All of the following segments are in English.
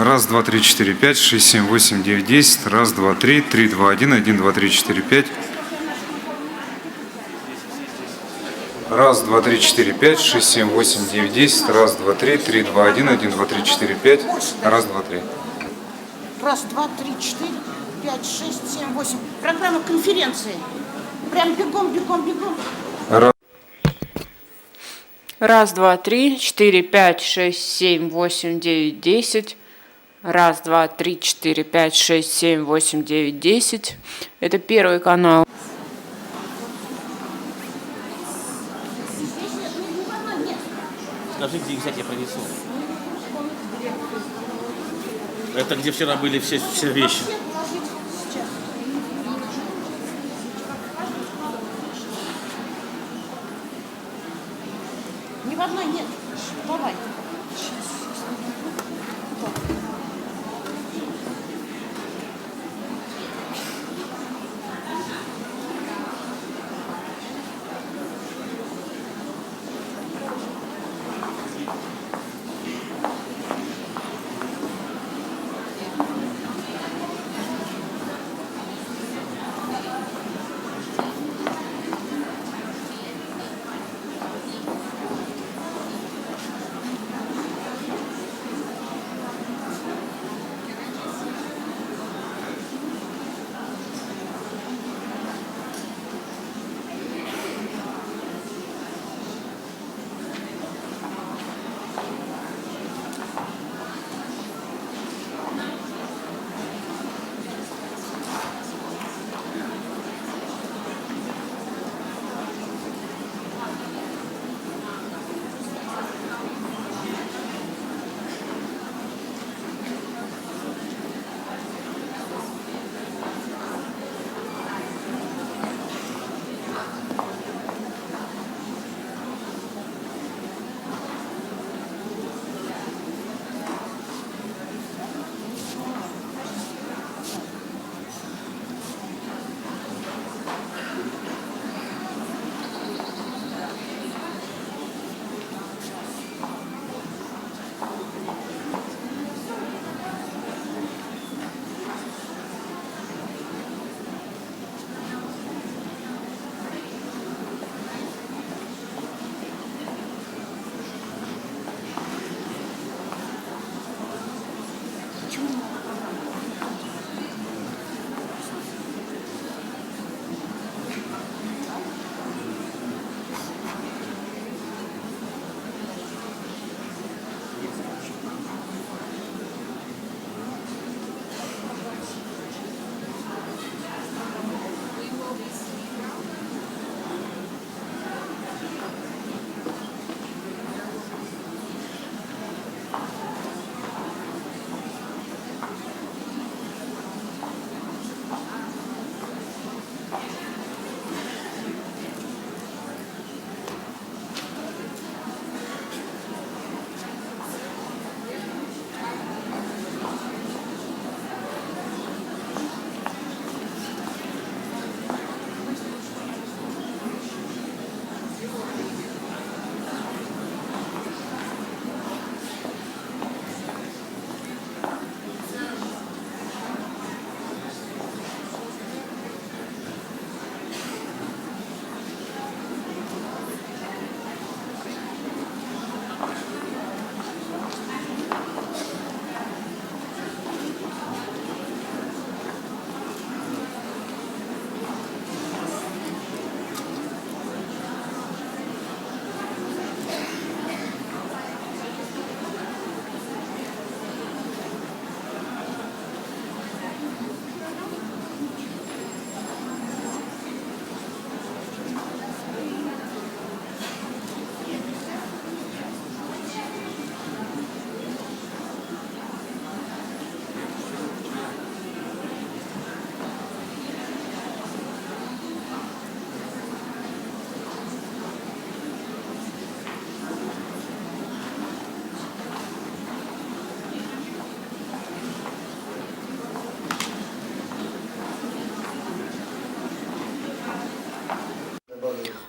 Раз, два, три, четыре, пять, шесть, семь, восемь, девять, десять. Раз, два, три, три, два, один, два, три, четыре, пять. Раз, два, три, четыре, пять, шесть, семь, восемь, девять, десять. Раз, два, три, три, два, один, два, три, четыре, пять. Раз, два, три. Раз, два, три, четыре, пять, шесть, семь, восемь. Программа конференции. Прям бегом, бегом, бегом. Раз, два, три, четыре, пять, шесть, семь, восемь, девять, десять. Раз, два, три, четыре, пять, шесть, семь, восемь, девять, десять. Это первый канал. Скажи, где их взять, я принесу. Это где вчера были все вещи. Ни в одной нет. Давай.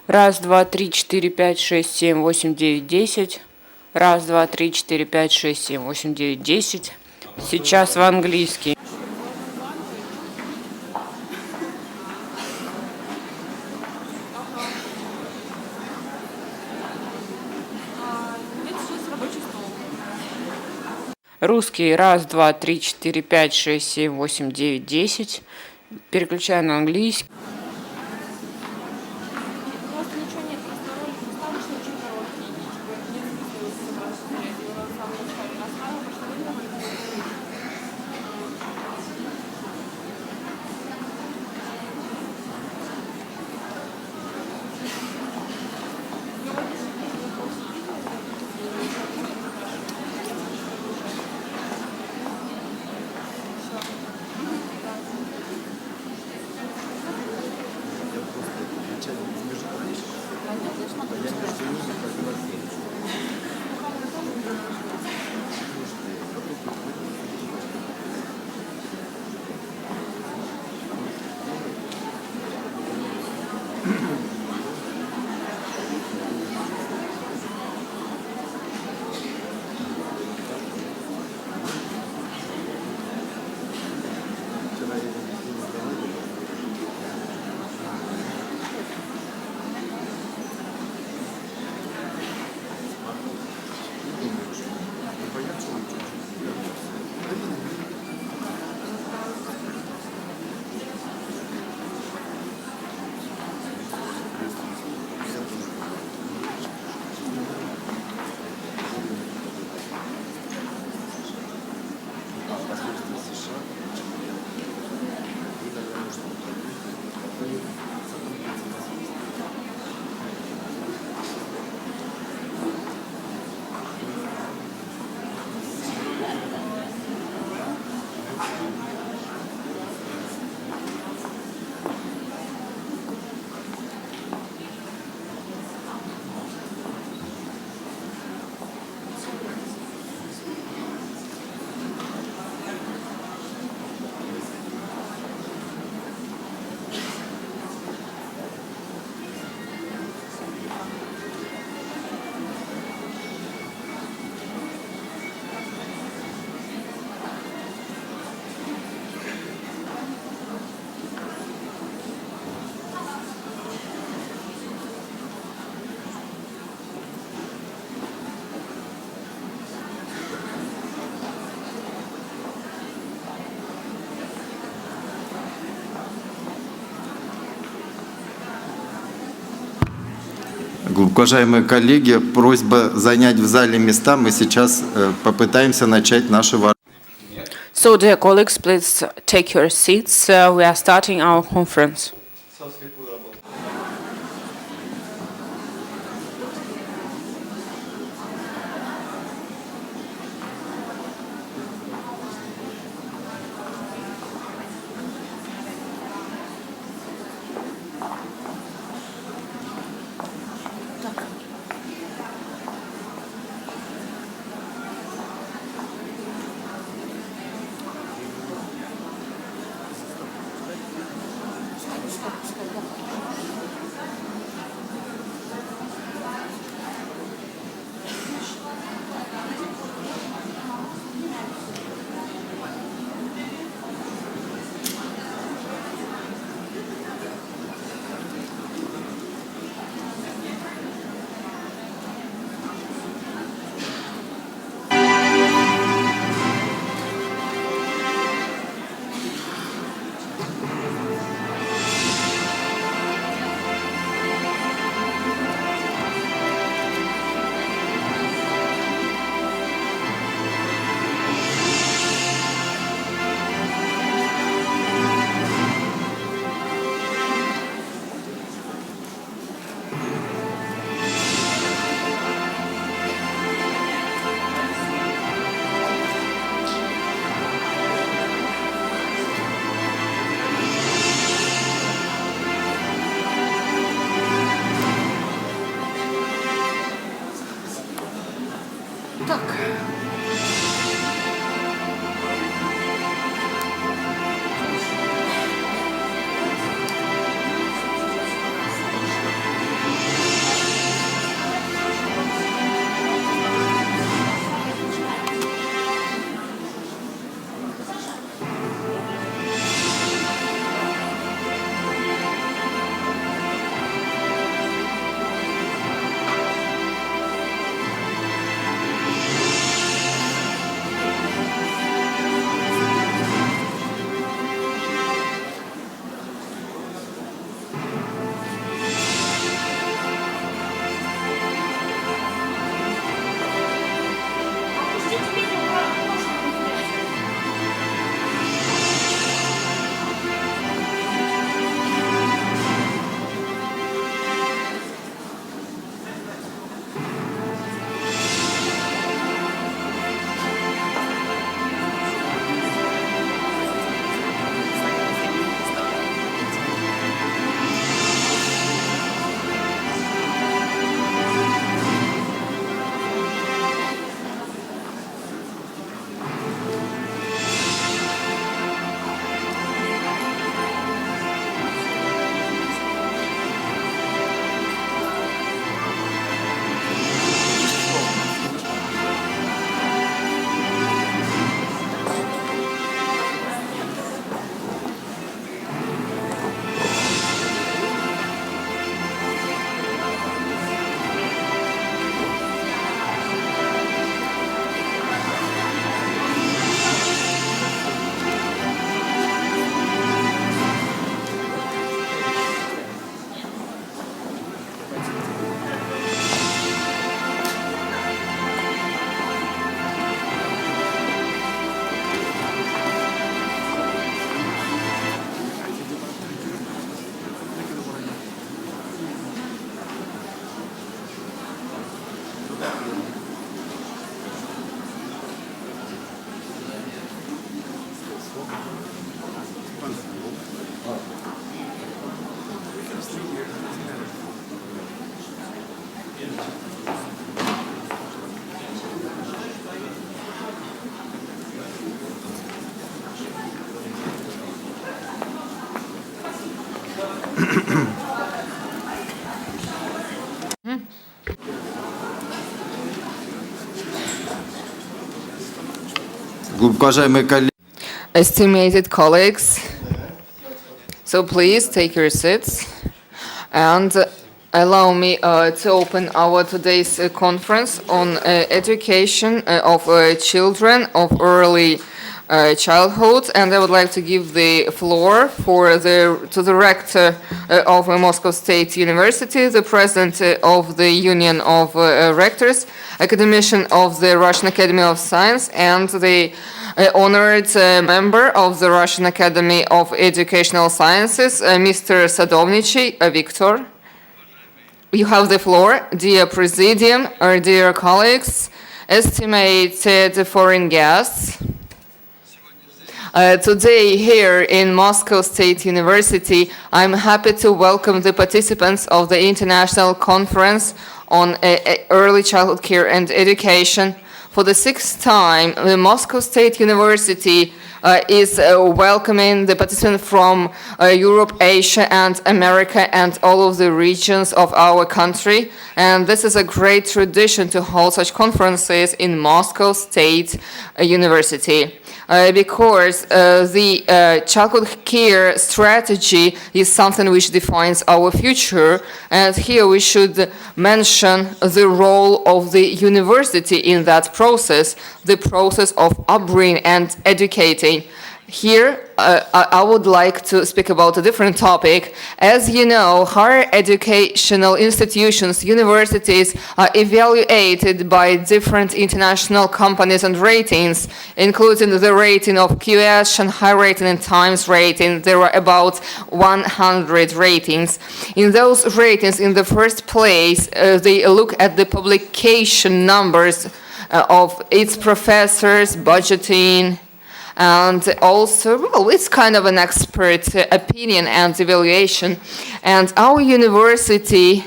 Раз, два, три, четыре, пять, шесть, семь, восемь, девять, десять. Раз, два, три, четыре, пять, шесть, семь, восемь, девять, десять. Сейчас в английский. Русский. 1, 2, 3, 4, 5, 6, 7, 8, 9, 10. Переключаю на английский. Уважаемые коллеги, просьба занять в зале места. Мы сейчас попытаемся начать наши вопросы. So, dear colleagues, please take your seats. We are starting our conference. Пускай, Глубоко уважаемые коллеги, Estimated colleagues, so please take your seats and allow me to open our today's conference on education of children of early childhood, and I would like to give the floor to the rector of Moscow State University, the president of the Union of Rectors, academician of the Russian Academy of Science, and the honored member of the Russian Academy of Educational Sciences, Mr. Sadovnichi Viktor. You have the floor, dear Presidium, or dear colleagues, estimated foreign guests. Today here in Moscow State University, I'm happy to welcome the participants of the International Conference on Early Childhood Care and Education. For the sixth time, the Moscow State University is welcoming the participants from Europe, Asia, and America, and all of the regions of our country. And this is a great tradition to hold such conferences in Moscow State University. Because the childhood care strategy is something which defines our future, and here we should mention the role of the university in that process, the process of upbringing and educating. Here, I would like to speak about a different topic. As you know, higher educational institutions, universities, are evaluated by different international companies and ratings, including the rating of QS, Shanghai rating, and Times rating. There are about 100 ratings. In those ratings, in the first place, they look at the publication numbers of its professors, budgeting, and also, well, it's kind of an expert opinion and evaluation. And our university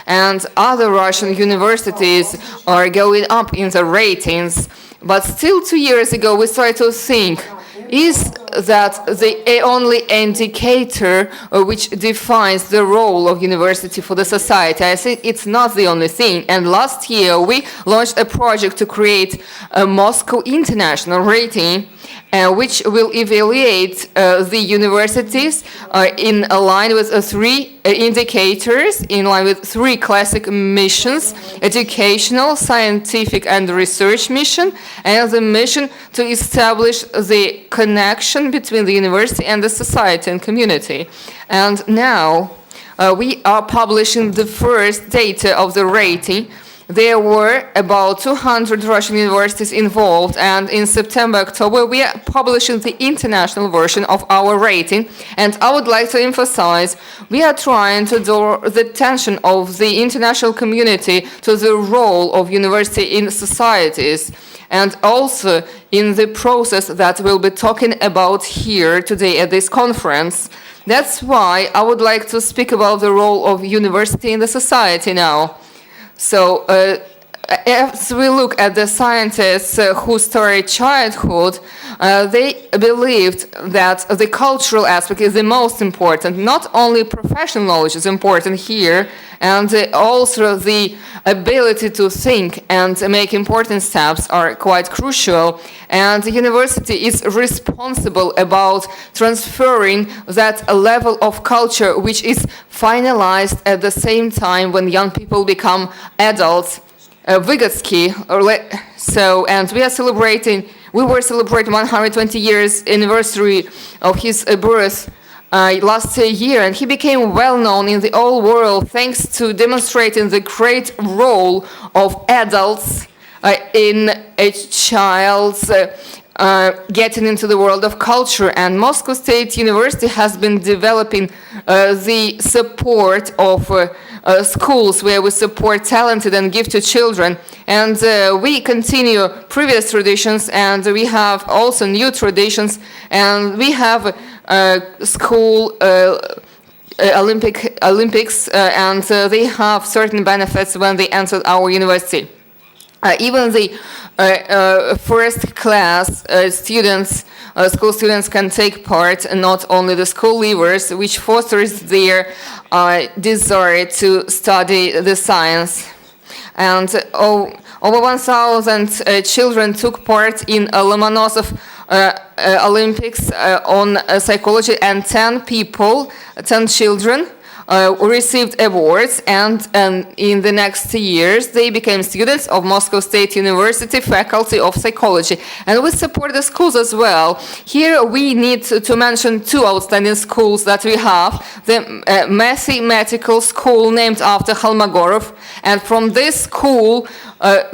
and other Russian universities are going up in the ratings. But still 2 years ago, we started to think, is that the only indicator which defines the role of university for the society? I think it's not the only thing. And last year, we launched a project to create a Moscow International rating, which will evaluate the universities in line with three indicators, in line with three classic missions: educational, scientific, and research mission, and the mission to establish the connection between the university and the society and community. And now we are publishing the first data of the rating. There were about 200 Russian universities involved, and in September, October, we are publishing the international version of our rating. And I would like to emphasize, we are trying to draw the attention of the international community to the role of university in societies, and also in the process that we'll be talking about here today at this conference. That's why I would like to speak about the role of university in the society now. So, as we look at the scientists who studied childhood, they believed that the cultural aspect is the most important. Not only professional knowledge is important here, and also the ability to think and make important steps are quite crucial. And the university is responsible about transferring that level of culture which is finalized at the same time when young people become adults. Vygotsky, and we were celebrating 120 years anniversary of his birth last year, and he became well known in the whole world thanks to demonstrating the great role of adults in a child's getting into the world of culture. And Moscow State University has been developing the support of schools where we support talented and gifted children. And we continue previous traditions, and we have also new traditions, and we have school Olympics, and they have certain benefits when they enter our university. Even the first class students, school students can take part, and not only the school leavers, which fosters their desire to study the science. And over 1,000 children took part in Lomonosov Olympics on psychology, and 10 children received awards, and in the next years they became students of Moscow State University Faculty of Psychology. And we support the schools as well. Here we need to mention two outstanding schools that we have. The mathematical school named after Kholmogorov, and from this school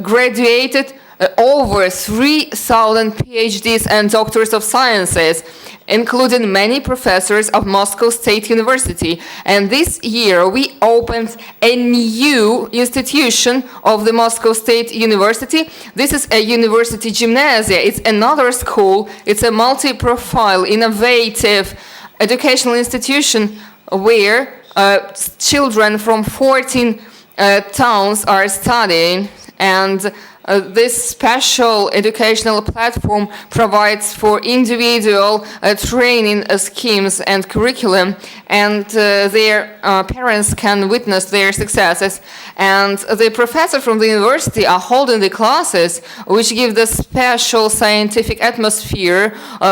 graduated over 3,000 PhDs and doctors of sciences, including many professors of Moscow State University. And this year we opened a new institution of the Moscow State University. This is a university gymnasia. It's another school. It's a multi-profile, innovative educational institution where children from 14 towns are studying, and this special educational platform provides for individual training schemes and curriculum, and their parents can witness their successes. And the professors from the university are holding the classes, which give the special scientific atmosphere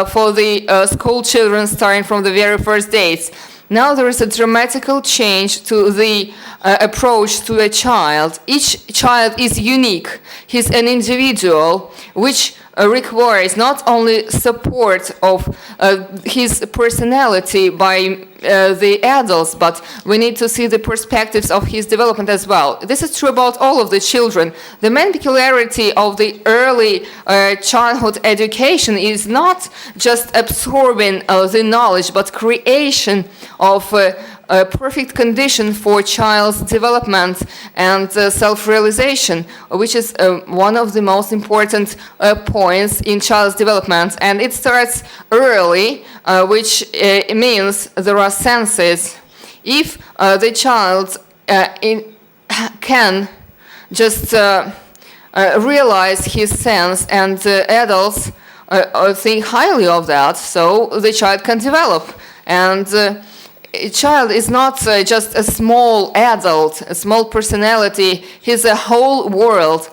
for the school children starting from the very first days. Now there is a dramatical change to the approach to a child. Each child is unique. He's an individual, which requires not only support of his personality by the adults, but we need to see the perspectives of his development as well. This is true about all of the children. The main peculiarity of the early childhood education is not just absorbing the knowledge, but creation of a perfect condition for child's development and self-realization, which is one of the most important points in child's development. And it starts early, which means there are senses. If the child can just realize his sense, and adults think highly of that, so the child can develop. And a child is not just a small adult, a small personality. He's a whole world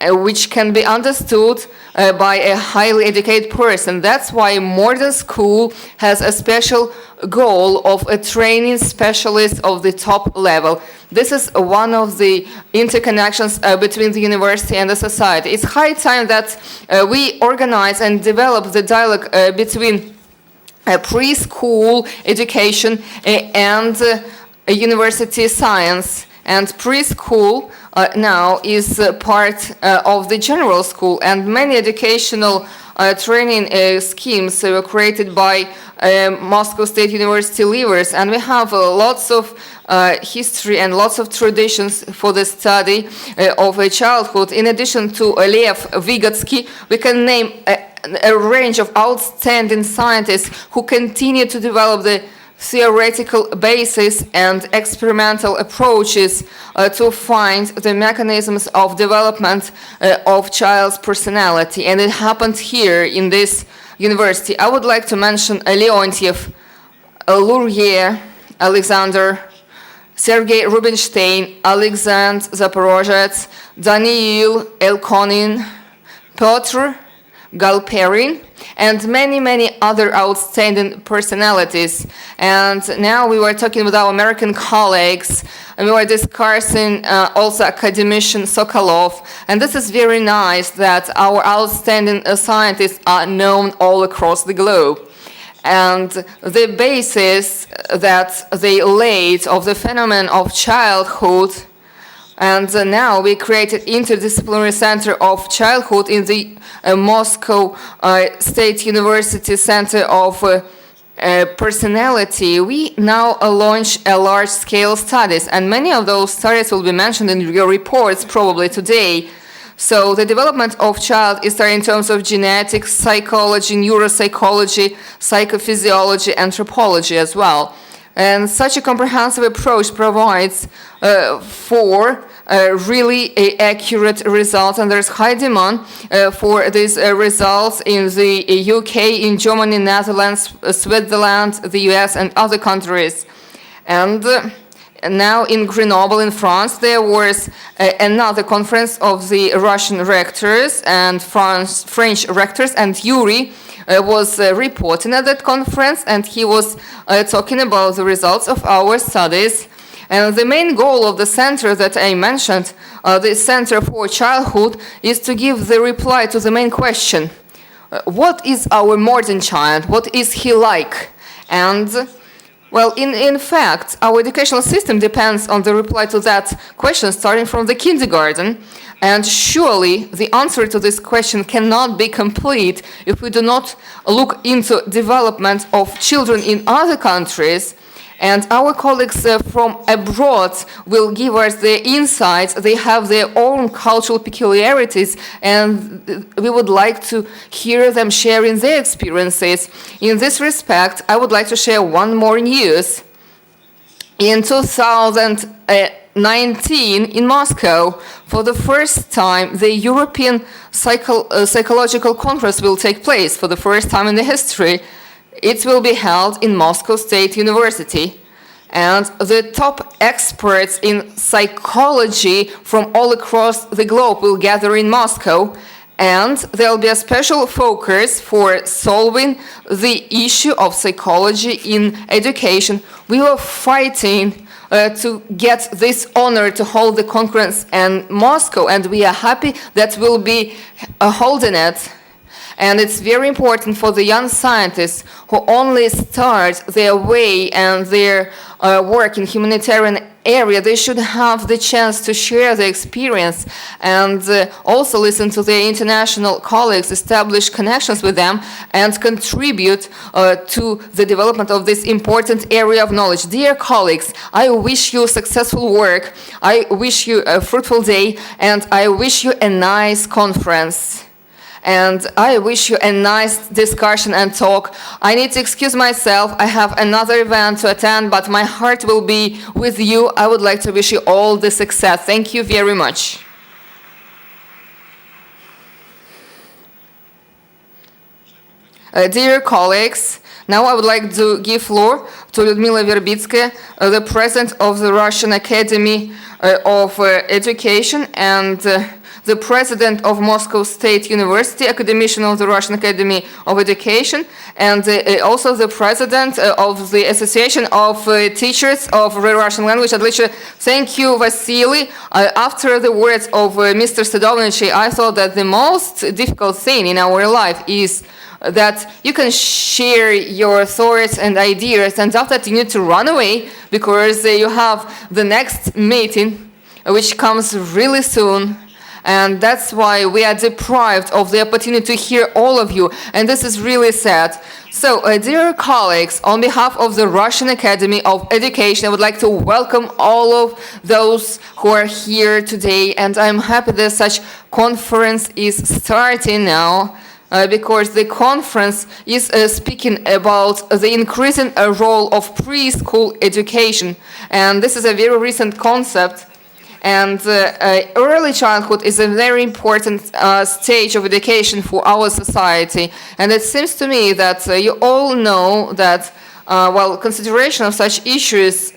which can be understood by a highly educated person. That's why modern school has a special goal of a training specialist of the top level. This is one of the interconnections between the university and the society. It's high time that we organize and develop the dialogue between preschool education and university science. And preschool now is part of the general school, and many educational training schemes were created by Moscow State University leavers, and we have lots of history and lots of traditions for the study of childhood. In addition to Lev Vygotsky, we can name a range of outstanding scientists who continue to develop the theoretical basis and experimental approaches to find the mechanisms of development of child's personality. And it happened here in this university. I would like to mention Leontiev, Lurie, Alexander, Sergei Rubinstein, Alexander Zaporozhets, Daniil Elkonin, Piotr Galperin, and many, many other outstanding personalities. And now we were talking with our American colleagues, and we were discussing also academician Sokolov. And this is very nice that our outstanding scientists are known all across the globe. And the basis that they laid of the phenomenon of childhood. And now we created Interdisciplinary Center of Childhood in the Moscow State University Center of Personality. We now launch a large-scale studies, and many of those studies will be mentioned in your reports probably today. So the development of child is there in terms of genetics, psychology, neuropsychology, psychophysiology, anthropology as well. And such a comprehensive approach provides for really accurate results, and there's high demand for these results in the UK, in Germany, Netherlands, Switzerland, the US, and other countries. And now in Grenoble in France, there was another conference of the Russian rectors and French rectors, and Yuri was reporting at that conference, and he was talking about the results of our studies. And the main goal of the center that I mentioned, the Center for Childhood, is to give the reply to the main question: what is our modern child? What is he like? And well, in fact, our educational system depends on the reply to that question starting from the kindergarten. And surely the answer to this question cannot be complete if we do not look into development of children in other countries. And our colleagues from abroad will give us their insights. They have their own cultural peculiarities, and we would like to hear them sharing their experiences. In this respect, I would like to share one more news. In 2019, in Moscow, for the first time, the European Psychological Conference will take place for the first time in the history. It will be held in Moscow State University, and the top experts in psychology from all across the globe will gather in Moscow, and there will be a special focus for solving the issue of psychology in education. We were fighting to get this honor to hold the conference in Moscow, and we are happy that we'll be holding it. And it's very important for the young scientists who only start their way and their work in humanitarian area. They should have the chance to share their experience and also listen to their international colleagues, establish connections with them, and contribute to the development of this important area of knowledge. Dear colleagues, I wish you successful work. I wish you a fruitful day, and I wish you a nice conference. And I wish you a nice discussion and talk. I need to excuse myself. I have another event to attend, but my heart will be with you. I would like to wish you all the success. Thank you very much. Dear colleagues, now I would like to give floor to Lyudmila Verbitskaya, the president of the Russian Academy of Education and the president of Moscow State University, academician of the Russian Academy of Education, and also the president of the Association of Teachers of the Russian Language. Thank you, Vasily. After the words of Mr. Sadovnichi, I thought that the most difficult thing in our life is that you can share your thoughts and ideas, and after that you need to run away because you have the next meeting, which comes really soon. And that's why we are deprived of the opportunity to hear all of you. And this is really sad. So, dear colleagues, on behalf of the Russian Academy of Education, I would like to welcome all of those who are here today. And I'm happy that such conference is starting now. Because the conference is speaking about the increasing role of preschool education. And this is a very recent concept. And early childhood is a very important stage of education for our society. And it seems to me that you all know that, consideration of such issues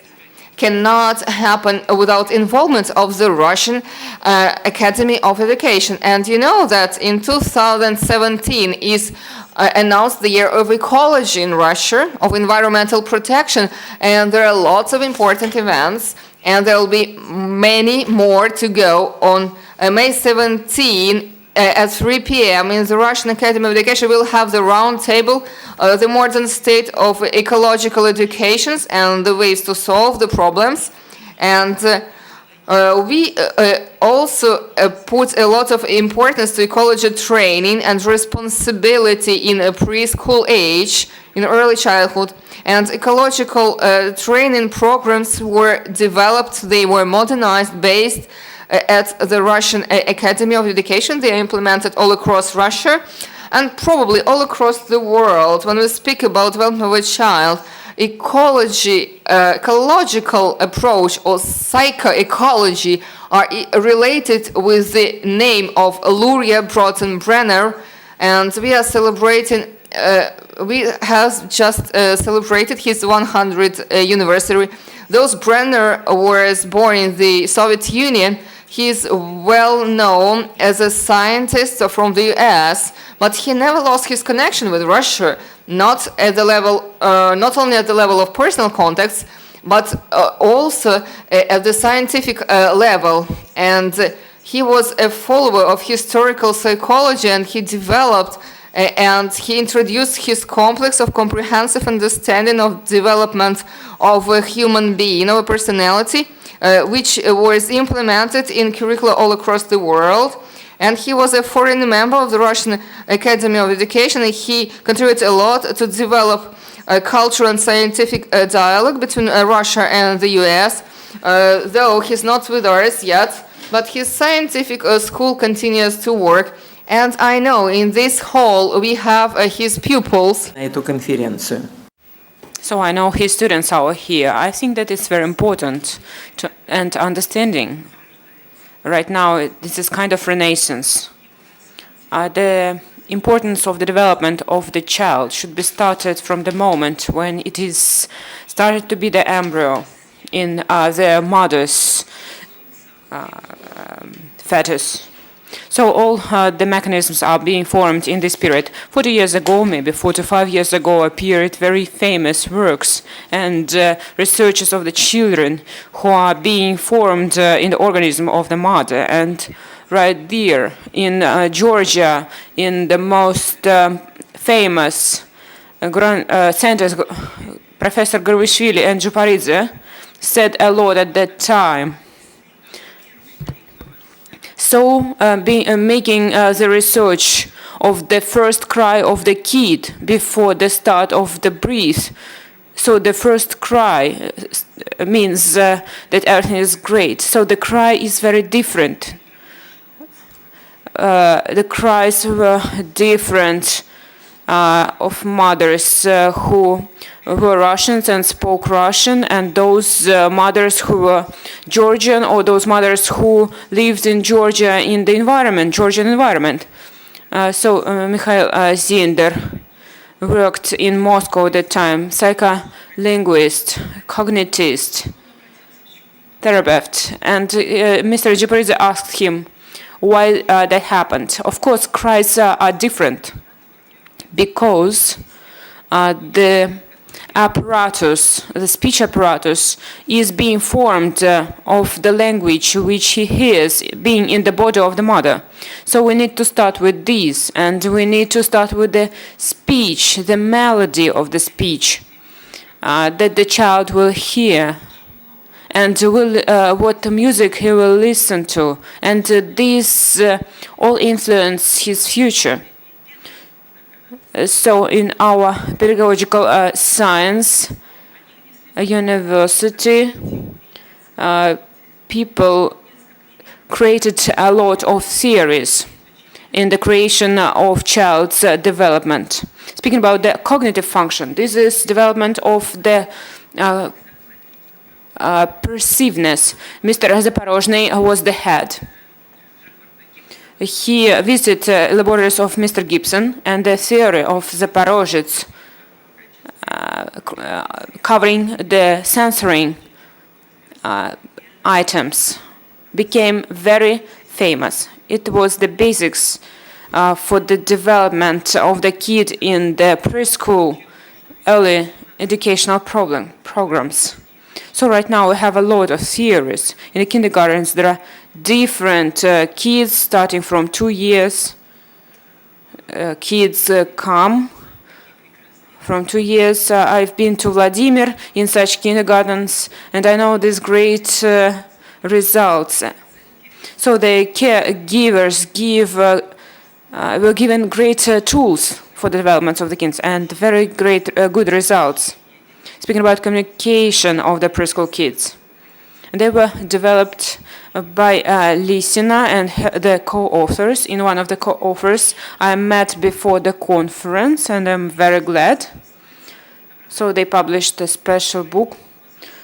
cannot happen without involvement of the Russian Academy of Education. And you know that in 2017 is announced the year of ecology in Russia, of environmental protection, and there are lots of important events. And there will be many more to go on May 17 at 3 p.m. in the Russian Academy of Education. We'll have the round table, the modern state of ecological education and the ways to solve the problems. And we also put a lot of importance to ecology training and responsibility in a preschool age, in early childhood. And ecological training programs were developed, they were modernized based at the Russian Academy of Education. They are implemented all across Russia. And probably all across the world, when we speak about development of a child, ecological approach or psychoecology are related with the name of Luria Broughton-Brenner, and we are celebrating. We have just celebrated his 100th anniversary. Those Brenner was born in the Soviet Union. He is well known as a scientist from the US, but he never lost his connection with Russia. Not at the level, not only at the level of personal contacts, but also at the scientific level. And he was a follower of historical psychology, and he developed and he introduced his complex of comprehensive understanding of development of a human being, of a personality, which was implemented in curricula all across the world. And he was a foreign member of the Russian Academy of Education, and he contributed a lot to develop a cultural and scientific dialogue between Russia and the US, though he's not with us yet, but his scientific school continues to work. And I know in this hall we have his pupils. Эту конференцию. So I know his students are here. I think that it's very important and understanding. Right now, this is kind of renaissance. The importance of the development of the child should be started from the moment when it is started to be the embryo in the mother's fetus. So all the mechanisms are being formed in this period. 40 years ago, maybe 45 years ago, appeared very famous works and researches of the children who are being formed in the organism of the mother. And right there in Georgia, in the most famous centers, Professor Garvishvili and Juparidze said a lot at that time. So making the research of the first cry of the kid before the start of the breath. So the first cry means that everything is great. So the cry is very different. The cries were different of mothers who were Russians and spoke Russian, and those mothers who were Georgian, or those mothers who lived in Georgia in the environment, Georgian environment. So Mikhail Zinder worked in Moscow at that time, psycholinguist, cognitist, therapist, and Mr. Japaridze asked him why that happened. Of course, cries are different because the apparatus, the speech apparatus, is being formed of the language which he hears being in the body of the mother. So we need to start with this, and we need to start with the speech, the melody of the speech that the child will hear, and will what music he will listen to, and this all influence his future. So in our pedagogical science university, people created a lot of theories in the creation of child's development. Speaking about the cognitive function, this is development of the perceiveness. Mr. Zaporozhny was the head. He visited laboratories of Mr. Gibson, and the theory of Zaporozhets covering the sensory items became very famous. It was the basics for the development of the kid in the preschool early educational programs. So right now we have a lot of theories. In the kindergartens there are different kids starting from 2 years. Kids come from 2 years. I've been to Vladimir in such kindergartens, and I know these great results. So the caregivers were given great tools for the development of the kids, and very great good results. Speaking about communication of the preschool kids, They were developed by Lisina and the co-authors. In one of the co-authors, I met before the conference, and I'm very glad. So they published a special book.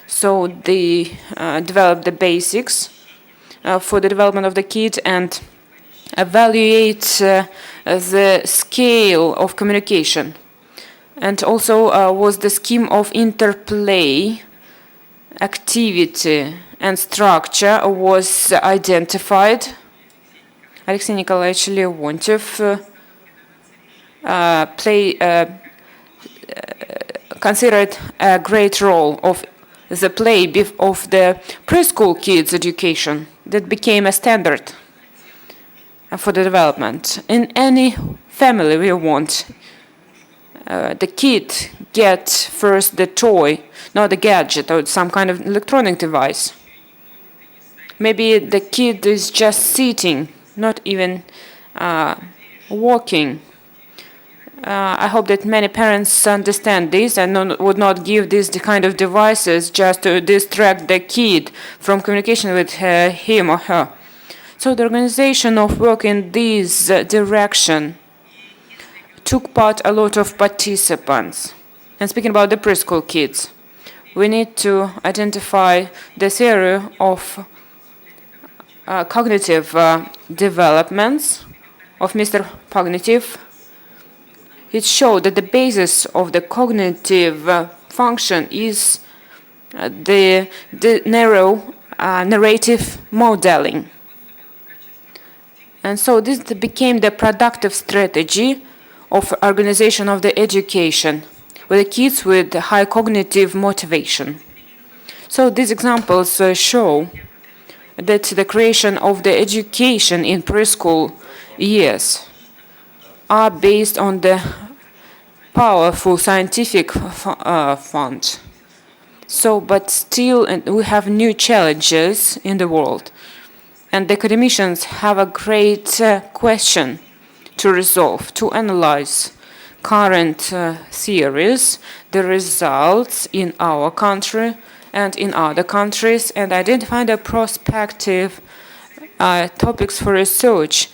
So they developed the basics for the development of the kid and evaluate the scale of communication. And also was the scheme of interplay, activity and structure was identified. Alexei Nikolaevich Leontiev considered a great role of the play of the preschool kids' education that became a standard for the development. In any family we want, the kid gets first the toy, not a gadget or some kind of electronic device. Maybe the kid is just sitting, not even walking. I hope that many parents understand this and would not give these kind of devices just to distract the kid from communication with him or her. So the organization of work in this direction took part a lot of participants. And speaking about the preschool kids, we need to identify the theory of cognitive developments of Mr. Cognitive. It showed that the basis of the cognitive function is the narrow narrative modeling. And so this became the productive strategy of organization of the education with the kids with high cognitive motivation. So these examples show that the creation of the education in preschool years are based on the powerful scientific fund. So, but still we have new challenges in the world. And the academicians have a great question to resolve, to analyze current theories, the results in our country and in other countries, and identify the prospective topics for research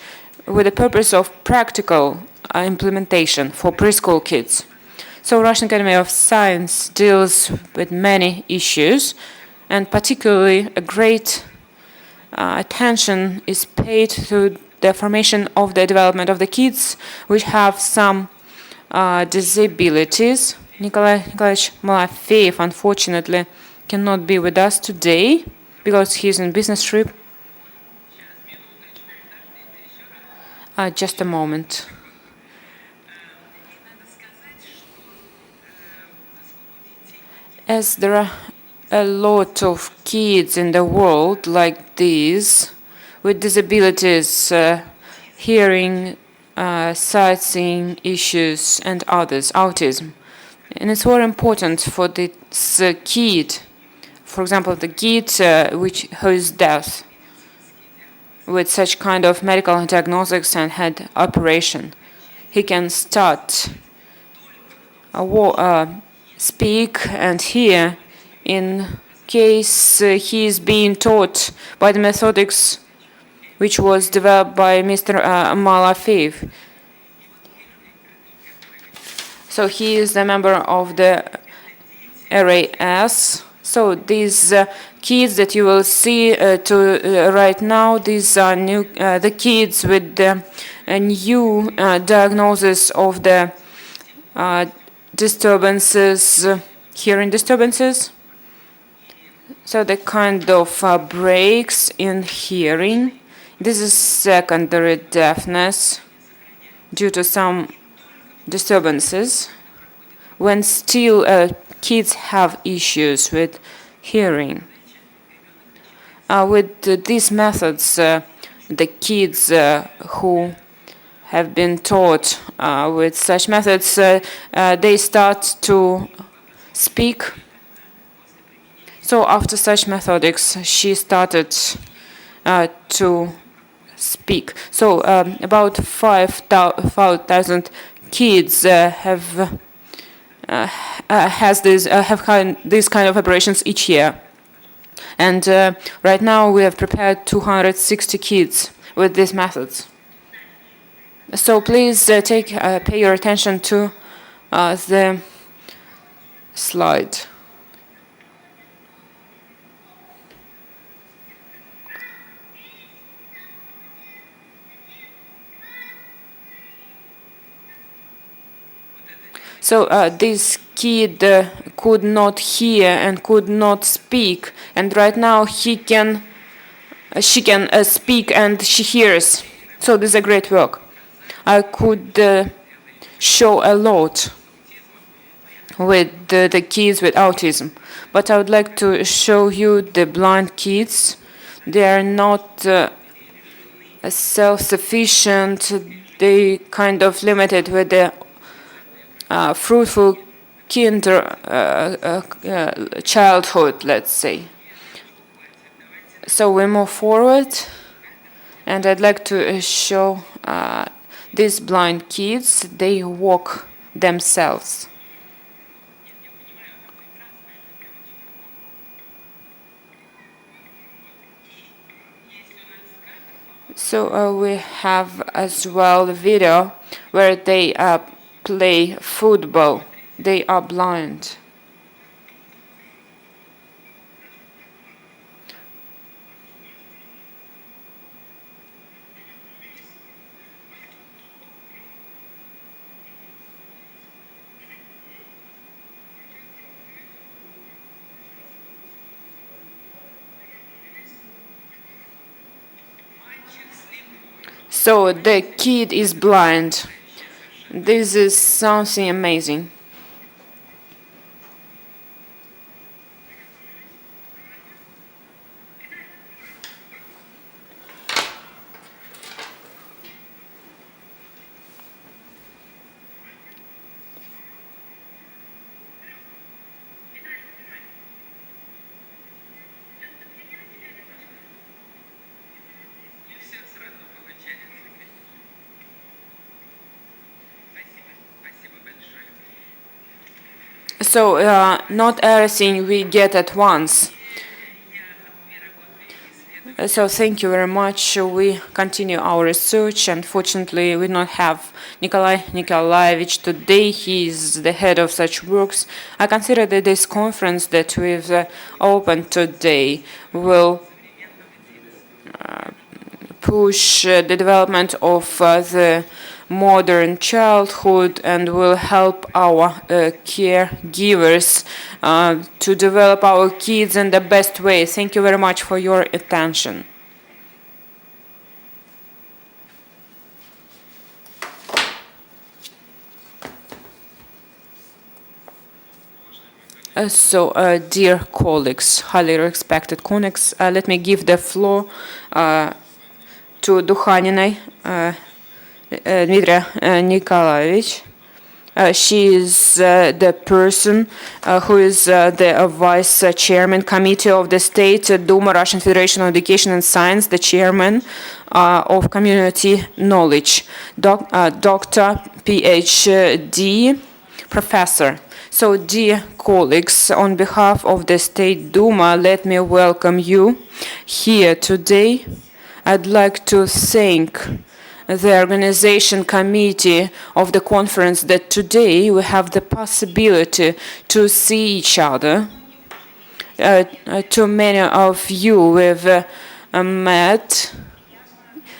with the purpose of practical implementation for preschool kids. So Russian Academy of Science deals with many issues, and particularly a great attention is paid to the formation of the development of the kids which have some disabilities. Nikolai Nikolaevich Malafeev unfortunately cannot be with us today because he's in business trip. Just a moment. As there are a lot of kids in the world like these with disabilities, hearing, sight-seeing issues and others, autism. And it's very important for this kid, for example, the kid who is deaf, with such kind of medical diagnostics and had operation. He can start speak and hear in case he is being taught by the methodics which was developed by Mr. Malafeev. So he is a member of the RAS. So these kids that you will see right now, these are new, the kids with the new diagnosis of the disturbances, hearing disturbances. So the kind of breaks in hearing. This is secondary deafness due to some disturbances. When still kids have issues with hearing. With these methods, the kids who have been taught with such methods, they start to speak. So after such methodics, she started to speak. So about 5,000 kids have had these kind of operations each year. And right now we have prepared 260 kids with these methods. So please pay your attention to the slide. So this kid could not hear and could not speak, and right now she can speak and she hears. So this is a great work. I could show a lot with the kids with autism, but I would like to show you the blind kids. They are not self-sufficient. They kind of limited with the fruitful childhood, let's say. So we move forward, and I'd like to show these blind kids. They walk themselves. So we have as well the video where they play football. They are blind. So the kid is blind. This is something amazing. So not everything we get at once. So thank you very much. We continue our research. Unfortunately, we don't have Nikolai Nikolaevich today. He is the head of such works. I consider that this conference that we've opened today will push the development of the modern childhood and will help our caregivers to develop our kids in the best way. Thank you very much for your attention. Dear colleagues, highly respected colleagues, let me give the floor to Dukhaninai Dmitry Nikolaevich. She is the person who is the vice chairman committee of the State Duma, Russian Federation of Education and Science, the chairman of community knowledge, doctor, PhD, professor. So, dear colleagues, on behalf of the State Duma, let me welcome you here today. I'd like to thank the organization committee of the conference that today we have the possibility to see each other. Too many of you we've met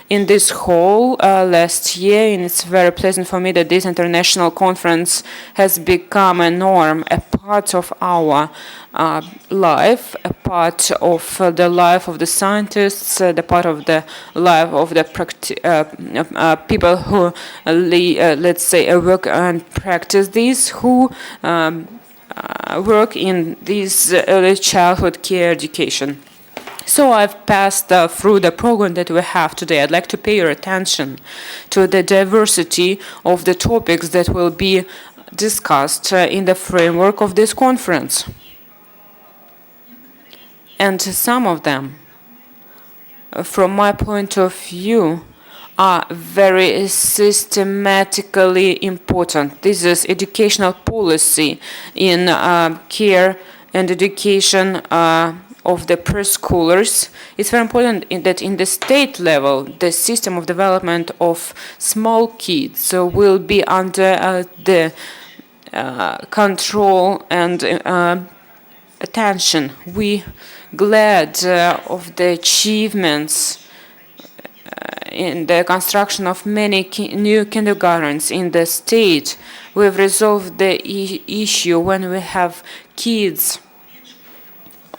in this hall last year, and it's very pleasant for me that this international conference has become a norm, a part of our life, a part of the life of the scientists, the part of the life of the people who, let's say, work and practice this, who work in this early childhood care education. So I've passed through the program that we have today. I'd like to pay your attention to the diversity of the topics that will be discussed in the framework of this conference. And some of them, from my point of view, are very systematically important. This is educational policy in care and education of the preschoolers. It's very important that in the state level, the system of development of small kids will be under the control and attention. We glad of the achievements in the construction of many new kindergartens in the state. We've resolved the issue when we have kids,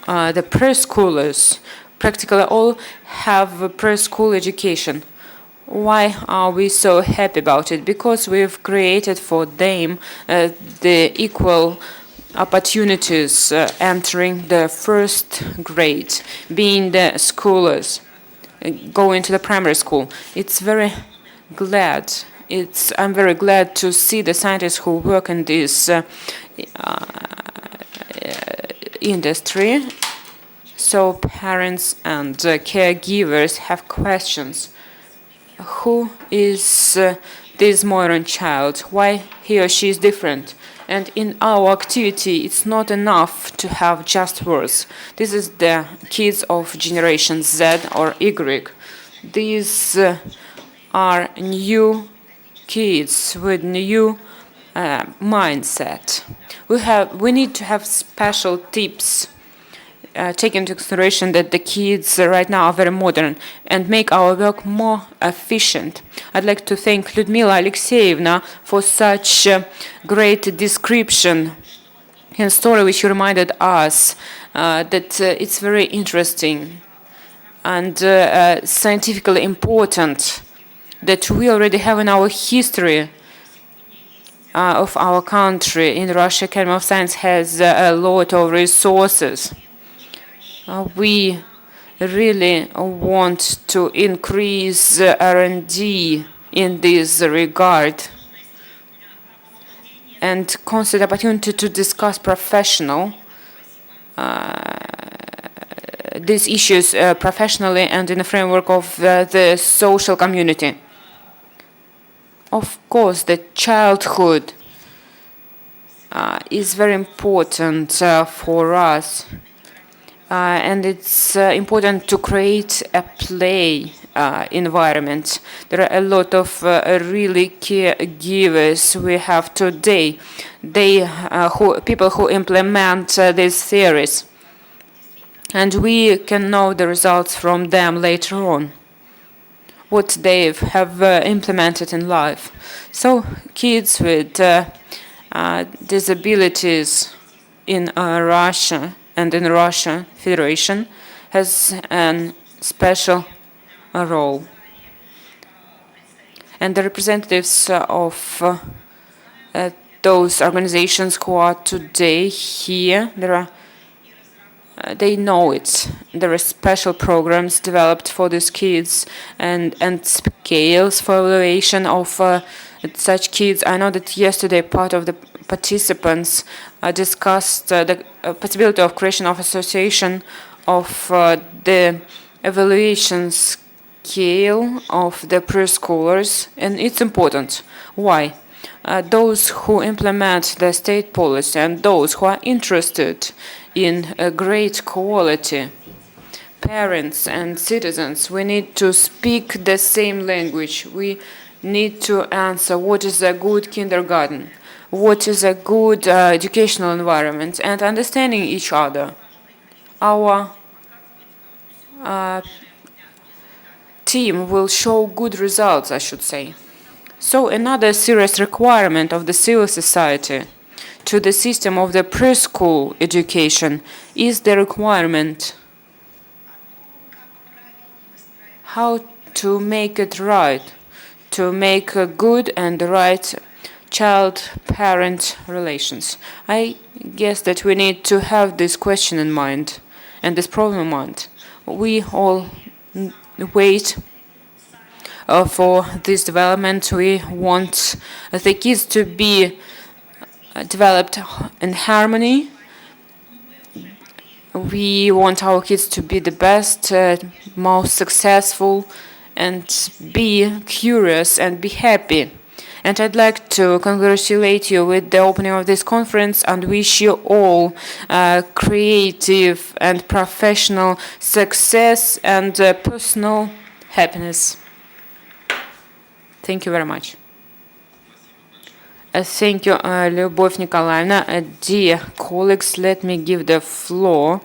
the preschoolers, practically all have a preschool education. Why are we so happy about it? Because we've created for them the equal opportunities entering the first grade, being the schoolers, going to the primary school. It's very glad. I'm very glad to see the scientists who work in this industry. So parents and caregivers have questions. Who is this modern child? Why he or she is different? And in our activity, it's not enough to have just words. This is the kids of generation Z or Y. These are new kids with new mindset. We need to have special tips, take into consideration that the kids right now are very modern and make our work more efficient. I'd like to thank Lyudmila Alexeyevna for such a great description and story which reminded us that it's very interesting and scientifically important that we already have in our history of our country. In Russia, Academy of Science has a lot of resources. We really want to increase R&D in this regard and consider opportunity to discuss these issues professionally and in the framework of the social community. Of course, the childhood is very important for us. And it's important to create a play environment. There are a lot of really caregivers we have today. People who implement these theories, and we can know the results from them later on, what they have implemented in life. So kids with disabilities in Russia and in Russia Federation has a special role. And the representatives of those organizations who are today here, they know it. There are special programs developed for these kids and scales for evaluation of such kids. I know that yesterday part of the participants discussed the possibility of creation of association of the evaluation scale of the preschoolers, and it's important. Why? Those who implement the state policy and those who are interested in a great quality, parents and citizens, we need to speak the same language. We need to answer what is a good kindergarten, what is a good educational environment, and understanding each other. Our team will show good results, I should say. So another serious requirement of the civil society to the system of the preschool education is the requirement how to make it right, to make a good and right child-parent relations. I guess that we need to have this question in mind and this problem in mind. We all wait for this development. We want the kids to be developed in harmony. We want our kids to be the best, most successful, and be curious and be happy. And I'd like to congratulate you with the opening of this conference and wish you all creative and professional success and personal happiness. Thank you very much. Thank you, Lyubov Nikolaevna. Dear colleagues, let me give the floor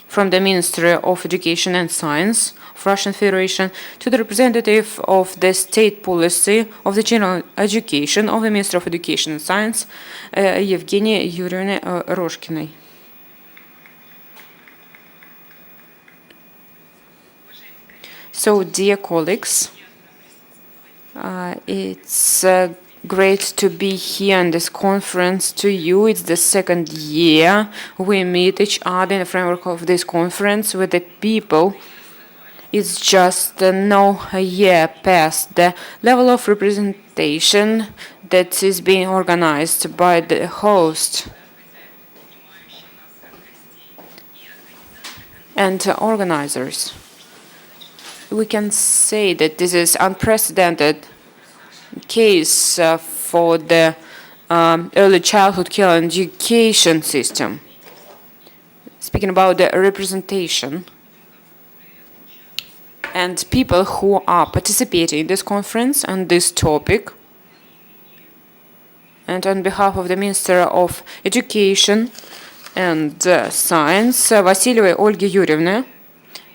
from the Ministry of Education and Science of Russian Federation to the representative of the State Policy of the General Education of the Ministry of Education and Science, Evgenia Yuryevna Roshkinai. So, dear colleagues, it's great to be here in this conference to you. It's the second year we meet each other in the framework of this conference with the people. It's just no year past the level of representation that is being organized by the host and organizers. We can say that this is unprecedented case for the early childhood care and education system. Speaking about the representation and people who are participating in this conference and this topic, and on behalf of the Minister of Education and Science, Vasilievai Olga Yurievna,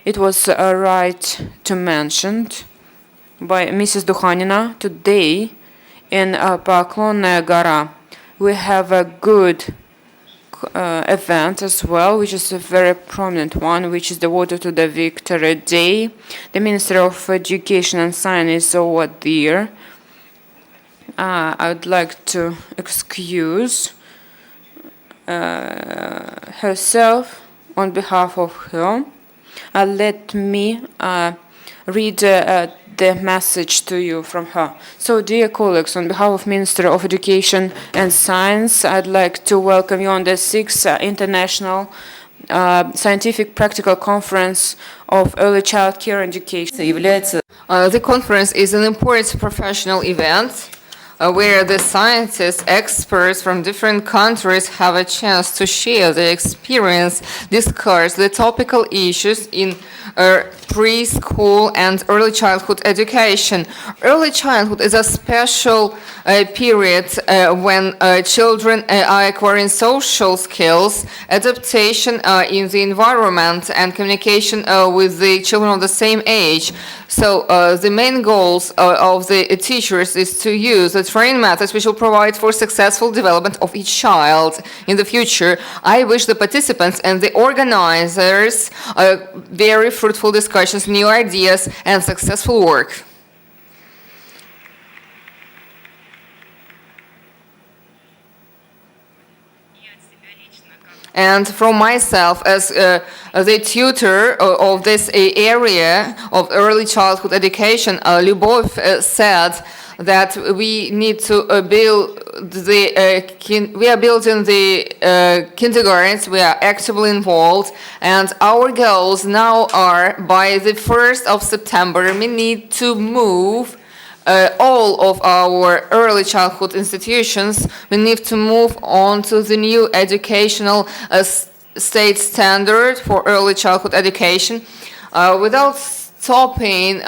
it was right to mention by Mrs. Dukhanina today in Poklonnaya Gora. We have a good event as well, which is a very prominent one, which is the Water to the Victory Day. The Minister of Education and Science is over there. I would like to excuse herself on behalf of her. Let me read the message to you from her. So, dear colleagues, on behalf of Minister of Education and Science, I'd like to welcome you on the 6th International Scientific Practical Conference of Early Child Care and Education. The conference is an important professional event where the scientists, experts from different countries have a chance to share their experience, discuss the topical issues in preschool and early childhood education. Early childhood is a special period when children are acquiring social skills, adaptation in the environment, and communication with the children of the same age. So the main goals of the teachers is to use the training methods which will provide for successful development of each child in the future. I wish the participants and the organizers very fruitful discussions, new ideas, and successful work. And from myself, as the tutor of this area of early childhood education, Lyubov said that we need to build we are building the kindergartens, we are actively involved, and our goals now are by the 1st of September, we need to move all of our early childhood institutions, we need to move on to the new educational state standard for early childhood education without stopping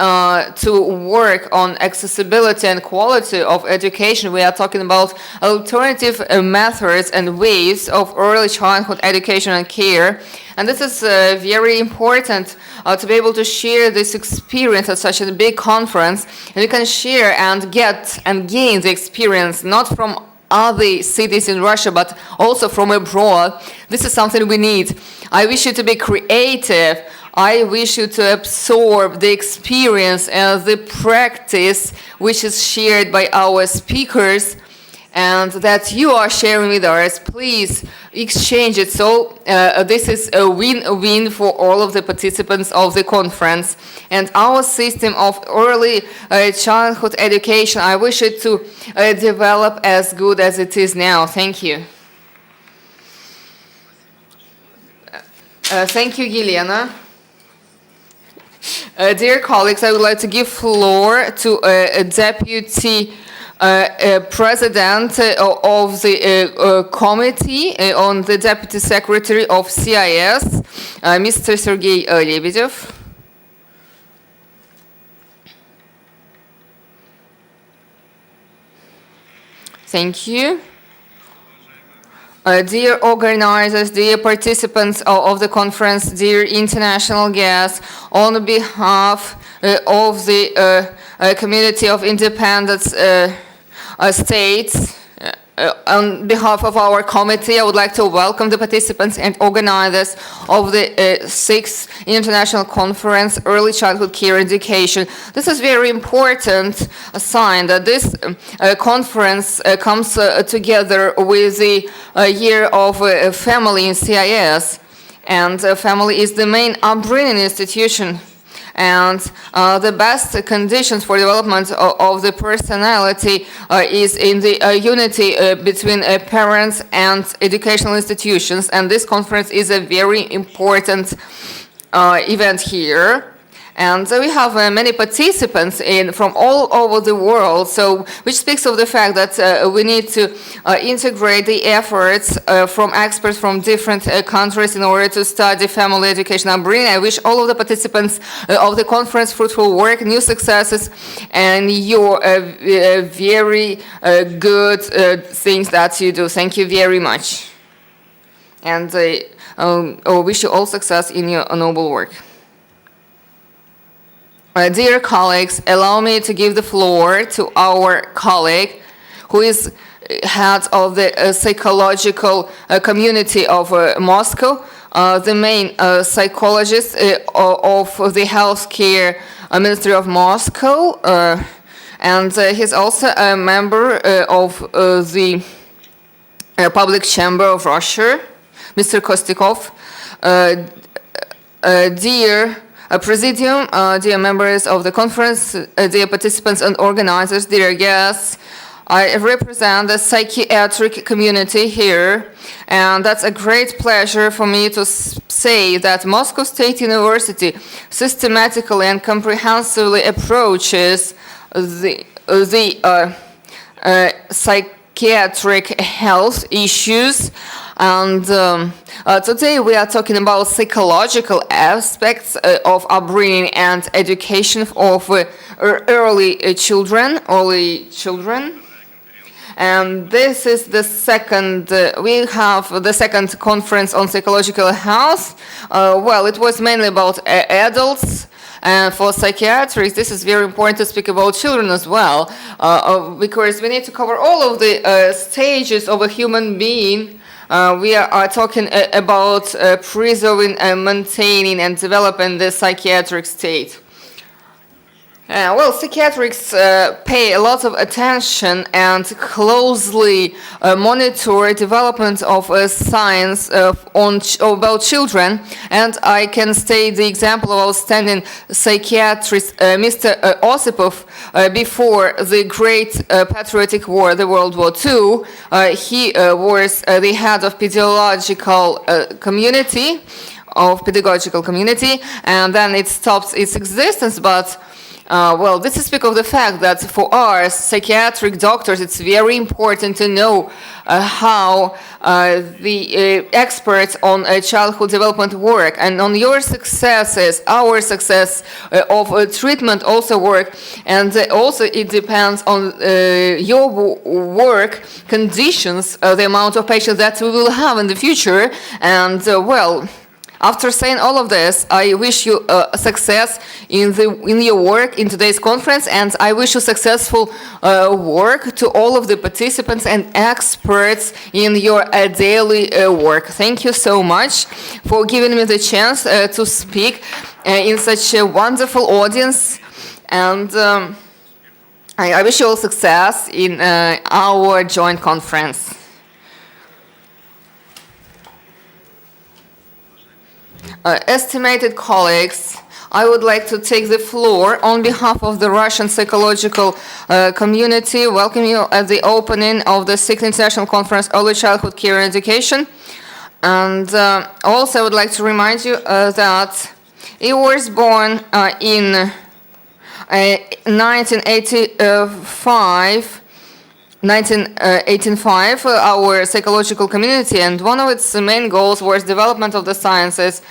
to work on accessibility and quality of education. We are talking about alternative methods and ways of early childhood education and care. And this is very important to be able to share this experience at such a big conference. And you can share and get and gain the experience not from other cities in Russia, but also from abroad. This is something we need. I wish you to be creative. I wish you to absorb the experience and the practice which is shared by our speakers and that you are sharing with us. Please exchange it. So this is a win-win for all of the participants of the conference. And our system of early childhood education, I wish it to develop as good as it is now. Thank you. Thank you, Yelena. Dear colleagues, I would like to give floor to Deputy President of the Committee on the Deputy Secretary of CIS, Mr. Sergey Lebedev. Thank you. Dear organizers, dear participants of the conference, dear international guests, on behalf of the community of independent states, on behalf of our committee, I would like to welcome the participants and organizers of the 6th International Conference, Early Childhood Care Education. This is very important sign that this conference comes together with the year of family in CIS. And family is the main upbringing institution. And the best conditions for development of the personality is in the unity between parents and educational institutions. And this conference is a very important event here. And we have many participants from all over the world, so which speaks of the fact that we need to integrate the efforts from experts from different countries in order to study family education upbringing. I wish all of the participants of the conference fruitful work, new successes, and your very good things that you do. Thank you very much. And I wish you all success in your noble work. Dear colleagues, allow me to give the floor to our colleague who is head of the psychological community of Moscow, the main psychologist of the healthcare Ministry of Moscow, and he's also a member of the Public Chamber of Russia, Mr. Kostikov. Dear Presidium, dear members of the conference, dear participants and organizers, dear guests, I represent the psychiatric community here, and that's a great pleasure for me to say that Moscow State University systematically and comprehensively approaches the psychiatric health issues. And today we are talking about psychological aspects of upbringing and education of early children. And this is the second, we have the second conference on psychological health. Well, it was mainly about adults. And for psychiatrists, this is very important to speak about children as well, because we need to cover all of the stages of a human being. We are talking about preserving, maintaining, and developing the psychiatric state. Well, psychiatrists pay a lot of attention and closely monitor development of science about children. And I can state the example of outstanding psychiatrist Mr. Osipov before the Great Patriotic War, the World War II. He was the head of pedagogical community, and then it stopped its existence, but well, this is because of the fact that for us psychiatric doctors, it's very important to know how the experts on childhood development work, and on your successes, our success of treatment also work, and also it depends on your work conditions, the amount of patients that we will have in the future, and well, after saying all of this, I wish you success in your work in today's conference, and I wish you successful work to all of the participants and experts in your daily work. Thank you so much for giving me the chance to speak in such a wonderful audience, and I wish you all success in our joint conference. Estimated colleagues, I would like to take the floor on behalf of the Russian psychological community, welcome you at the opening of the 6th International Conference Early Childhood Care and Education. And also I would like to remind you that he was born in 1985 1985, our psychological community, and one of its main goals was development of the sciences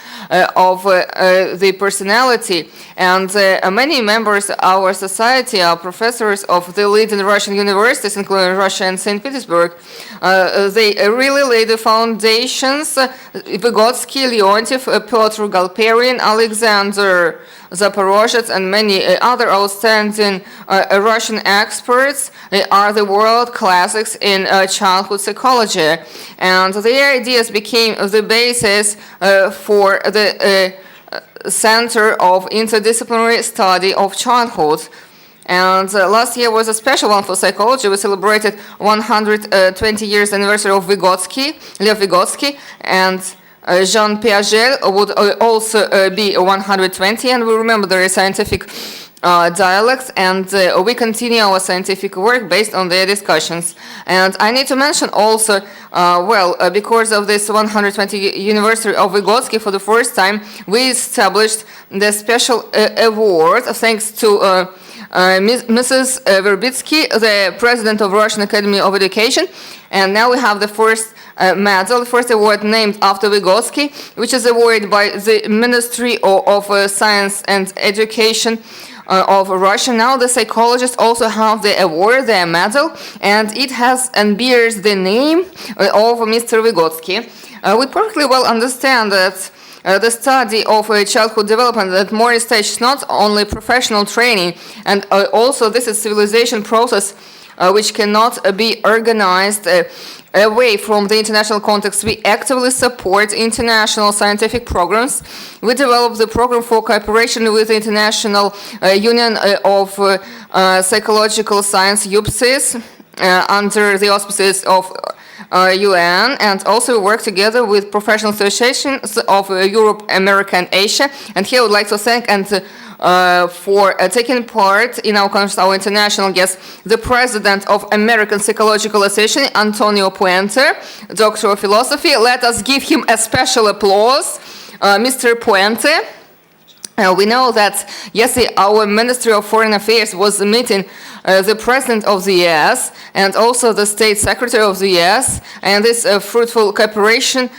of the personality. And many members of our society are professors of the leading Russian universities, including Russia and St. Petersburg. They really laid the foundations. Vygotsky, Leontiev, Piotr Galperian, Alexander Zaporozhets, and many other outstanding Russian experts are the world classics in childhood psychology. And their ideas became the basis for the Center of Interdisciplinary Study of Childhood. And last year was a special one for psychology. We celebrated 120 years anniversary of Vygotsky, Lev Vygotsky, and Jean Piaget would also be 120, and we remember their scientific dialects, and we continue our scientific work based on their discussions. And I need to mention also, because of this 120th anniversary of Vygotsky, for the first time, we established the special award thanks to Mrs. Verbitsky, the president of Russian Academy of Education, and now we have the first medal, the first award named after Vygotsky, which is awarded by the Ministry of Science and Education of Russia. Now the psychologists also have the award, their medal, and it has and bears the name of Mr. Vygotsky. We perfectly well understand that the study of childhood development at modern stage is not only professional training, and also this is civilization process which cannot be organized away from the international context. We actively support international scientific programs. We developed the program for cooperation with the International Union of Psychological Science, ECCE, under the auspices of UN, and also work together with professional associations of Europe, America, and Asia. And here I would like to thank and for taking part in our conference, our international guest, the president of American Psychological Association, Antonio Puente, Doctor of Philosophy. Let us give him a special applause. Mr. Puente. We know that yesterday our Ministry of Foreign Affairs was meeting the President of the US and also the State Secretary of the US, and this fruitful cooperation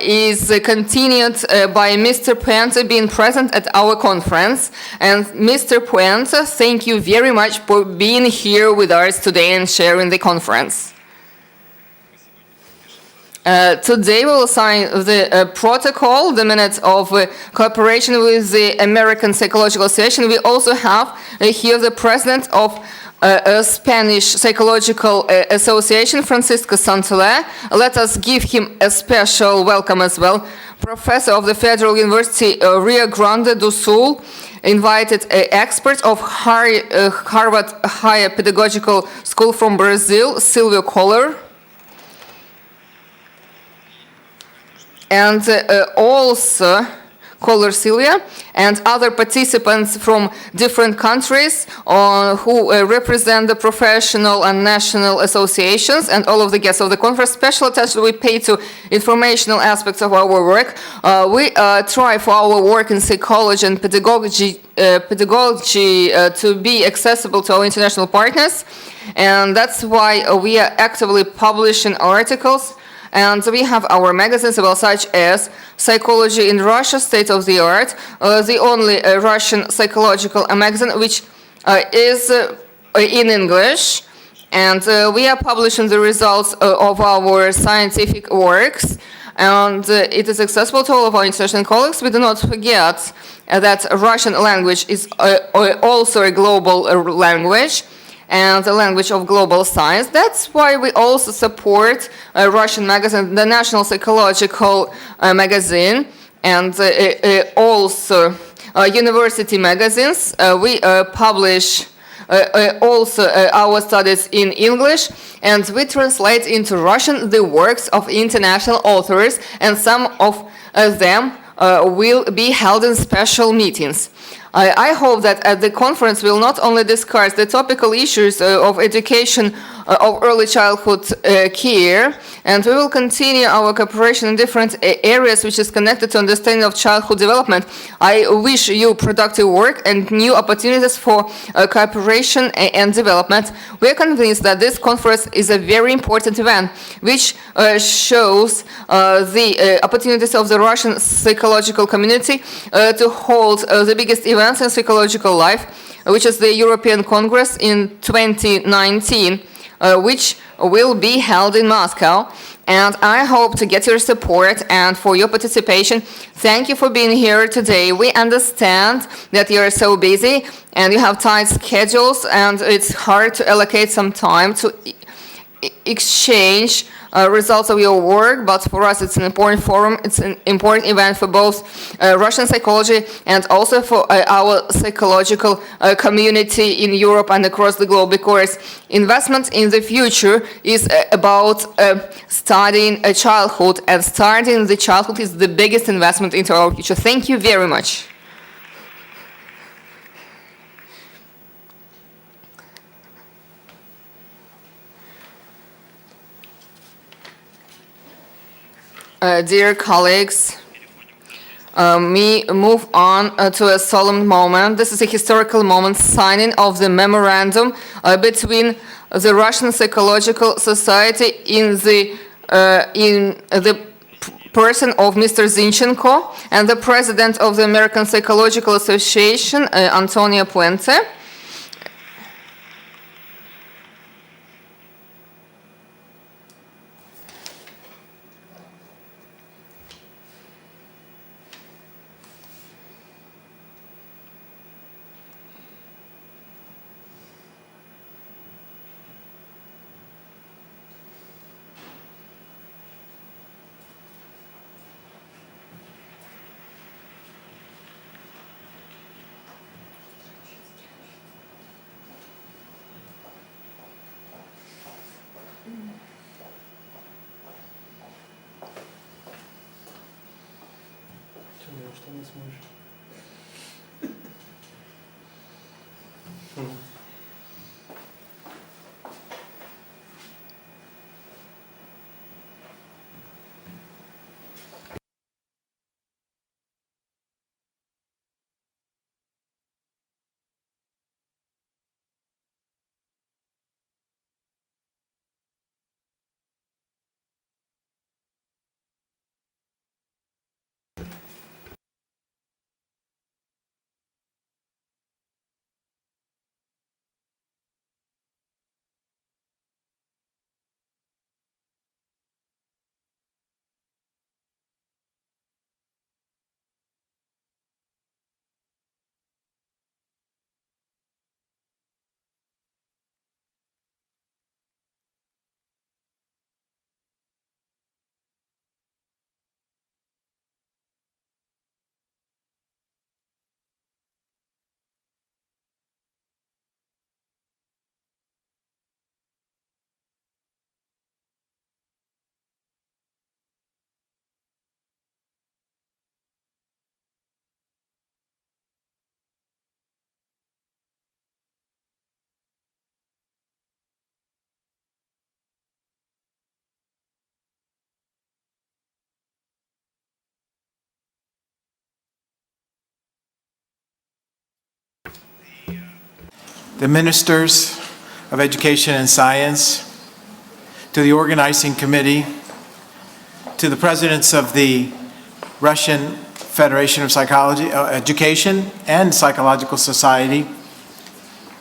is continued by Mr. Puente being present at our conference. And Mr. Puente, thank you very much for being here with us today and sharing the conference. Today we will sign the protocol, the minutes of cooperation with the American Psychological Association. We also have here the president of Spanish Psychological Association, Francisco Santolé. Let us give him a special welcome as well. Professor of the Federal University Rio Grande do Sul, invited experts of Harvard Higher Pedagogical School from Brazil, Silvio Kohler. And also Kohler Silvia and other participants from different countries who represent the professional and national associations, and all of the guests of the conference. Special attention we pay to informational aspects of our work. We try for our work in psychology and pedagogy to be accessible to our international partners, and that's why we are actively publishing articles. And we have our magazines, such as Psychology in Russia, State of the Art, the only Russian psychological magazine which is in English. And we are publishing the results of our scientific works. And it is accessible to all of our international colleagues. We do not forget that Russian language is also a global language, and the language of global science. That's why we also support a Russian magazine, the National Psychological Magazine, and also university magazines. We publish also our studies in English, and we translate into Russian the works of international authors, and some of them will be held in special meetings. I hope that at the conference we'll not only discuss the topical issues of education of early childhood care, and we will continue our cooperation in different areas which is connected to understanding of childhood development. I wish you productive work and new opportunities for cooperation and development. We are convinced that this conference is a very important event which shows the opportunities of the Russian psychological community to hold the biggest events in psychological life, which is the European Congress in 2019, which will be held in Moscow. And I hope to get your support and for your participation. Thank you for being here today. We understand that you are so busy and you have tight schedules, and it's hard to allocate some time to exchange results of your work, but for us it's an important forum, it's an important event for both Russian psychology and also for our psychological community in Europe and across the globe, because investment in the future is about studying a childhood, and studying the childhood is the biggest investment into our future. Thank you very much. Dear colleagues, we move on to a solemn moment. This is a historical moment, signing of the memorandum between the Russian Psychological Society in the person of Mr. Zinchenko and the president of the American Psychological Association, Antonia Puente. The Ministers of Education and Science, to the organizing committee, to the presidents of the Russian Federation of Psychology, Education and Psychological Society,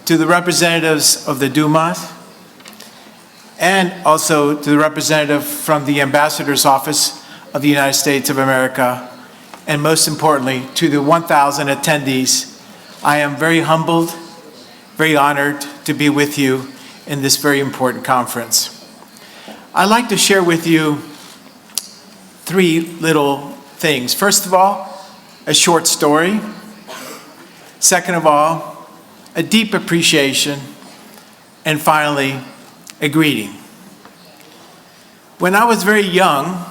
to the representatives of the Duma, and also to the representative from the Ambassador's Office of the United States of America, and most importantly, to the 1,000 attendees. I am very humbled, very honored to be with you in this very important conference. I'd like to share with you three little things. First of all, a short story. Second of all, a deep appreciation. And finally, a greeting. When I was very young,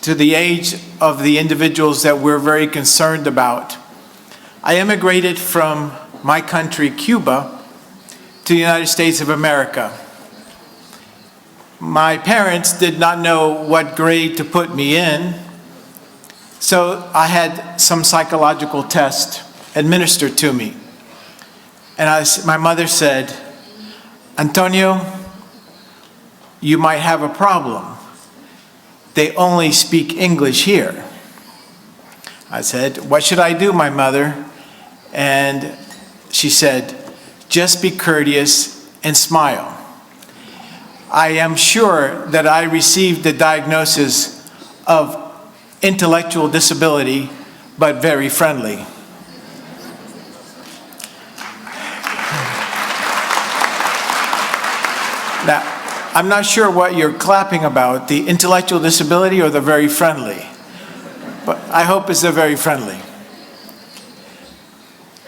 to the age of the individuals that we're very concerned about, I immigrated from my country, Cuba, to the United States of America. My parents did not know what grade to put me in, so I had some psychological test administered to me. And my mother said, "Antonio, you might have a problem. They only speak English here." I said, "What should I do, my mother?" And she said, "Just be courteous and smile." I am sure that I received the diagnosis of intellectual disability, but very friendly. Now, I'm not sure what you're clapping about, the intellectual disability or the very friendly, but I hope it's the very friendly.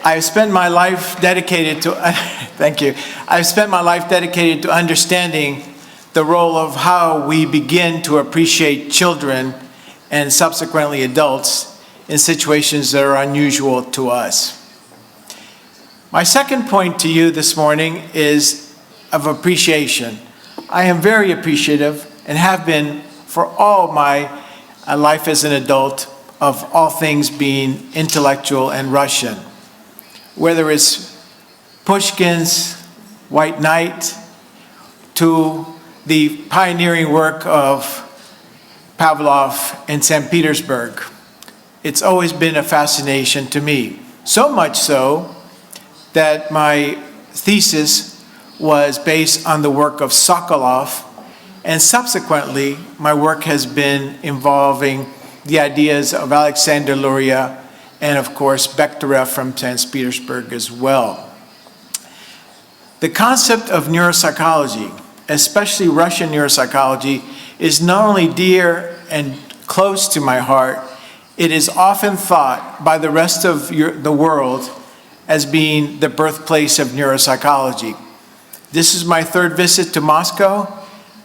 I've spent my life dedicated to, thank you, I've spent my life dedicated to understanding the role of how we begin to appreciate children and subsequently adults in situations that are unusual to us. My second point to you this morning is of appreciation. I am very appreciative and have been for all my life as an adult of all things being intellectual and Russian. Whether it's Pushkin's White Knight to the pioneering work of Pavlov in St. Petersburg, it's always been a fascination to me. So much so that my thesis was based on the work of Sokolov, and subsequently my work has been involving the ideas of Alexander Luria and of course Bekhterev from St. Petersburg as well. The concept of neuropsychology, especially Russian neuropsychology, is not only dear and close to my heart, it is often thought by the rest of the world as being the birthplace of neuropsychology. This is my third visit to Moscow,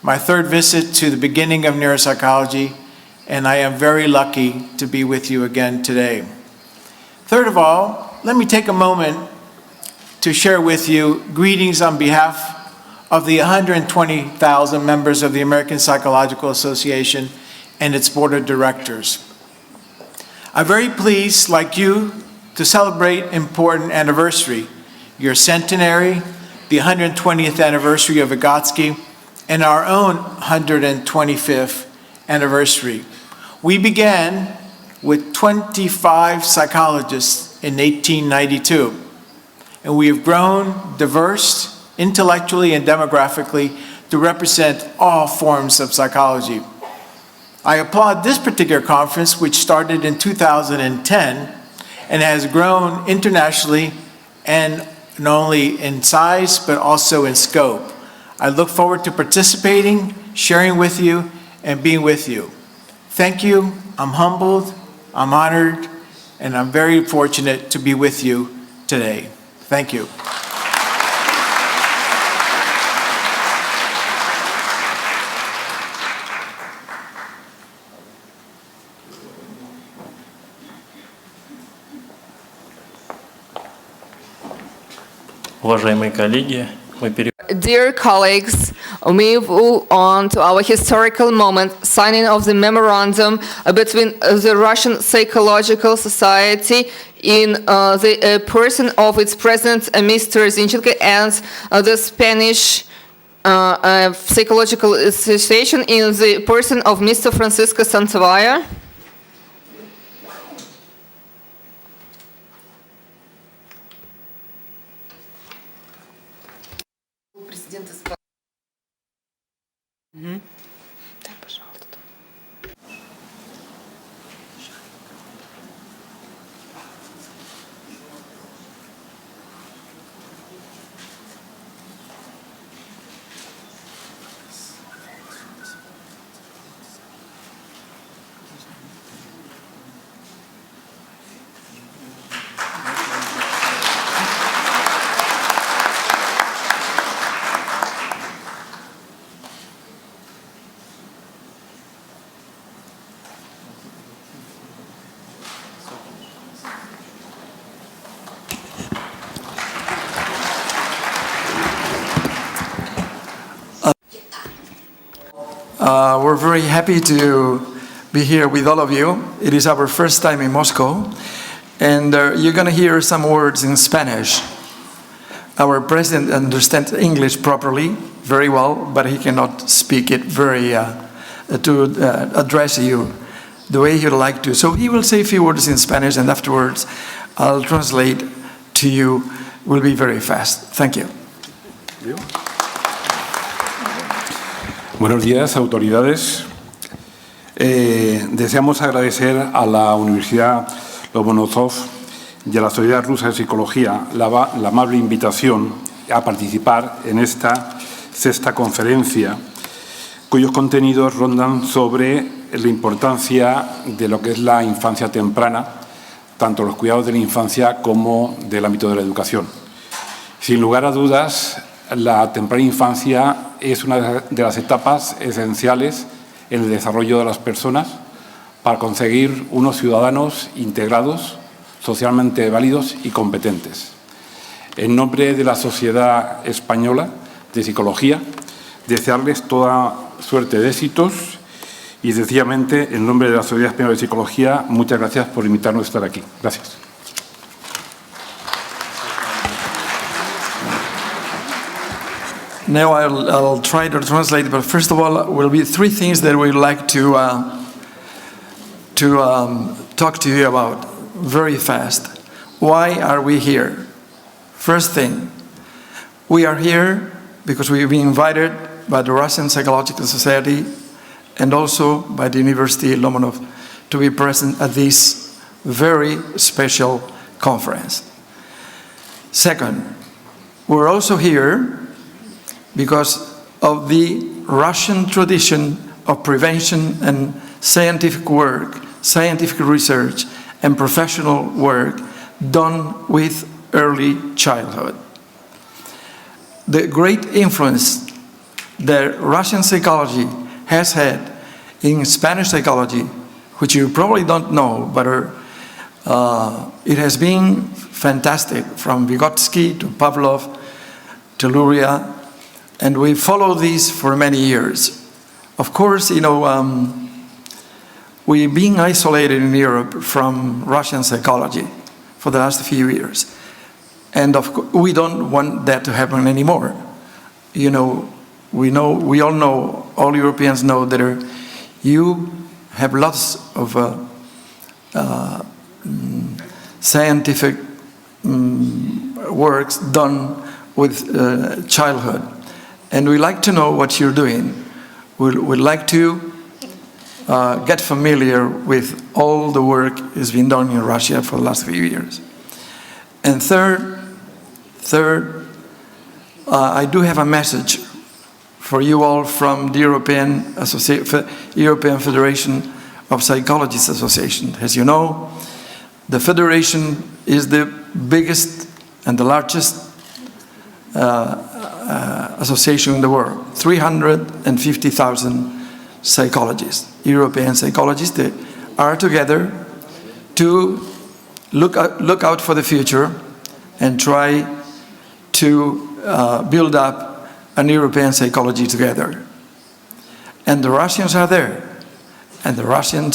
my third visit to the beginning of neuropsychology, and I am very lucky to be with you again today. Third of all, let me take a moment to share with you greetings on behalf of the 120,000 members of the American Psychological Association and its board of directors. I'm very pleased, like you, to celebrate important anniversary, your centenary, the 120th anniversary of Vygotsky, and our own 125th anniversary. We began with 25 psychologists in 1892, and we have grown diverse intellectually and demographically to represent all forms of psychology. I applaud this particular conference, which started in 2010 and has grown internationally and not only in size but also in scope. I look forward to participating, sharing with you, and being with you. Thank you. I'm humbled, I'm honored, and I'm very fortunate to be with you today. Thank you. Уважаемые коллеги, мы Dear colleagues, we move on to our historical moment, signing of the memorandum between the Russian Psychological Society in the person of its president, Mr. Zinchenko, and the Spanish Psychological Association in the person of Mr. Francisco Santavaya. We're very happy to be here with all of you. It is our first time in Moscow, and you're going to hear some words in Spanish. Our president understands English properly, very well, but he cannot speak it very to address you the way he'd like to. So he will say a few words in Spanish, and afterwards I'll translate to you. Will be very fast. Thank you. Buenos días, autoridades. Deseamos agradecer a la Universidad Lomonosov y a la Sociedad Rusa de Psicología la amable invitación a participar en esta sexta conferencia, cuyos contenidos rondan sobre la importancia de lo que es la infancia temprana, tanto los cuidados de la infancia como del ámbito de la educación. Sin lugar a dudas, la temprana infancia es una de las etapas esenciales en el desarrollo de las personas para conseguir unos ciudadanos integrados, socialmente válidos y competentes. En nombre de la Sociedad Española de Psicología, desearles toda suerte de éxitos y, sencillamente, en nombre de la Sociedad Española de Psicología, muchas gracias por invitarnos a estar aquí. Gracias. Now I'll try to translate, but first of all, will be three things that we'd like to talk to you about very fast. Why are we here? First thing, we are here because we've been invited by the Russian Psychological Society and also by the University of Lomonosov to be present at this very special conference. Second, we're also here because of the Russian tradition of prevention and scientific work, scientific research, and professional work done with early childhood. The great influence that Russian psychology has had in Spanish psychology, which you probably don't know, but it has been fantastic, from Vygotsky to Pavlov to Luria, and we follow this for many years. Of course, we've been isolated in Europe from Russian psychology for the last few years. And we don't want that to happen anymore. We all know, all Europeans know that you have lots of scientific works done with childhood. And we like to know what you're doing. We'd like to get familiar with all the work that has been done in Russia for the last few years. And third, I do have a message for you all from the European Federation of Psychologists Association. As you know, the federation is the biggest and the largest association in the world. 350,000 psychologists, European psychologists, that are together to look out for the future and try to build up an European psychology together. And the Russians are there, and the Russian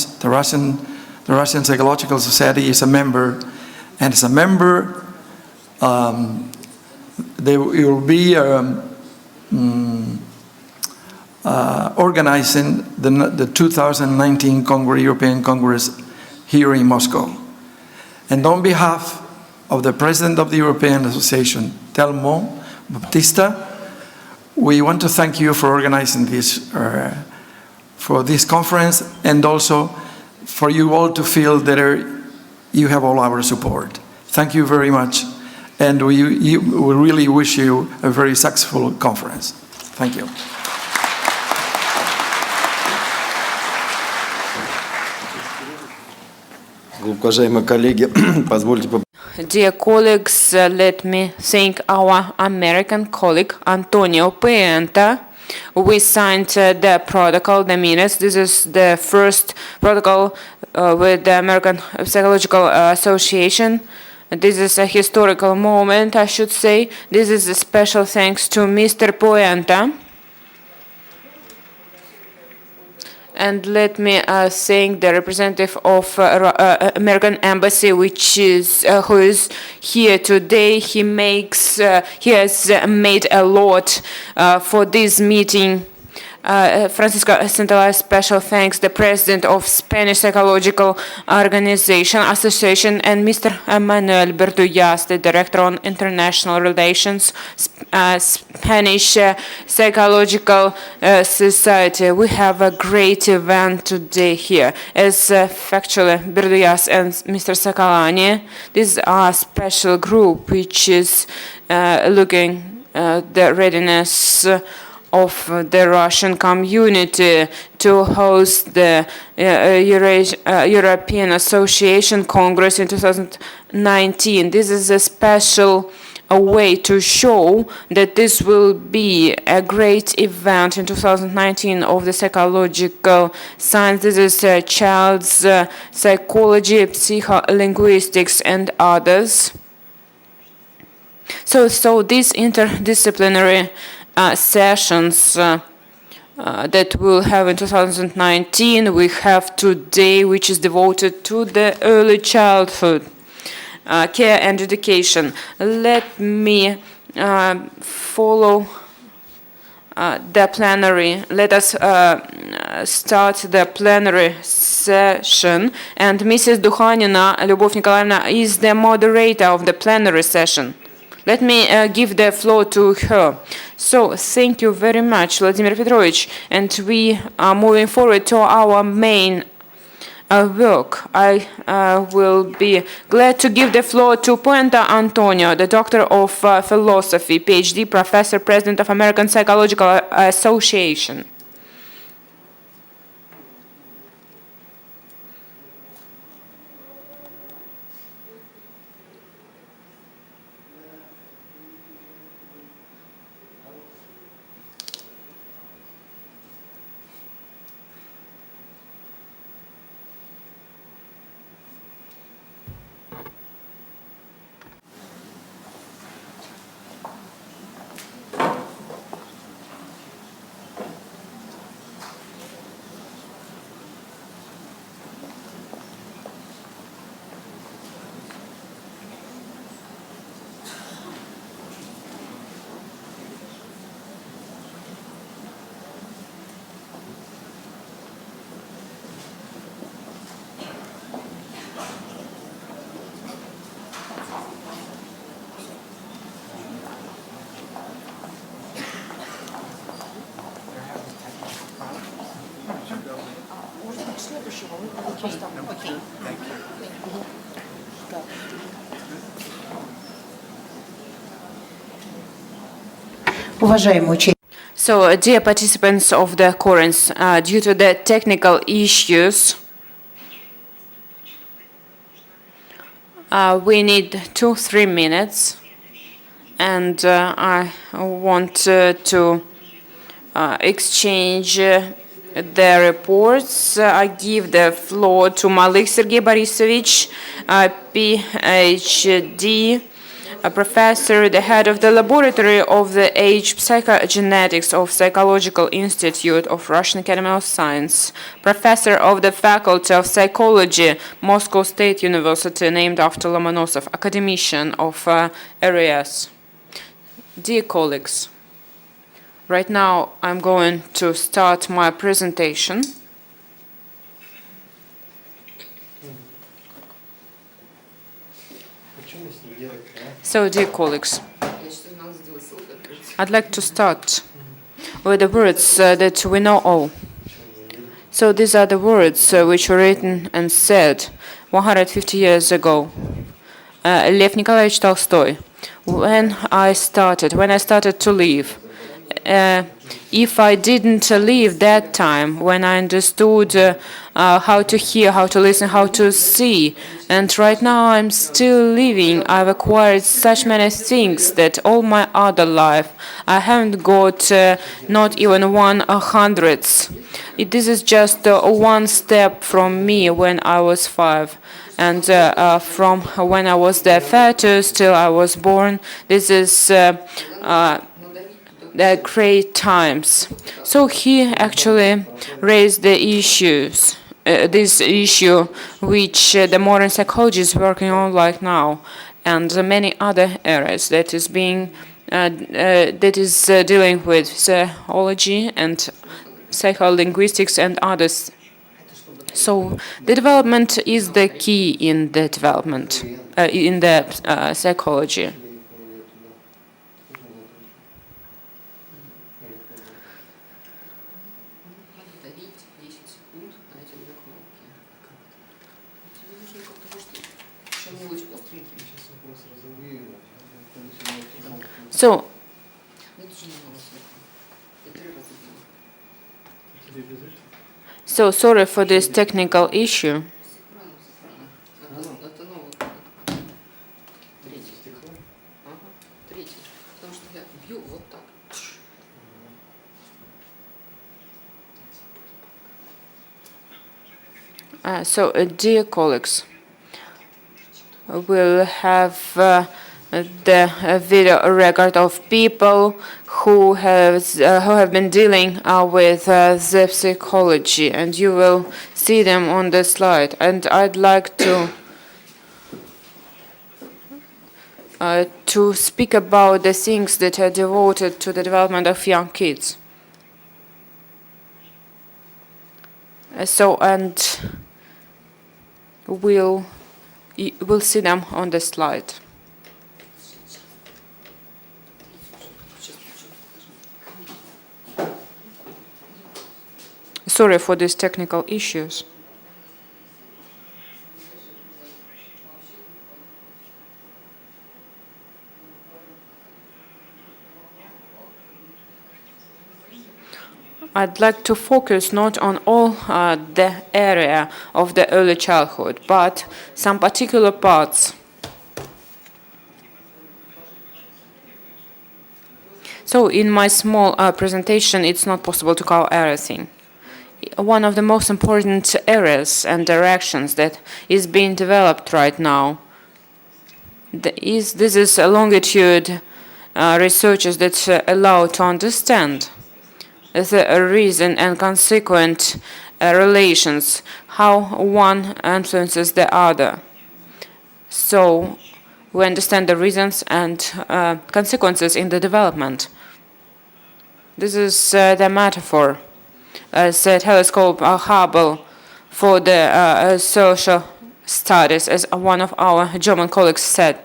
Psychological Society is a member, and as a member, they will be organizing the 2019 European Congress here in Moscow. And on behalf of the President of the European Association, Telmo Baptista, we want to thank you for organizing this for this conference, and also for you all to feel that you have all our support. Thank you very much, and we really wish you a very successful conference. Thank you. Уважаемые коллеги, позвольте Dear colleagues, let me thank our American colleague Antonio Pienta. We signed the protocol, the minutes. This is the first protocol with the American Psychological Association. This is a historical moment, I should say. This is a special thanks to Mr. Pienta. And let me thank the representative of American Embassy, which is who is here today. He has made a lot for this meeting. Francisco Centella, special thanks the president of Spanish Psychological Association, and Mr. Manuel Berdullas, the director on international relations, Spanish Psychological Society. We have a great event today here. As factually Berdullas and Mr. Sakalani, this is our special group which is looking the readiness of the Russian community to host the European Association Congress in 2019. This is a special way to show that this will be a great event in 2019 of the psychological science. This is child's psychology, psycholinguistics, and others. So these interdisciplinary sessions that we'll have in 2019, we have today, which is devoted to the early childhood care and education. Let me follow the plenary. Let us start the plenary session. And Mrs. Dukhanina, Lyubov Nikolaevna, is the moderator of the plenary session. Let me give the floor to her. So, thank you very much, Vladimir Petrovich. And we are moving forward to our main work. I will be glad to give the floor to Puente Antonio, the Doctor of Philosophy, PhD, Professor, President of American Psychological Association. So, dear participants of the conference, due to the technical issues, we need 2-3 minutes, and I want to exchange the reports. I give the floor to Malik Sergey Borisovich, PhD, a professor, the head of the laboratory of the Age Psychogenetics of Psychological Institute of Russian Academy of Science, professor of the Faculty of Psychology, Moscow State University, named after Lomonosov, academician of RAS. Dear colleagues, right now I'm going to start my presentation. So, dear colleagues, I'd like to start with the words that we know all. So these are the words which were written and said 150 years ago. Lev Nikolaevich Tolstoy. When I started to live, if I didn't live that time when I understood how to hear, how to listen, how to see, and right now I'm still living, I've acquired such many things that all my other life I haven't got not even 1/100th. This is just one step from me when I was 5. And from when I was the fetus till I was born, this is the great times. So he actually raised the issues, this issue which the modern psychology is working on right now, and many other areas that is dealing with psychology and psycholinguistics and others. So the development is the key in the development, in the psychology. So, sorry for this technical issue. Dear colleagues, we'll have the video record of people who have been dealing with the psychology, and you will see them on the slide. And I'd like to speak about the things that are devoted to the development of young kids. We'll see them on the slide. Sorry for these technical issues. I'd like to focus not on all the area of the early childhood, but some particular parts. So in my small presentation, it's not possible to cover everything. One of the most important areas and directions that is being developed right now this is a longitude researches that allow to understand the reason and consequent relations, how one influences the other. So we understand the reasons and consequences in the development. This is the metaphor as a telescope Hubble for the social studies, as one of our German colleagues said.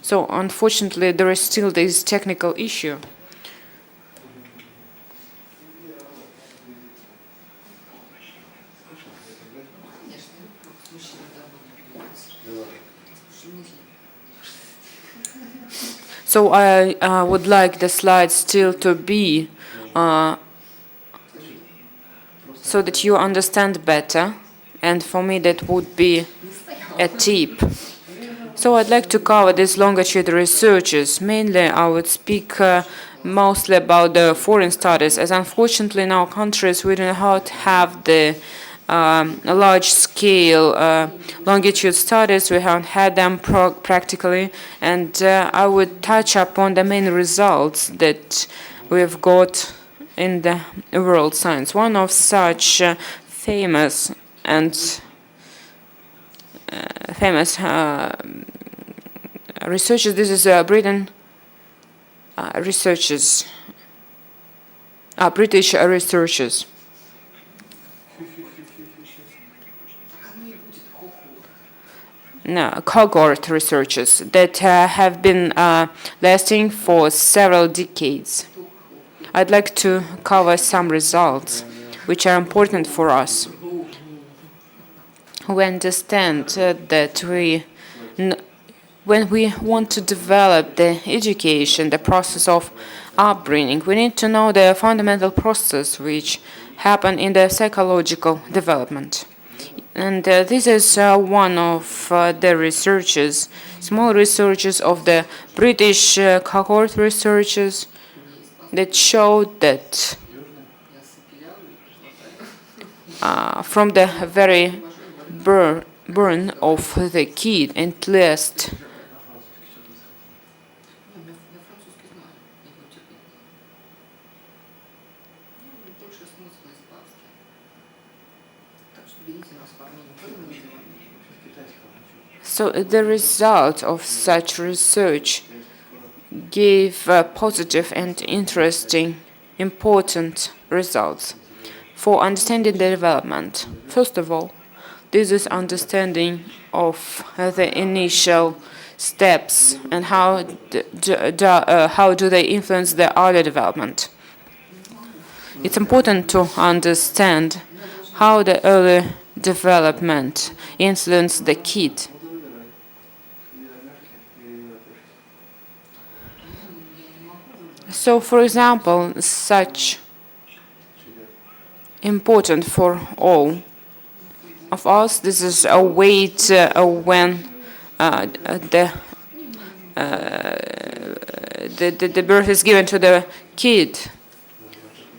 So unfortunately, there is still this technical issue. So I would like the slides still to be so that you understand better, and for me that would be a tip. So I'd like to cover these longitude researches. Mainly I would speak mostly about the foreign studies, as unfortunately in our countries we do not have the large-scale longitude studies. We haven't had them practically, and I would touch upon the main results that we've got in the world science. One of such famous researchers. This is British researchers. No, cohort researchers that have been lasting for several decades. I'd like to cover some results which are important for us. We understand that when we want to develop the education, the process of upbringing, we need to know the fundamental process which happen in the psychological development. And this is one of the researchers, small researchers of the British cohort researchers that showed that from the very burn of the kid, at least So the result of such research gave positive and interesting, important results for understanding the development. First of all, this is understanding of the initial steps and how do they influence the other development. It's important to understand how the early development influenced the kid. So, for example, such important for all of us, this is a weight when the birth is given to the kid.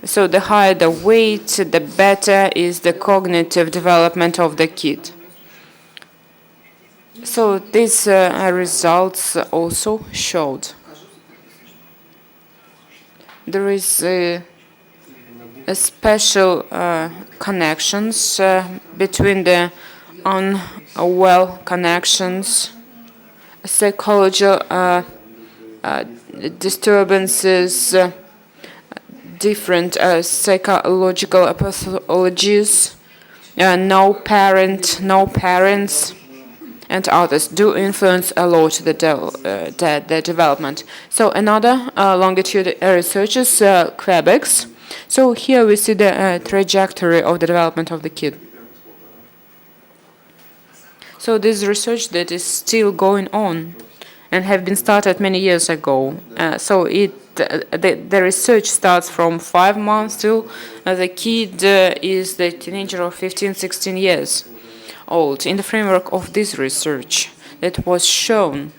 So the higher the weight, the better is the cognitive development of the kid. So these results also showed there is a special connections between the unwell connections, psychological disturbances, different psychological pathologies, no parents, and others do influence a lot the development. So another longitude research is Quebec's. So here we see the trajectory of the development of the kid. So this research that is still going on and have been started many years ago. So the research starts from 5 months till the kid is the teenager of 15, 16 years old. In the framework of this research, it was shown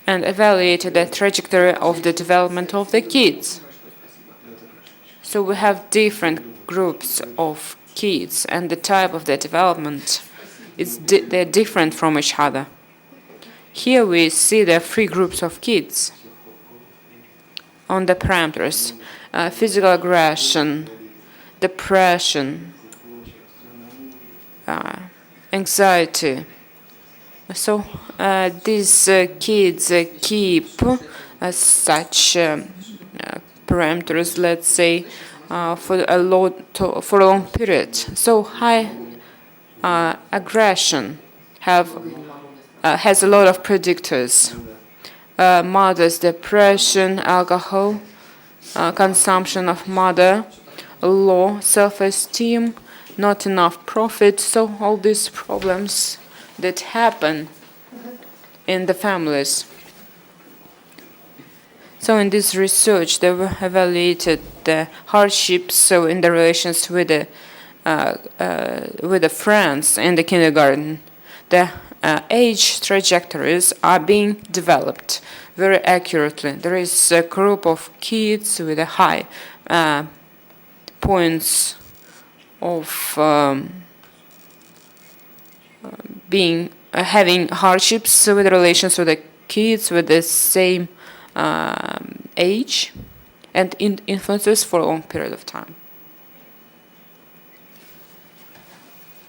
and evaluated the trajectory of the development of the kids. So we have different groups of kids, and the type of the development they're different from each other. Here we see the 3 groups of kids on the parameters: physical aggression, depression, anxiety. So these kids keep such parameters, let's say, for a long period. So high aggression has a lot of predictors: mother's depression, alcohol consumption of mother, low self-esteem, not enough profit. So all these problems that happen in the families. So in this research, they were evaluated the hardships so in the relations with the friends in the kindergarten. The age trajectories are being developed very accurately. There is a group of kids with a high points of having hardships with relations with the kids with the same age and influences for a long period of time.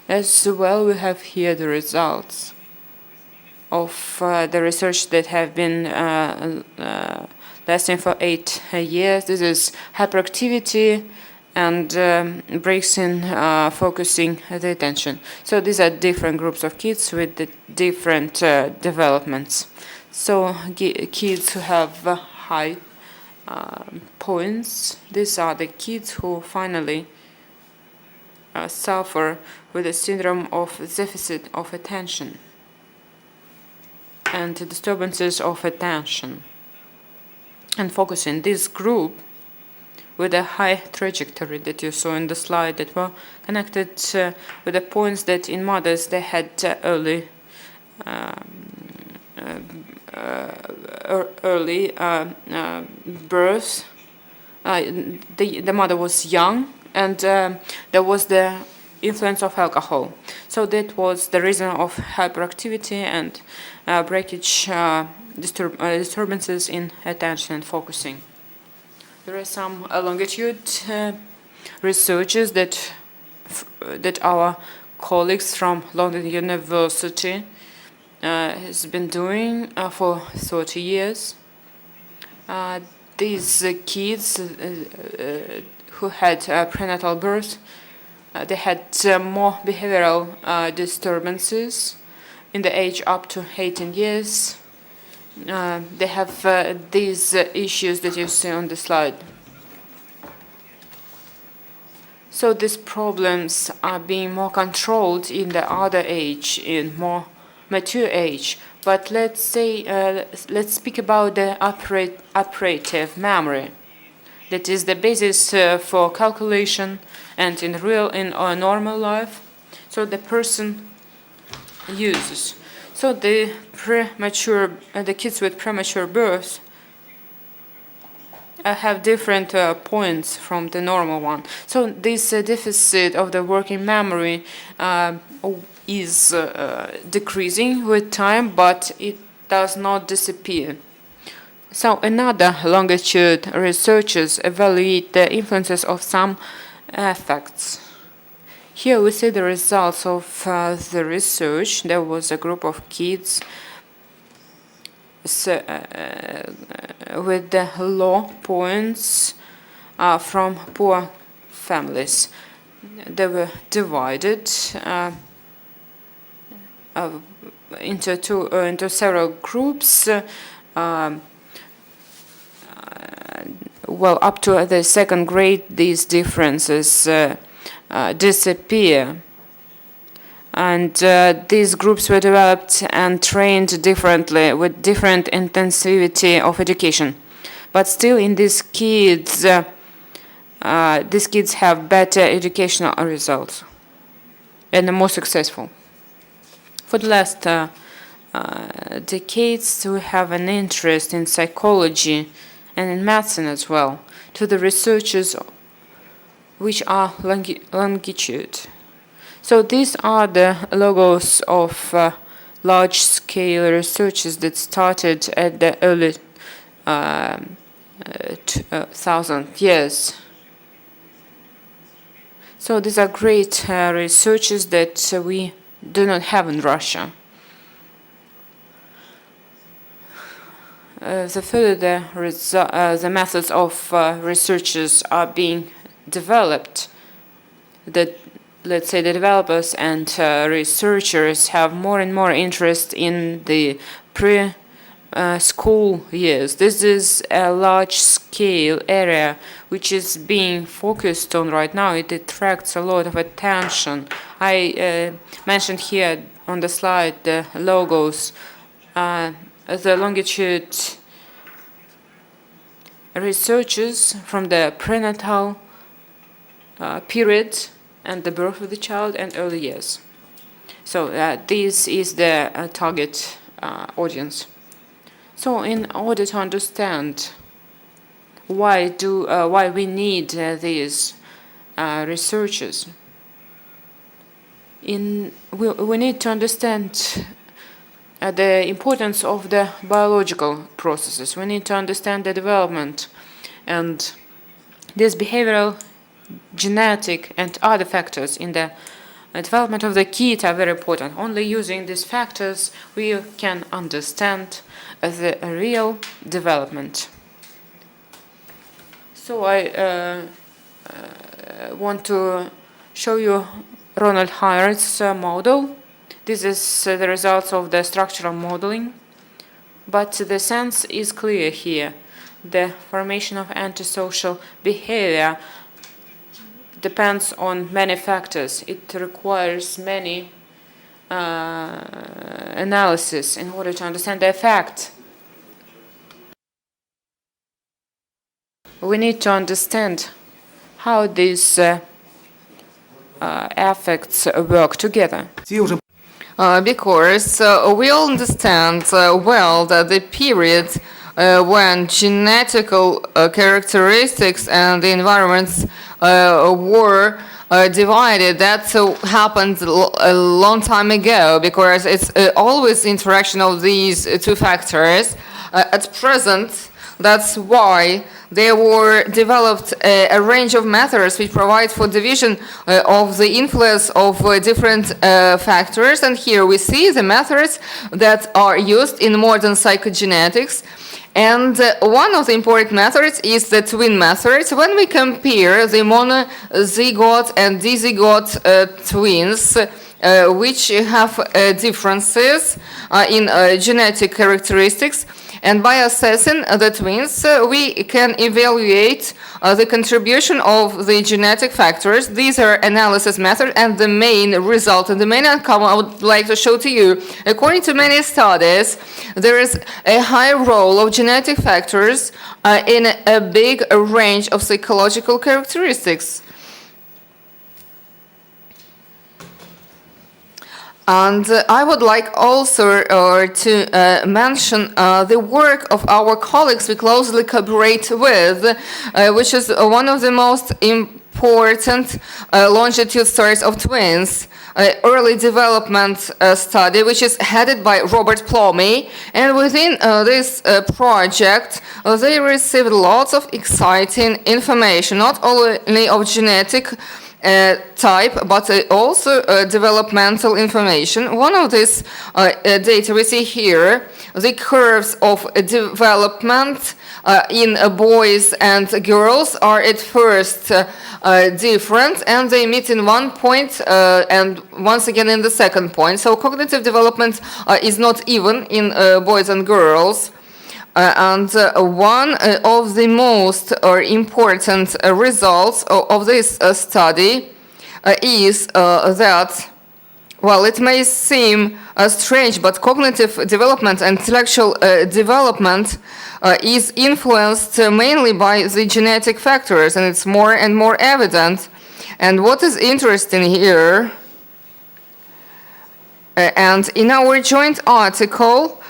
As well, we have here the results of the research that have been lasting for 8 years. This is hyperactivity and breaks in focusing the attention. So these are different groups of kids with the different developments. So kids who have high points, these are the kids who finally suffer with the syndrome of deficit of attention and disturbances of attention and focusing. This group with a high trajectory that you saw in the slide that were connected with the points that in mothers they had early birth. The mother was young, and there was the influence of alcohol. So that was the reason of hyperactivity and breakage disturbances in attention and focusing. There are some longitude researches that our colleagues from London University has been doing for 30 years. These kids who had prenatal birth, they had more behavioral disturbances in the age up to 18 years. They have these issues that you see on the slide. So these problems are being more controlled in the other age, in more mature age. But let's say, let's speak about the operative memory. That is the basis for calculation and in normal life. So the person uses. So the kids with premature birth have different points from the normal one. So this deficit of the working memory is decreasing with time, but it does not disappear. So another longitude researchers evaluate the influences of some effects. Here we see the results of the research. There was a group of kids with the low points from poor families. They were divided into several groups. Well, up to the second grade, these differences disappear. And these groups were developed and trained differently with different intensivity of education. But still in these kids have better educational results and are more successful. For the last decades, we have an interest in psychology and in medicine as well, to the researchers which are longitude. So these are the logos of large-scale researches that started at the early 2000 years. So these are great researches that we do not have in Russia. The further the methods of researchers are being developed, that let's say the developers and researchers have more and more interest in the pre-school years. This is a large-scale area which is being focused on right now. It attracts a lot of attention. I mentioned here on the slide the logos, the longitude researchers from the prenatal period and the birth of the child and early years. So this is the target audience. So in order to understand why we need these researchers, we need to understand the importance of the biological processes. We need to understand the development, and this behavioral, genetic, and other factors in the development of the kid are very important. Only using these factors we can understand the real development. So I want to show you Ronald Hyatt's model. This is the results of the structural modeling, but the sense is clear here. The formation of antisocial behavior depends on many factors. It requires many analysis in order to understand the effect. We need to understand how these effects work together. Because we all understand well that the period when genetical characteristics and the environments were divided, that happened a long time ago, because it's always interaction of these two factors. At present, that's why there were developed a range of methods which provide for division of the influence of different factors. And here we see the methods that are used in modern psychogenetics. And one of the important methods is the twin methods. When we compare the monozygote and dizygote twins, which have differences in genetic characteristics, and by assessing the twins, we can evaluate the contribution of the genetic factors. These are analysis methods, and the main result and the main outcome I would like to show to you. According to many studies, there is a high role of genetic factors in a big range of psychological characteristics. And I would like also to mention the work of our colleagues we closely collaborate with, which is one of the most important longitude studies of twins, early development study, which is headed by Robert Plomey. And within this project, they received lots of exciting information, not only of genetic type, but also developmental information. One of these data we see here, the curves of development in boys and girls are at first different, and they meet in one point and once again in the second point. So cognitive development is not even in boys and girls. And one of the most important results of this study is that, well, it may seem strange, but cognitive development and intellectual development is influenced mainly by the genetic factors, and it's more and more evident. And what is interesting here, and in our joint article,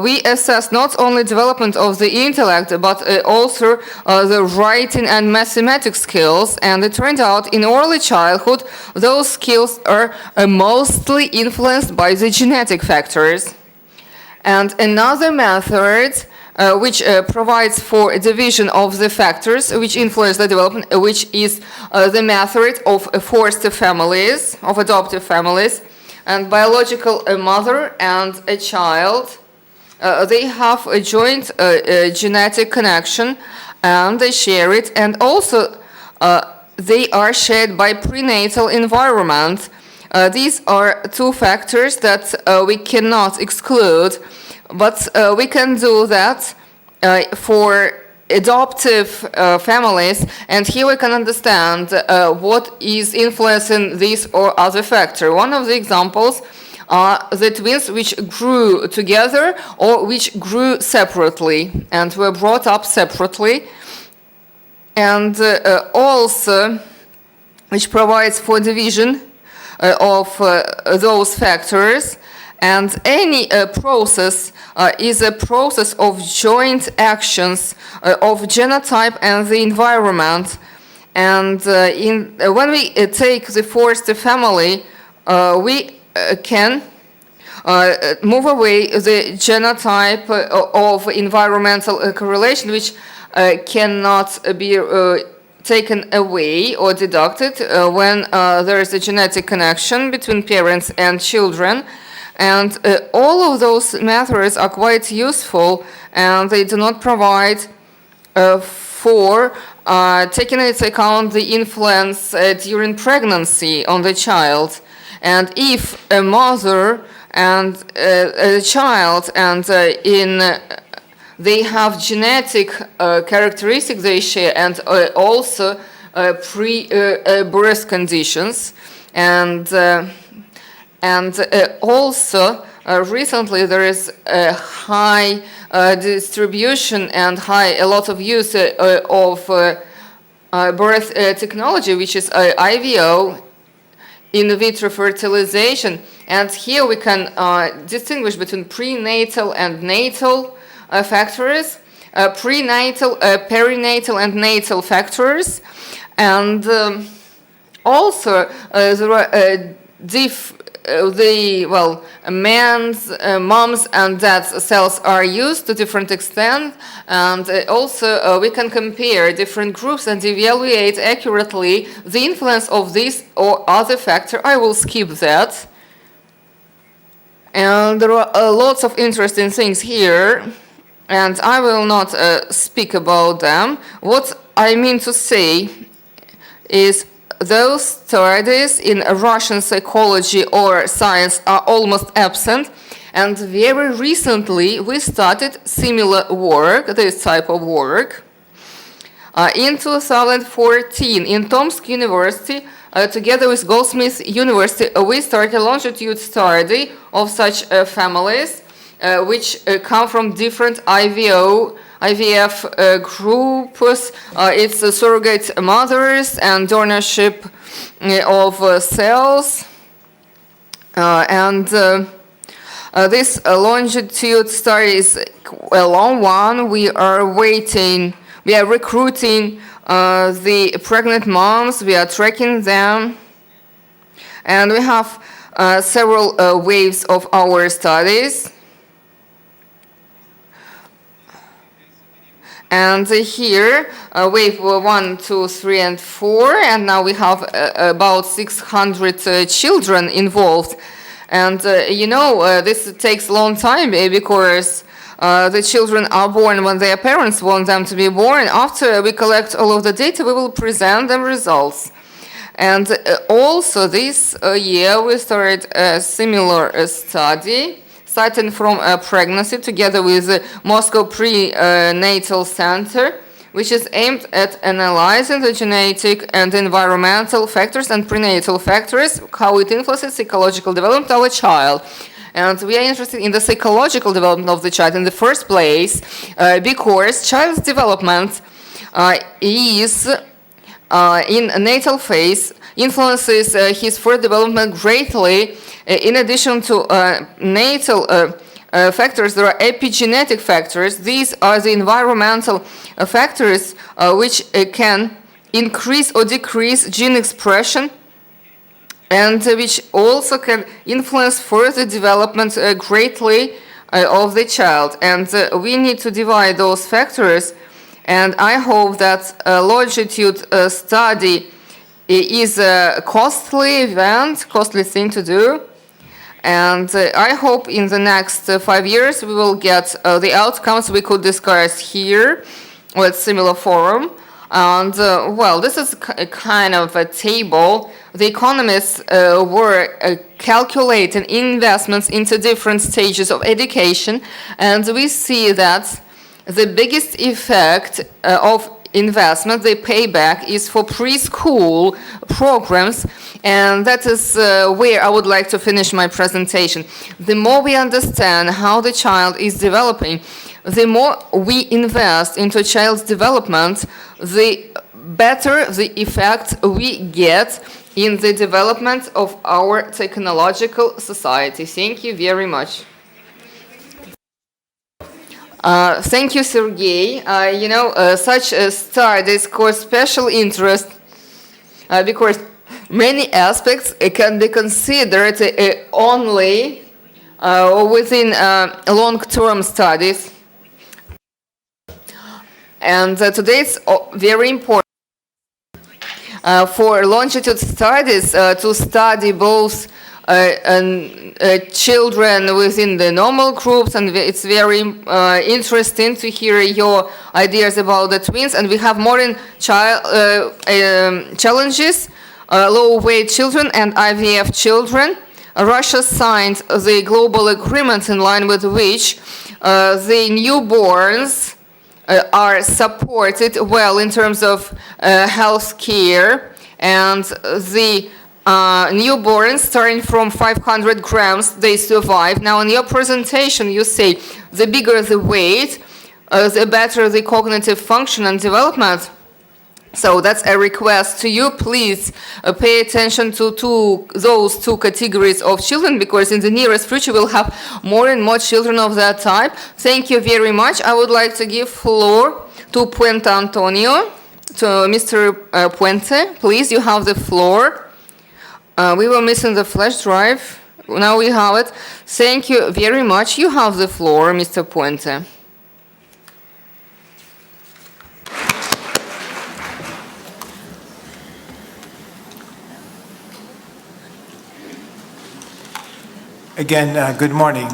we assess not only development of the intellect, but also the writing and mathematics skills. And it turned out in early childhood, those skills are mostly influenced by the genetic factors. And another method which provides for a division of the factors which influence the development, which is the method of foster families, of adoptive families, and biological mother and a child. They have a joint genetic connection, and they share it, and also they are shared by prenatal environment. These are two factors that we cannot exclude, but we can do that for adoptive families, and here we can understand what is influencing this or other factor. One of the examples are the twins which grew together or which grew separately and were brought up separately, and also which provides for division of those factors. And any process is a process of joint actions of genotype and the environment. And when we take the foster family, we can move away the genotype of environmental correlation, which cannot be taken away or deducted when there is a genetic connection between parents and children. And all of those methods are quite useful, and they do not provide for taking into account the influence during pregnancy on the child. And if a mother and a child and they have genetic characteristics they share, and also pre-birth conditions, and also recently there is a high distribution and a lot of use of birth technology, which is IVO, in vitro fertilization. And here we can distinguish between prenatal and natal factors, prenatal, perinatal and natal factors. And also there are moms and dads cells are used to different extent, and also we can compare different groups and evaluate accurately the influence of this or other factor. I will skip that. And there are lots of interesting things here, and I will not speak about them. What I mean to say is those studies in Russian psychology or science are almost absent, and very recently we started similar work, this type of work. In 2014, in Tomsk University, together with Goldsmith University, we started a longitude study of such families which come from different IVF groups. It's surrogate mothers and donorship of cells. This longitude study is a long one. We are recruiting the pregnant moms, we are tracking them, and we have several waves of our studies. And here, wave 1, 2, 3, and 4, and now we have about 600 children involved. And this takes a long time because the children are born when their parents want them to be born. After we collect all of the data, we will present them results. And also this year we started a similar study starting from pregnancy together with the Moscow Prenatal Center, which is aimed at analyzing the genetic and environmental factors and prenatal factors, how it influences psychological development of a child. And we are interested in the psychological development of the child in the first place because child's development is in a natal phase, influences his further development greatly. In addition to natal factors, there are epigenetic factors. These are the environmental factors which can increase or decrease gene expression, and which also can influence further development greatly of the child. And we need to divide those factors, and I hope that longitude study is a costly thing to do. And I hope in the next 5 years we will get the outcomes we could discuss here or at similar forum. And this is a kind of a table. The economists were calculating investments into different stages of education, and we see that the biggest effect of investment, the payback, is for preschool programs, and that is where I would like to finish my presentation. The more we understand how the child is developing, the more we invest into a child's development, the better the effect we get in the development of our technological society. Thank you very much. Thank you, Sergey. Such studies cause special interest because many aspects can be considered only within long-term studies. And today it's very important for longitude studies to study both children within the normal groups, and it's very interesting to hear your ideas about the twins. And we have modern challenges, low-weight children and IVF children. Russia signed the global agreement in line with which the newborns are supported well in terms of health care, and the newborns starting from 500 grams, they survive. Now in your presentation you say the bigger the weight, the better the cognitive function and development. So that's a request to you. Please pay attention to those two categories of children, because in the nearest future we'll have more and more children of that type. Thank you very much. I would like to give floor to Puente Antonio, to Mr. Puente. Please, you have the floor. We were missing the flash drive. Now we have it. Thank you very much. You have the floor, Mr. Puente. Again, good morning.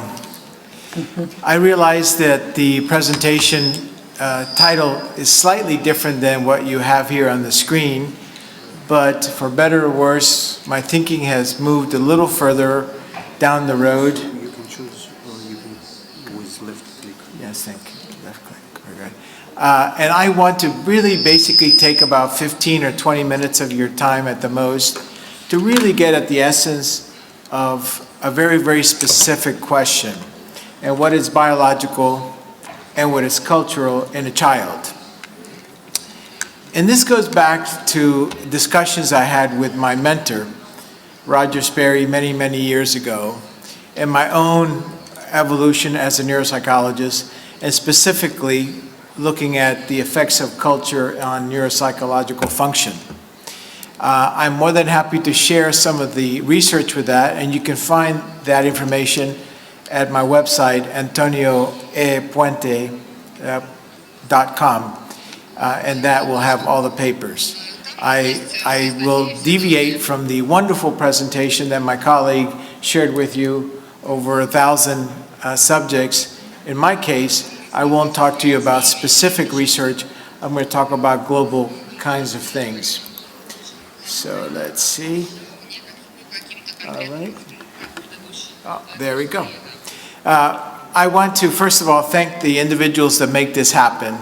I realize that the presentation title is slightly different than what you have here on the screen, but for better or worse, my thinking has moved a little further down the road. You can choose, or you can always left click. Yes, thank you. Left click. Very good. And I want to really basically take about 15 or 20 minutes of your time at the most to really get at the essence of a very, very specific question, and what is biological and what is cultural in a child. And this goes back to discussions I had with my mentor, Roger Sperry, many, many years ago, and my own evolution as a neuropsychologist, and specifically looking at the effects of culture on neuropsychological function. I'm more than happy to share some of the research with that, and you can find that information at my website, antonioepuente.com, and that will have all the papers. I will deviate from the wonderful presentation that my colleague shared with you, over 1,000 subjects. In my case, I won't talk to you about specific research. I'm going to talk about global kinds of things. So let's see. All right. Oh, there we go. I want to, first of all, thank the individuals that make this happen.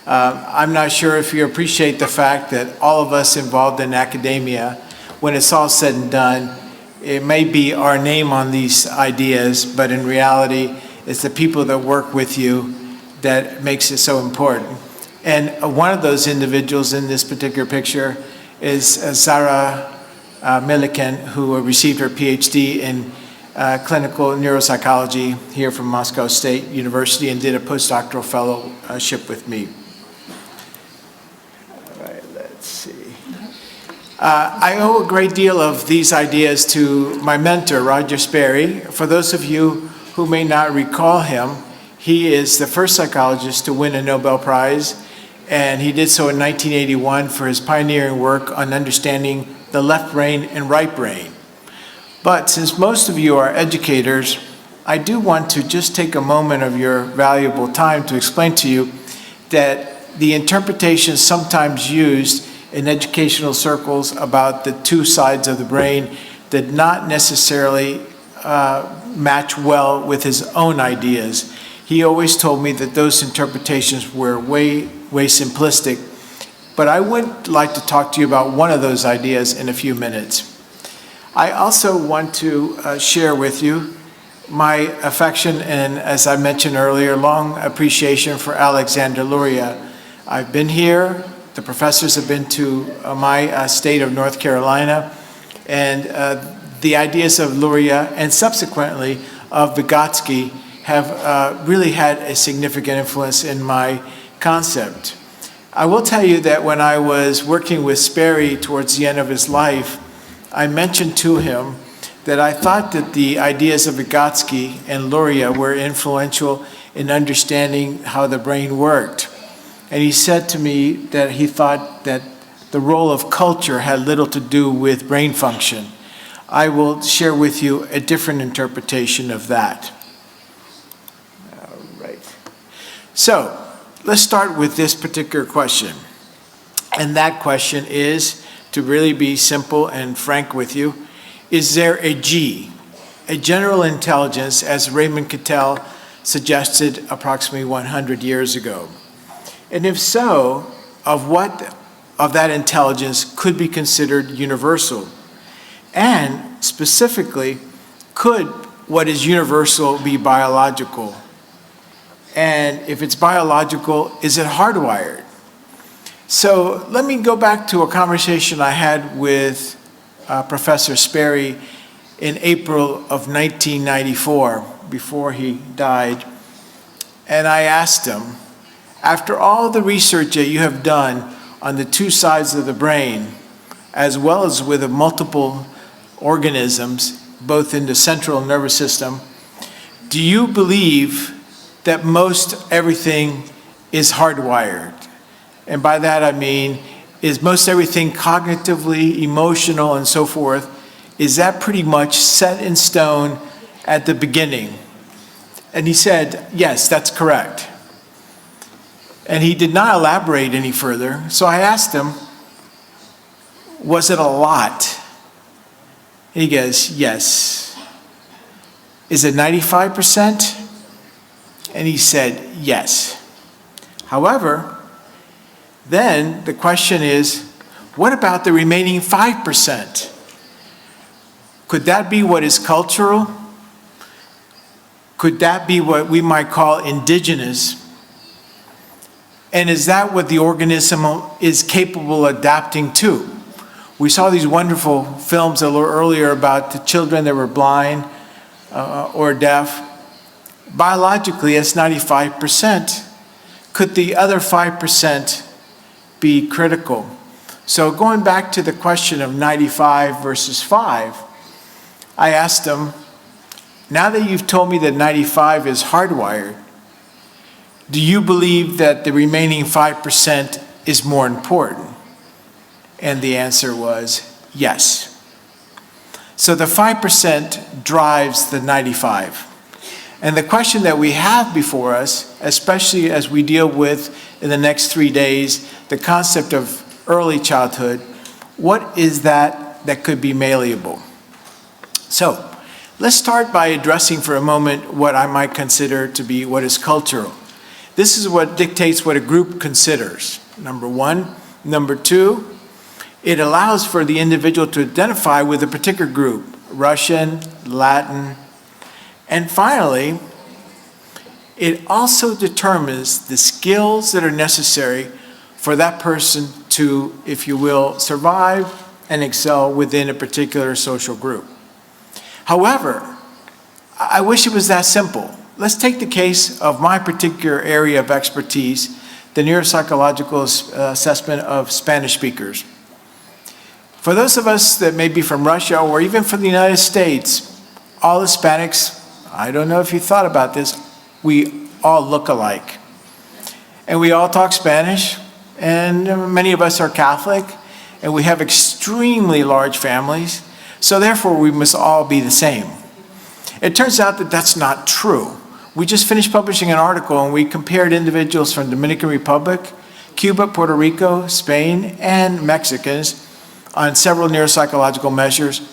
I'm not sure if you appreciate the fact that all of us involved in academia, when it's all said and done, it may be our name on these ideas, but in reality, it's the people that work with you that makes it so important. And one of those individuals in this particular picture is Zara Millikan, who received her PhD in clinical neuropsychology here from Moscow State University and did a postdoctoral fellowship with me. All right, let's see. I owe a great deal of these ideas to my mentor, Roger Sperry. For those of you who may not recall him, he is the first psychologist to win a Nobel Prize, and he did so in 1981 for his pioneering work on understanding the left brain and right brain. But since most of you are educators, I do want to just take a moment of your valuable time to explain to you that the interpretations sometimes used in educational circles about the two sides of the brain did not necessarily match well with his own ideas. He always told me that those interpretations were way simplistic, but I would like to talk to you about one of those ideas in a few minutes. I also want to share with you my affection and, as I mentioned earlier, long appreciation for Alexander Luria. I've been here, the professors have been to my state of North Carolina, and the ideas of Luria and subsequently of Vygotsky have really had a significant influence in my concept. I will tell you that when I was working with Sperry towards the end of his life, I mentioned to him that I thought that the ideas of Vygotsky and Luria were influential in understanding how the brain worked. And he said to me that he thought that the role of culture had little to do with brain function. I will share with you a different interpretation of that. All right. So, let's start with this particular question. And that question is, to really be simple and frank with you, is there a G, a general intelligence, as Raymond Cattell suggested approximately 100 years ago? And if so, of what of that intelligence could be considered universal? And specifically, could what is universal be biological? And if it's biological, is it hardwired? So let me go back to a conversation I had with Professor Sperry in April of 1994, before he died. And I asked him, after all the research that you have done on the two sides of the brain, as well as with the multiple organisms, both in the central nervous system. Do you believe that most everything is hardwired? And by that I mean, is most everything cognitively, emotional, and so forth, is that pretty much set in stone at the beginning? And he said, yes, that's correct. And he did not elaborate any further. So I asked him, was it a lot? And he goes, yes. Is it 95%? And he said, yes. However, then the question is, what about the remaining 5%? Could that be what is cultural? Could that be what we might call indigenous? And is that what the organism is capable of adapting to? We saw these wonderful films a little earlier about the children that were blind or deaf. Biologically, it's 95%. Could the other 5% be critical? So going back to the question of 95 versus 5, I asked them, now that you've told me that 95 is hardwired, do you believe that the remaining 5% is more important? And the answer was yes. So the 5% drives the 95. And the question that we have before us, especially as we deal with in the next 3 days, the concept of early childhood, what is that that could be malleable? So let's start by addressing for a moment what I might consider to be what is cultural. This is what dictates what a group considers, number one. Number two, it allows for the individual to identify with a particular group, Russian, Latin, and finally, it also determines the skills that are necessary for that person to, if you will, survive and excel within a particular social group. However, I wish it was that simple. Let's take the case of my particular area of expertise, the neuropsychological assessment of Spanish speakers. For those of us that may be from Russia or even from the United States, all Hispanics, I don't know if you thought about this, we all look alike. And we all talk Spanish, and many of us are Catholic, and we have extremely large families, so therefore we must all be the same. It turns out that that's not true. We just finished publishing an article and we compared individuals from Dominican Republic, Cuba, Puerto Rico, Spain, and Mexicans on several neuropsychological measures,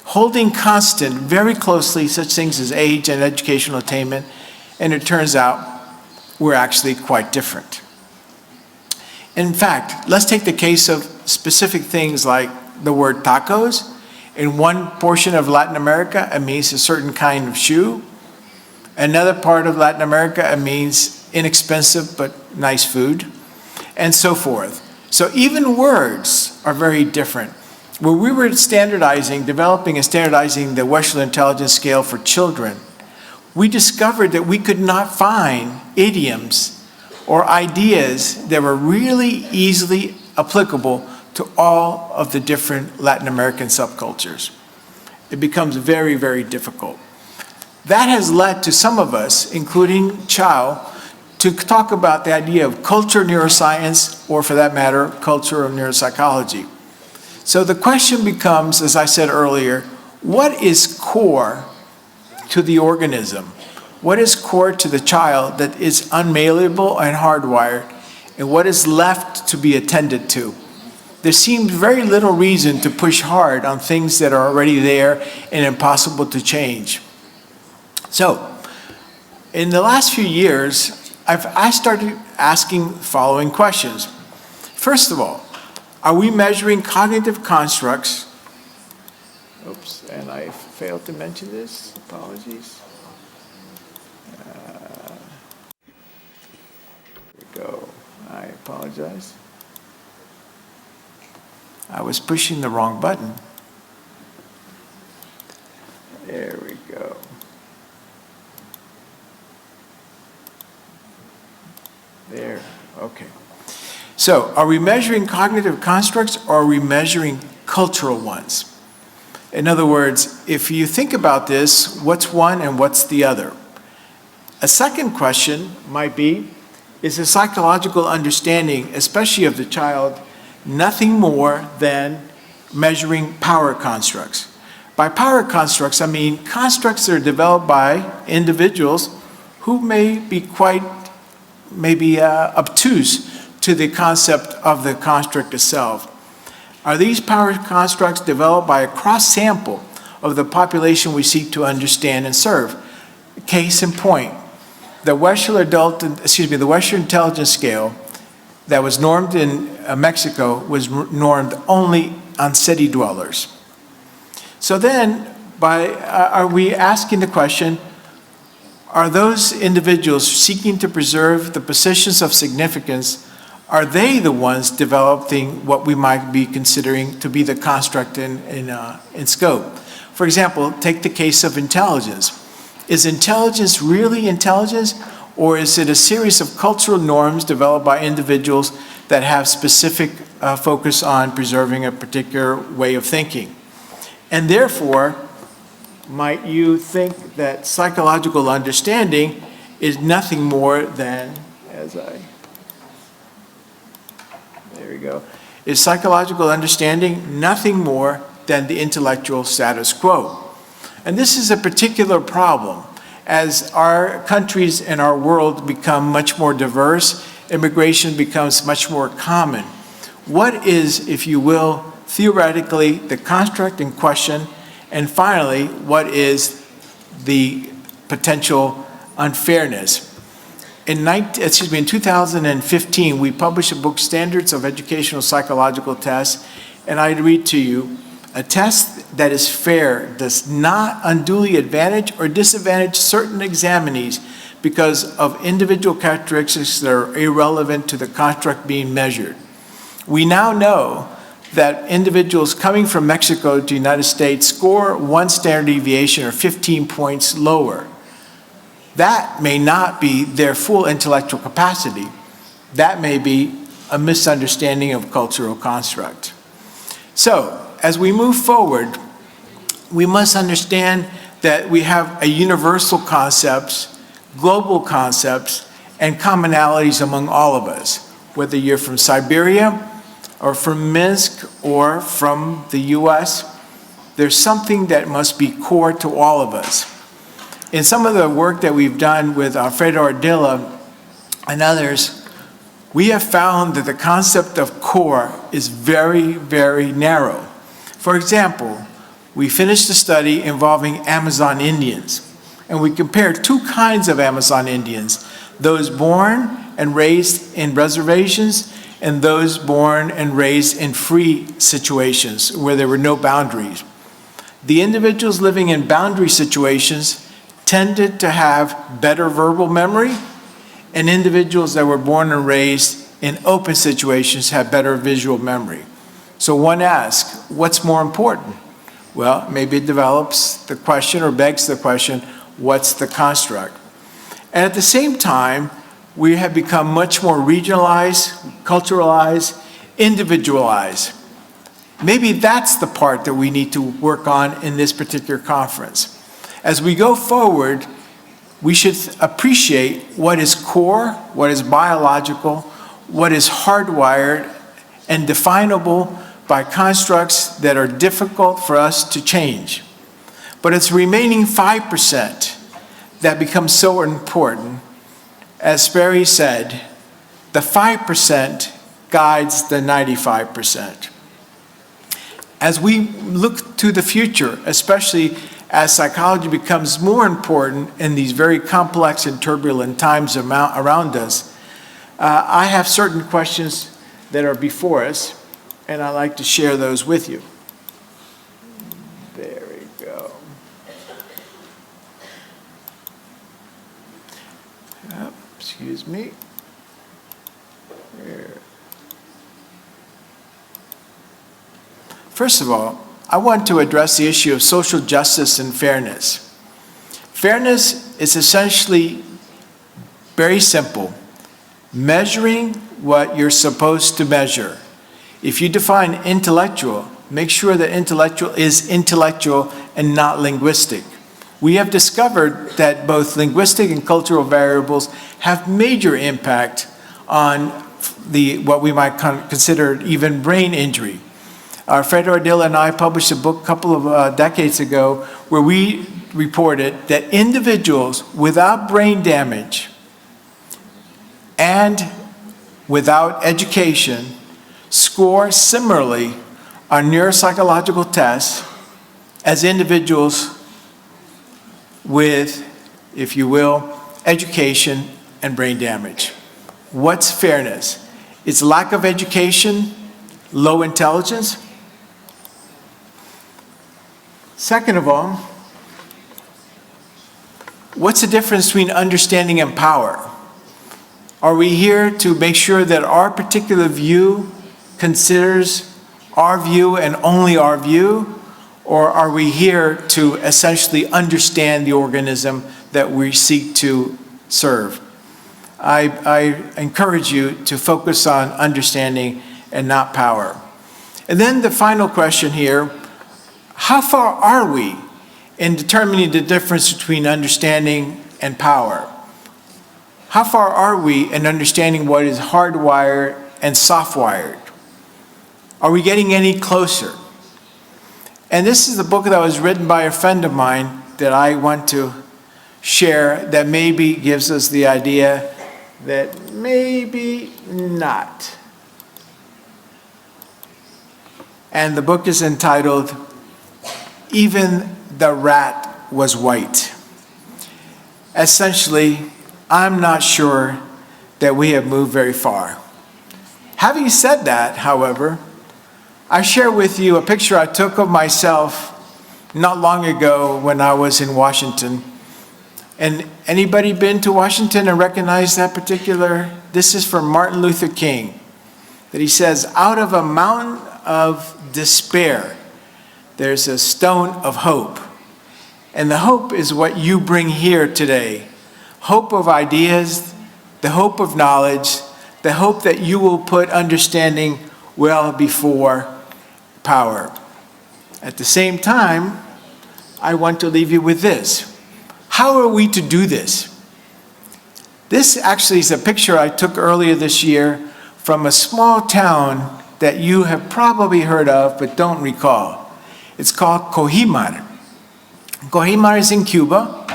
holding constant very closely such things as age and educational attainment, and it turns out we're actually quite different. In fact, let's take the case of specific things like the word tacos. In one portion of Latin America, it means a certain kind of shoe. Another part of Latin America, it means inexpensive but nice food, and so forth. So even words are very different. When we were developing and standardizing the Wechsler Intelligence Scale for children, we discovered that we could not find idioms or ideas that were really easily applicable to all of the different Latin American subcultures. It becomes very, very difficult. That has led to some of us, including Chow, to talk about the idea of culture neuroscience, or for that matter, cultural neuropsychology. So the question becomes, as I said earlier, what is core to the organism? What is core to the child that is unmalleable and hardwired, and what is left to be attended to? There seems very little reason to push hard on things that are already there and impossible to change. So, in the last few years, I started asking the following questions. First of all, are we measuring cognitive constructs? Oops, and I failed to mention this, apologies. Here we go, I apologize. I was pushing the wrong button. There we go. There, okay. So, are we measuring cognitive constructs or are we measuring cultural ones? In other words, if you think about this, what's one and what's the other? A second question might be, is a psychological understanding, especially of the child, nothing more than measuring power constructs? By power constructs, I mean constructs that are developed by individuals who may be quite obtuse to the concept of the construct itself. Are these power constructs developed by a cross-sample of the population we seek to understand and serve? Case in point, the Western Intelligence Scale that was normed in Mexico was normed only on city dwellers. So then, are we asking the question, are those individuals seeking to preserve the positions of significance, are they the ones developing what we might be considering to be the construct in scope? For example, take the case of intelligence. Is intelligence really intelligence, or is it a series of cultural norms developed by individuals that have specific focus on preserving a particular way of thinking? And therefore, might you think that psychological understanding is nothing more than, is psychological understanding nothing more than the intellectual status quo? And this is a particular problem. As our countries and our world become much more diverse, immigration becomes much more common. What is, if you will, theoretically the construct in question, and finally, what is the potential unfairness? In 2015, we published a book, Standards of Educational Psychological Tests, and I read to you, a test that is fair does not unduly advantage or disadvantage certain examinees because of individual characteristics that are irrelevant to the construct being measured. We now know that individuals coming from Mexico to the United States score one standard deviation or 15 points lower. That may not be their full intellectual capacity. That may be a misunderstanding of cultural construct. So, as we move forward, we must understand that we have a universal concepts, global concepts, and commonalities among all of us, whether you're from Siberia, or from Minsk, or from the US, there's something that must be core to all of us. In some of the work that we've done with Alfredo Ardila and others, we have found that the concept of core is very, very narrow. For example, we finished a study involving Amazon Indians, and we compared two kinds of Amazon Indians, those born and raised in reservations and those born and raised in free situations where there were no boundaries. The individuals living in boundary situations tended to have better verbal memory, and individuals that were born and raised in open situations have better visual memory. So one asks, what's more important? Well, maybe it develops the question or begs the question, what's the construct? And at the same time, we have become much more regionalized, culturalized, individualized. Maybe that's the part that we need to work on in this particular conference. As we go forward, we should appreciate what is core, what is biological, what is hardwired and definable by constructs that are difficult for us to change. But it's remaining 5% that becomes so important. As Sperry said, the 5% guides the 95%. As we look to the future, especially as psychology becomes more important in these very complex and turbulent times around us, I have certain questions that are before us, and I'd like to share those with you. There we go. Excuse me. Here. First of all, I want to address the issue of social justice and fairness. Fairness is essentially very simple. Measuring what you're supposed to measure. If you define intellectual, make sure that intellectual is intellectual and not linguistic. We have discovered that both linguistic and cultural variables have major impact on what we might consider even brain injury. Fred Ardilla and I published a book a couple of decades ago where we reported that individuals without brain damage and without education score similarly on neuropsychological tests as individuals with, if you will, education and brain damage. What's fairness? It's lack of education, low intelligence. Second of all, what's the difference between understanding and power? Are we here to make sure that our particular view considers our view and only our view? Or are we here to essentially understand the organism that we seek to serve? I encourage you to focus on understanding and not power. And then the final question here, how far are we in determining the difference between understanding and power? How far are we in understanding what is hardwired and softwired? Are we getting any closer? And this is a book that was written by a friend of mine that I want to share that maybe gives us the idea that maybe not. And the book is entitled, Even the Rat Was White. Essentially, I'm not sure that we have moved very far. Having said that, however, I share with you a picture I took of myself not long ago when I was in Washington. And anybody been to Washington and recognize that particular? This is from Martin Luther King, that he says, out of a mountain of despair, there's a stone of hope. And the hope is what you bring here today. Hope of ideas, the hope of knowledge, the hope that you will put understanding well before power. At the same time, I want to leave you with this. How are we to do this? This actually is a picture I took earlier this year from a small town that you have probably heard of but don't recall. It's called Cojimar. Cojimar is in Cuba,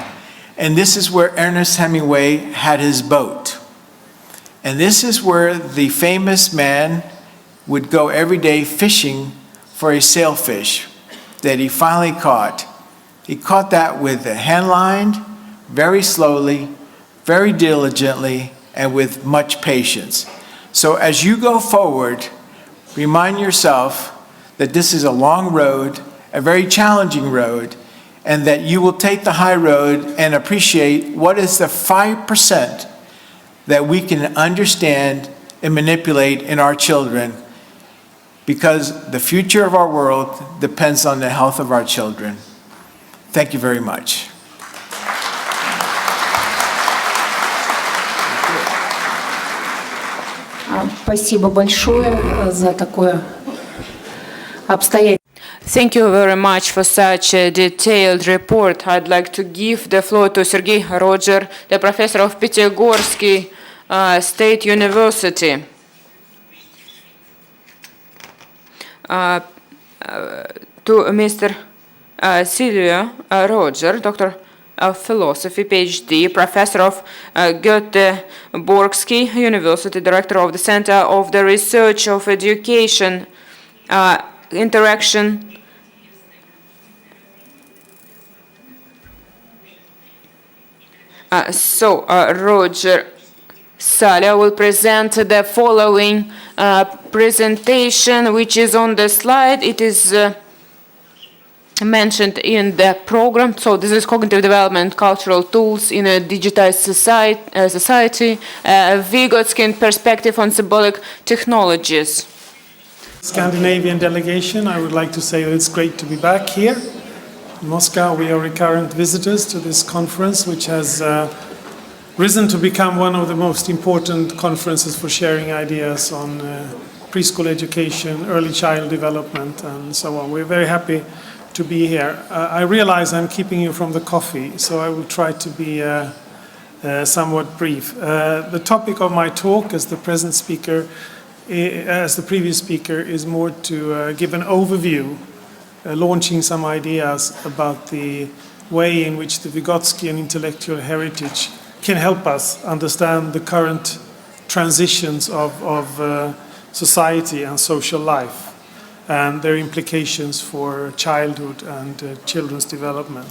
and this is where Ernest Hemingway had his boat. And this is where the famous man would go every day fishing for a sailfish that he finally caught. He caught that with a hand line, very slowly, very diligently, and with much patience. So as you go forward, remind yourself that this is a long road, a very challenging road, and that you will take the high road and appreciate what is the 5% that we can understand and manipulate in our children, because the future of our world depends on the health of our children. Thank you very much. Спасибо большое за такое обстоятельство. Thank you very much for such a detailed report. I'd like to give the floor to Sergei Roger, the professor of Pyatigorsk State University. To Mr. Silvio Roger, Doctor of Philosophy, PhD, Professor of Göteborgsky University, Director of the Center of the Research of Education, Interaction. Roger Salia will present the following presentation, which is on the slide. It is mentioned in the program. So this is cognitive development, cultural tools in a digitized society, Vygotsky perspective on symbolic technologies. Scandinavian delegation, I would like to say that it's great to be back here. In Moscow, we are recurrent visitors to this conference, which has risen to become one of the most important conferences for sharing ideas on preschool education, early child development, and so on. We're very happy to be here. I realize I'm keeping you from the coffee, so I will try to be somewhat brief. The topic of my talk, as the present speaker, as the previous speaker, is more to give an overview, launching some ideas about the way in which the Vygotskian intellectual heritage can help us understand the current transitions of society and social life and their implications for childhood and children's development.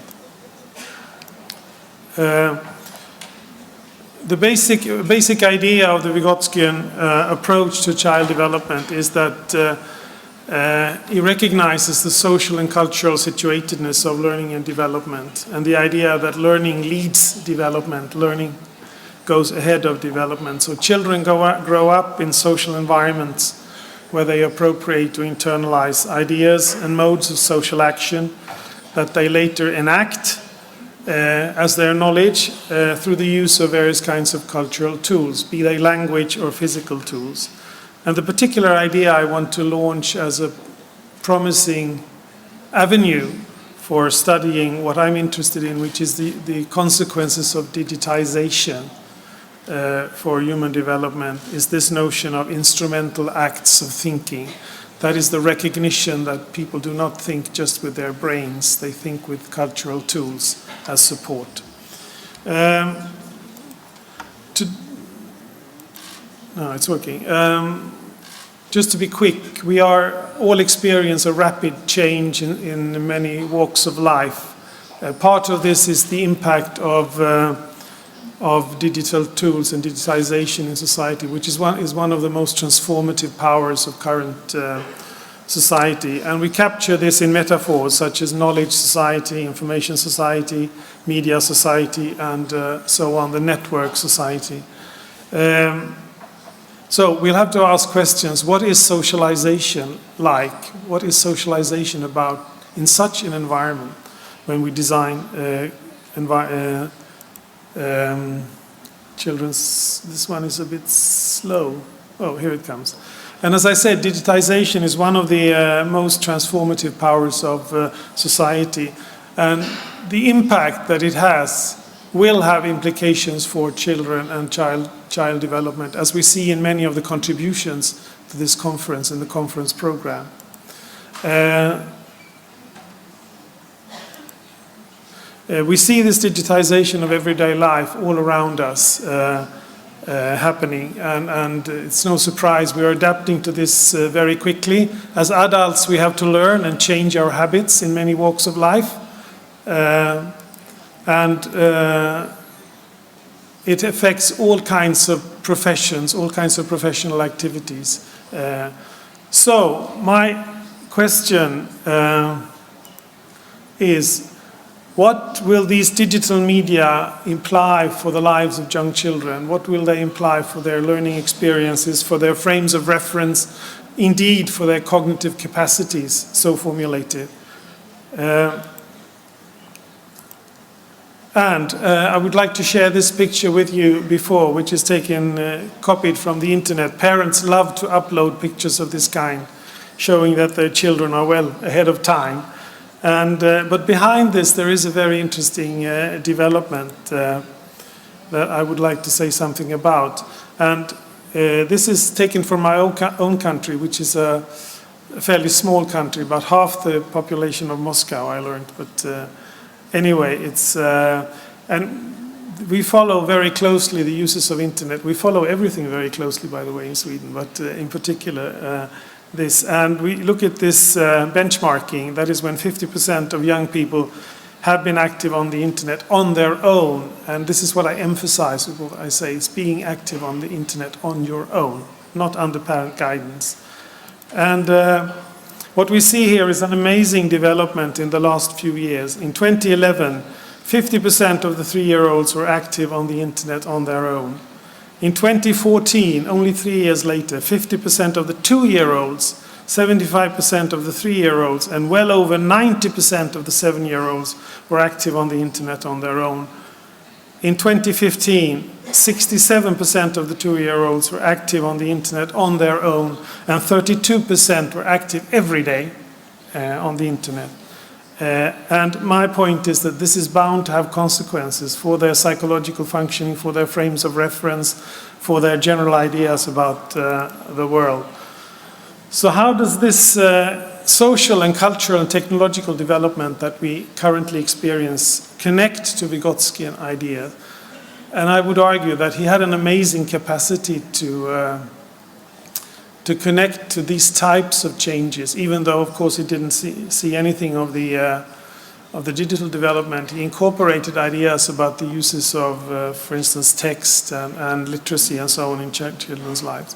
The basic idea of the Vygotskian approach to child development is that he recognizes the social and cultural situatedness of learning and development, and the idea that learning leads development, learning goes ahead of development. So children grow up in social environments where they appropriate or internalize ideas and modes of social action that they later enact as their knowledge through the use of various kinds of cultural tools, be they language or physical tools. And the particular idea I want to launch as a promising avenue for studying what I'm interested in, which is the consequences of digitization for human development, is this notion of instrumental acts of thinking. That is the recognition that people do not think just with their brains, they think with cultural tools as support. No, it's working. Just to be quick, we all experience a rapid change in many walks of life. Part of this is the impact of digital tools and digitization in society, which is one of the most transformative powers of current society. And we capture this in metaphors such as knowledge society, information society, media society, and so on, the network society. So we'll have to ask questions. What is socialization like? What is socialization about in such an environment when we design children's? This one is a bit slow. Oh, here it comes. And as I said, digitization is one of the most transformative powers of society. And the impact that it has will have implications for children and child development, as we see in many of the contributions to this conference and the conference program. We see this digitization of everyday life all around us happening, and it's no surprise we are adapting to this very quickly. As adults, we have to learn and change our habits in many walks of life. And it affects all kinds of professions, all kinds of professional activities. So my question is, what will these digital media imply for the lives of young children? What will they imply for their learning experiences, for their frames of reference, indeed for their cognitive capacities, so formulated? And I would like to share this picture with you before, which is copied from the internet. Parents love to upload pictures of this kind, showing that their children are well ahead of time. And but behind this, there is a very interesting development that I would like to say something about. And this is taken from my own country, which is a fairly small country, about half the population of Moscow, I learned. But anyway, it's and we follow very closely the uses of internet. We follow everything very closely, by the way, in Sweden, but in particular this. And we look at this benchmarking. That is when 50% of young people have been active on the internet on their own. And this is what I emphasize with what I say. It's being active on the internet on your own, not under parent guidance. And what we see here is an amazing development in the last few years. In 2011, 50% of the 3-year-olds were active on the internet on their own. In 2014, only 3 years later, 50% of the 2-year-olds, 75% of the 3-year-olds, and well over 90% of the 7-year-olds were active on the internet on their own. In 2015, 67% of the 2-year-olds were active on the internet on their own, and 32% were active every day on the internet. And my point is that this is bound to have consequences for their psychological functioning, for their frames of reference, for their general ideas about the world. So how does this social and cultural and technological development that we currently experience connect to Vygotskian ideas? And I would argue that he had an amazing capacity to connect to these types of changes, even though, of course, he didn't see anything of the digital development. He incorporated ideas about the uses of, for instance, text and literacy and so on in children's lives.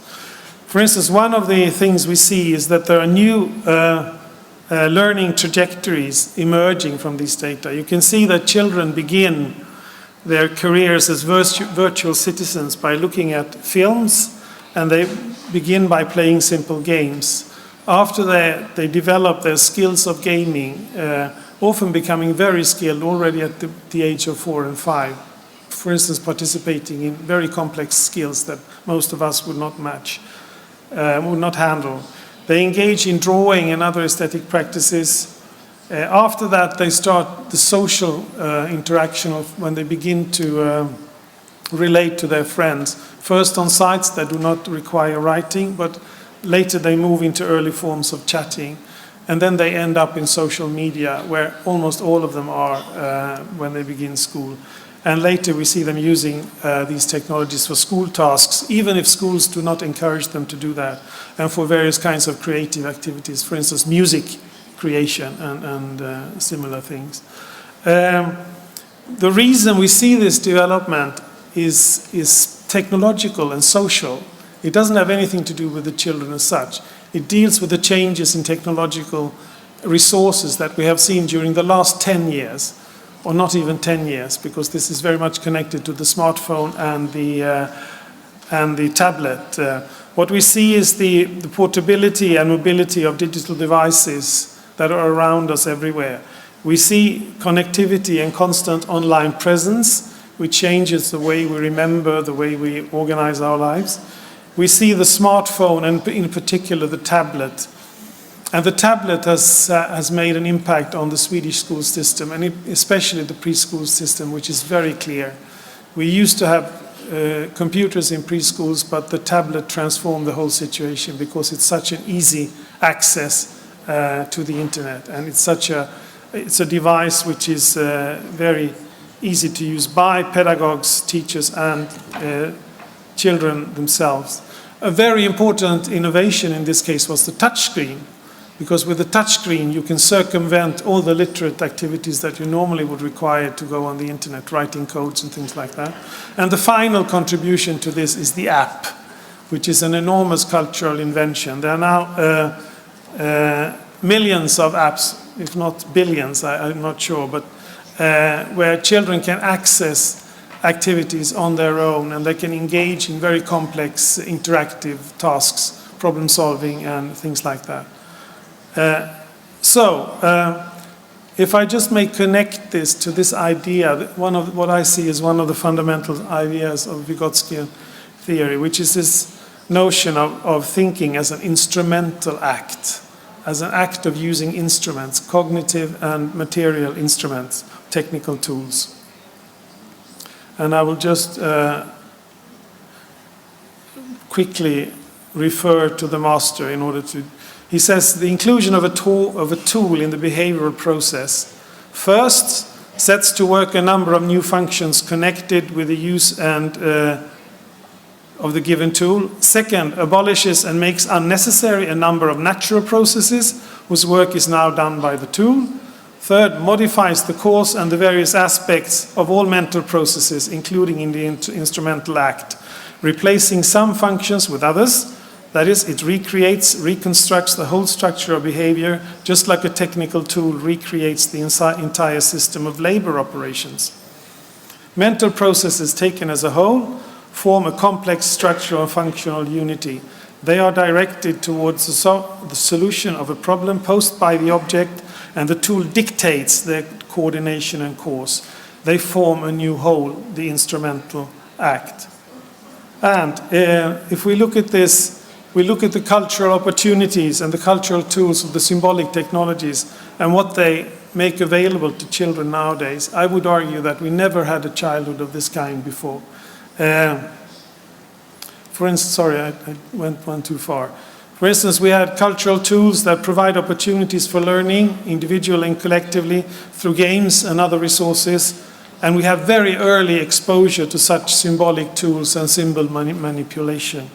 For instance, one of the things we see is that there are new learning trajectories emerging from these data. You can see that children begin their careers as virtual citizens by looking at films, and they begin by playing simple games. After they develop their skills of gaming, often becoming very skilled already at the age of 4 and 5. For instance, participating in very complex skills that most of us would not match, would not handle. They engage in drawing and other aesthetic practices. After that, they start the social interaction of when they begin to relate to their friends. First on sites that do not require writing, but later they move into early forms of chatting. And then they end up in social media, where almost all of them are when they begin school. And later we see them using these technologies for school tasks, even if schools do not encourage them to do that, and for various kinds of creative activities, for instance, music creation and similar things. The reason we see this development is technological and social. It doesn't have anything to do with the children as such. It deals with the changes in technological resources that we have seen during the last 10 years, or not even 10 years, because this is very much connected to the smartphone and the tablet. What we see is the portability and mobility of digital devices that are around us everywhere. We see connectivity and constant online presence, which changes the way we remember, the way we organize our lives. We see the smartphone, and in particular the tablet. And the tablet has made an impact on the Swedish school system, and especially the preschool system, which is very clear. We used to have computers in preschools, but the tablet transformed the whole situation because it's such an easy access to the internet, and it's a device which is very easy to use by pedagogues, teachers, and children themselves. A very important innovation in this case was the touchscreen, because with the touchscreen you can circumvent all the literate activities that you normally would require to go on the internet, writing codes and things like that. And the final contribution to this is the app, which is an enormous cultural invention. There are now millions of apps, if not billions, I'm not sure, but where children can access activities on their own, and they can engage in very complex interactive tasks, problem solving and things like that. If I just may connect this to this idea, one of what I see as one of the fundamental ideas of Vygotskian theory, which is this notion of thinking as an instrumental act, as an act of using instruments, cognitive and material instruments, technical tools. And I will just quickly refer to the master in order to. He says the inclusion of a tool in the behavioral process first sets to work a number of new functions connected with the use and of the given tool. Second, abolishes and makes unnecessary a number of natural processes whose work is now done by the tool. Third, modifies the cause and the various aspects of all mental processes, including in the instrumental act, replacing some functions with others. That is, it recreates, reconstructs the whole structure of behavior, just like a technical tool recreates the entire system of labor operations. Mental processes taken as a whole form a complex structural and functional unity. They are directed towards the solution of a problem posed by the object, and the tool dictates their coordination and course. they form a new whole, the instrumental act. And if we look at this, we look at the cultural opportunities and the cultural tools of the symbolic technologies and what they make available to children nowadays. I would argue that we never had a childhood of this kind before. For instance, sorry, I went one too far. For instance, we had cultural tools that provide opportunities for learning, individually and collectively, through games and other resources. And we have very early exposure to such symbolic tools and symbol manipulation.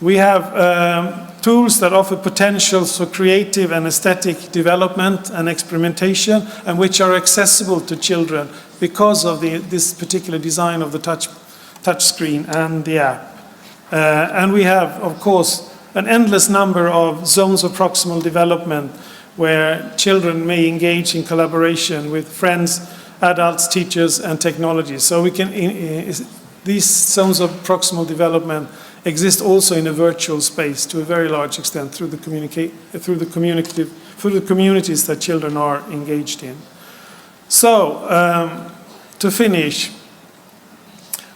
We have tools that offer potentials for creative and aesthetic development and experimentation, and which are accessible to children because of this particular design of the touch screen and the app. And we have, of course, an endless number of zones of proximal development where children may engage in collaboration with friends, adults, teachers, and technology. So we can, these zones of proximal development exist also in a virtual space to a very large extent through the communities that children are engaged in. So, to finish,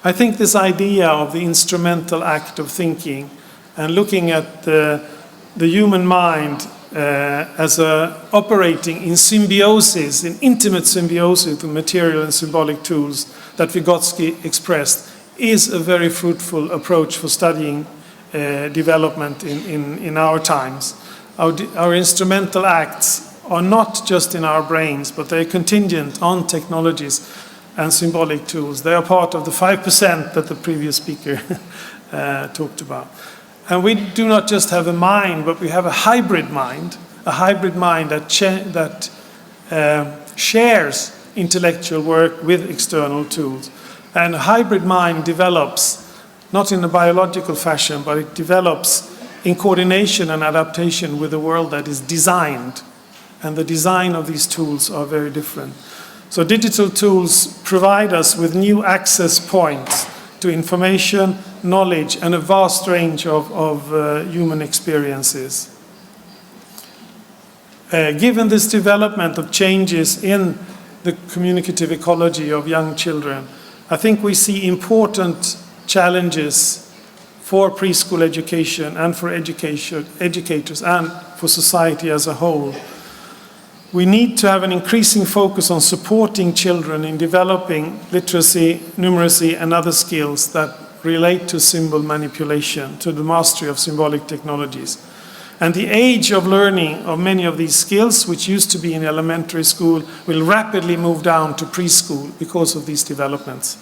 I think this idea of the instrumental act of thinking and looking at the human mind as operating in symbiosis, in intimate symbiosis with material and symbolic tools that Vygotsky expressed, is a very fruitful approach for studying development in our times. Our instrumental acts are not just in our brains, but they're contingent on technologies and symbolic tools. They are part of the 5% that the previous speaker talked about. And we do not just have a mind, but we have a hybrid mind that shares intellectual work with external tools. And a hybrid mind develops, not in a biological fashion, but it develops in coordination and adaptation with a world that is designed. And the design of these tools are very different. So digital tools provide us with new access points to information, knowledge, and a vast range of human experiences. Given this development of changes in the communicative ecology of young children, I think we see important challenges for preschool education and for educators and for society as a whole. We need to have an increasing focus on supporting children in developing literacy, numeracy, and other skills that relate to symbol manipulation, to the mastery of symbolic technologies. And the age of learning of many of these skills, which used to be in elementary school, will rapidly move down to preschool because of these developments.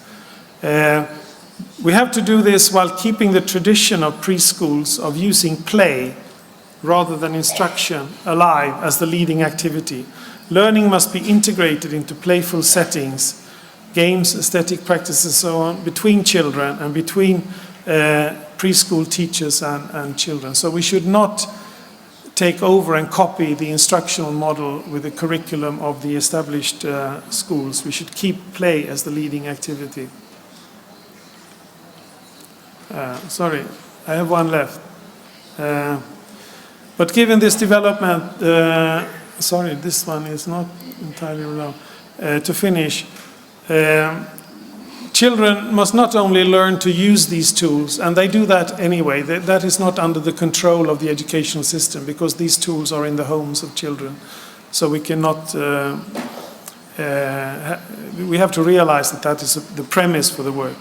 We have to do this while keeping the tradition of preschools of using play rather than instruction alive as the leading activity. Learning must be integrated into playful settings, games, aesthetic practices, and so on, between children and between preschool teachers and children. So we should not take over and copy the instructional model with the curriculum of the established schools. We should keep play as the leading activity. Sorry, I have one left. But given this development, sorry, this one is not entirely wrong. To finish, children must not only learn to use these tools, and they do that anyway. That is not under the control of the educational system because these tools are in the homes of children. So we cannot, we have to realize that that is the premise for the work.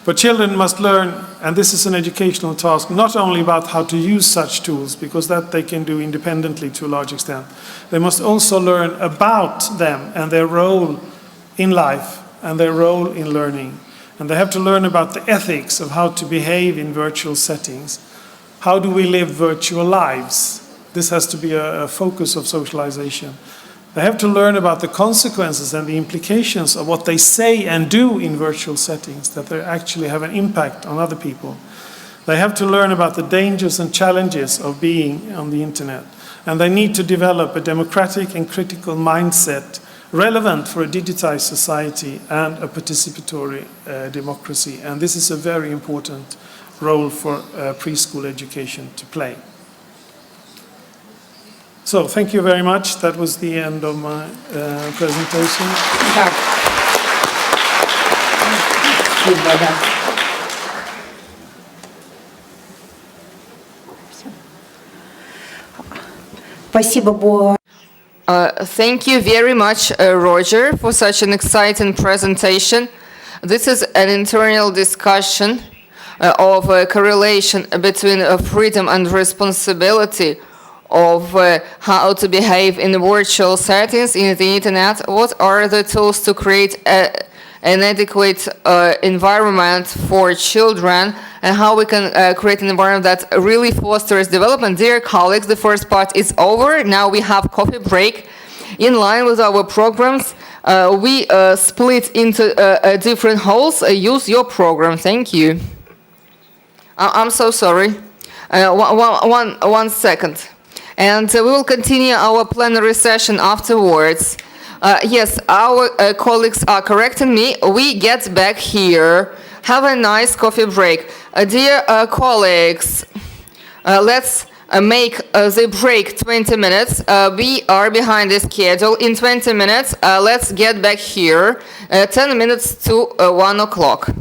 But children must learn, and this is an educational task, not only about how to use such tools, because that they can do independently to a large extent. They must also learn about them and their role in life and their role in learning. And they have to learn about the ethics of how to behave in virtual settings. How do we live virtual lives? This has to be a focus of socialization. They have to learn about the consequences and the implications of what they say and do in virtual settings, that they actually have an impact on other people. They have to learn about the dangers and challenges of being on the internet. And they need to develop a democratic and critical mindset relevant for a digitized society and a participatory democracy. And this is a very important role for preschool education to play. So So thank you very much. That was the end of my presentation. Так. Спасибо, да. Спасибо, Бо. Thank you very much, Roger, for such an exciting presentation. This is an internal discussion of a correlation between freedom and responsibility of how to behave in virtual settings in the internet. What are the tools to create an adequate environment for children, and how we can create an environment that really fosters development. Dear colleagues, the first part is over. Now we have coffee break. In line with our programs, we split into different halls. Use your program. Thank you. I'm so sorry. One second. And we will continue our plenary session afterwards. Yes, our colleagues are correcting me. We get back here. Have a nice coffee break. Dear colleagues, let's make the break 20 minutes. We are behind the schedule. In 20 minutes, let's get back here. 10 minutes to 1 o'clock.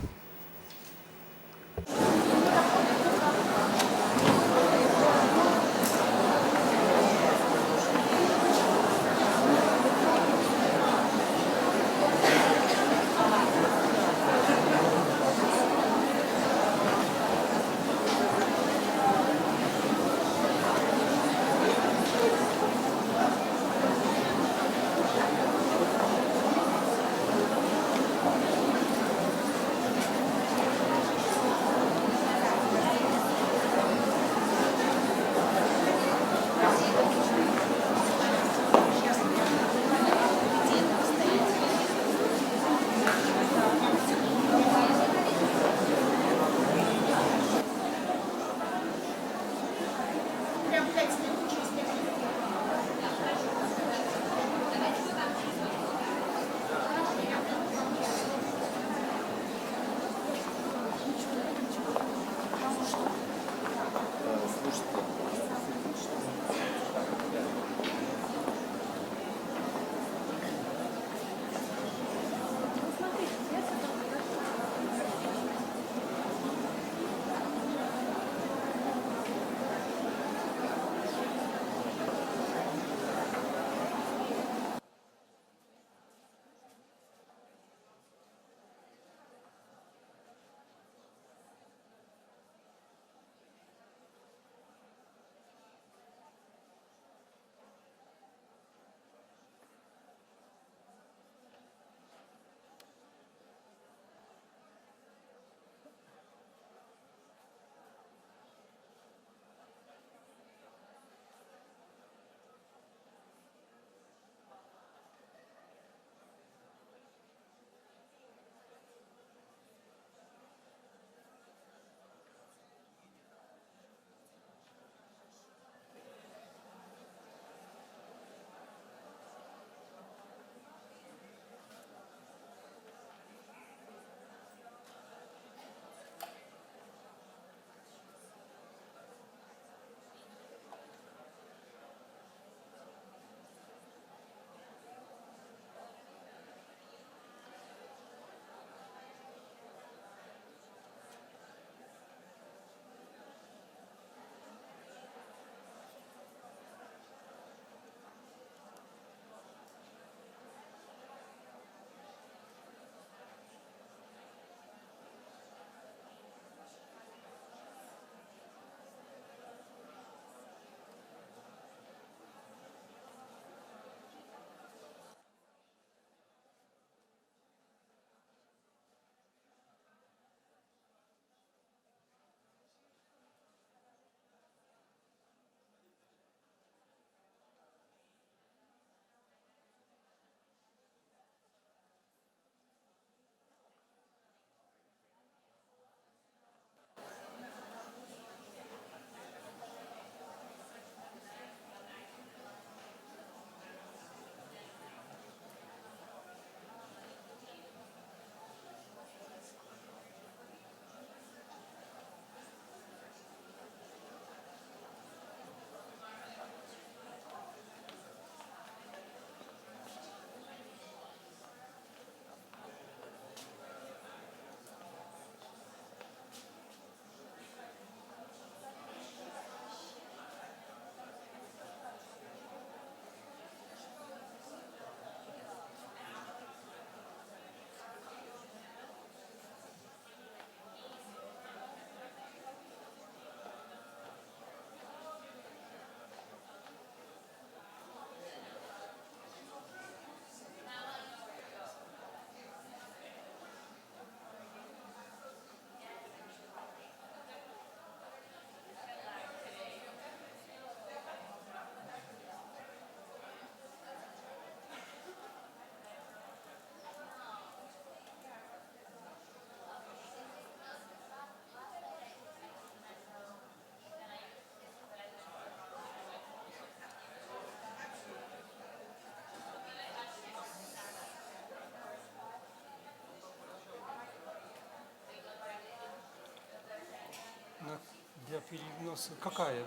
Диапилигноса какая?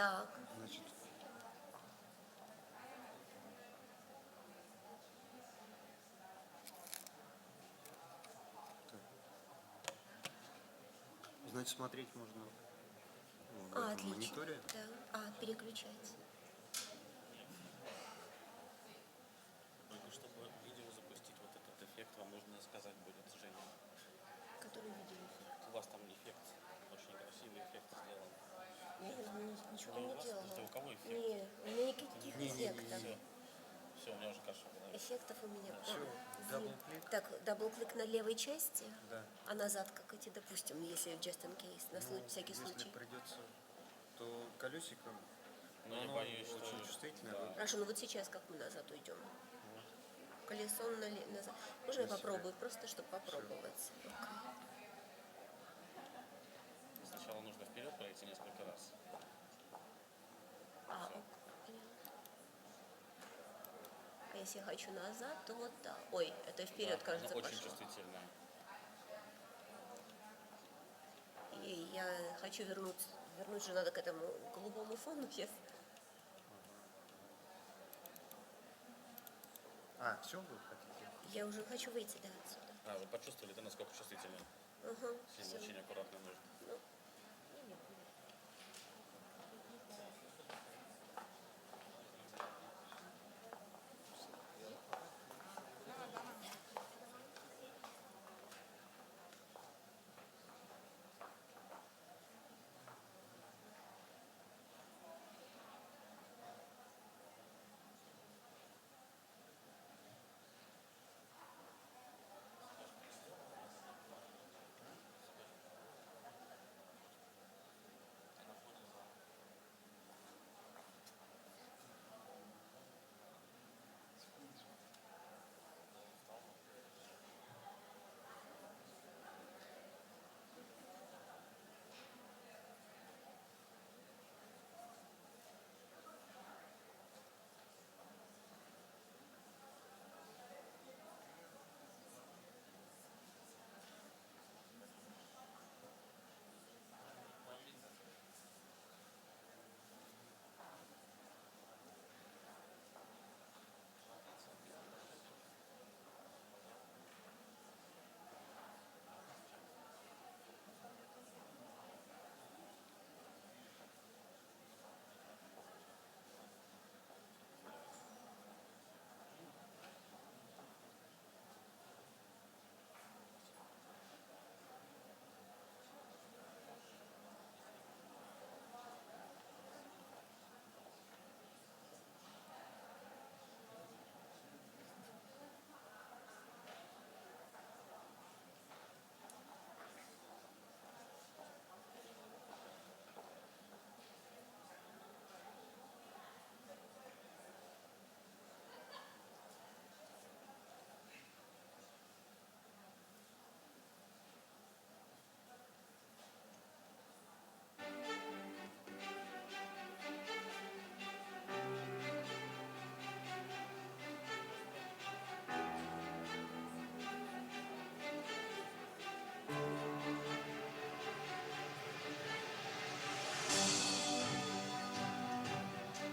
Так. Значит, значит, смотреть можно в этом Отлично. мониторе. Да. Переключать. Только чтобы видео запустить вот этот эффект, вам нужно сказать будет Женя. Который видеоэффект? У вас там эффект, очень красивый эффект сделан. Я ничего Ну, у не вас делала. звуковой эффект. Нет, у меня никаких эффектов. Все, у меня уже каша в голове. Эффектов у меня. Все, дабл-клик. Так, дабл-клик на левой части, Да. а назад как идти, допустим, если just in case, на всякий если случай. придется, то колесиком. Но я оно боюсь, что... очень чувствительное. Да. Хорошо, ну вот сейчас как мы назад уйдем? Колесом назад. Можно я попробую, просто чтобы попробовать? Сначала нужно вперед пройти несколько раз. А если я хочу назад, то вот так. Ой, это вперед, Да, кажется, очень пошло. чувствительно. И я хочу вернуть же надо к этому голубому фону сейчас. Все вы хотите? Я уже хочу выйти, да, отсюда. Вы почувствовали, да, насколько чувствительно? Сильно, очень аккуратно нужно.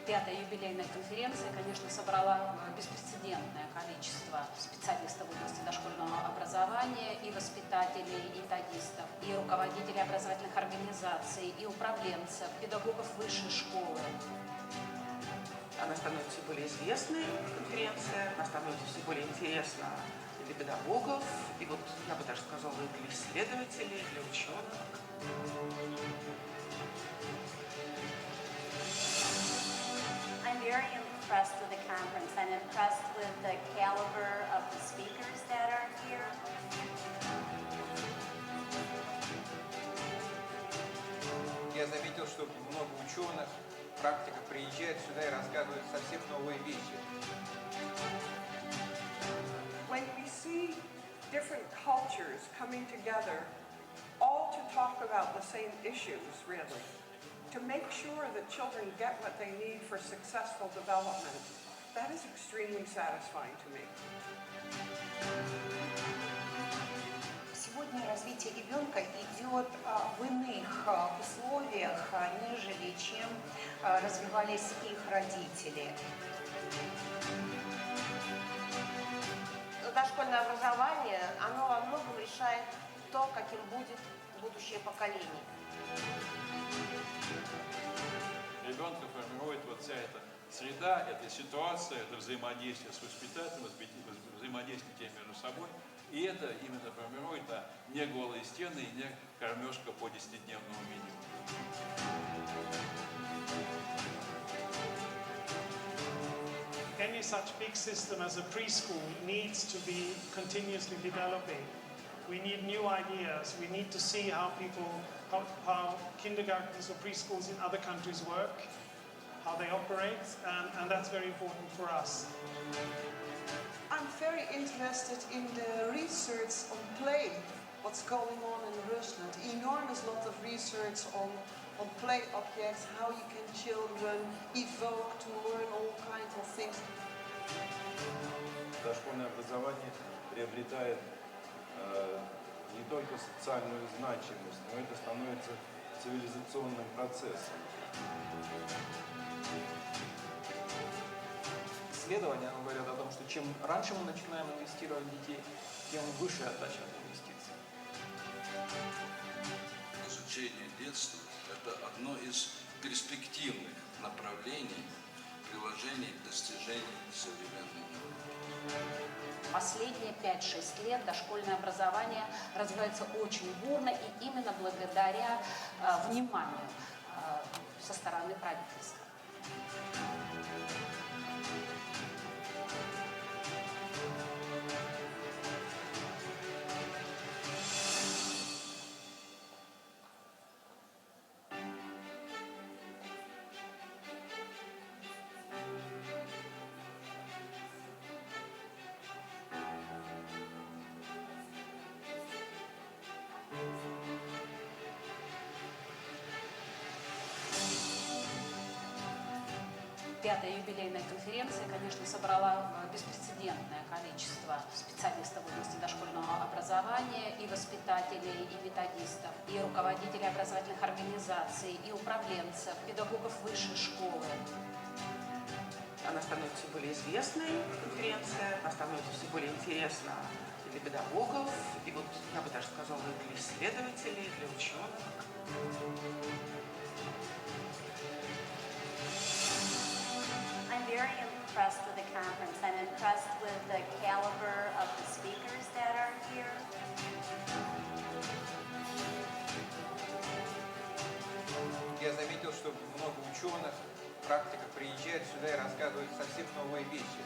Пятая юбилейная конференция, конечно, собрала беспрецедентное количество специалистов в области дошкольного образования, и воспитателей, и методистов, и руководителей образовательных организаций, и управленцев, педагогов высшей школы. Она становится все более известной, конференция, она становится все более интересна для педагогов, и вот, я бы даже сказала, и для исследователей, для ученых. I'm very impressed with the conference. I'm impressed with the caliber of the speakers that are here. Я заметил, что много ученых, практиков приезжают сюда и рассказывают совсем новые вещи. When we see different cultures coming together, all to talk about the same issues, really, to make sure that children get what they need for successful development, that is extremely satisfying to me. Сегодня развитие ребенка идет в иных условиях, нежели чем развивались их родители. Дошкольное образование, оно во многом решает то, каким будет будущее поколение. Ребенка формирует вот вся эта среда, эта ситуация, это взаимодействие с воспитателем, взаимодействие тем между собой. И это именно формирует не голые стены и не кормежка по 10-дневному минимуму. Any such big system as a preschool needs to be continuously developing. We need new ideas. We need to see how how kindergartens or preschools in other countries work, how they operate, and that's very important for us. I'm very interested in the research on play, what's going on in Russia. Enormous lot of research on play objects, how you can children evoke to learn all kinds of things. Дошкольное образование приобретает не только социальную значимость, но это становится цивилизационным процессом. Исследования говорят о том, что чем раньше мы начинаем инвестировать в детей, тем выше отдача от инвестиций. Изучение детства – это одно из перспективных направлений приложений к достижению современной науки. Последние 5-6 лет дошкольное образование развивается очень бурно и именно благодаря вниманию со стороны правительства. Пятая юбилейная конференция, конечно, собрала беспрецедентное количество специалистов в области дошкольного образования, и воспитателей, и методистов, и руководителей образовательных организаций, и управленцев, педагогов высшей школы. Она становится все более известной, конференция, она становится все более интересна для педагогов, и вот, я бы даже сказала, для исследователей, для ученых. I'm very impressed with the conference. I'm impressed with the caliber of the speakers that are here. Я заметил, что много ученых, практиков приезжают сюда и рассказывают совсем новые вещи.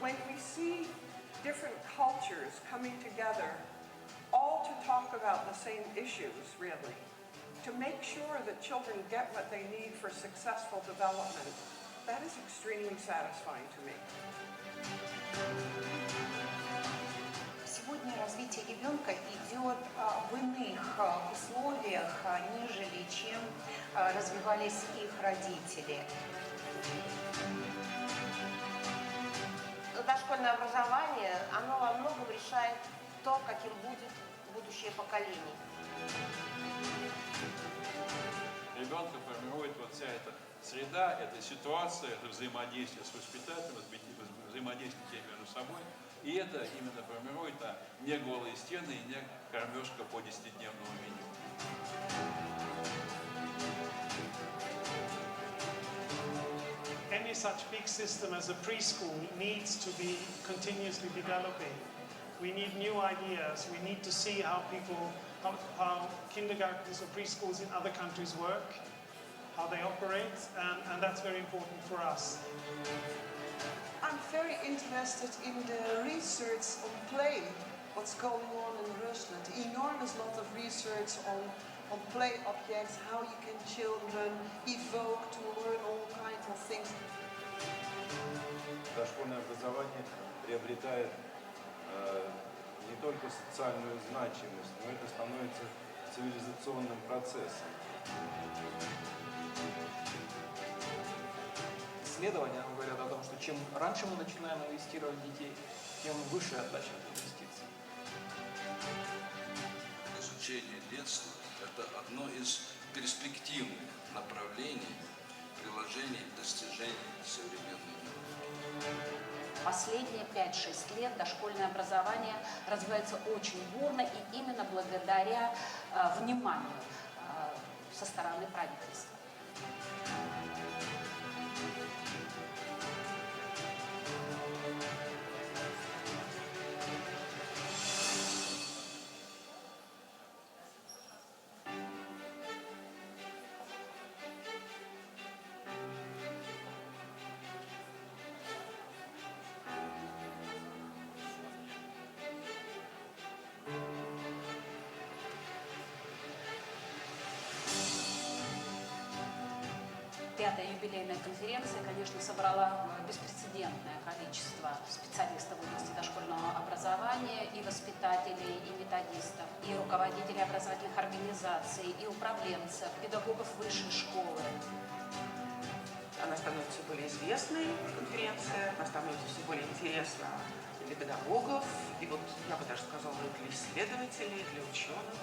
When we see different cultures coming together, all to talk about the same issues, really, to make sure that children get what they need for successful development, that is extremely satisfying to me. Сегодня развитие ребенка идет в иных условиях, нежели чем развивались их родители. Дошкольное образование, оно во многом решает то, каким будет будущее поколение. Ребенка формирует вот вся эта среда, эта ситуация, это взаимодействие с воспитателем, взаимодействие тем между собой. И это именно формирует не голые стены и не кормежка по 10-дневному минимуму. Any such big system as a preschool needs to be continuously developing. We need new ideas. We need to see how how kindergartens or preschools in other countries work, how they operate, and that's very important for us. I'm very interested in the research on play, what's going on in Russia. Enormous lot of research on play objects, how you can children evoke to learn all kinds of things. Дошкольное образование приобретает не только социальную значимость, но это становится цивилизационным процессом. Исследования говорят о том, что чем раньше мы начинаем инвестировать в детей, тем выше отдача от инвестиций. Изучение детства – это одно из перспективных направлений приложений достижений современной науки. Последние 5-6 лет дошкольное образование развивается очень бурно и именно благодаря вниманию со стороны правительства. Пятая юбилейная конференция, конечно, собрала беспрецедентное количество специалистов в области дошкольного образования, и воспитателей, и методистов, и руководителей образовательных организаций, и управленцев, педагогов высшей школы. Она становится все более известной, конференция, она становится все более интересна для педагогов, и вот я бы даже сказала, и для исследователей, и для ученых.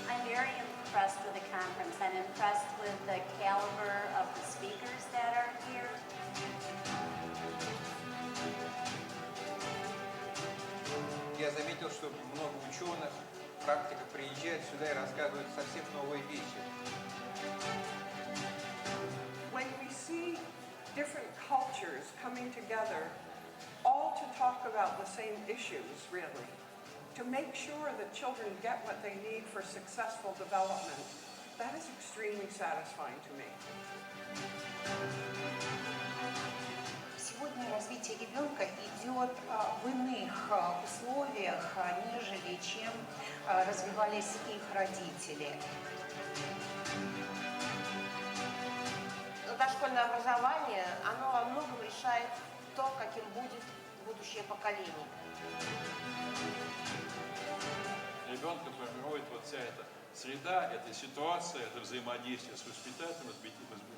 I'm very impressed with the conference. I'm impressed with the caliber of the speakers that are here. Я заметил, что много ученых, практика приезжает сюда и рассказывает совсем новые вещи. When we see different cultures coming together, all to talk about the same issues, really, to make sure that children get what they need for successful development, that is extremely satisfying to me. Сегодня развитие ребенка идет в иных условиях, нежели чем развивались их родители. Дошкольное образование, оно во многом решает то, каким будет будущее поколение. Ребенка формирует вот вся эта среда, эта ситуация, это взаимодействие с воспитателем,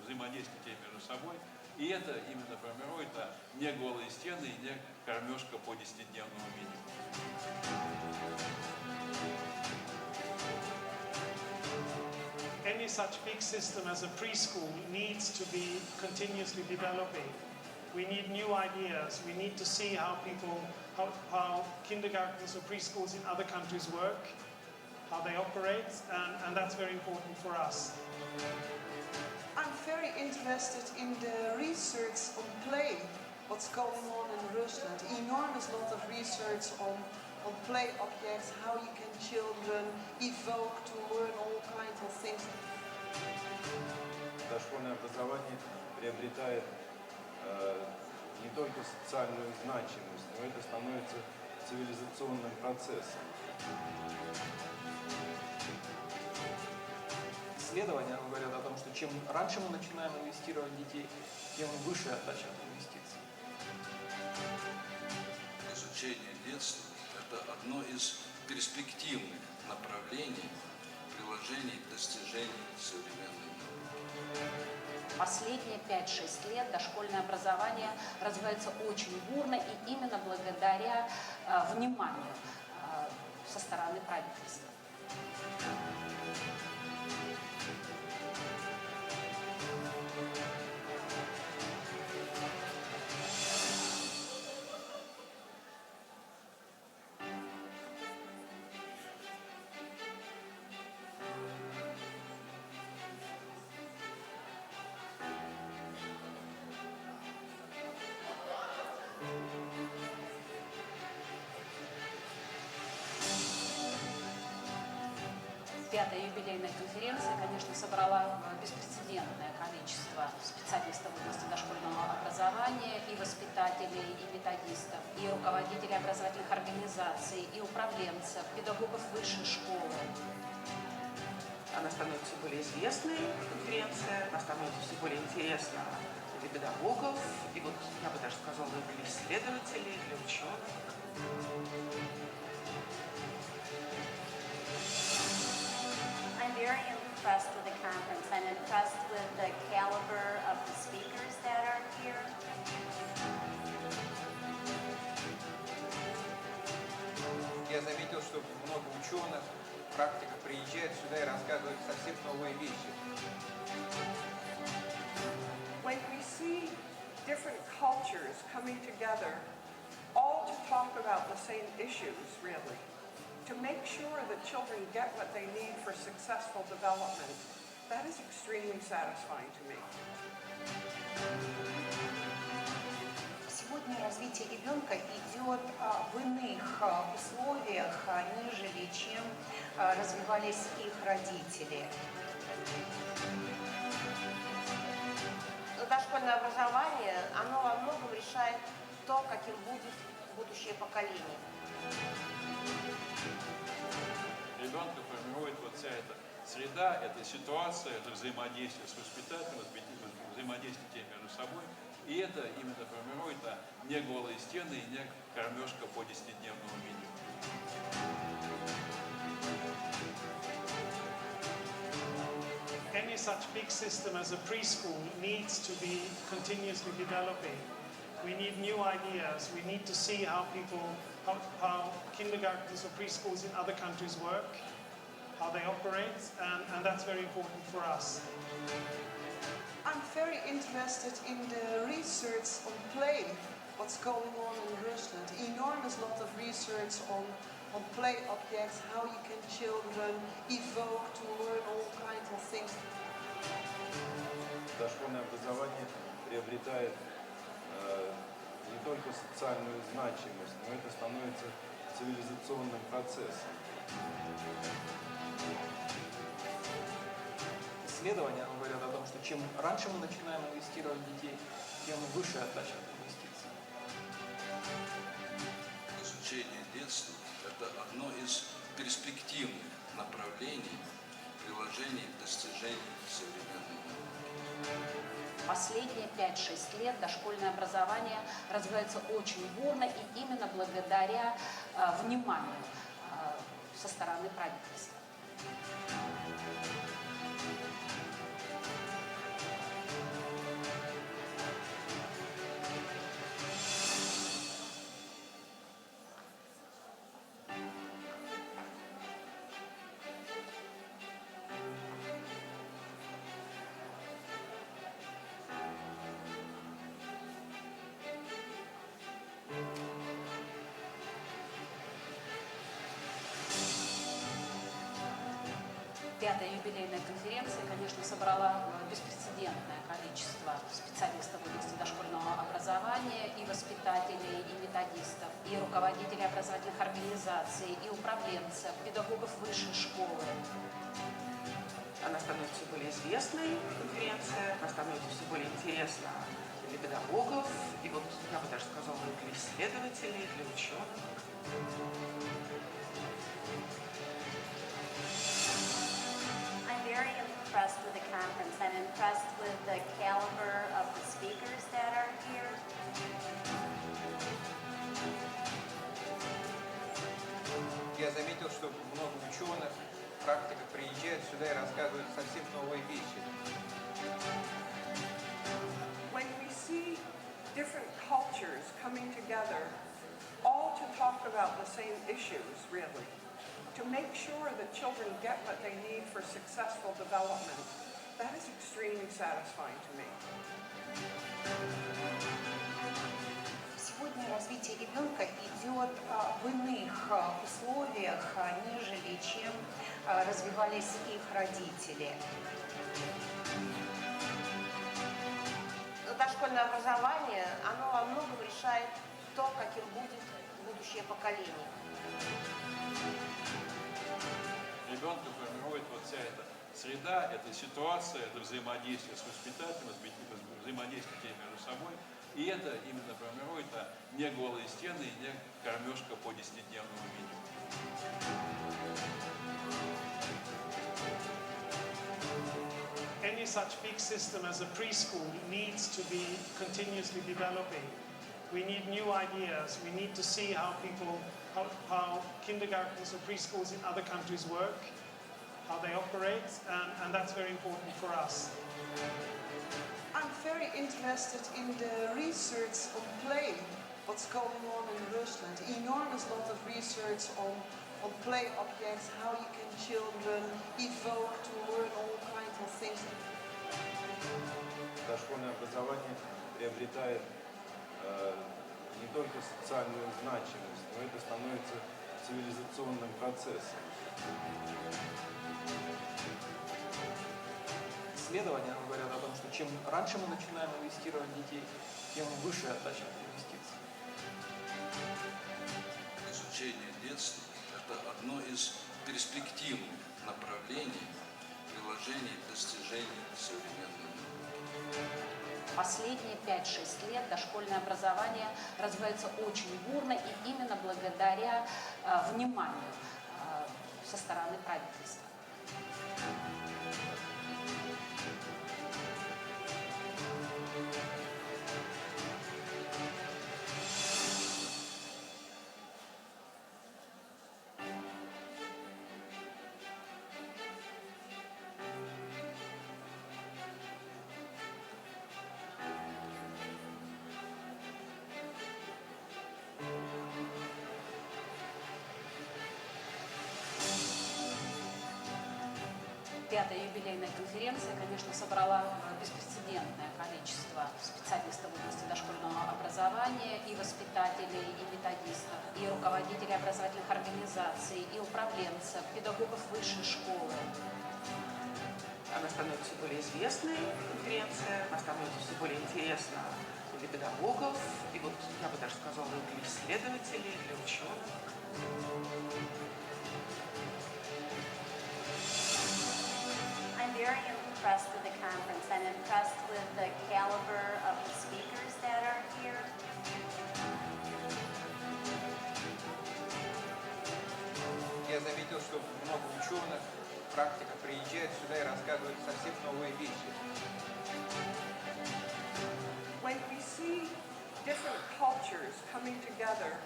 взаимодействие между собой. И это именно формирует не голые стены и не кормежка по 10-дневному минимуму. Any such big system as a preschool needs to be continuously developing. We need new ideas. We need to see how kindergartens or preschools in other countries work, how they operate, and that's very important for us. I'm very interested in the research on play, what's going on in Rusland. Enormous lot of research on play objects, how you can children evoke to learn all kinds of things. Дошкольное образование приобретает не только социальную значимость, но это становится цивилизационным процессом. Исследования говорят о том, что чем раньше мы начинаем инвестировать в детей, тем выше отдача от инвестиций. Изучение детства – это одно из перспективных направлений приложений достижений современной науки. Последние 5-6 лет дошкольное образование развивается очень бурно и именно благодаря вниманию со стороны правительства. Пятая юбилейная конференция, конечно, собрала беспрецедентное количество специалистов в области дошкольного образования, и воспитателей, и методистов, и руководителей образовательных организаций, и управленцев, педагогов высшей школы. Она становится все более известной, конференция, она становится все более интересна для педагогов, и вот я бы даже сказала, и для исследователей, и для ученых. I'm very impressed with the conference. I'm impressed with the caliber of the speakers that are here. Я заметил, ученых, практика приезжает сюда и рассказывает совсем новые вещи. When we see different cultures coming together, all to talk about the same issues, really, to make sure that children get what they need for successful development, that is extremely satisfying to me. Сегодня развитие ребенка идет в иных условиях, нежели чем развивались их родители. Дошкольное образование, оно во многом решает то, каким будет будущее поколение. Ребенка формирует вот вся эта среда, эта ситуация, это взаимодействие с воспитателем, взаимодействие между собой. И это именно формирует не голые стены и не кормежка по 10-дневному меню. Any such big system as a preschool needs to be continuously developing. We need new ideas. We need to see how how kindergartens or preschools in other countries work, how they operate, and that's very important for us. I'm very interested in the research on play, what's going on in Rusland. Enormous lot of research on play objects, how you can children evoke to learn all kinds of things. Дошкольное образование приобретает не только социальную значимость, но это становится цивилизационным процессом. Исследования говорят о том, что чем раньше мы начинаем инвестировать в детей, тем выше отдача от инвестиций. Изучение детства – это одно из перспективных направлений приложений к достижению современного мира. Последние 5-6 лет дошкольное образование развивается очень бурно и именно благодаря вниманию со стороны правительства. Пятая юбилейная конференция, конечно, собрала беспрецедентное количество специалистов в области дошкольного образования, и воспитателей, и методистов, и руководителей образовательных организаций, и управленцев, педагогов высшей школы. Она становится все более известной, конференция, она становится все более интересна для педагогов, и вот, я бы даже сказала, для исследователей, для ученых. I'm very impressed with the conference. I'm impressed with the caliber of the speakers that are here. Я заметил, что много ученых, практика приезжает сюда и рассказывает совсем новые вещи. When we see different cultures coming together, all to talk about the same issues, really, to make sure that children get what they need for successful development, that is extremely satisfying to me. Сегодня развитие ребенка идет в иных условиях, нежели чем развивались их родители. Дошкольное образование, оно во многом решает то, каким будет будущее поколение. Ребенка формирует вот вся эта среда, эта ситуация, это взаимодействие с воспитателем, взаимодействие между собой. И это именно формирует не голые стены и не кормежка по 10-дневному меню. Any such big system as a preschool needs to be continuously developing. We need new ideas. We need to see how how kindergartens or preschools in other countries work, how they operate, and that's very important for us. I'm very interested in the research on play, what's going on in Rusland. Enormous lot of research on on play objects, how you can children evoke to learn all kinds of things. Дошкольное образование приобретает не только социальную значимость, но это становится цивилизационным процессом. Исследования говорят о том, что чем раньше мы начинаем инвестировать в детей, тем выше отдача от инвестиций. Изучение детства – это одно из перспективных направлений приложений достижений современного мира. Последние 5-6 лет дошкольное образование развивается очень бурно и именно благодаря вниманию со стороны правительства. Пятая юбилейная конференция, конечно, собрала беспрецедентное количество специалистов в области дошкольного образования, и воспитателей, и методистов, и руководителей образовательных организаций, и управленцев, педагогов высшей школы. Она становится более известной, конференция, она становится все более интересна для педагогов, и вот, я бы даже сказала, и для исследователей, для ученых. I'm very impressed with the conference. I'm impressed with the caliber of the speakers that are here. Я заметил, что много ученых, практиков приезжают сюда и рассказывают совсем новые вещи. When we see different cultures coming together,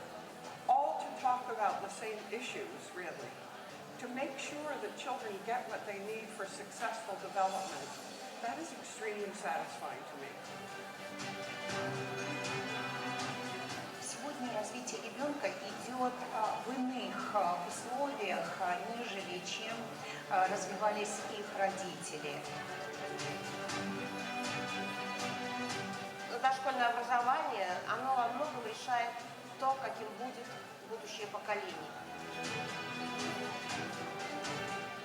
all to talk about the same issues, really, to make sure that children get what they need for successful development, that is extremely satisfying to me. Сегодня развитие ребенка идет в иных условиях, нежели чем развивались их родители. Дошкольное образование, оно во многом решает то, каким будет будущее поколение.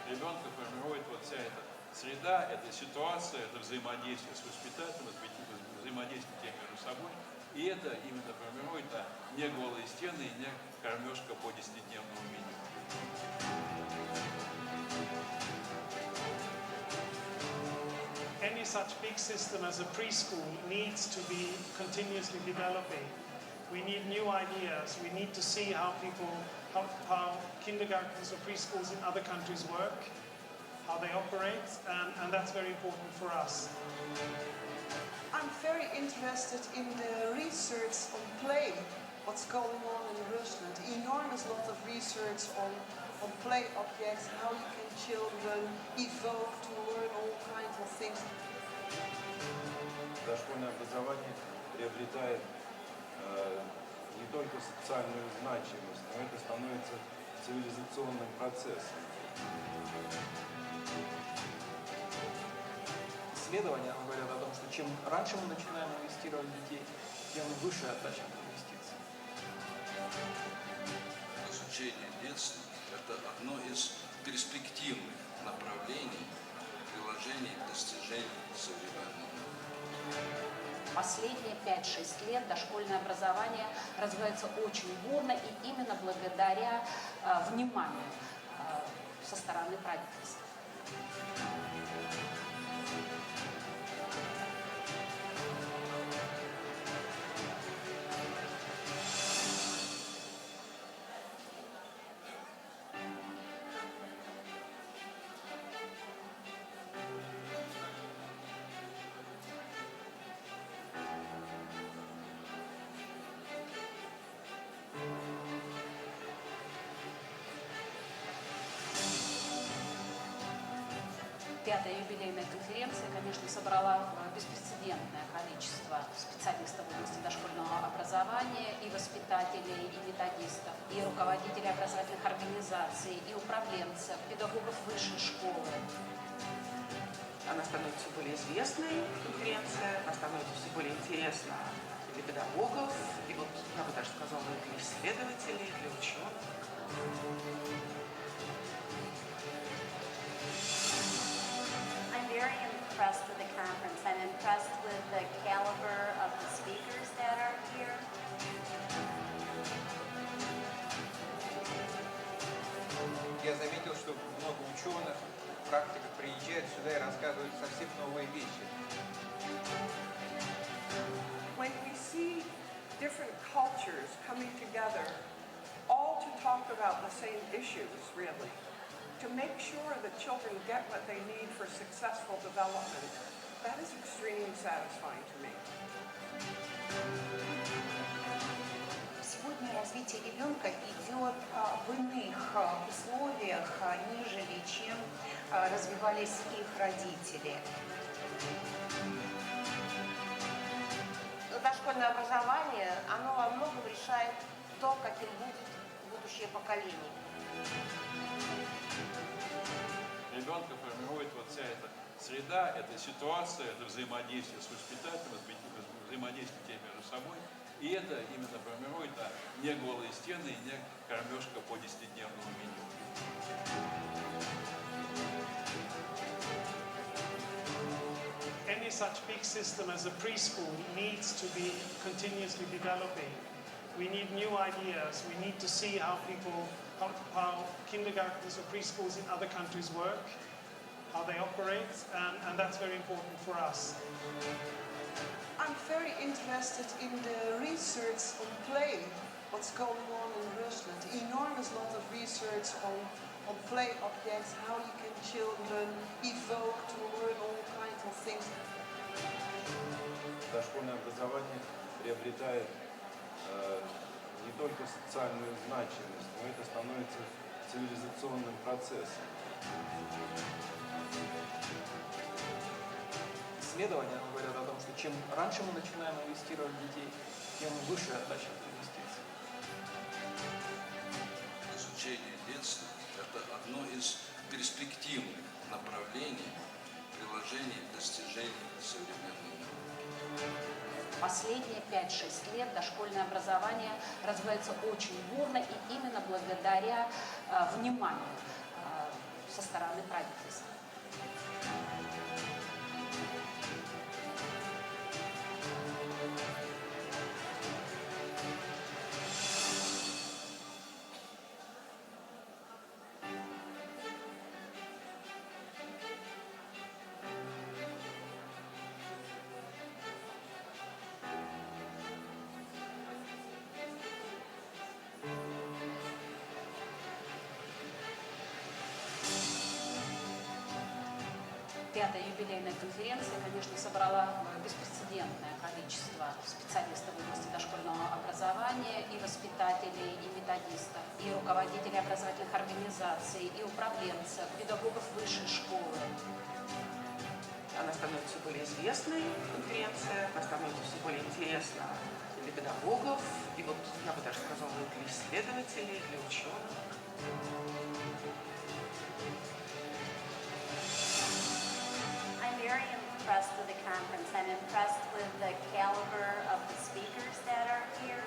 Ребенка формирует вот вся эта среда, эта ситуация, это взаимодействие с воспитателем, взаимодействие между собой. И это именно формирует не голые стены и не кормежка по 10-дневному минимуму. Any such big system as a preschool needs to be continuously developing. We need new ideas. We need to see how how kindergartens or preschools in other countries work, how they operate, and that's very important for us. I'm very interested in the research on play, what's going on in Rusland. Enormous lot of research on play objects, how you can children evoke to learn all kinds of things. Дошкольное образование приобретает не только социальную значимость, но это становится цивилизационным процессом. Исследования говорят о том, что чем раньше мы начинаем инвестировать в детей, тем выше отдача от инвестиций. Изучение детства – это одно из перспективных направлений приложений достижений современного мира. Последние 5-6 лет дошкольное образование развивается очень бурно и именно благодаря вниманию со стороны правительства. Пятая юбилейная конференция, конечно, собрала беспрецедентное количество специалистов в области дошкольного образования, и воспитателей, воспитателей и методистов, и руководителей образовательных организаций, и управленцев, педагогов высшей школы. Она становится все более известной, конференция, она становится все более интересна для педагогов, и вот, я бы даже сказала, для исследователей, для ученых. I'm very impressed with the conference. I'm impressed with the caliber of the speakers that are here. Я заметил, что много ученых, практиков приезжают сюда и рассказывают совсем новые вещи. When we see different cultures coming together, all to talk about the same issues, really, to make sure that children get what they need for successful development, that is extremely satisfying to me. Сегодня развитие ребенка идет в иных условиях, нежели чем развивались их родители. Дошкольное образование, оно во многом решает то, каким будет будущее поколение. Ребенка формирует вот вся эта среда, эта ситуация, это взаимодействие с воспитателем, взаимодействие тем между собой. И это именно формирует не голые стены и не кормежка по 10-дневному меню. Any such big system as a preschool needs to be continuously developing. We need new ideas. We need to see how how kindergartens or preschools in other countries work, how they operate, and that's very important for us. I'm very interested in the research on play, what's going on in Rusland. Enormous lot of research on play objects, how you can children evoke to learn all kinds of things. Дошкольное образование приобретает не только социальную значимость, но это становится цивилизационным процессом. Исследования говорят о том, что чем раньше мы начинаем инвестировать в детей, тем выше отдача от инвестиций. Изучение детства – это одно из перспективных направлений приложений достижений современного мира. Последние 5-6 лет дошкольное образование развивается очень бурно и именно благодаря вниманию со стороны правительства. Пятая юбилейная конференция, конечно, собрала беспрецедентное количество специалистов в области дошкольного образования, и воспитателей, и методистов, и руководителей образовательных организаций, и управленцев, педагогов высшей школы. Она становится все более известной, конференция, она становится все более интересна для педагогов, и вот, я бы даже сказала, для исследователей, для ученых. I'm very impressed with the conference. I'm impressed with the caliber of the speakers that are here.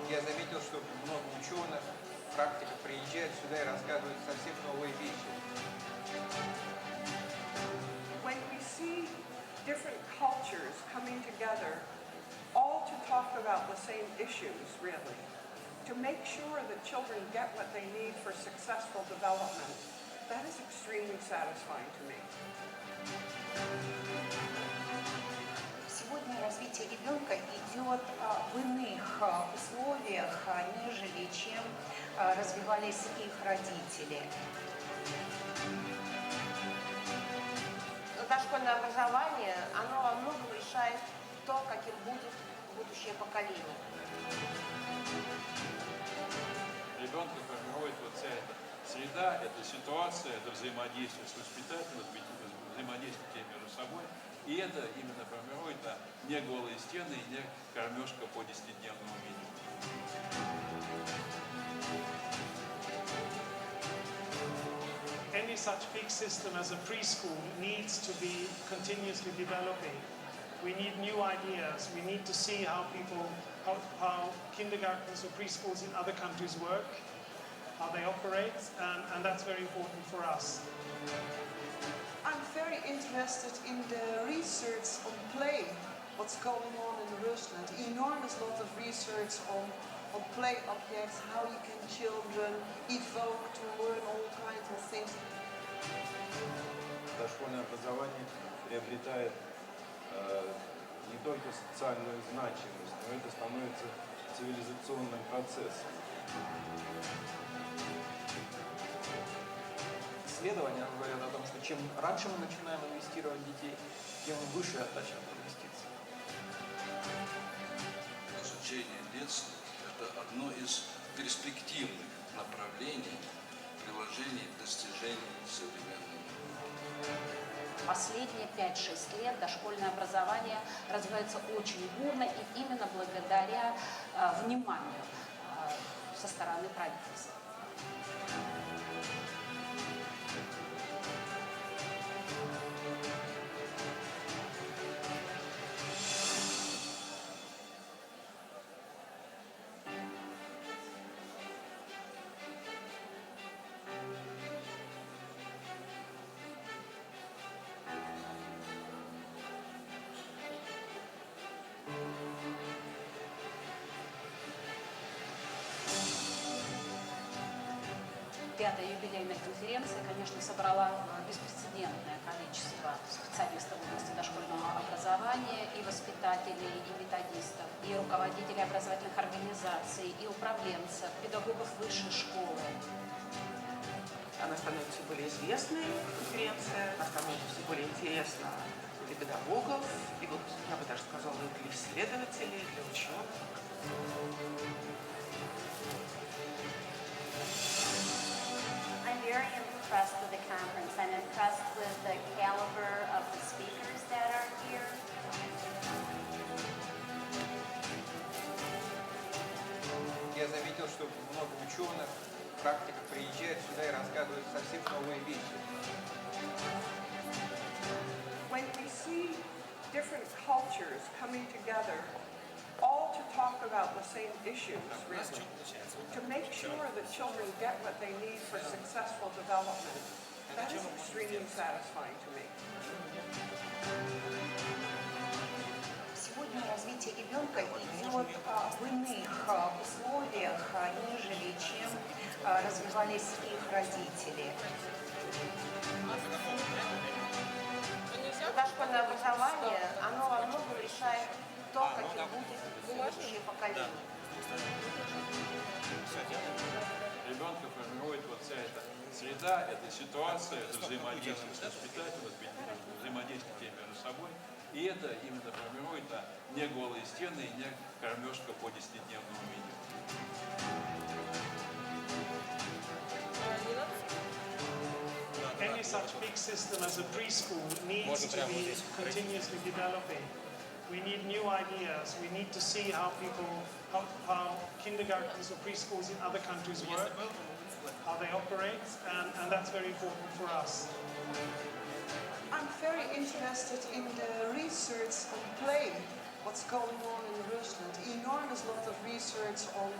Я заметил, что много ученых, практиков приезжают сюда и рассказывают совсем новые вещи. When we see different cultures coming together, all to talk about the same issues, really, to make sure that children get what they need for successful development, that is extremely satisfying to me. Сегодня развитие ребенка идет в иных условиях, нежели чем развивались их родители. Дошкольное образование, оно во многом решает то, каким будет будущее поколение. Ребенка формирует вот вся эта среда, эта ситуация, это взаимодействие с воспитателем, взаимодействие тем между собой. И это именно формирует не голые стены и не кормежка по 10-дневному минимуму. Any such big system as a preschool needs to be continuously developing. We need new ideas. We need to see how how kindergartens or preschools in other countries work, how they operate, and that's very important for us. I'm very interested in the research on play, what's going on in Rusland. Enormous lot of research on play objects, how you can children evoke to learn all kinds of things. Дошкольное образование приобретает не только социальную значимость, но это становится цивилизационным процессом. Исследования говорят о том, что чем раньше мы начинаем инвестировать в детей, тем выше отдача от инвестиций. Изучение детства – это одно из перспективных направлений приложений к достижению современного мира. Последние 5-6 лет дошкольное образование развивается очень бурно и именно благодаря вниманию со стороны правительства. Пятая юбилейная конференция, конечно, собрала беспрецедентное количество специалистов в области дошкольного образования, и воспитателей, и методистов, и руководителей образовательных организаций, и управленцев, педагогов высшей школы. Она становится все более известной, конференция, она становится все более интересна для педагогов, и вот, я бы даже сказала, и для исследователей, для ученых. I'm very impressed with the conference. I'm impressed with the caliber of the speakers that are here. Я заметил, что много ученых, практиков приезжают сюда и рассказывают совсем новые вещи. When we see different cultures coming together, all to talk about the same issues, really, to make sure that children get what they need for successful development, that is extremely satisfying to me. Сегодня развитие ребенка идет в иных условиях, нежели чем развивались их родители. Дошкольное образование, оно во многом решает то, каким будет будущее поколение. Ребенка формирует вот вся эта среда, эта ситуация, это взаимодействие с воспитателем, взаимодействие между собой. И это именно формирует не голые стены и не кормежка по 10-дневному минимуму. Any such big system as a preschool needs to be continuously developing. We need new ideas. We need to see how how kindergartens or preschools in other countries work, how they operate, and that's very important for us. I'm very interested in the research on play, what's going on in Rusland. Enormous lot of research on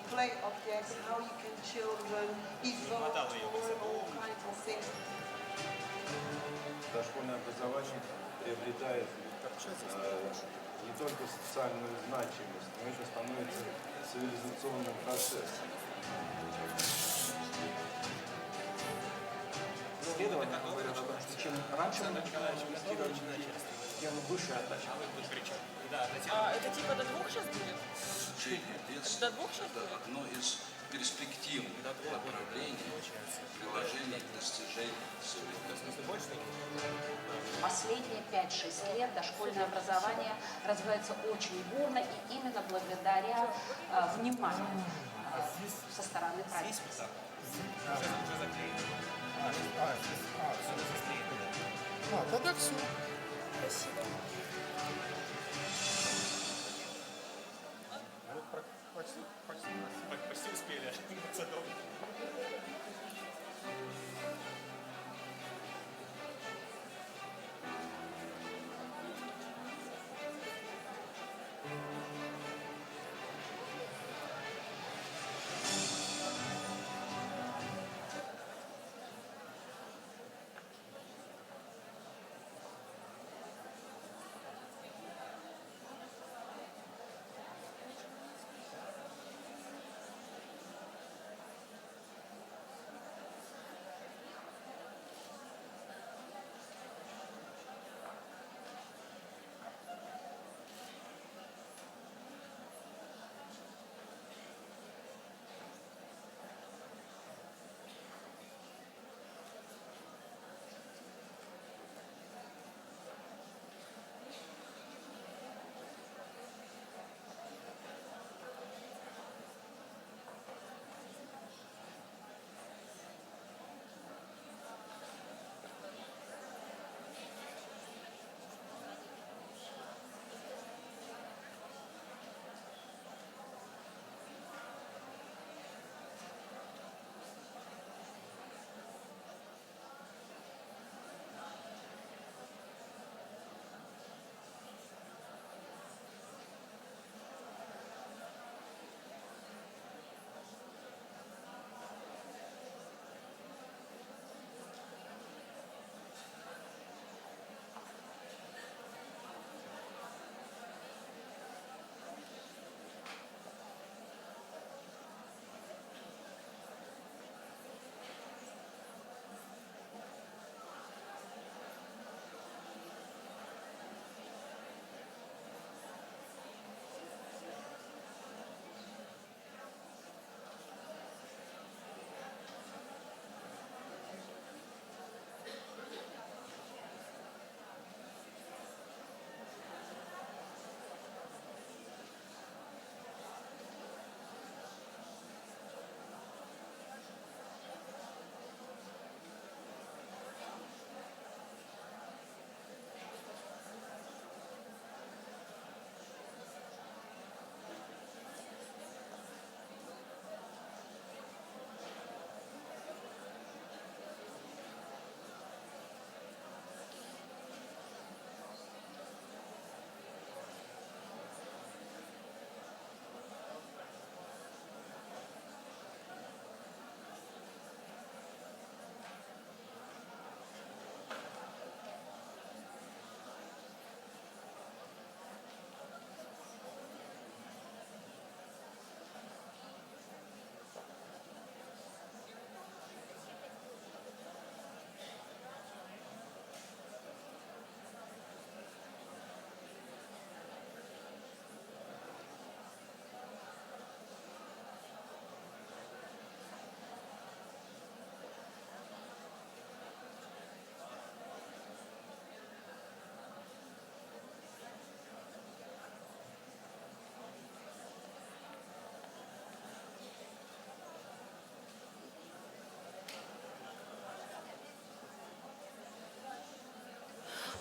play objects, how you can children evoke to learn all kinds of things. Дошкольное образование приобретает не только социальную значимость, но это становится цивилизационным процессом. Исследования говорят о том, что чем раньше мы начинаем инвестировать в детей, тем выше отдача. Это типа до 2 сейчас будет? Изучение детства – это одно из перспективных направлений приложений к достижению современного мира. Последние 5-6 лет дошкольное образование развивается очень бурно и именно благодаря вниманию со стороны правительства. Тогда все. Почти успели. Це добре.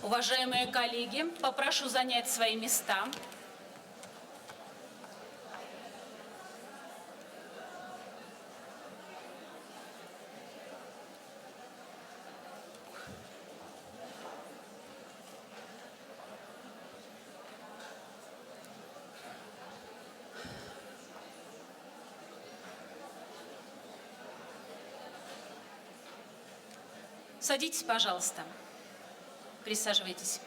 Уважаемые коллеги, попрошу занять свои места. Садитесь, пожалуйста. Присаживайтесь.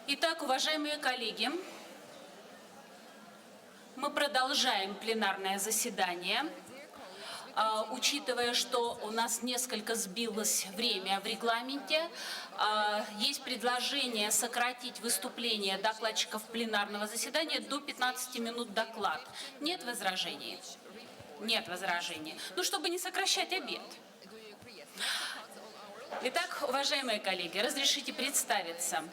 Итак, уважаемые коллеги, мы продолжаем пленарное заседание. Учитывая, что у нас несколько сбилось время в регламенте, есть предложение сократить выступление докладчиков пленарного заседания до 15 минут доклад. Нет возражений? Нет возражений. Ну, чтобы не сокращать обед. Итак, уважаемые коллеги, разрешите представиться.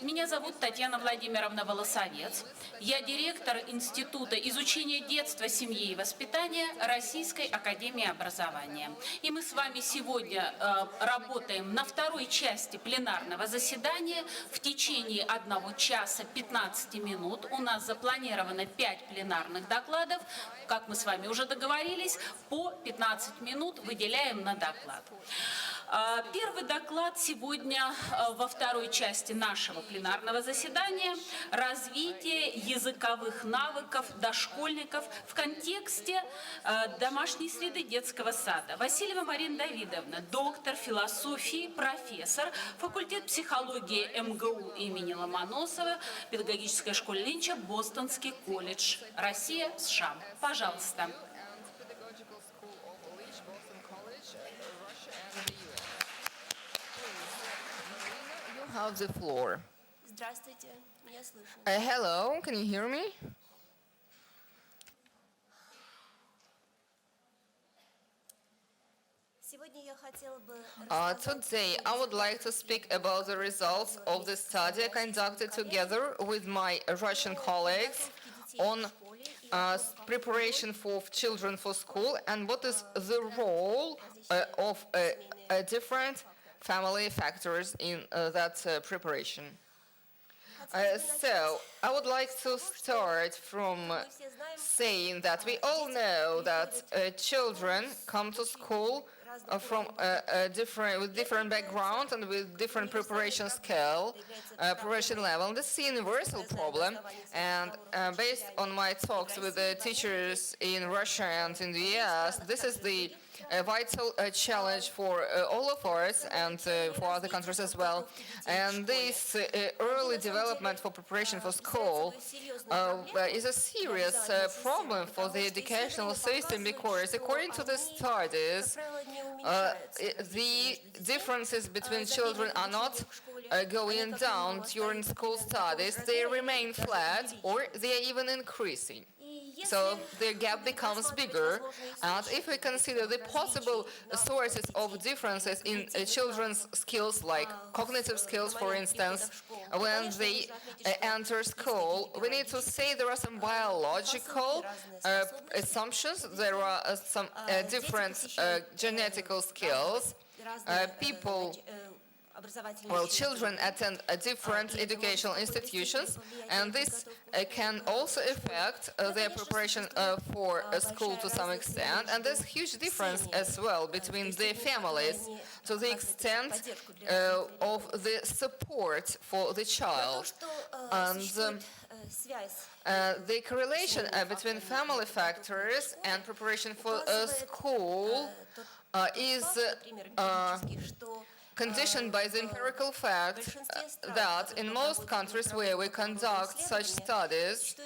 Меня зовут Татьяна Владимировна Волосовец. Я директор Института изучения детства, семьи и воспитания Российской академии образования. И мы с вами сегодня работаем на второй части пленарного заседания. В течение 1 часа 15 минут у нас запланировано 5 пленарных докладов. Как мы с вами уже договорились, по 15 минут выделяем на доклад. Первый доклад сегодня во второй части нашего пленарного заседания – развитие языковых навыков дошкольников в контексте домашней среды детского сада. Васильева Марина Давидовна, доктор философии, профессор, факультет психологии МГУ имени Ломоносова, педагогическая школа Линча, Бостонский колледж, Россия, США. Пожалуйста. Have the floor. Здравствуйте, меня слышно? Hello, can you hear me? Сегодня я хотела бы Today, I would like to speak about the results of the study conducted together with my Russian colleagues on preparation for children for school and what is the role of different family factors in that preparation. So, I would like to start from saying that we all know that children come to school from with different background and with different preparation level. And this is a universal problem, and based on my talks with the teachers in Russia and in the US, this is the vital challenge for all of us and for other countries as well. And this early development for preparation for school is a serious problem for the educational system because according to the studies, the differences between children are not going down during school studies, they remain flat or they are even increasing. So the gap becomes bigger, and if we consider the possible sources of differences in children's skills, like cognitive skills, for instance, when they enter school, we need to say there are some biological assumptions, there are some different genetical skills. Children attend different educational institutions, and this can also affect their preparation for school to some extent. And there's huge difference as well between the families to the extent of the support for the child. And the correlation between family factors and preparation for school is conditioned by the empirical fact that in most countries where we conduct such studies,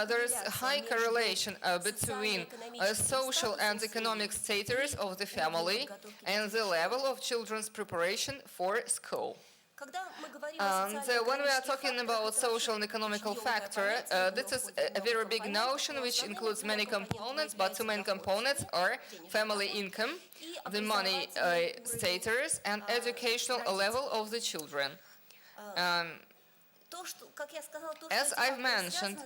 there is a high correlation between social and economic status of the family and the level of children's preparation for school. And when we are talking about social and economical factor, this is a very big notion which includes many components, but two main components are family income, the money status, and educational level of the children. As I've mentioned,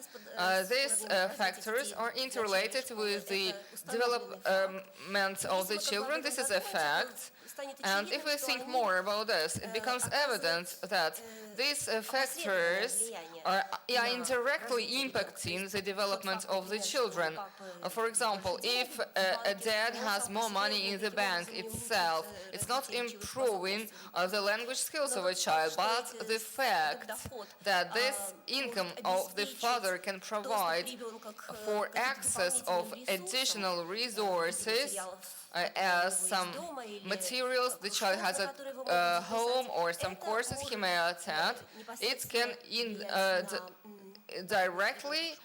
these factors are interrelated with the development of the children. This is a fact. And if we think more about this, it becomes evident that these factors are indirectly impacting the development of the children. For example, if a dad has more money in the bank itself, it's not improving the language skills of a child, but the fact that this income of the father can provide for access of additional resources as some materials the child has at home or some courses he may attend, it can directly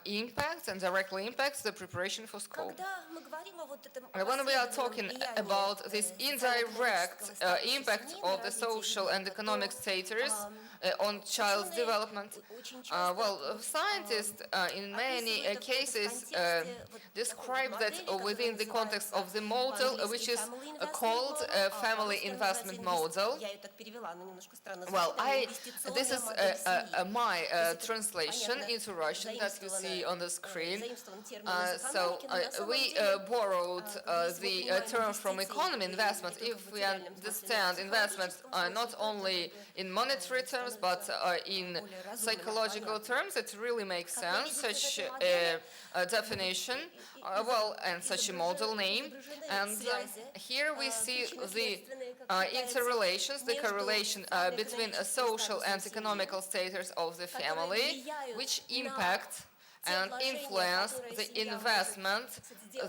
impacts and directly impacts the preparation for school. Когда мы говорим о вот этом When we are опосредованном talking влиянии, about this indirect социально-экономического impact статуса of the семьи на social and родителей, economic то, status on child's ученые development, очень часто well, scientists in many описывают это в cases контексте вот describe такой that модели, within которая the context of the называется model, which is called family investment model. Я ее так перевела, она немножко странно звучит. Well, она this is инвестиционная модель семьи. my То есть это, translation понятно, into Russian that you see on the screen. заимствован термин из So экономики, но на самом we деле, borrowed если мы the понимаем term from инвестиции economy и investment не только if в we материальном смысле, understand но и в investment психологическом смысле, not то only как бы, in monetary terms but in более разумным, psychological понятным. terms. It really makes Как вы sense, видите в such этой модели, a definition, well, and such a model name. изображены And связи, here we see the причинно-следственные, как считается, interrelations, the между correlation between a social and economical status of the family, which impact and influence the investment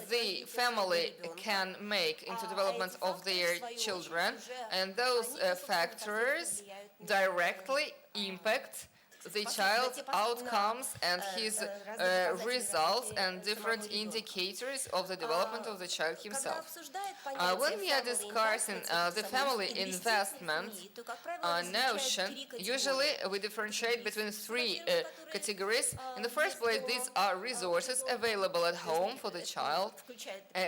the family can make into development of their children, and those factors directly impact the child's outcomes and his results and different indicators of the development of the child himself. When we are discussing the family investment notion, usually we differentiate between three categories. In the first place, these are resources available at home for the child,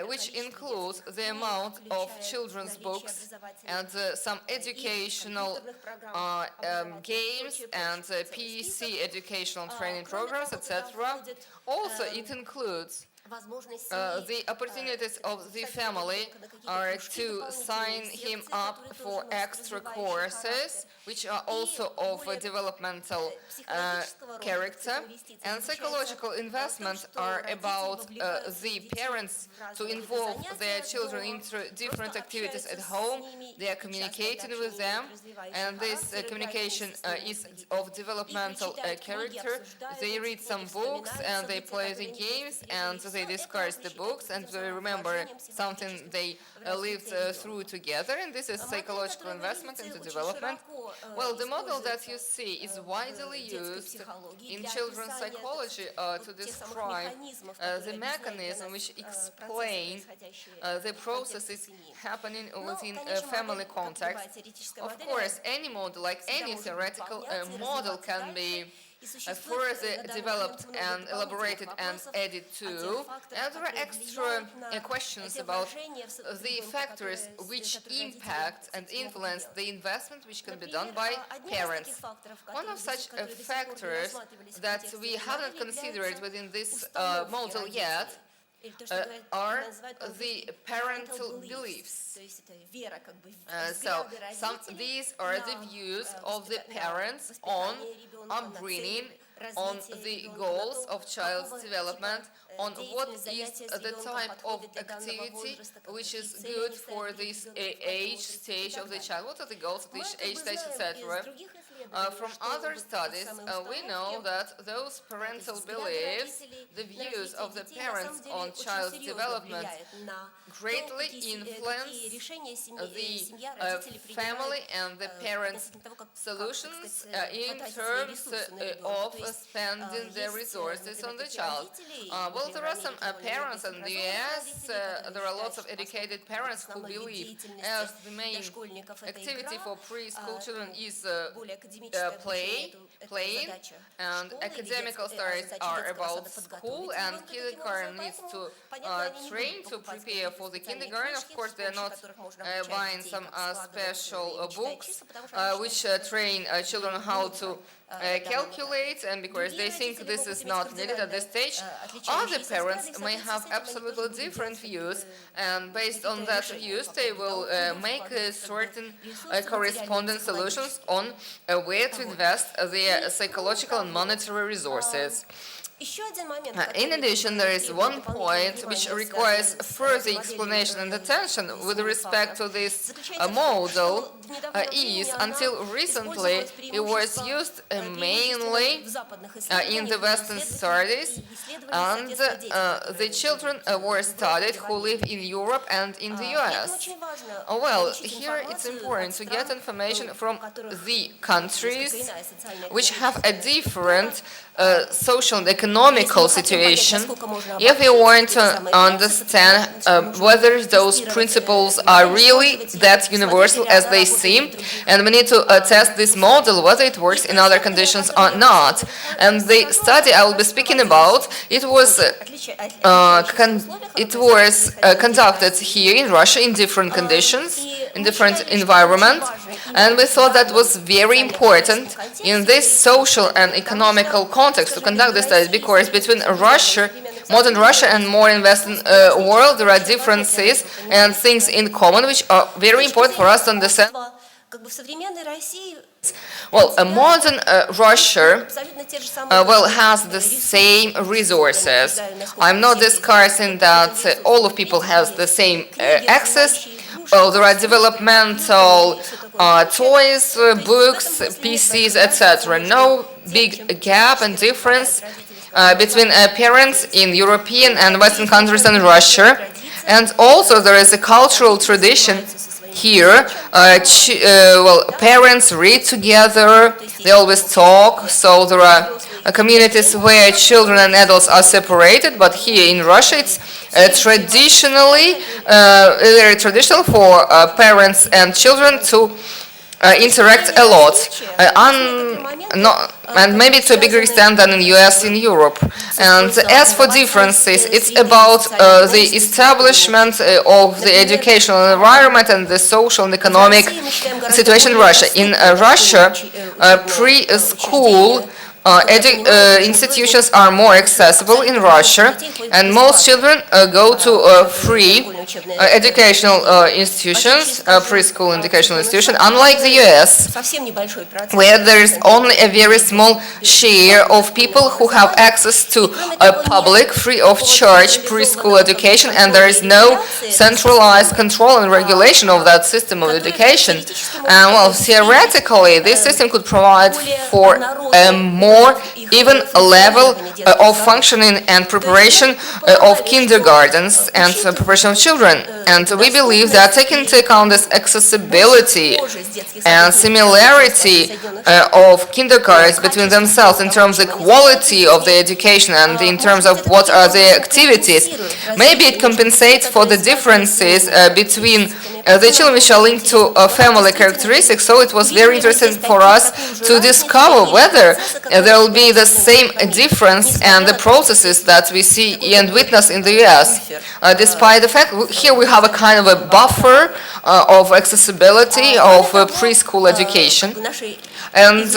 which includes the amount of children's books and some educational games and PEC educational training programs, etc. Also, it includes the opportunities of the family are to sign him up for extra courses, which are also of a developmental character, and psychological investments are about the parents to involve their children into different activities at home. They are communicating with them, and this communication is of developmental character. They read some books and they play the games and they discuss the books and they remember something they lived through together, and this is psychological investment into development. Well, the model that you see is widely used in children's psychology to describe the mechanism which explain the processes happening within a family context. Of course, any model, like any theoretical model, can be further developed and elaborated and added to. And there are extra questions about the factors which impact and influence the investment which can be done by parents. One of such factors that we haven't considered within this model yet are the parental beliefs. These are the views of the parents on upbringing, on the goals of child's development, on what is the type of activity which is good for this age stage of the child, what are the goals of this age stage, etc. From other studies, we know that those parental beliefs, the views of the parents on child's development, greatly influence the family and the parents' solutions in terms of spending their resources on the child. Well, there are some parents in the US, there are lots of educated parents who believe as the main activity for preschool children is playing, and academical studies are about school, and kindergarten needs to train to prepare for the kindergarten. Of course, they're not buying some special books which train children how to calculate, and because they think this is not needed at this stage. Other parents may have absolutely different views, and based on that views, they will make certain corresponding solutions on where to invest their psychological and monetary resources. In addition, there is one point which requires further explanation and attention with respect to this model is, until recently, it was used mainly in the Western studies, and the children were studied who live in Europe and in the US. Well, here it's important to get information from the countries which have a different social and economic economical situation, if we want to understand whether those principles are really that universal as they seem, and we need to test this model, whether it works in other conditions or not. And the study I will be speaking about, it was conducted here in Russia in different conditions, in different environments, and we thought that was very important in this social and economical context to conduct this study, because between Russia, modern Russia and modern Western world, there are differences and things in common which are very important for us to understand. Well, a modern Russia has the same resources. I'm not discussing that all of people has the same access. Well, there are developmental toys, books, PCs, etc. No big gap and difference between parents in European and Western countries and Russia. And also there is a cultural tradition here. Parents read together, they always talk, so there are communities where children and adults are separated, but here in Russia it's traditionally very traditional for parents and children to interact a lot, and maybe to a bigger extent than in US, in Europe. And as for differences, it's about the establishment of the educational environment and the social and economic situation in Russia. In Russia, preschool institutions are more accessible in Russia, and most children go to free educational institutions, preschool educational institutions, unlike the US, where there is only a very small share of people who have access to a public, free of charge preschool education, and there is no centralized control and regulation of that system of education. Well, theoretically, this system could provide for a more even level of functioning and preparation of kindergartens and preparation of children. And we believe that taking into account this accessibility and similarity of kindergartens between themselves in terms of the quality of the education and in terms of what are the activities, maybe it compensates for the differences between the children which are linked to family characteristics. So it was very interesting for us to discover whether there will be the same difference and the processes that we see and witness in the US. Despite the fact here we have a kind of a buffer of accessibility of preschool education. And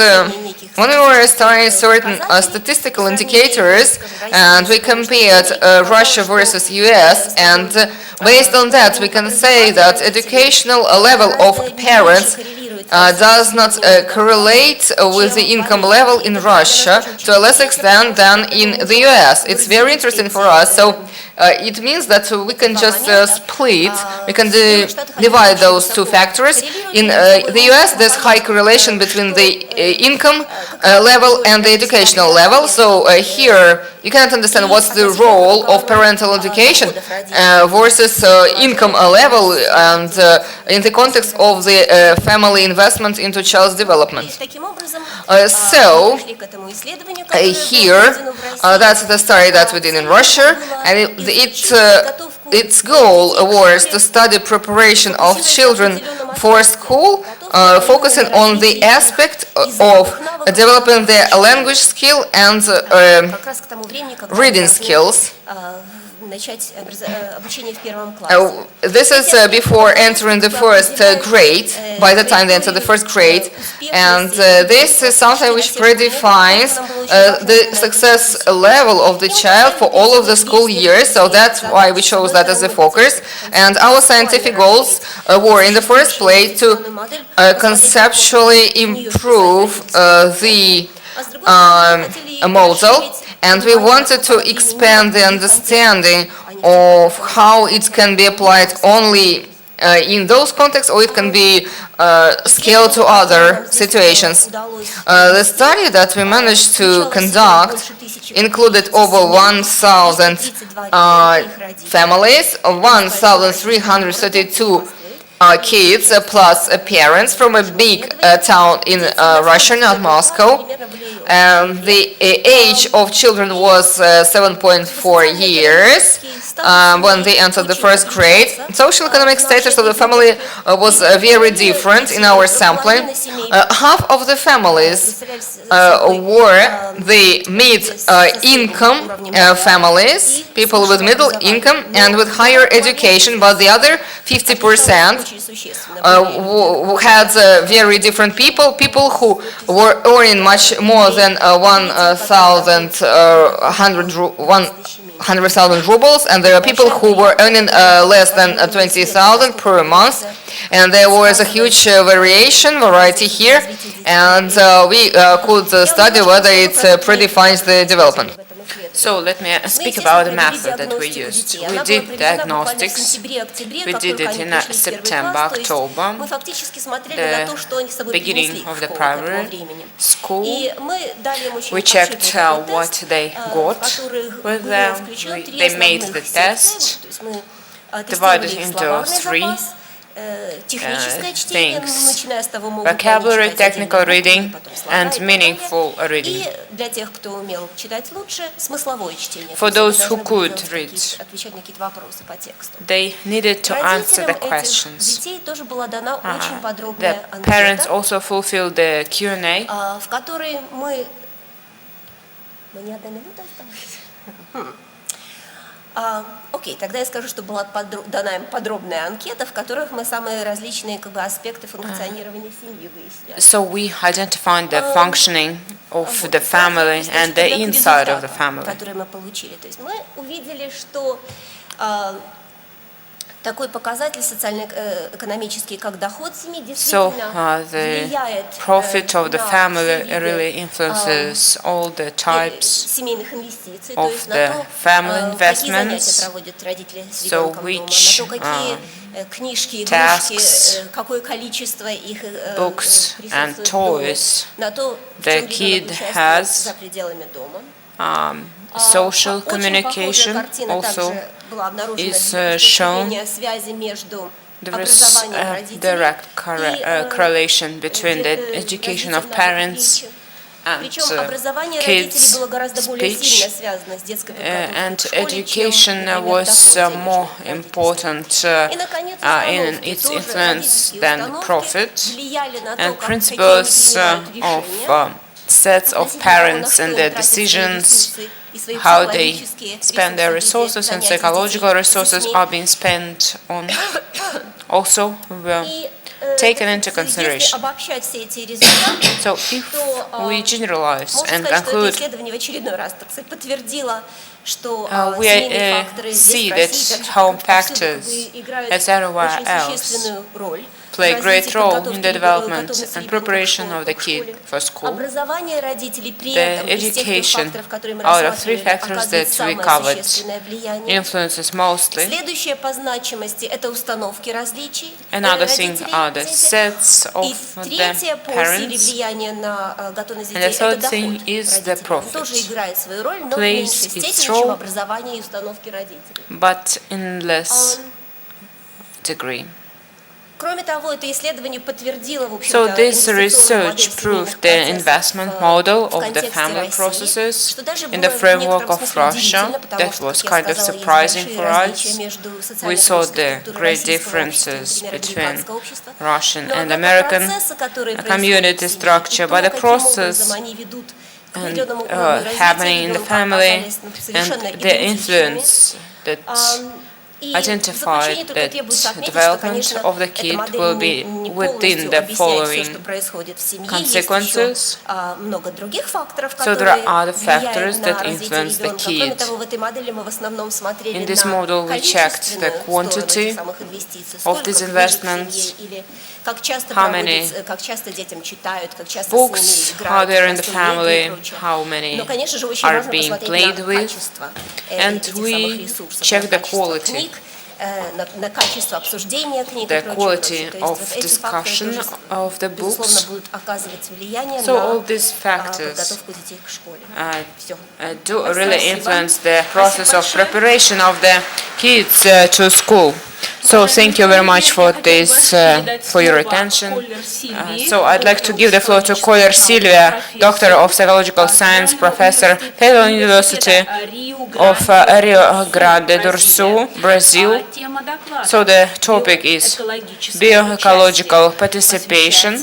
when we were studying certain statistical indicators, and we compared Russia versus US, and based on that we can say that educational level of parents does not correlate with the income level in Russia to a less extent than in the US. It's very interesting for us. So it means that we can just split, we can divide those two factors. In the US, there's high correlation between the income level and the educational level. So here, you cannot understand what's the role of parental education versus income level and in the context of the family investment into child's development. So here, that's the study that we did in Russia, and its goal was to study preparation of children for school, focusing on the aspect of developing their language skill and reading skills. This is before entering the first grade, by the time they enter the first grade, and this is something which predefines the success level of the child for all of the school years, so that's why we chose that as a focus. And our scientific goals were, in the first place, to conceptually improve the model, and we wanted to expand the understanding of how it can be applied only in those contexts, or it can be scaled to other situations. The study that we managed to conduct included over 1,000 families, 1,332 kids plus parents from a big town in Russia, not Moscow. And the age of children was 7.4 years when they entered the first grade. Social economic status of the family was very different in our sampling. Half of the families were the mid-income families, people with middle income and with higher education, but the other 50% had very different people who were earning much more than 100,000 rubles, and there are people who were earning less than 20,000 per month, and there was a huge variety here, and we could study whether it predefines the development. So let me speak about the method that we used. We did diagnostics, we did it in September, October, the beginning of the primary school. We checked what they got with them, they made the test, divided into 3 things: vocabulary, technical reading, and meaningful reading. For those who could read, they needed to answer the questions. The parents also fulfilled the Q&A. Окей, тогда я скажу, что была дана им подробная анкета, в которых мы самые различные аспекты функционирования семьи выясняли. So we identified the functioning of the family and the inside of the family. Которые мы получили. То есть мы увидели, что такой показатель социально-экономический, как доход семьи, действительно влияет Profit of the family really influences all the types семейных инвестиций, of то есть the на то, family какие занятия investments. проводят родители с So ребенком дома, which на то, какие книжки, tasks, игрушки, какое количество их books and присутствует в доме, toys на то, в the чем kid ребенок участвует has, за пределами дома. social communication also is shown. There is a direct correlation between the education of parents and kids' speech, and education was more important in its influence than profit, and principles of sets of parents and their decisions, how they spend their resources and psychological resources are being spent on, also were taken into consideration. So if we generalize and conclude, we see that home factors, as everywhere else, play a great role in the development and preparation of the kid for school. The education, out of 3 factors that we covered, influences mostly. Another thing are the sets of the parents. And the third thing is the profit. Plays its role, but in less degree. So this research proved the investment model of the family processes in the framework of Russia. That was kind of surprising for us. We saw the great differences between Russian and American community structure, but the process happening in the family and the influence that identified that development of the kid will be within the following consequences. So there are other factors that influence the kid. In this model we checked the quantity of these investments, how many books are there in the family, how many are being played with, and we checked the quality. The quality of discussion of the books. So all these factors do really influence the process of preparation of the kids to school. So thank you very much for this, for your attention. So I'd like to give the floor to Koller Silvia, Doctor of Psychological Science, Professor, Federal University of Rio Grande do Sul, Brazil. So the topic is bioecological participation,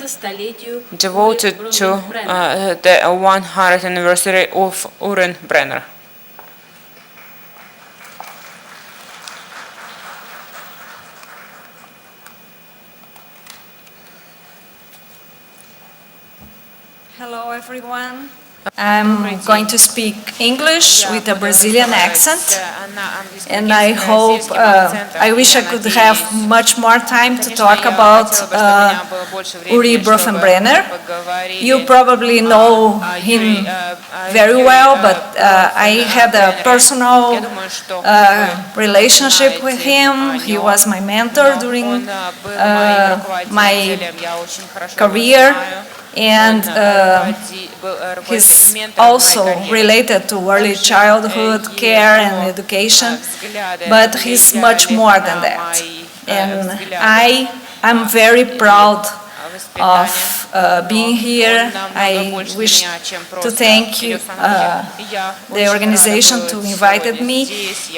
devoted to the 100th anniversary of Uhrenbrenner. Hello, everyone. I'm going to speak English with a Brazilian accent, and I hope, I wish I could have much more time to talk about Uri Bronfenbrenner. You probably know him very well, but I had a personal relationship with him. He was my mentor during my career. And he's also related to early childhood care and education, but he's much more than that. And I'm very proud of being here. I wish to thank you, the organization to invited me,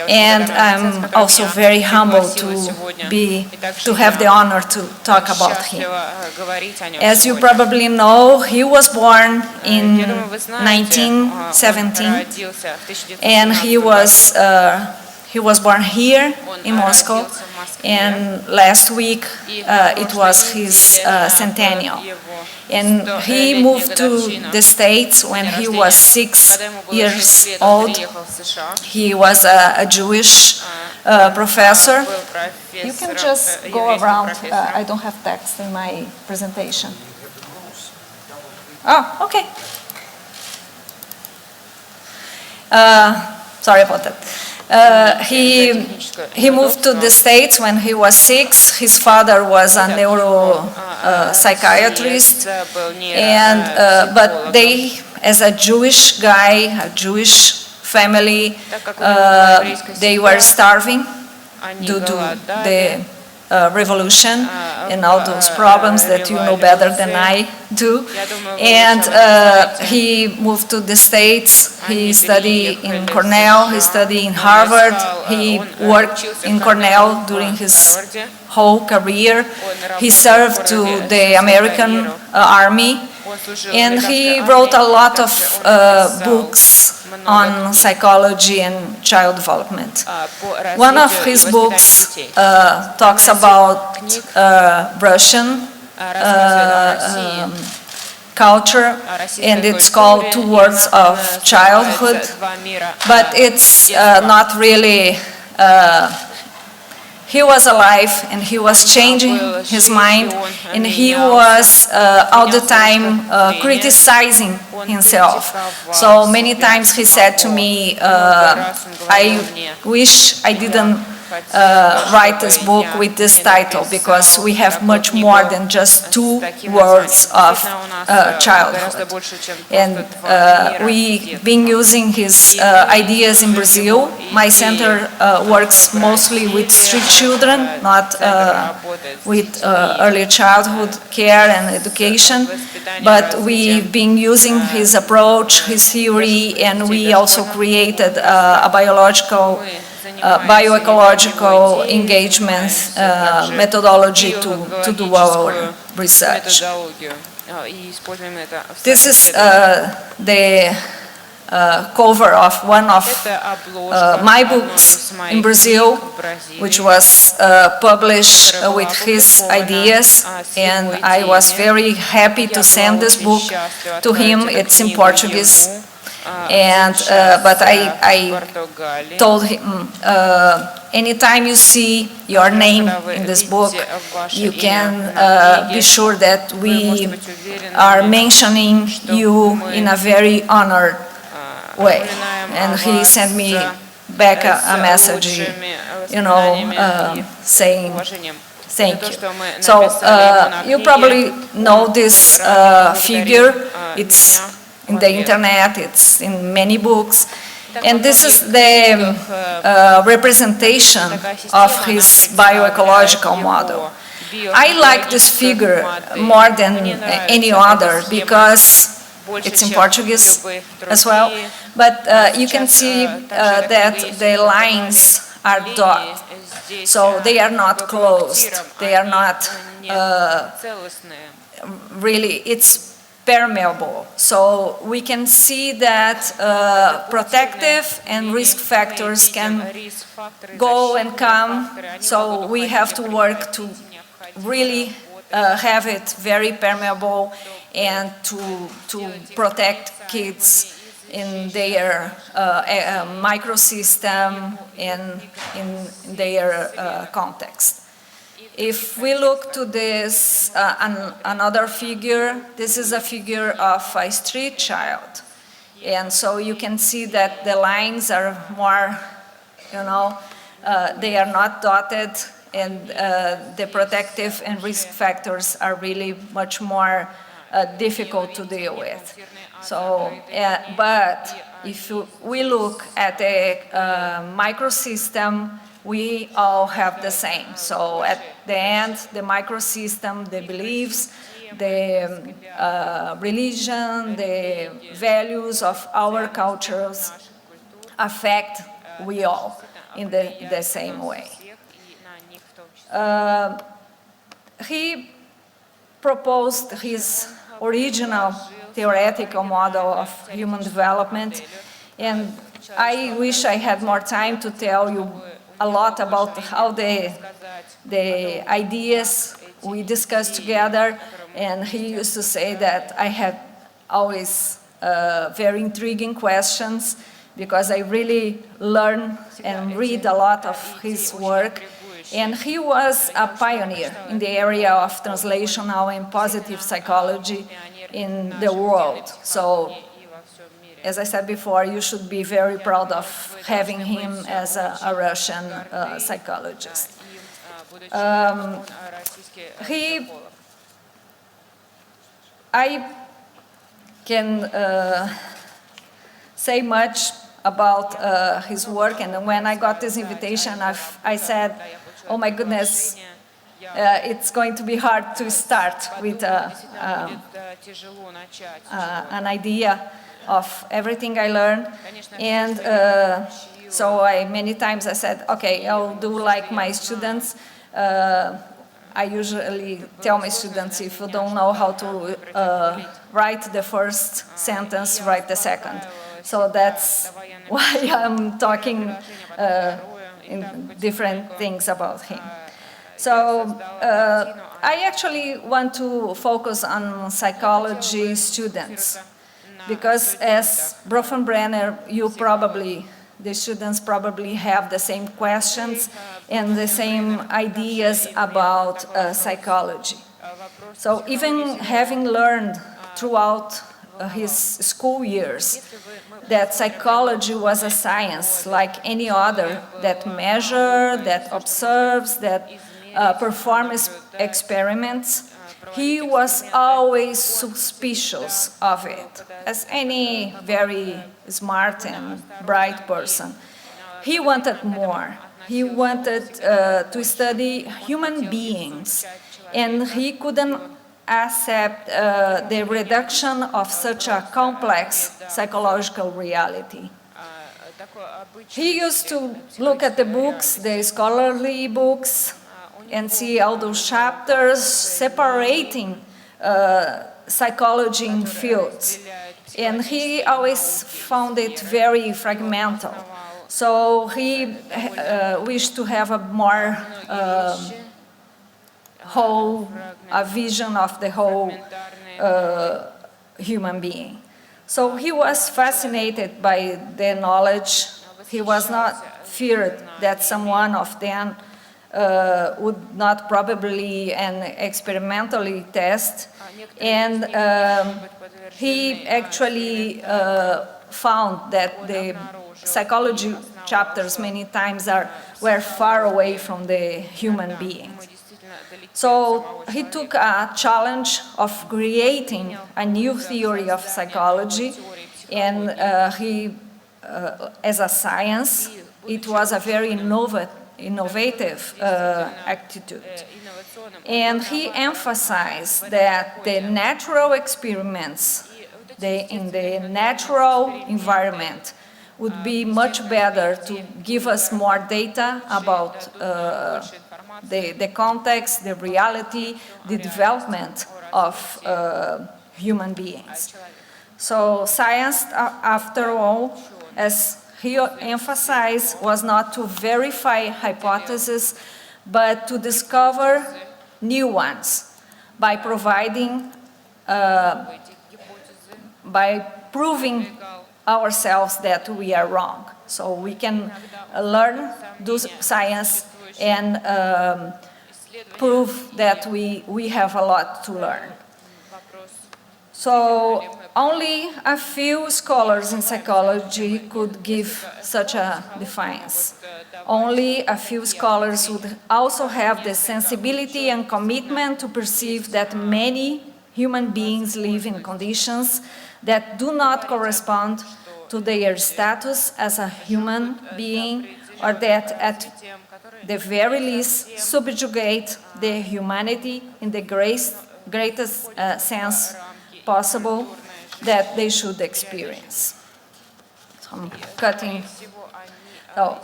and I'm also very humbled to have the honor to talk about him. As you probably know, he was born in 1917, and he was born here in Moscow, and last week it was his centennial. And he moved to the States when he was 6 years old. He was a Jewish professor. You can just go around. I don't have text in my presentation. Oh, okay. Sorry about that. He moved to the States when he was 6. His father was a neuropsychiatrist, and but they, as a Jewish guy, a Jewish family, they were starving due to the revolution and all those problems that you know better than I do. And he moved to the States. He studied in Cornell, he studied in Harvard, he worked in Cornell during his whole career. He served to the American Army, and he wrote a lot of books on psychology and child development. One of his books talks about Russian culture, and it's called Two Worlds of Childhood, but it's not really. He was alive, and he was changing his mind, and he was all the time criticizing himself. So many times he said to me, I wish I didn't write this book with this title, because we have much more than just two worlds of childhood. And we've been using his ideas in Brazil. My center works mostly with street children, not with early childhood care and education, but we've been using his approach, his theory, and we also created a bioecological engagement methodology to do our research. This is the cover of one of my books in Brazil, which was published with his ideas, and I was very happy to send this book to him. It's in Portuguese. And but I told him, anytime you see your name in this book, you can be sure that we are mentioning you in a very honored way. And he sent me back a message, you know, saying thank you. So you probably know this figure. It's in the internet, it's in many books, And this is the representation of his bioecological model. I like this figure more than any other because it's in Portuguese as well, but you can see that the lines are dotted, so they are not closed, they are not really, it's permeable. So we can see that protective and risk factors can go and come, so we have to work to really have it very permeable and to protect kids in their microsystem and in their context. If we look to this, another figure, this is a figure of a street child. And so you can see that the lines are more, they are not dotted, and the protective and risk factors are really much more difficult to deal with. So, but if we look at the microsystem, we all have the same. So at the end, the microsystem, the beliefs, the religion, the values of our cultures affect we all in the same way. He proposed his original theoretical model of human development, and I wish I had more time to tell you a lot about how the ideas we discussed together, and he used to say that I had always very intriguing questions because I really learn and read a lot of his work. And he was a pioneer in the area of translational and positive psychology in the world. So, as I said before, you should be very proud of having him as a Russian psychologist. I can say much about his work, and when I got this invitation, I said, oh my goodness, it's going to be hard to start with an idea of everything I learned. And so many times I said, okay, I'll do like my students. I usually tell my students, if you don't know how to write the first sentence, write the second. So that's why I'm talking in different things about him. So I actually want to focus on psychology students, because as Bronfenbrenner, the students probably have the same questions and the same ideas about psychology. So even having learned throughout his school years that psychology was a science like any other, that measures, that observes, that performs experiments, he was always suspicious of it, as any very smart and bright person. He wanted more. He wanted to study human beings, and he couldn't accept the reduction of such a complex psychological reality. He used to look at the books, the scholarly books, and see all those chapters separating psychology in fields. And he always found it very fragmental. So he wished to have a more a vision of the whole human being. So he was fascinated by the knowledge. He was not feared that someone of them would not probably and experimentally test. And he actually found that the psychology chapters many times were far away from the human being. So he took a challenge of creating a new theory of psychology, and he as a science, it was a very innovative attitude. And he emphasized that the natural experiments in the natural environment would be much better to give us more data about the context, the reality, the development of human beings. So science, after all, as he emphasized, was not to verify hypotheses, but to discover new ones by providing, by proving ourselves that we are wrong. So we can learn, do science, and prove that we have a lot to learn. So only a few scholars in psychology could give such a defense. Only a few scholars would also have the sensibility and commitment to perceive that many human beings live in conditions that do not correspond to their status as a human being, or that at the very least subjugate their humanity in the greatest sense possible that they should experience. So I'm cutting. So,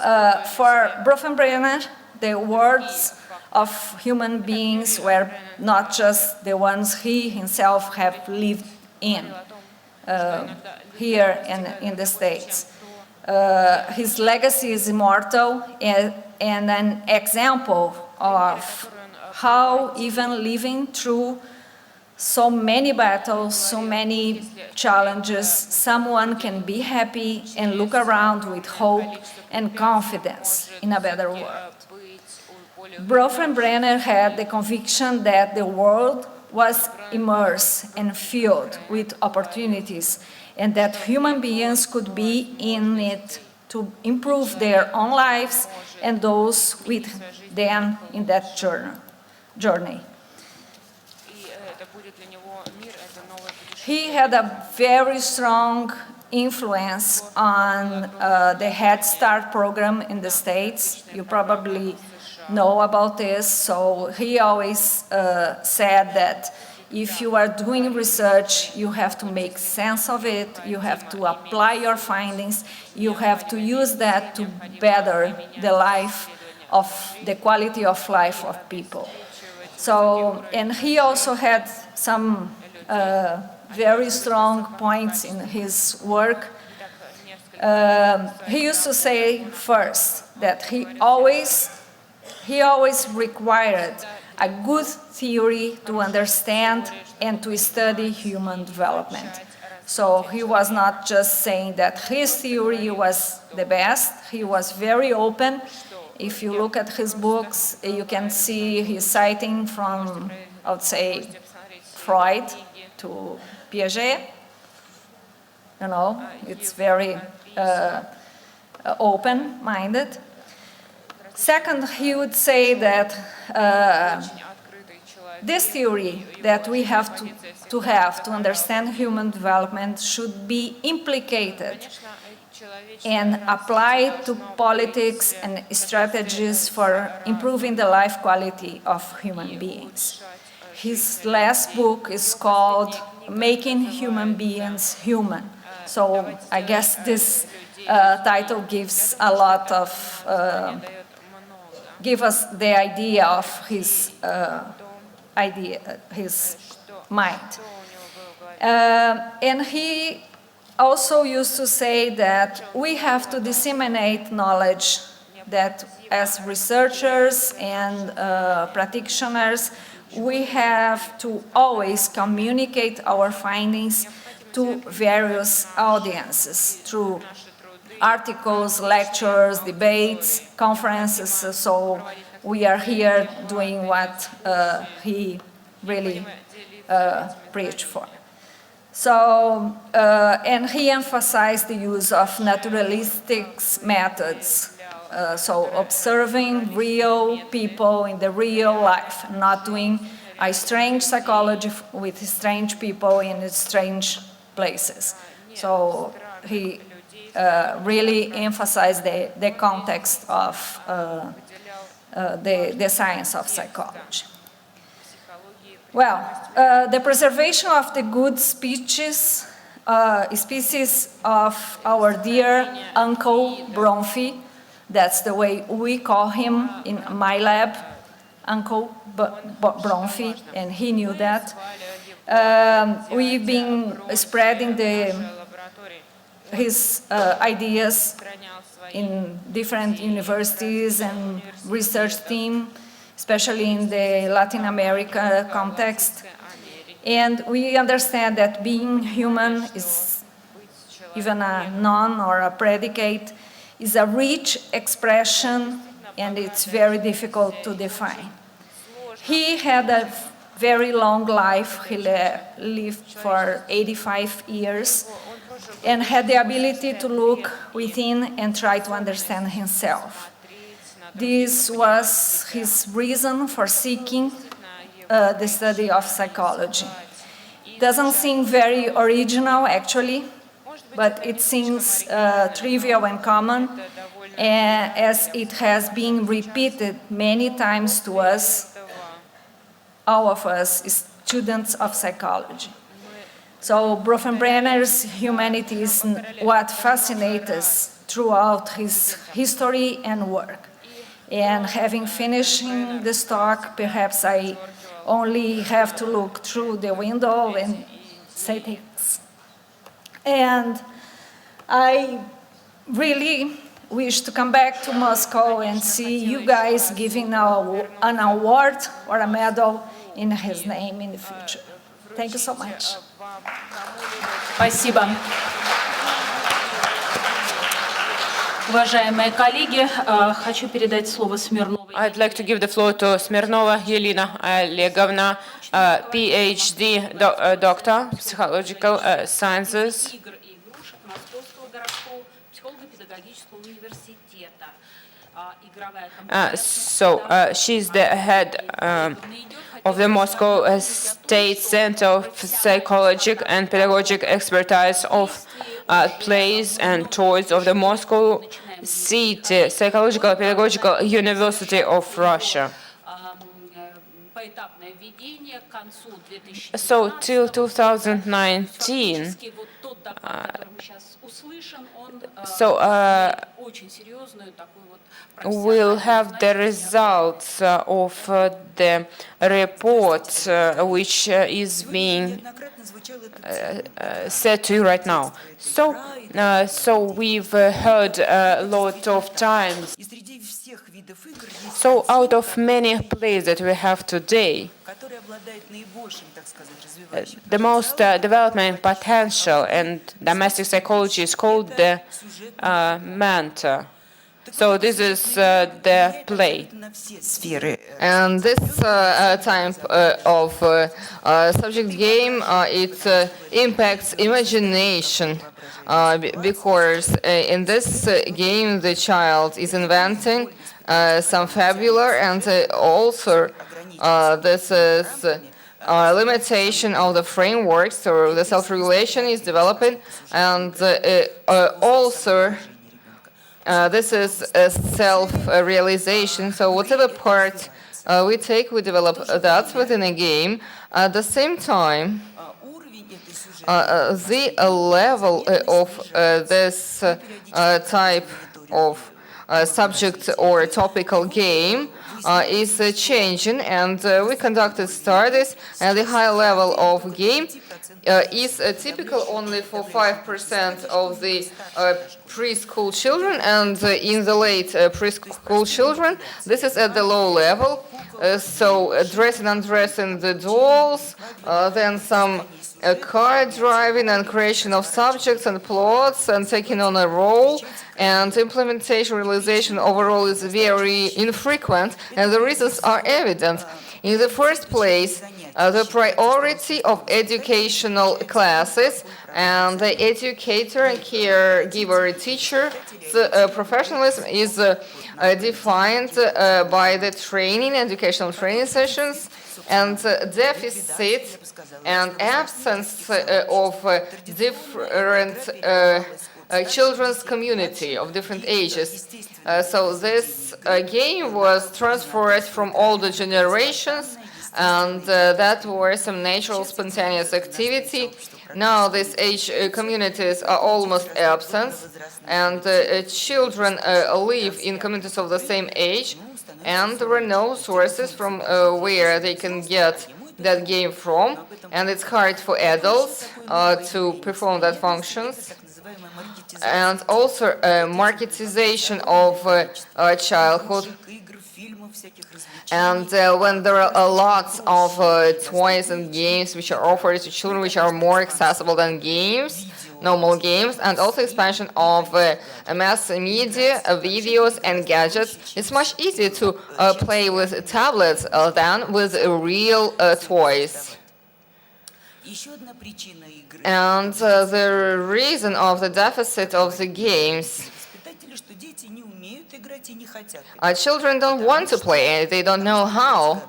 for Bronfenbrenner, the words of human beings were not just the ones he himself have lived in here in the States. His legacy is immortal and an example of how even living through so many battles, so many challenges, someone can be happy and look around with hope and confidence in a better world. Bronfenbrenner had the conviction that the world was immersed and filled with opportunities, and that human beings could be in it to improve their own lives and those with them in that journey. He had a very strong influence on the Head Start program in the States. You probably know about this. So he always said that if you are doing research, you have to make sense of it, you have to apply your findings, you have to use that to better the quality of life of people. So, and he also had some very strong points in his work. He used to say first that he always required a good theory to understand and to study human development. So he was not just saying that his theory was the best, he was very open. If you look at his books, you can see he's citing from, I would say, Freud to Piaget. You know, it's very open-minded. Second, he would say that this theory that we have to understand human development should be implicated and applied to politics and strategies for improving the life quality of human beings. His last book is called Making Human Beings Human. So I guess this title gives a lot of give us the idea of his his mind. And he also used to say that we have to disseminate knowledge, that as researchers and practitioners, we have to always communicate our findings to various audiences through articles, lectures, debates, conferences. So we are here doing what he really preached for. So, and he emphasized the use of naturalistic methods. So observing real people in the real life, not doing a strange psychology with strange people in strange places. So he really emphasize the context of the science of psychology. Well, the preservation of the good species of our dear Uncle Bronfi, that's the way we call him in my lab, Uncle Bronfi, and he knew that. We've been spreading his ideas in different universities and research team, especially in the Latin America context. And we understand that being human is even a noun or a predicate, is a rich expression, and it's very difficult to define. He had a very long life. He lived for 85 years and had the ability to look within and try to understand himself. This was his reason for seeking the study of psychology. Doesn't seem very original, actually, but it seems trivial and common, as it has been repeated many times to us, all of us, students of psychology. So Bronfenbrenner's humanity is what fascinates us throughout his history and work. And having finished this talk, perhaps I only have to look through the window and say things. And I really wish to come back to Moscow and see you guys giving an award or a medal in his name in the future. Thank you so much. Спасибо. Уважаемые коллеги, хочу передать слово Смирновой. I'd like to give the floor to Smirnova Yelena Olegovna, PhD doctor, psychological sciences. She's the head of the Moscow State Center of Psychologic and Pedagogic Expertise of Plays and Toys of the Moscow City Psychological Pedagogical University of Russia. So till 2019, we'll have the results of the report which is being said to you right now. So we've heard a lot of times. So out of many plays that we have today, the most development potential in domestic psychology is called the mentor. So this is the play. And this type of subject game, it impacts imagination because in this game the child is inventing some fabula, and also this is a limitation of the framework, so the self-regulation is developing, and also this is a self-realization. So whatever part we take, we develop that within a game. At the same time, the level of this type of subject or topical game is changing, and we conducted studies, and the high level of game is typical only for 5% of the preschool children, and in the late preschool children, this is at the low level. So dressing and undressing the dolls, then some car driving and creation of subjects and plots and taking on a role, and implementation, realization overall is very infrequent, and the reasons are evident. In the first place, the priority of educational classes and the educator and caregiver teacher, the professionalism is defined by the training, educational training sessions, and deficit and absence of different children's community of different ages. So this game was transferred from older generations, and that were some natural spontaneous activity. Now these age communities are almost absent, and children live in communities of the same age, and there are no sources from where they can get that game from, and it's hard for adults to perform that functions. And also marketization of childhood. And when there are lots of toys and games which are offered to children which are more accessible than games, normal games, and also expansion of mass media, videos and gadgets, it's much easier to play with tablets than with real toys. And the reason of the deficit of the games, children don't want to play, they don't know how.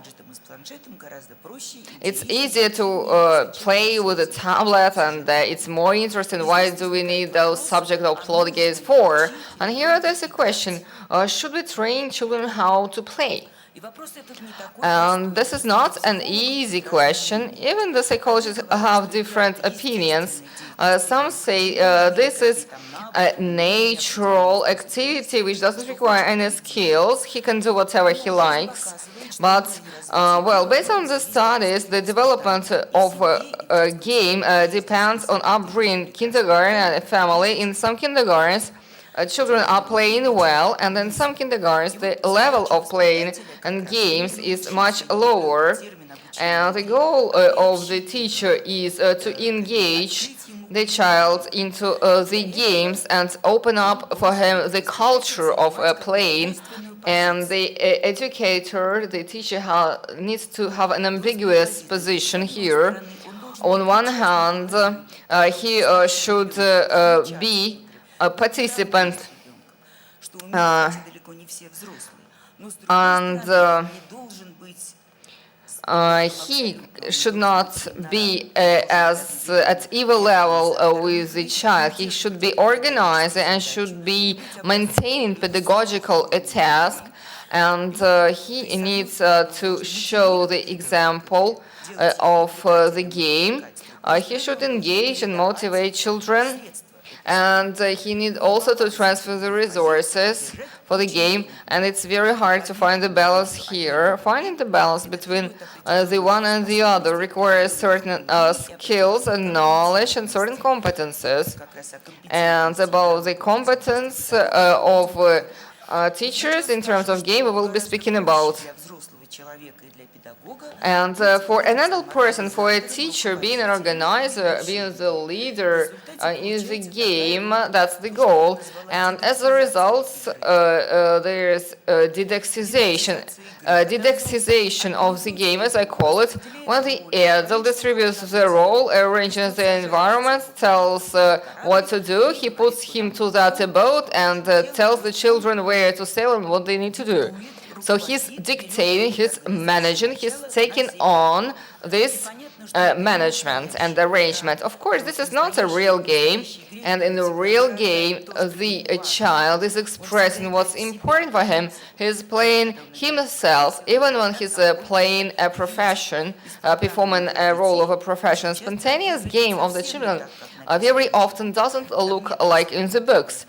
It's easier to play with a tablet, and it's more interesting. Why do we need those subject-upload games for? And here there's a question, should we train children how to play? And this is not an easy question. Even the psychologists have different opinions. Some say this is a natural activity which doesn't require any skills. He can do whatever he likes. But, well, based on the studies, the development of a game depends on upbringing, kindergarten and family. In some kindergartens, children are playing well, and in some kindergartens, the level of playing and games is much lower. And the goal of the teacher is to engage the child into the games and open up for him the culture of playing. And the educator, the teacher, needs to have an ambiguous position here. On one hand, he should be a participant, and he should not be at equal level with the child. He should be organized and should be maintaining pedagogical task, and he needs to show the example of the game. He should engage and motivate children, and he needs also to transfer the resources for the game, and it's very hard to find the balance here. Finding the balance between the one and the other requires certain skills and knowledge and certain competences. And about the competence of teachers in terms of game, we will be speaking about. And for an adult person, for a teacher, being an organizer, being the leader in the game, that's the goal. And as a result, there's didactization of the game, as I call it, when the adult distributes the role, arranges the environment, tells what to do, he puts him to that boat and tells the children where to sail and what they need to do. So he's dictating, he's managing, he's taking on this management and arrangement. Of course, this is not a real game, and in the real game, the child is expressing what's important for him. He's playing himself, even when he's playing a profession, performing a role of a profession. Spontaneous game of the children very often doesn't look like in the books.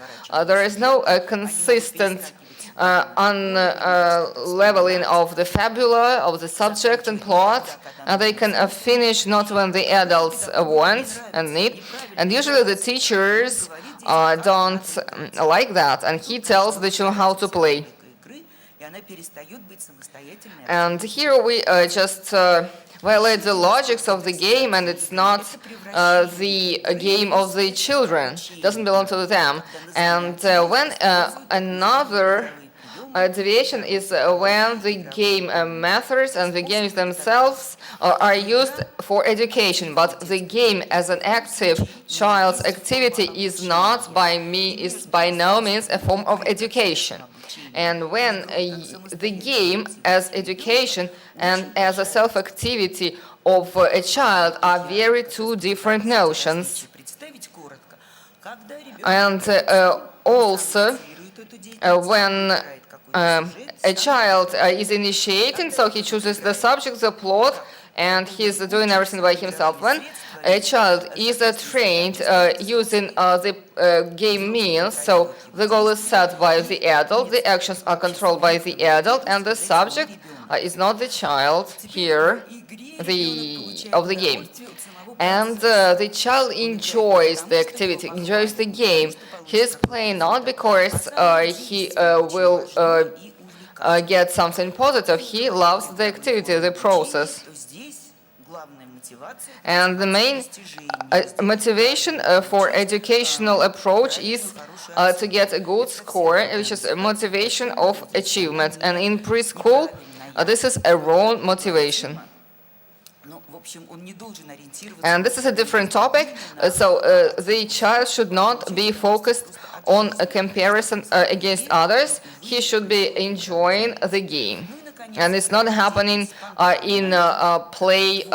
There is no consistent unleveling of the fabula, of the subject and plot, and they can finish not when the adults want and need. And usually the teachers don't like that, and he tells the children how to play. And here we just violate the logics of the game, and it's not the game of the children. It doesn't belong to them. And when another deviation is when the game methods and the games themselves are used for education, but the game as an active child's activity is not by no means a form of education. And when the game as education and as a self-activity of a child are very two different notions. And also, when a child is initiating, so he chooses the subject, the plot, and he's doing everything by himself. When a child is trained using the game means, so the goal is set by the adult, the actions are controlled by the adult, and the subject is not the child here of the game. And the child enjoys the activity, enjoys the game. He's playing not because he will get something positive. He loves the activity, the process. And the main motivation for educational approach is to get a good score, which is a motivation of achievement. And in preschool, this is a wrong motivation. And this is a different topic, so the child should not be focused on a comparison against others. He should be enjoying the game. And it's not happening in playing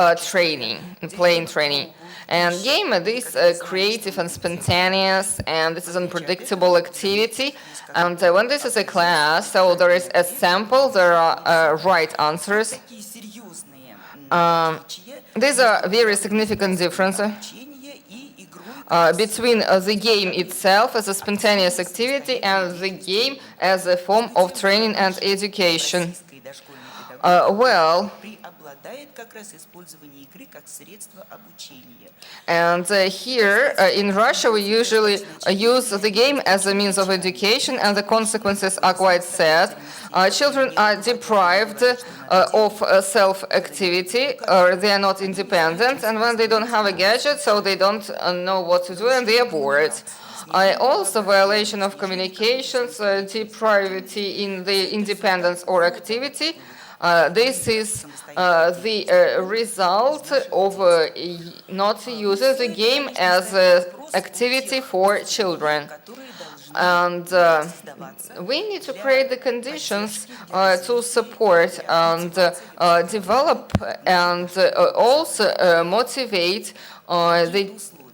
training. And game is creative and spontaneous, and this is unpredictable activity. And when this is a class, so there is a sample, there are right answers. These are very significant differences between the game itself as a spontaneous activity and the game as a form of training and education. And here in Russia we usually use the game as a means of education, and the consequences are quite sad. Children are deprived of self-activity, or they are not independent, and when they don't have a gadget, so they don't know what to do, and they are bored. Also, violation of communications, depravity in the independence or activity. This is the result of not using the game as an activity for children. And we need to create the conditions to support and develop and also motivate the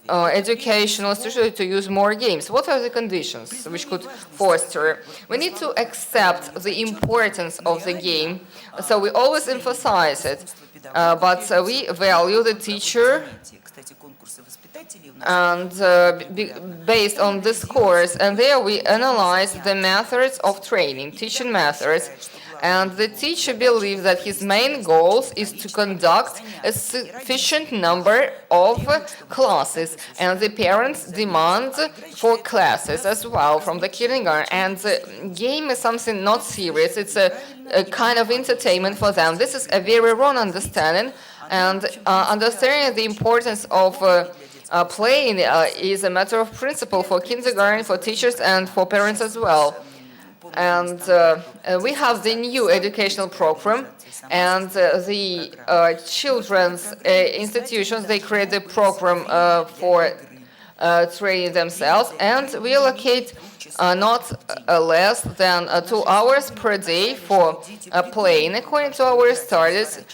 educational institutions to use more games. What are the conditions which could foster? We need to accept the importance of the game, so we always emphasize it, but we value the teacher, and based on this course, and there we analyze the methods of training, teaching methods, and the teacher believes that his main goal is to conduct a sufficient number of classes, and the parents demand for classes as well from the kindergarten, and the game is something not serious, it's a kind of entertainment for them. This is a very wrong understanding, and understanding the importance of playing is a matter of principle for kindergarten, for teachers, and for parents as well. And we have the new educational program, and the children's institutions, they create the program for training themselves, and we allocate not less than 2 hours per day for playing. According to our studies,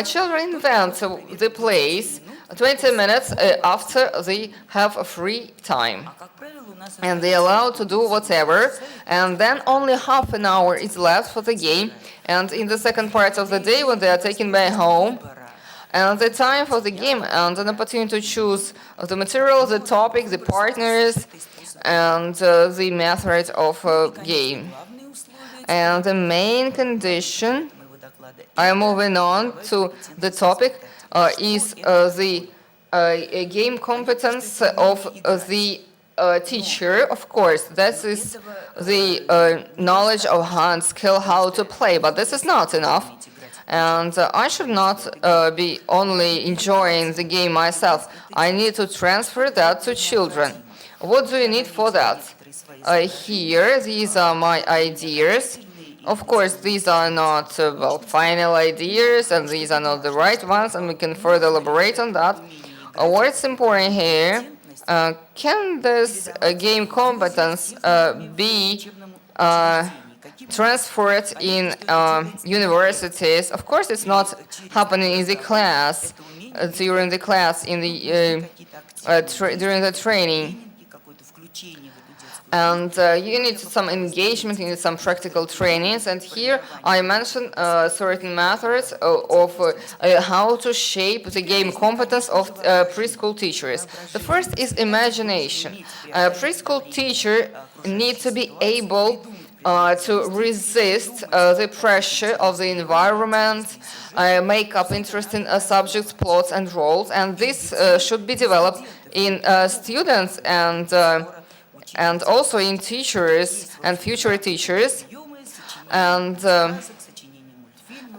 children invent the plays 20 minutes after they have a free time, and they are allowed to do whatever, and then only half an hour is left for the game, and in the second part of the day when they are taken back home, and the time for the game and an opportunity to choose the material, the topic, the partners, and the method of game. And the main condition, I am moving on to the topic, is the game competence of the teacher. Of course, this is the knowledge of hand, skill, how to play, but this is not enough. And I should not be only enjoying the game myself. I need to transfer that to children. What do you need for that? Here, these are my ideas. Of course, these are not final ideas, and these are not the right ones, and we can further elaborate on that. What's important here, can this game competence be transferred in universities? Of course, it's not happening in the class, during the class, in the during the training. And you need some engagement, you need some practical trainings. And here I mentioned certain methods of how to shape the game competence of preschool teachers. The first is imagination. A preschool teacher needs to be able to resist the pressure of the environment, make up interesting subjects, plots, and roles, and this should be developed in students and also in teachers and future teachers. And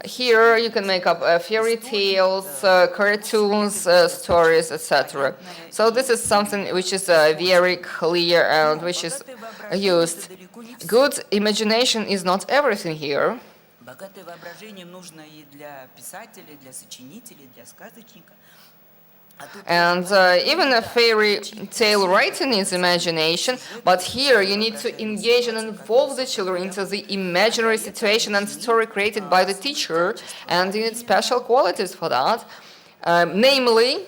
here you can make up fairy tales, cartoons, stories, etc. So this is something which is very clear and which is used. Good imagination is not everything here. Богатое воображение нужно и для писателя, и для сочинителя, и для сказочника. And even a fairy tale writing is imagination, but here you need to engage and involve the children into the imaginary situation and story created by the teacher, and you need special qualities for that, namely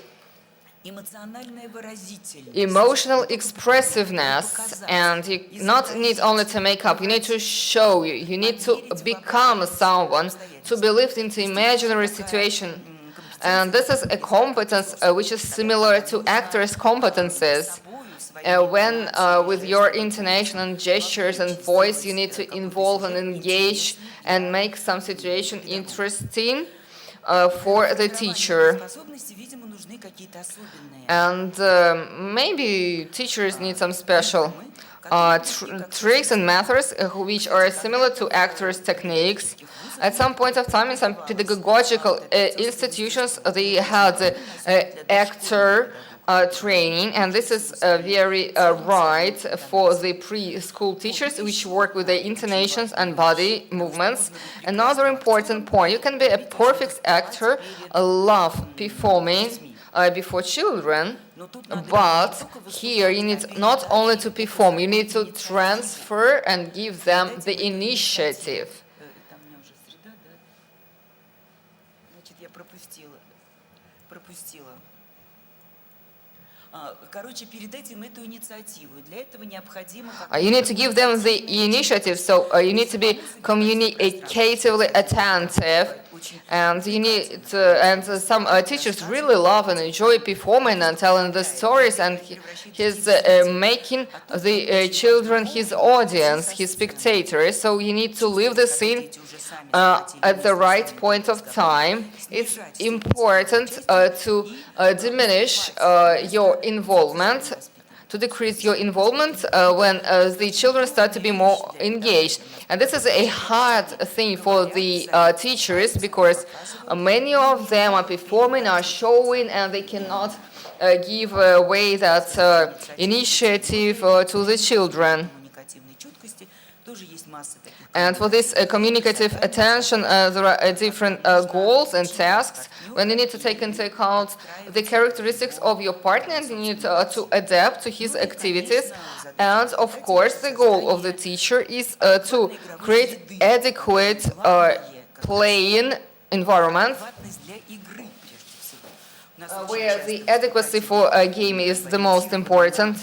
emotional expressiveness. And you not need only to make up, you need to show, you need to become someone, to be lived into imaginary situation. And this is a competence which is similar to actors' competences. When with your intonation and gestures and voice you need to involve and engage and make some situation interesting for the teacher. And maybe teachers need some special tricks and methods which are similar to actors' techniques. At some point of time in some pedagogical institutions they had actor training, and this is very right for the preschool teachers which work with the intonations and body movements. Another important point, you can be a perfect actor, love performing before children, but here you need not only to perform, you need to transfer and give them the initiative. You need to give them the initiative, so you need to be communicatively attentive, and you need to, and some teachers really love and enjoy performing and telling the stories, and he's making the children his audience, his spectators. So you need to leave the scene at the right point of time. It's important to diminish your involvement, to decrease your involvement when the children start to be more engaged. And this is a hard thing for the teachers, because many of them are performing, are showing, and they cannot give away that initiative to the children. And for this communicative attention, there are different goals and tasks when you need to take into account the characteristics of your partner, and you need to adapt to his activities. And of course, the goal of the teacher is to create adequate playing environment where the adequacy for a game is the most important.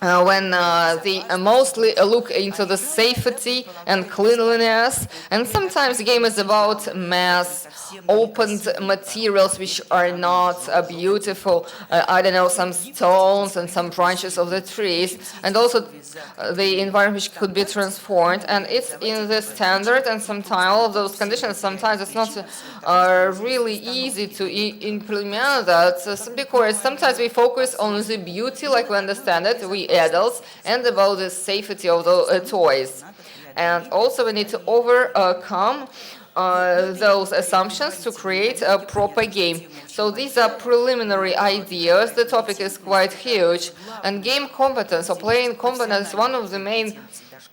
When they mostly look into the safety and cleanliness, and sometimes the game is about mass, opened materials which are not beautiful, I don't know, some stones and some branches of the trees, and also the environment which could be transformed, and it's in the standard, and sometimes all of those conditions, sometimes it's not really easy to implement that, because sometimes we focus on the beauty, like we understand it, we adults, and about the safety of the toys. And also we need to overcome those assumptions to create a proper game. So these are preliminary ideas. The topic is quite huge. And game competence, or playing competence, is one of the main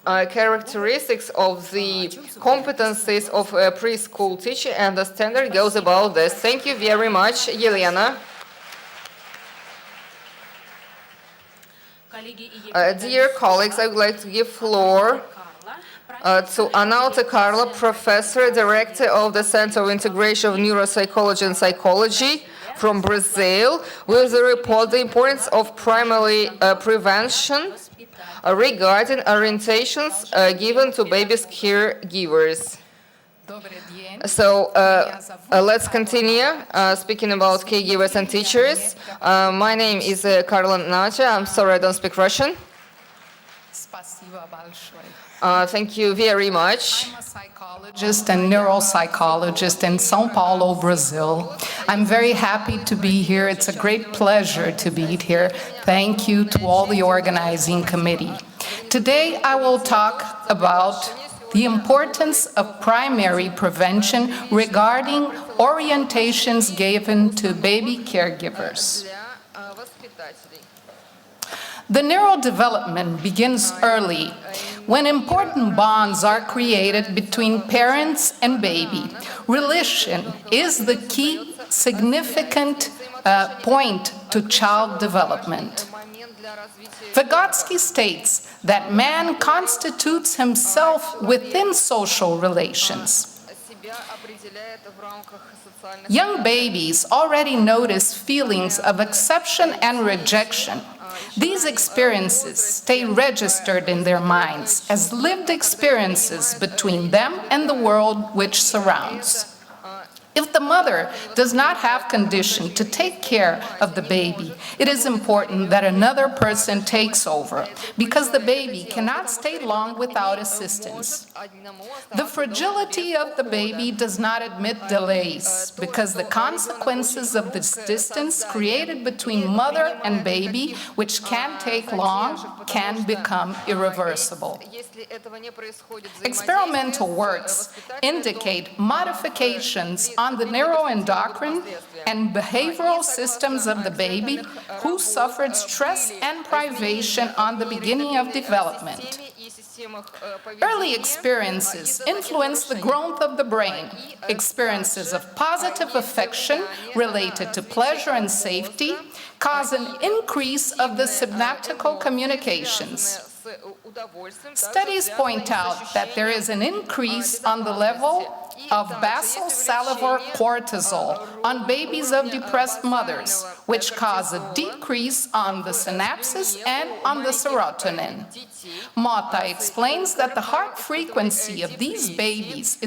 characteristics of the competencies of a preschool teacher, and the standard goes about this. Thank you very much, Yelena. Dear colleagues, I would like to give floor to Analta Karla, Professor, Director of the Center of Integration of Neuropsychology and Psychology from Brazil with a report the importance of primary prevention regarding orientations given to babies' caregivers. So let's continue speaking about caregivers and teachers. My name is Karla Nacha. I'm sorry I don't speak Russian. Thank you very much. I'm a psychologist and neuropsychologist in São Paulo, Brazil. I'm very happy to be here. It's a great pleasure to be here. Thank you to all the organizing committee. Today I will talk about the importance of primary prevention regarding orientations given to baby caregivers. The neurodevelopment begins early, when important bonds are created between parents and baby. Relation is the key significant point to child development. Vygotsky states that man constitutes himself within social relations. Young babies already notice feelings of acceptance and rejection. These experiences stay registered in their minds as lived experiences between them and the world which surrounds. If the mother does not have condition to take care of the baby, it is important that another person takes over, because the baby cannot stay long without assistance. The fragility of the baby does not admit delays, because the consequences of this distance created between mother and baby, which can take long, can become irreversible. Experimental works indicate modifications on the neuroendocrine and behavioral systems of the baby who suffered stress and privation on the beginning of development. Early experiences influence the growth of the brain. Experiences of positive affection related to pleasure and safety cause an increase of the synaptical communications. Studies point out that there is an increase on the level of basal salivary cortisol on babies of depressed mothers, which cause a decrease on the synapses and on the serotonin. Mota explains that the heart frequency of these babies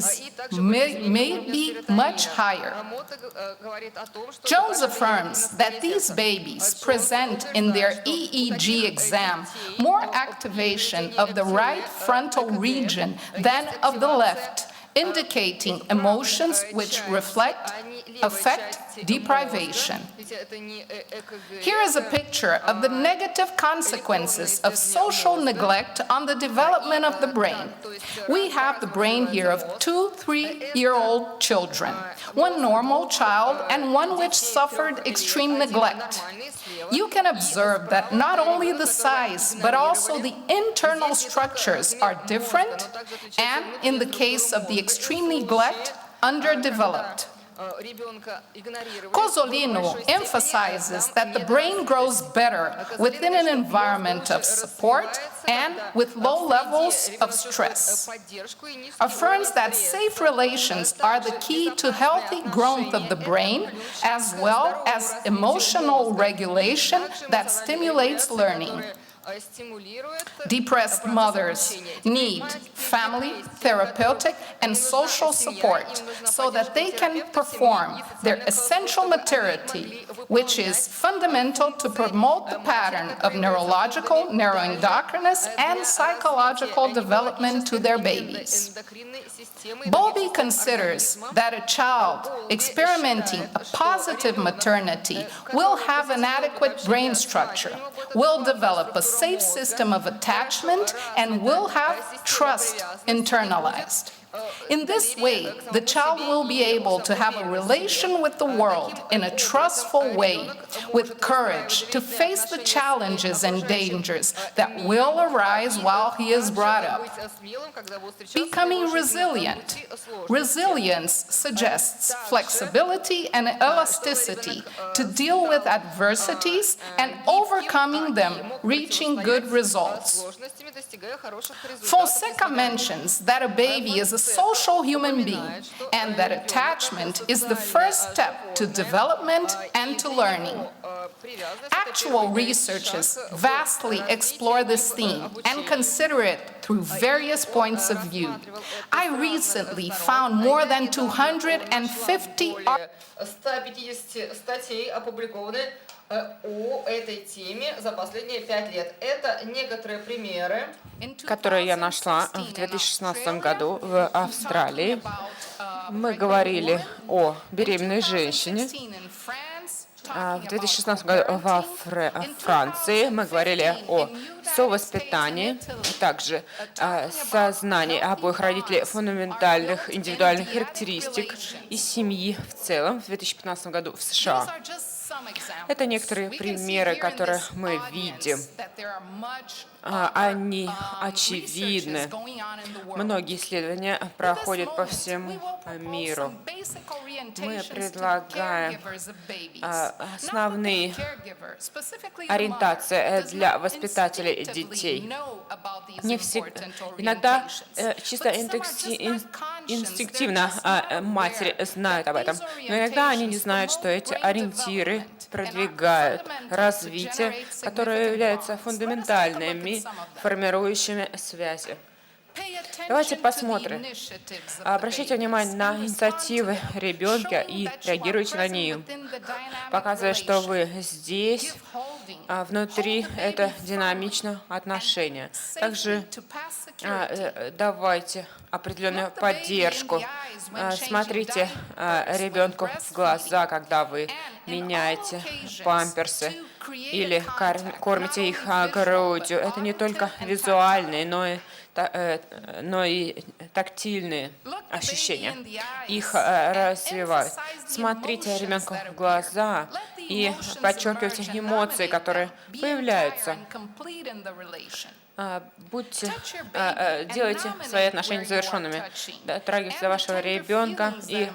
may be much higher. Jones affirms that these babies present in their EEG exam more activation of the right frontal region than of the left, indicating emotions which affect deprivation. Here is a picture of the negative consequences of social neglect on the development of the brain. We have the brain here of 2 3-year-old children, one normal child and one which suffered extreme neglect. You can observe that not only the size, but also the internal structures are different, and in the case of the extreme neglect, underdeveloped. Cozzolino emphasizes that the brain grows better within an environment of support and with low levels of stress. Affirms that safe relations are the key to healthy growth of the brain, as well as emotional regulation that stimulates learning. Depressed mothers need family, therapeutic, and social support so that they can perform their essential maturity, which is fundamental to promote the pattern of neurological, neuroendocrinous, and psychological development to their babies. Bowlby considers that a child experimenting a positive maternity will have an adequate brain structure, will develop a safe system of attachment, and will have trust internalized. In this way, the child will be able to have a relation with the world in a trustful way, with courage to face the challenges and dangers that will arise while he is brought up. Becoming resilient. Resilience suggests flexibility and elasticity to deal with adversities and overcoming them, reaching good results. Fonseca mentions that a baby is a social human being, and that attachment is the first step to development and to learning. Actual researchers vastly explore this theme and consider it through various points of view. I recently found more than 250 150 статей опубликованы о этой теме за последние 5 лет. Это некоторые примеры, которые я нашла в 2016 году в Австралии. Мы говорили о беременной женщине. В 2016 году во Франции мы говорили о совоспитании, также сознании обоих родителей, фундаментальных индивидуальных характеристик и семьи в целом в 2015 году в США. Это некоторые примеры, которые мы видим. Они очевидны. Многие исследования проходят по всему миру. Мы предлагаем основные ориентации для воспитателей детей. Не всегда, иногда чисто инстинктивно матери знают об этом, но иногда они не знают, что эти ориентиры продвигают развитие, которое является фундаментальными, формирующими связи. Давайте посмотрим. Обращайте внимание на инициативы ребенка и реагируйте на нее. Показывая, что вы здесь, внутри это динамичное отношение. Также давайте определенную поддержку. Смотрите ребенку в глаза, когда вы меняете памперсы или кормите их грудью. Это не только визуальные, но и тактильные ощущения. Их развивают. Смотрите ребенку в глаза и подчеркивайте эмоции, которые появляются. Делайте свои отношения завершенными. Дотрагивайтесь вашего ребенка и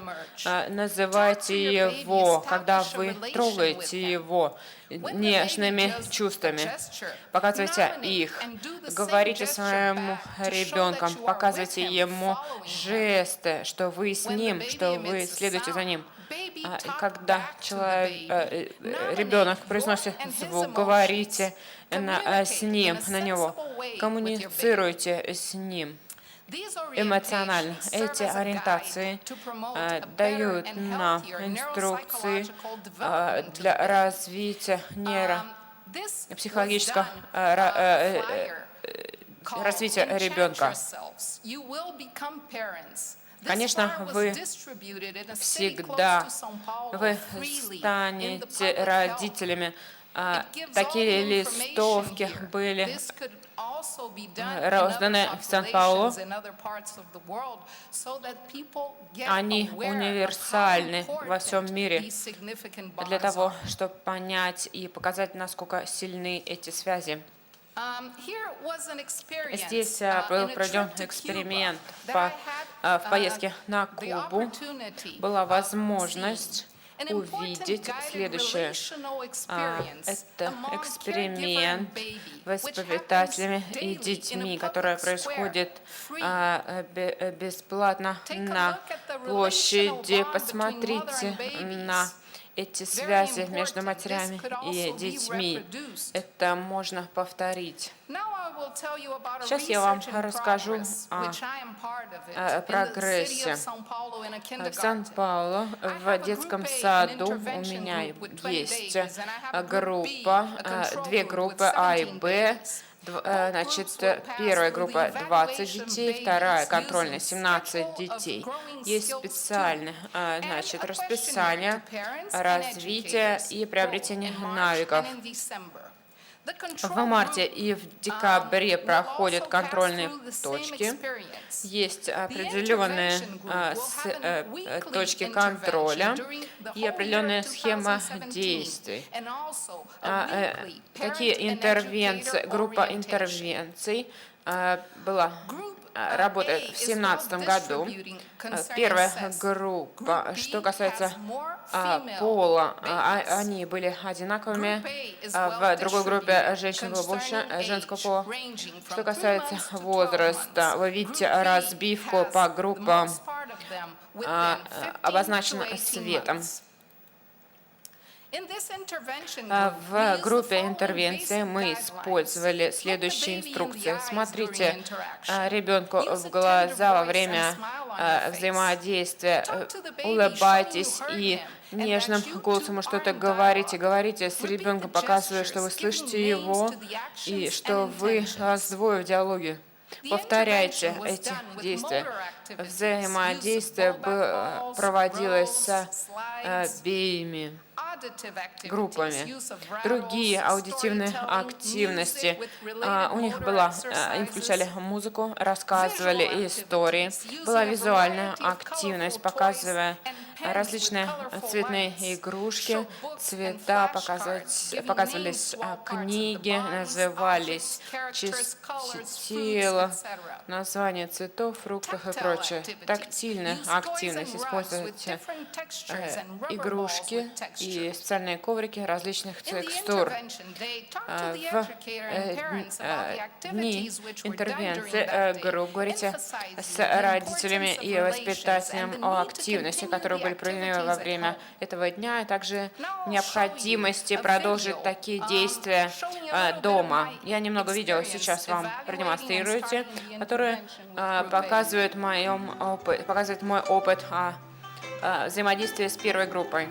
называйте его, когда вы трогаете его, нежными чувствами. Показывайте их. Говорите своему ребенку, показывайте ему жесты, что вы с ним, что вы следуете за ним. Когда ребенок произносит звук, говорите с ним, на него, коммуницируйте с ним эмоционально. Эти ориентации дают нам инструкции для развития нейропсихологического развития ребенка. Конечно, вы всегда станете родителями. Такие листовки были розданы в Сан-Паулу. Они универсальны во всем мире для того, чтобы понять и показать, насколько сильны эти связи. Здесь был проведен эксперимент в поездке на Кубу. Была возможность увидеть следующее. Это эксперимент воспитателями и детьми, который происходит бесплатно на площади. Посмотрите на эти связи между матерями и детьми. Это можно повторить. Сейчас я вам расскажу о прогрессе. В Сан-Паулу в детском саду у меня есть группа, две группы А и Б. Значит, первая группа 20 детей, вторая контрольная 17 детей. Есть специальное, значит, расписание развития и приобретения навыков. В марте и в декабре проходят контрольные точки. Есть определенные точки контроля и определенная схема действий. Такие интервенции, группа интервенций была работает в 2017 году. Первая группа, что касается пола, они были одинаковыми. В другой группе женщин было больше женского пола. Что касается возраста, вы видите разбивку по группам, обозначена цветом. В группе интервенции мы использовали следующие инструкции. Смотрите ребенку в глаза во время взаимодействия, улыбайтесь и нежным голосом что-то говорите. Говорите с ребенком, показывая, что вы слышите его и что вы вас двое в диалоге. Повторяйте эти действия. Взаимодействие проводилось с обеими группами. Другие аудитивные активности у них была, им включали музыку, рассказывали истории. Была визуальная активность, показывая различные цветные игрушки, цвета, показывались книги, назывались чистила, названия цветов, фруктов и прочее. Тактильная активность. Используйте игрушки и специальные коврики различных текстур. В дни интервенции групп говорите с родителями и воспитателем о активности, которые были проведены во время этого дня, и также необходимости продолжить такие действия дома. Я немного видео сейчас вам продемонстрирую, которые показывают мой опыт взаимодействия с первой группой.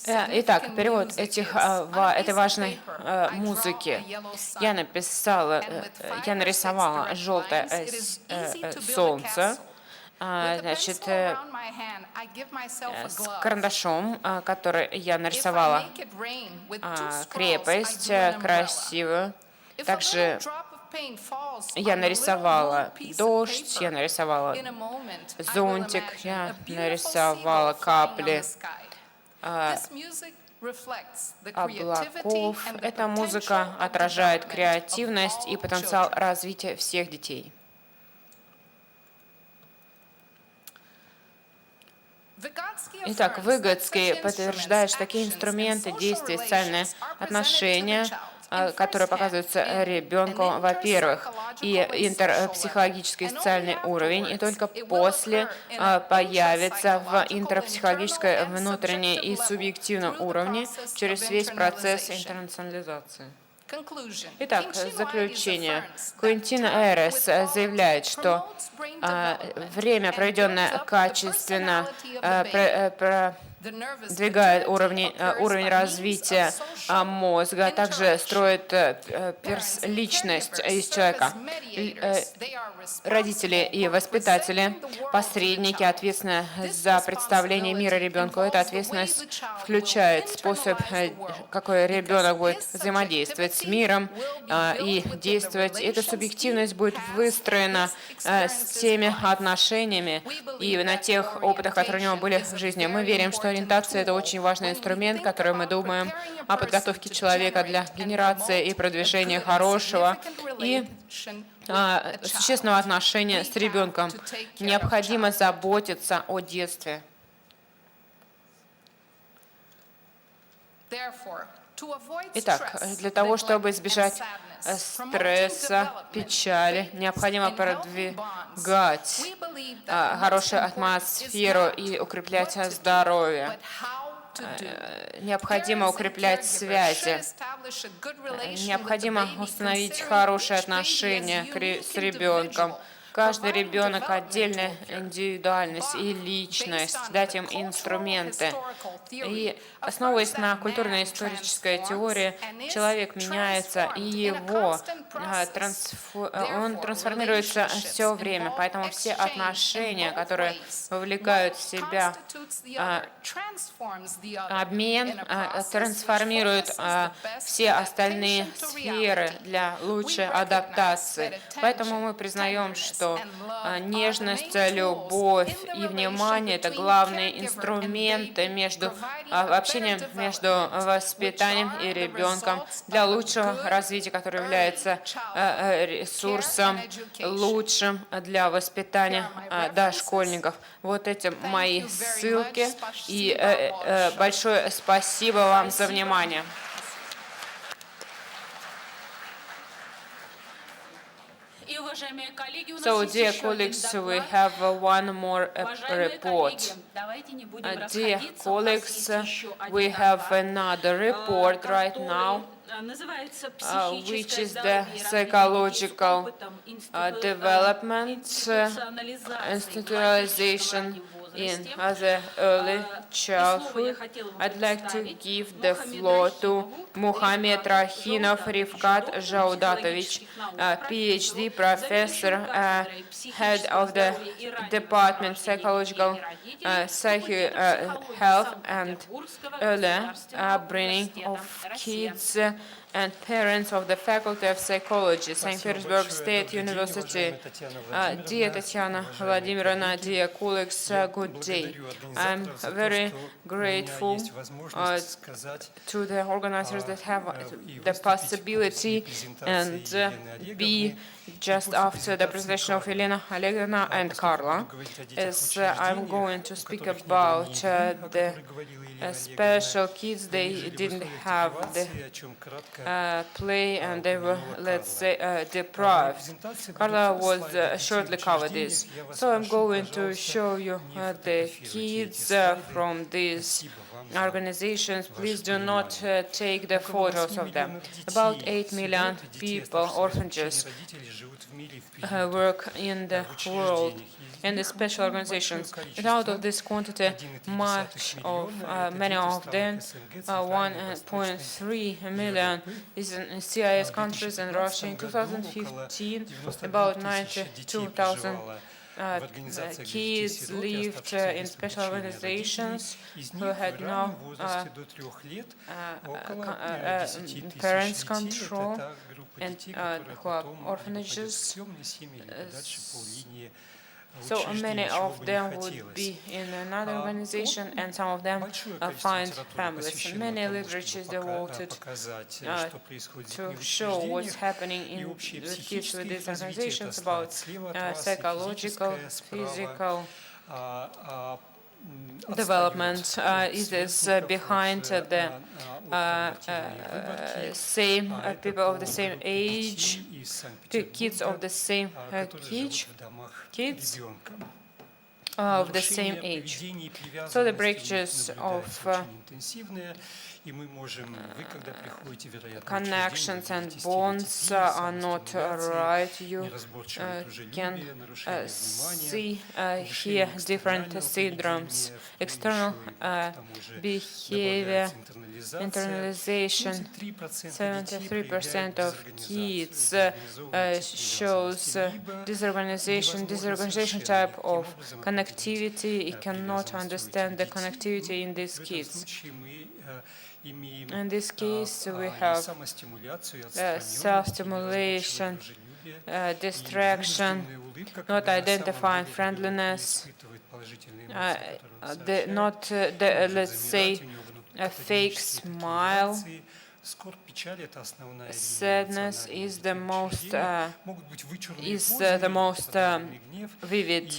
Итак, перевод этой важной музыки. Я нарисовала желтое солнце, значит, с карандашом, который я нарисовала крепость красивую. Также я нарисовала дождь, я нарисовала зонтик, я нарисовала капли облаков. Эта музыка отражает креативность и потенциал развития всех детей. Итак, Выгодский подтверждает, что такие инструменты действия, социальные отношения, которые показываются ребенку, во-первых, и интерпсихологический социальный уровень, и только после появится в интерпсихологической внутренней и субъективном уровне через весь процесс интернационализации. Итак, заключение. Квинтин Эрес заявляет, что время, проведенное качественно, двигает уровень развития мозга, также строит личность из человека. Родители и воспитатели, посредники, ответственны за представление мира ребенку. Эта ответственность включает способ, какой ребенок будет взаимодействовать с миром и действовать. Эта субъективность будет выстроена с теми отношениями и на тех опытах, которые у него были в жизни. Мы верим, что ориентация – это очень важный инструмент, который мы думаем о подготовке человека для генерации и продвижения хорошего и существенного отношения с ребенком. Необходимо заботиться о детстве. Итак, для того, чтобы избежать стресса, печали, необходимо продвигать хорошую атмосферу и укреплять здоровье. Необходимо укреплять связи. Необходимо установить хорошие отношения с ребенком. Каждый ребенок отдельная индивидуальность и личность, дать им инструменты. И основываясь на культурно-исторической теории, человек меняется, и его он трансформируется все время. Поэтому все отношения, которые вовлекают в себя обмен, трансформируют все остальные сферы для лучшей адаптации. Поэтому мы признаем, что нежность, любовь и внимание – это главные инструменты общения между воспитанием и ребенком для лучшего развития, которое является ресурсом лучшим для воспитания дошкольников. Вот эти мои ссылки. И большое спасибо вам за внимание. So, dear colleagues, we have one more report. Dear colleagues, we have another report right now, which is the psychological development, institutionalization in the early childhood. I'd like to give the floor to Muhammad Rahinov Rifkat Jaudatovich, PhD professor, head of the Department Psychological Health and Early Upbringing of Kids and parents of the Faculty of Psychology, St. Petersburg State University. Dear Tatiana Vladimirovna, dear colleagues, good day. I'm very grateful to the organizers that have the possibility and be just after the presentation of Elena Olegivna and Carla, as I'm going to speak about the special kids. They didn't have the play and they were, let's say, deprived. Carla was shortly covered this. So I'm going to show you the kids from these organizations. Please do not take the photos of them. About 8 million people, orphanages, work in the world in the special organizations. And out of this quantity, many of them, 1.3 million, is in CIS countries and Russia. In 2015, about 92,000 kids lived in special organizations who had no parents' control and who are orphanages. So many of them would be in another organization, and some of them find families. Many literature is devoted to show what's happening in the kids with these organizations about psychological, physical development. It is behind the same people of the same age, kids of the same kids of the same age. So the breakages of connections and bonds are not right. You can see here different syndromes. External behavior, internalization. 73% of kids shows disorganization type of connectivity. It cannot understand the connectivity in these kids. In this case, we have self-stimulation, distraction, not identifying friendliness, let's say, a fake smile. Sadness is the most vivid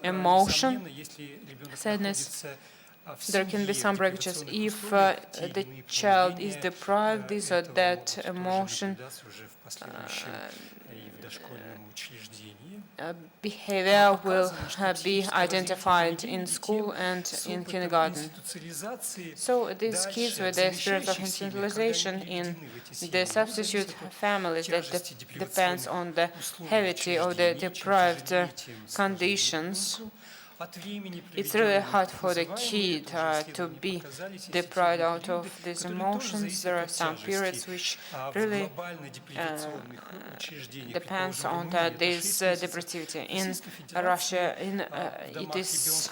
emotion. Sadness there can be some breakages. If the child is deprived this or that emotion, behavior will be identified in school and in kindergarten. So these kids with the experience of institutionalization in the substitute families that depends on the heavity of the deprived conditions, it's really hard for the kid to be deprived out of these emotions. There are some periods which really depends on this depressivity. In Russia, it is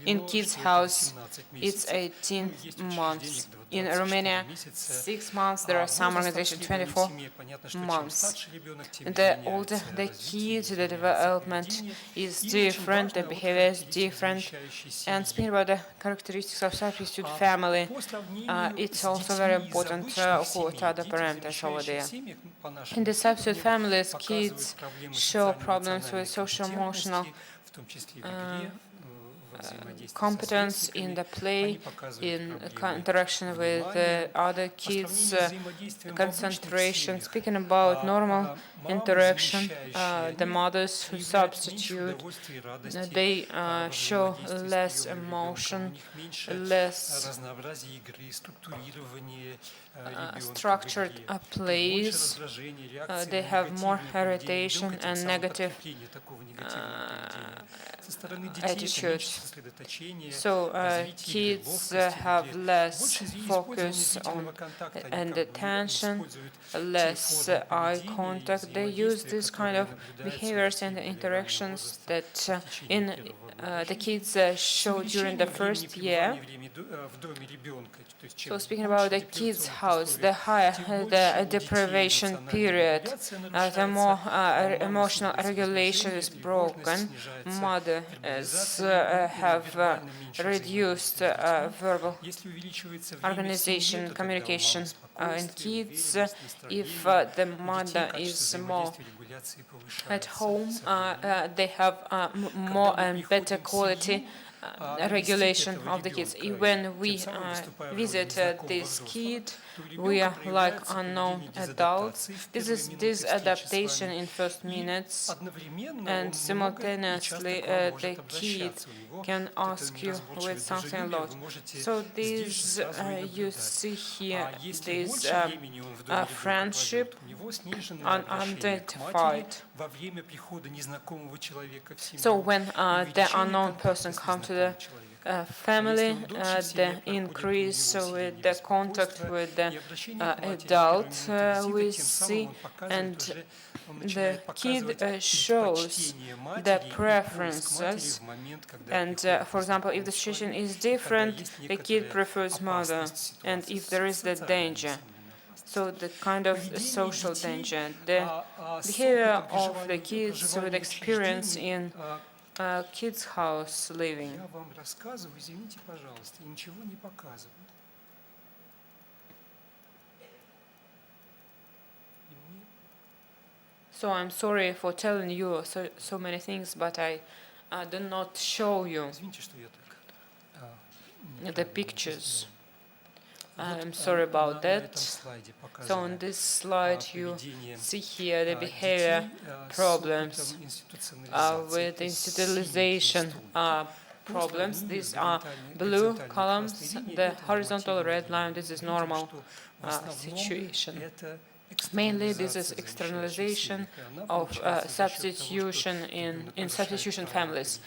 in kids' house, it's 18 months. In Romania, 6 months. There are some organizations 24 months. The older the kid, the development is different, the behavior is different. And speaking about the characteristics of substitute family, it's also very important what are the parameters over there. In the substitute families, kids show problems with social-emotional competence in the play, in interaction with other kids, concentration. Speaking about normal interaction, the mothers who substitute, they show less emotion, less structured plays. They have more irritation and negative attitudes. So kids have less focus on and attention, less eye contact. They use this kind of behaviors and interactions that in the kids show during the first year. So speaking about the kids' house, the higher the deprivation period, the more emotional regulation is broken. Mothers have reduced verbal organization, communication in kids. If the mother is more at home, they have more and better quality regulation of the kids. When we visit this kid, we are like unknown adults. This is this adaptation in first minutes, and simultaneously the kid can ask you with something a lot. So this you see here, this friendship unidentified. So when the unknown person comes to the family, the increase with the contact with the adult we see, and the kid shows the preferences. And for example, if the situation is different, the kid prefers mother, and if there is the danger. So the kind of social danger, the behavior of the kids with experience in kids' house living. So I'm sorry for telling you so many things, but I do not show you the pictures. I'm sorry about that. So on this slide you see here the behavior problems with institutionalization problems. These are blue columns, the horizontal red line, this is normal situation. Mainly this is externalization of substitution in substitution families.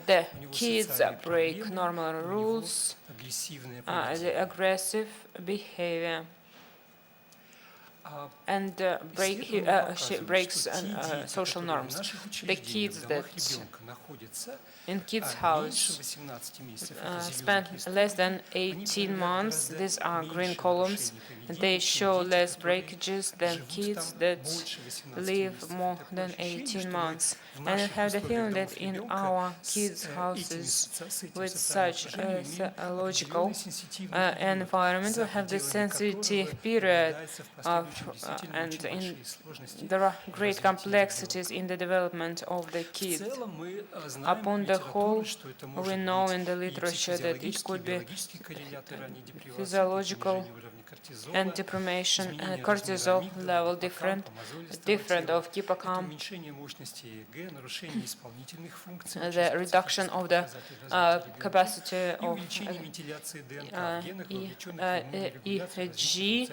The kids break normal rules, the aggressive behavior, and she breaks social norms. The kids that in kids' house spend less than 18 months, these are green columns, they show less breakages than kids that live more than 18 months. And I have the feeling that in our kids' houses with such a logical environment, we have the sensitive period of there are great complexities in the development of the kids. Upon the whole, we know in the literature that it could be physiological and deprivation, cortisol level different of hippocamp, the reduction of the capacity of EEG,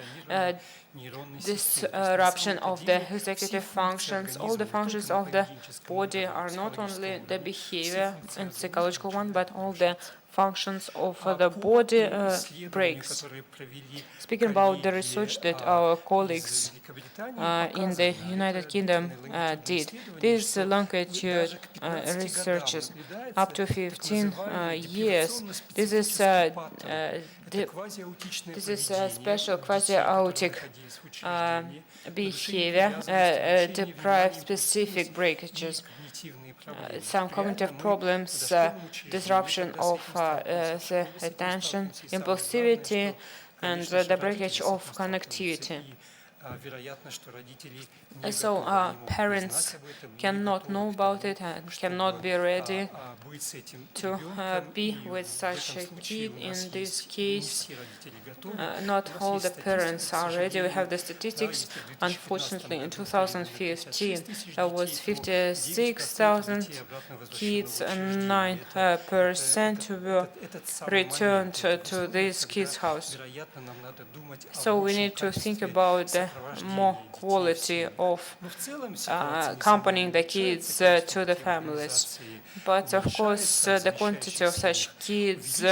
disruption of the executive functions. All the functions of the body are not only the behavior and psychological one, but all the functions of the body breaks. Speaking about the research that our colleagues in the United Kingdom did, these longitude researches up to 15 years, this is a special quasi-autic behavior, deprived specific breakages. Some cognitive problems, disruption of the attention, impulsivity, and the breakage of connectivity. So parents cannot know about it and cannot be ready to be with such a kid. In this case, not all the parents are ready. We have the statistics. Unfortunately, in 2015, there was 56,000 kids, and 9% were returned to this kids' house. So we need to think about the more quality of accompanying the kids to the families. But of course, the quantity of such kids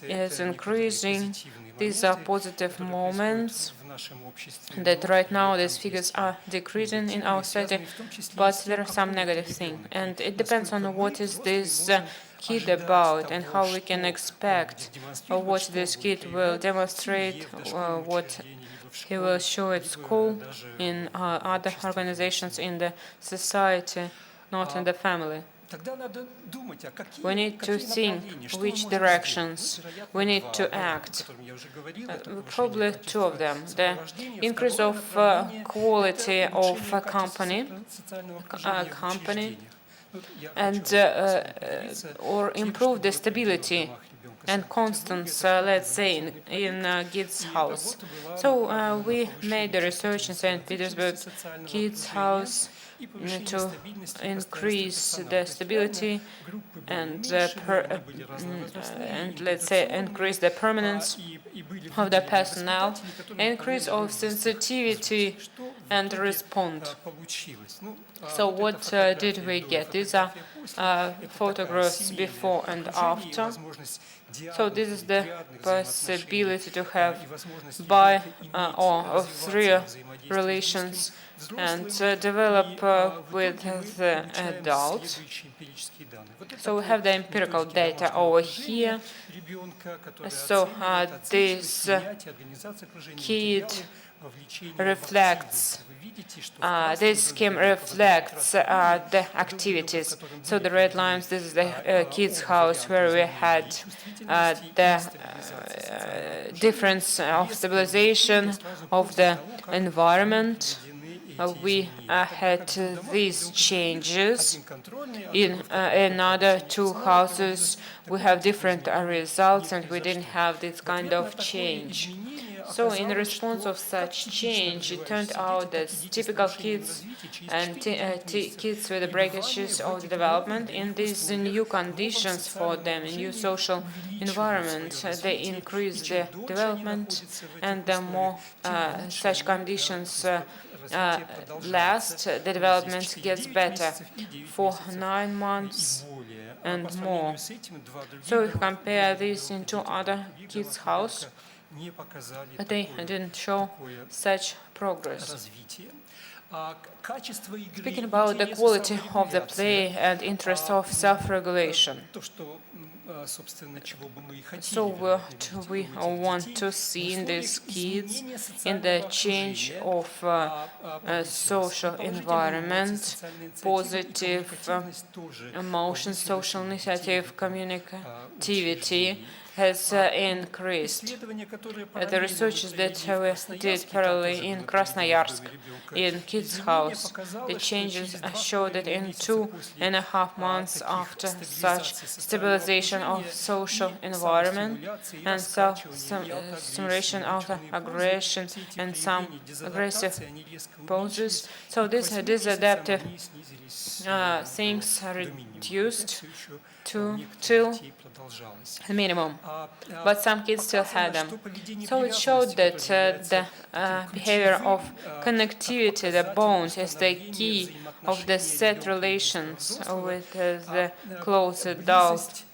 is increasing. These are positive moments that right now these figures are decreasing in our society, but there are some negative things. And it depends on what is this kid about and how we can expect what this kid will demonstrate, what he will show at school, in other organizations, in the society, not in the family. We need to think which directions we need to act. Probably two of them. The increase of quality of a company and or improve the stability and constance, let's say, in kids' house. So we made the research in St. Petersburg kids' house to increase the stability and let's say increase the permanence of the personnel, increase of sensitivity and response. So what did we get? These are photographs before and after. So this is the possibility to have bi or three relations and develop with the adult. So we have the empirical data over here. So this kid reflects, this scheme reflects the activities. So the red lines, this is the kids' house where we had the difference of stabilization of the environment. We had these changes. In another two houses, we have different results, and we didn't have this kind of change. So in response of such change, it turned out that typical kids and kids with the breakages of the development in these new conditions for them, in new social environment, they increase the development, and the more such conditions last, the development gets better for 9 months and more. So if we compare this into other kids' house, they didn't show such progress. Speaking about the quality of the play and interest of self-regulation, so what we want to see in these kids in the change of social environment, positive emotions, social initiative, communicativity, has increased. The researches that we did parallelly in Krasnoyarsk, in Kids House, the changes show that in 2.5 months after such stabilization of social environment and stimulation of aggression and some aggressive poses, so these adaptive things are reduced till the minimum, but some kids still had them. So it showed that the behavior of connectivity, the bond, is the key of the set relations with the close adult.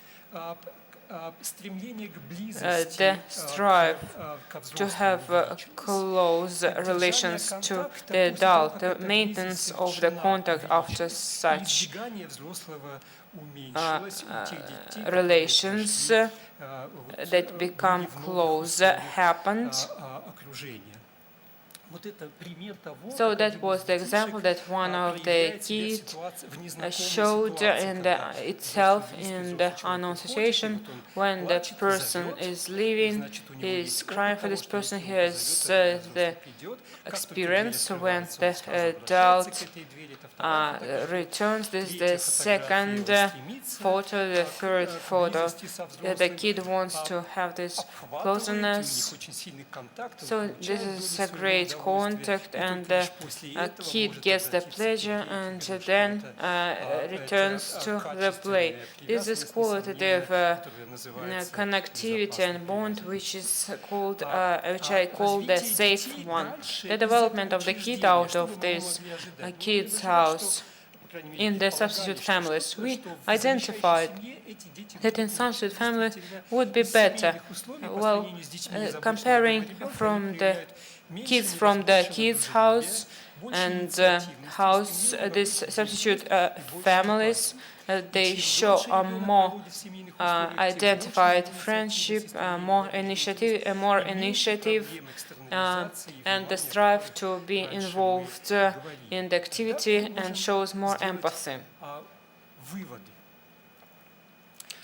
The strive to have close relations to the adult, the maintenance of the contact after such relations that become close happened. So that was the example that one of the kids showed in itself in the unknown situation. When the person is leaving, he is crying for this person. He has the experience when the adult returns. This is the second photo, the third photo. The kid wants to have this closeness. So this is a great contact, and the kid gets the pleasure and then returns to the play. This is qualitative connectivity and bond, which is called, which I call the safe one. The development of the kid out of this kids' house in the substitute families. We identified that in substitute family would be better. Well, comparing from the kids from the kids' house and house, these substitute families, they show a more identified friendship, more initiative, and the strive to be involved in the activity and shows more empathy.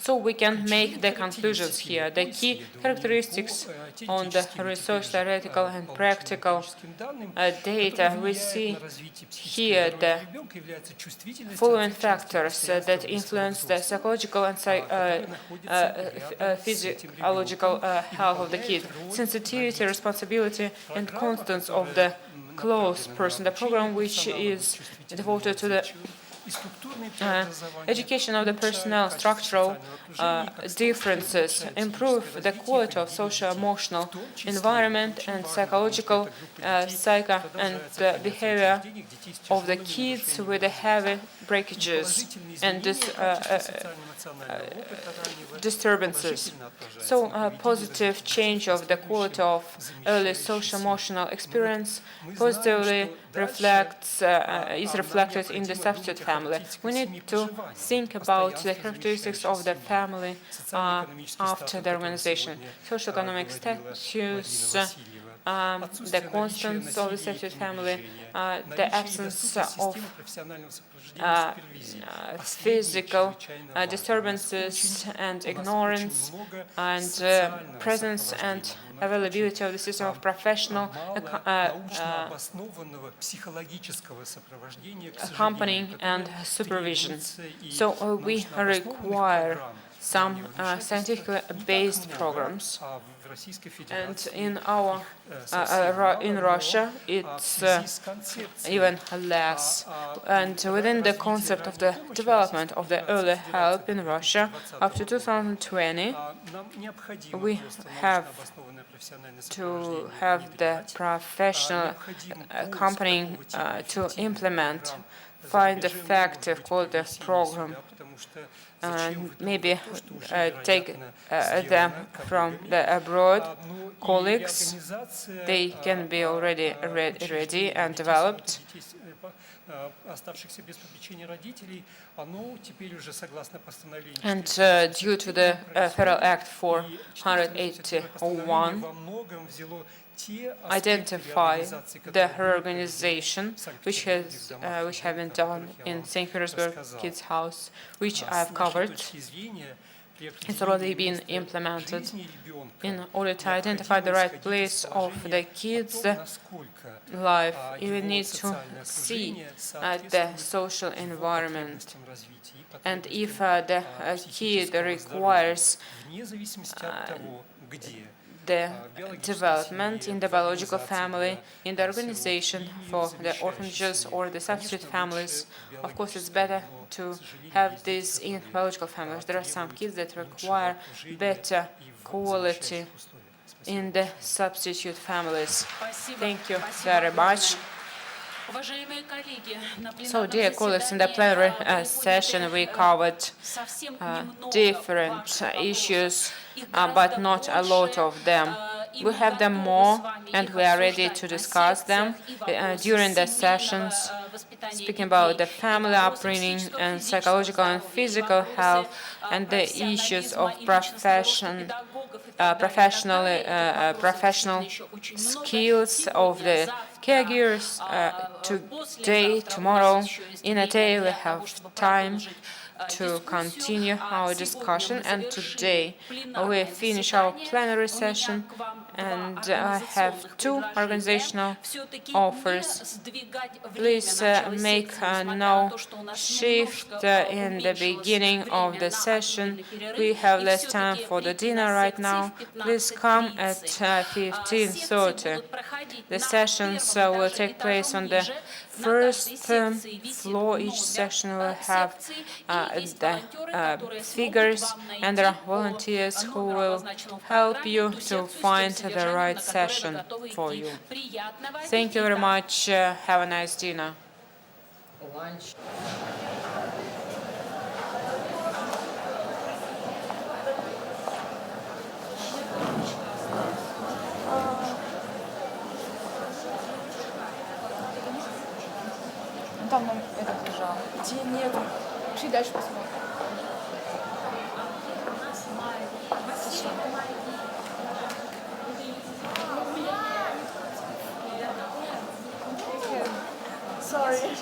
So we can make the conclusions here. The key characteristics on the research theoretical and practical data, we see here the following factors that influence the psychological and physiological health of the kid: sensitivity, responsibility, and constance of the close person. The program, which is devoted to the education of the personnel, structural differences, improve the quality of social-emotional environment and psychological psycho and behavior of the kids with the heavy breakages and disturbances. So a positive change of the quality of early social-emotional experience positively is reflected in the substitute family. We need to think about the characteristics of the family after the organization. Social-economic status, the constants of the substitute family, the absence of physical disturbances and ignorance, and presence and availability of the system of professional accompanying and supervision. So we require some scientifically based programs. And in Russia, it's even less. And within the concept of the development of the early help in Russia, up to 2020, we have to have the professional accompanying to implement, find effective quality program, and maybe take them from the abroad colleagues. They can be already ready and developed. And due to the Federal Act 481, identify the reorganization which have been done in St. Petersburg Kids House, which I've covered. It's already been implemented in order to identify the right place of the kid's life. You need to see the social environment, and if the kid requires the development in the biological family, in the organization for the orphanages or the substitute families. Of course, it's better to have this in biological families. There are some kids that require better quality in the substitute families. Thank you very much. So, dear colleagues, in the plenary session we covered different issues, but not a lot of them. We have them more, and we are ready to discuss them during the sessions, speaking about the family upbringing and psychological and physical health, and the issues of professional skills of the caregivers. Today, tomorrow, in a day, we have time to continue our discussion, and today we finish our plenary session, and I have two organizational offers. Please make no shift in the beginning of the session. We have less time for the dinner right now. Please come at 15:30. The sessions will take place on the first floor. Each session will have the figures, and there are volunteers who will help you to find the right session for you. Thank you very much. Have a nice dinner. Lunch. Там нам этот лежал. Где нет? Пошли дальше посмотрим. Sorry.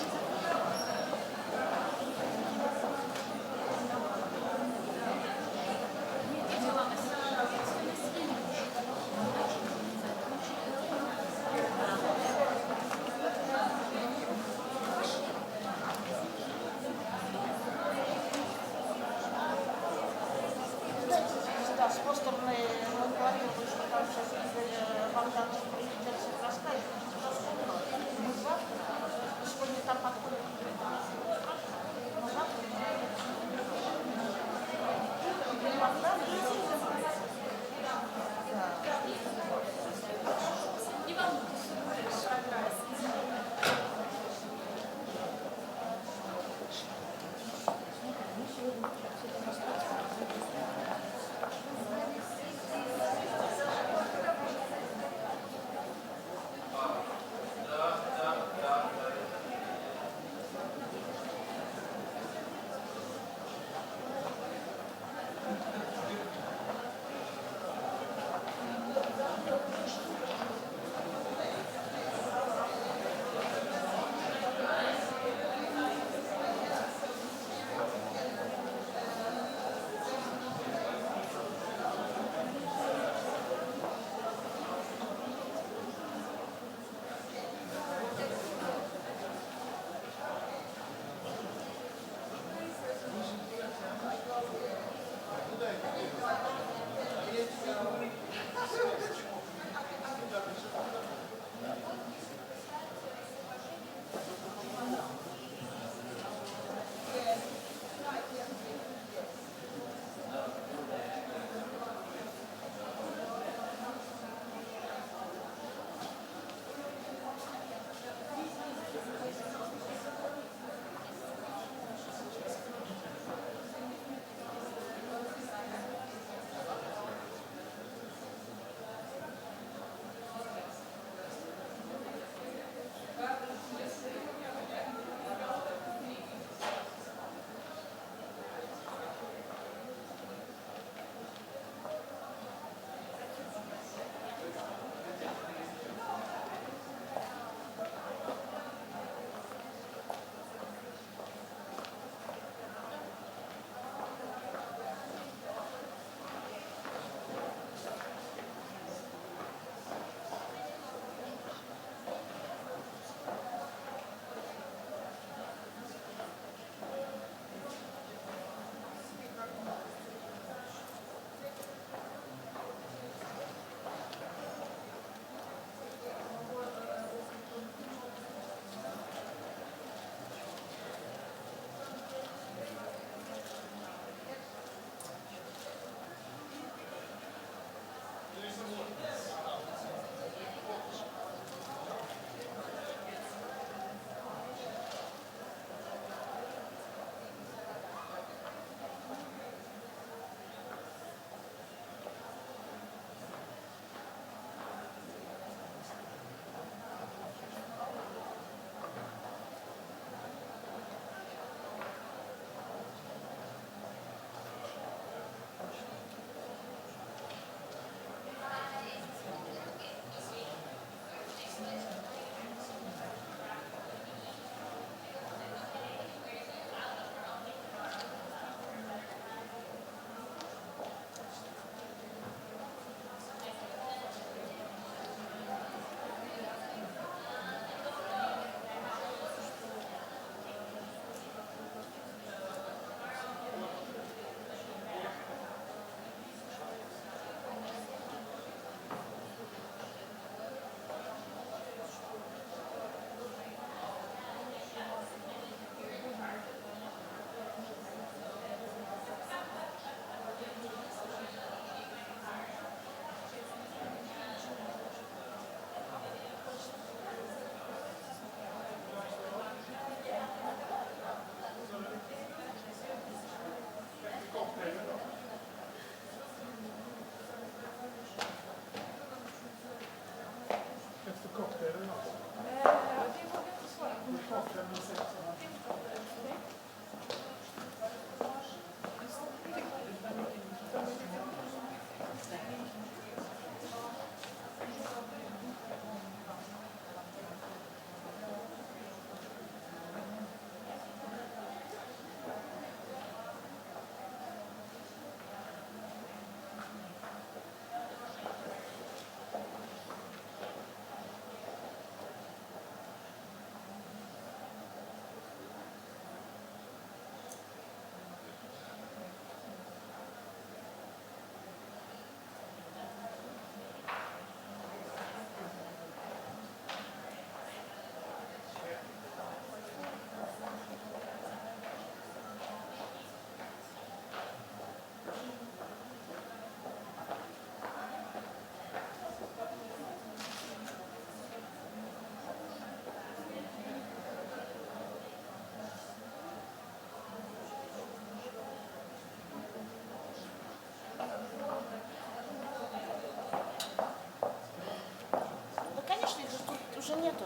нету.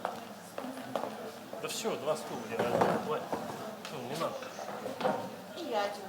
Да все, 2 стула, не надо. Хватит. Не надо. И я один.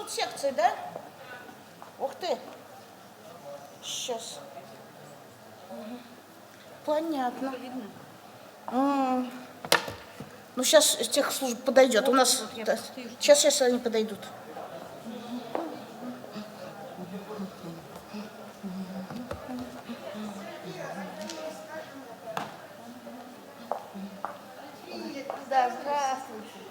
тут секции, да? Ух ты. Сейчас. Понятно. Ну, сейчас техслужба подойдет. У нас... Сейчас они подойдут. Да, здравствуйте.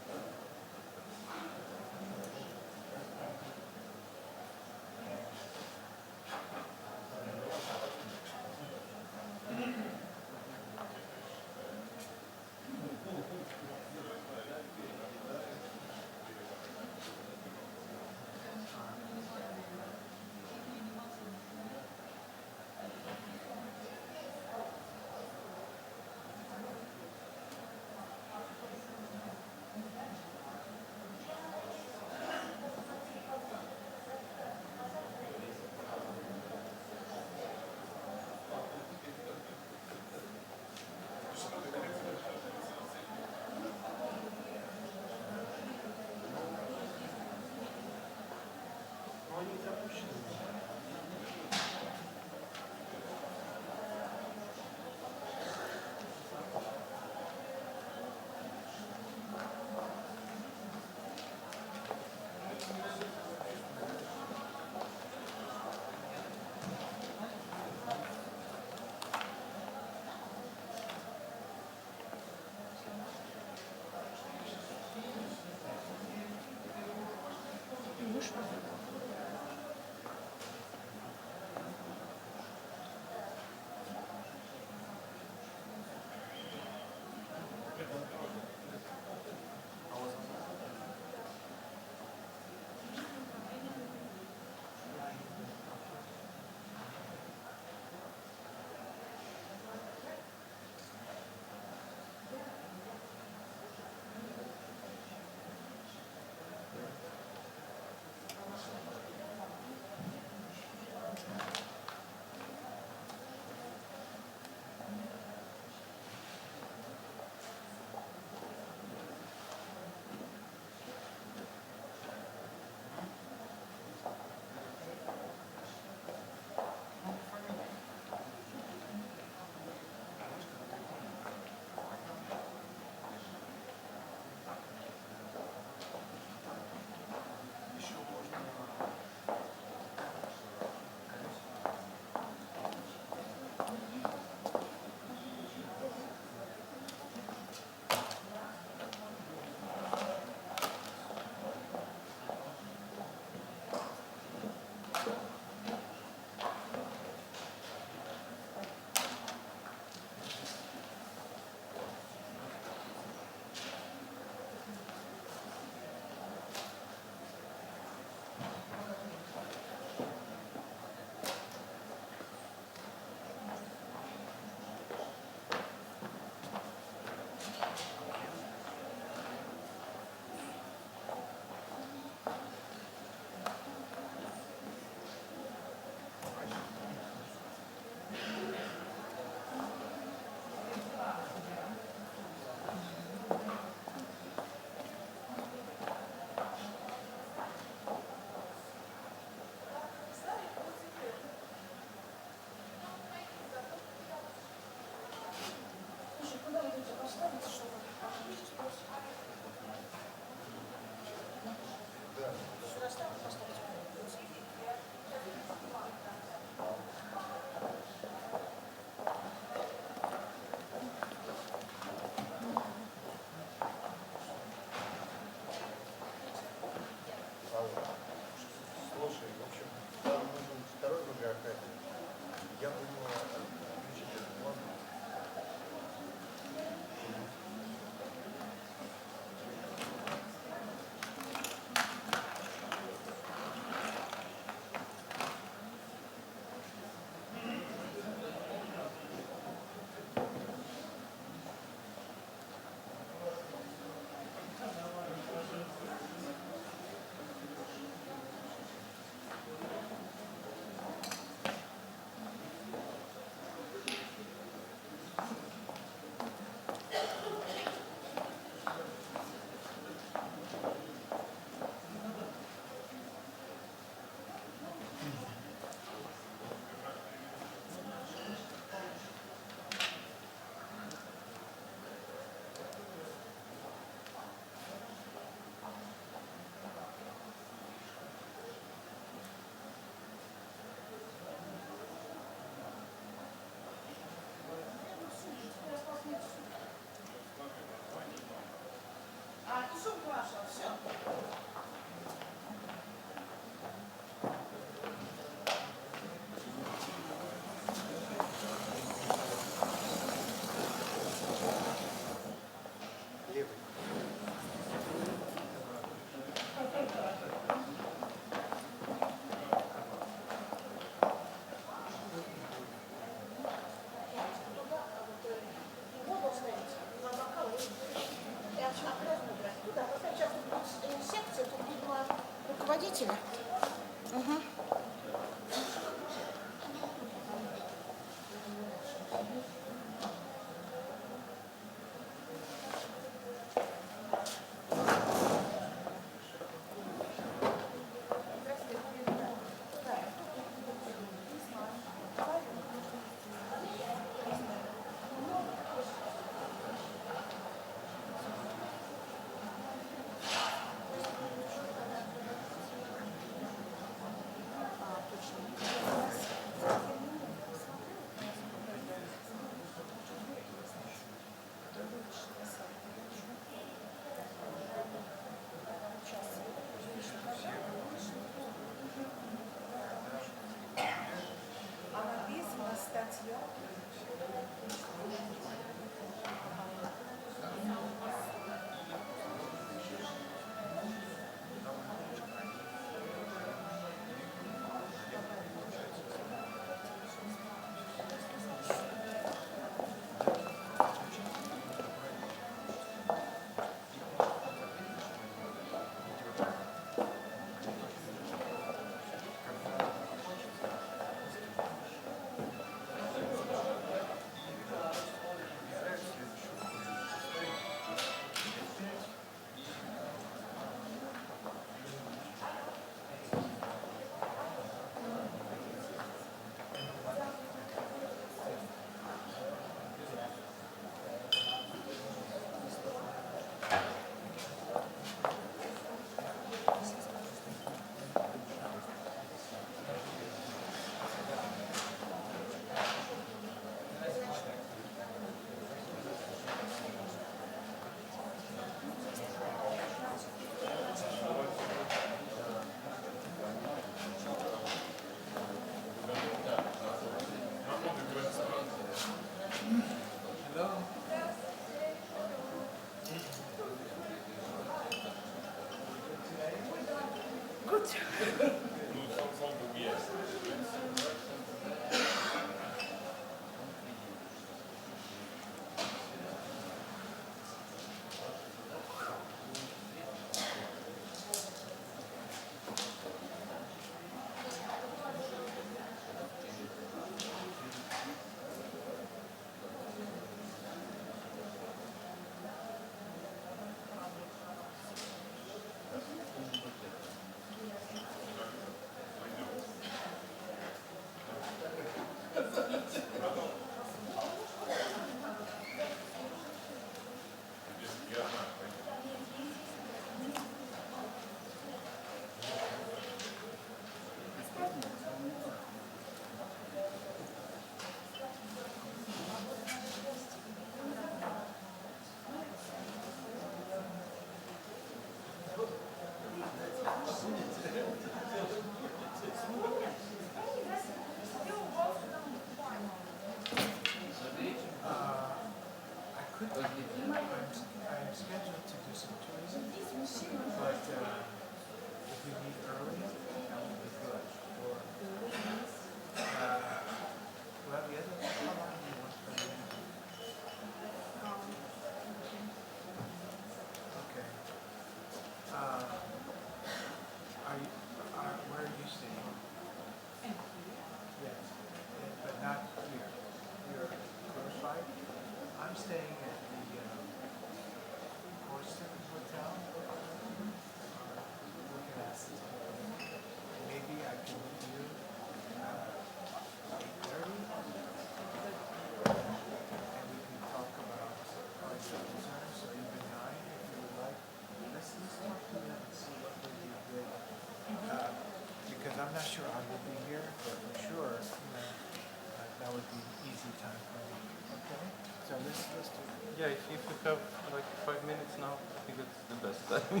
sure, I will be here for sure. That would be easy time for me. Okay, so let's do it. Yeah, if we have like 5 minutes now, I think it's the best time.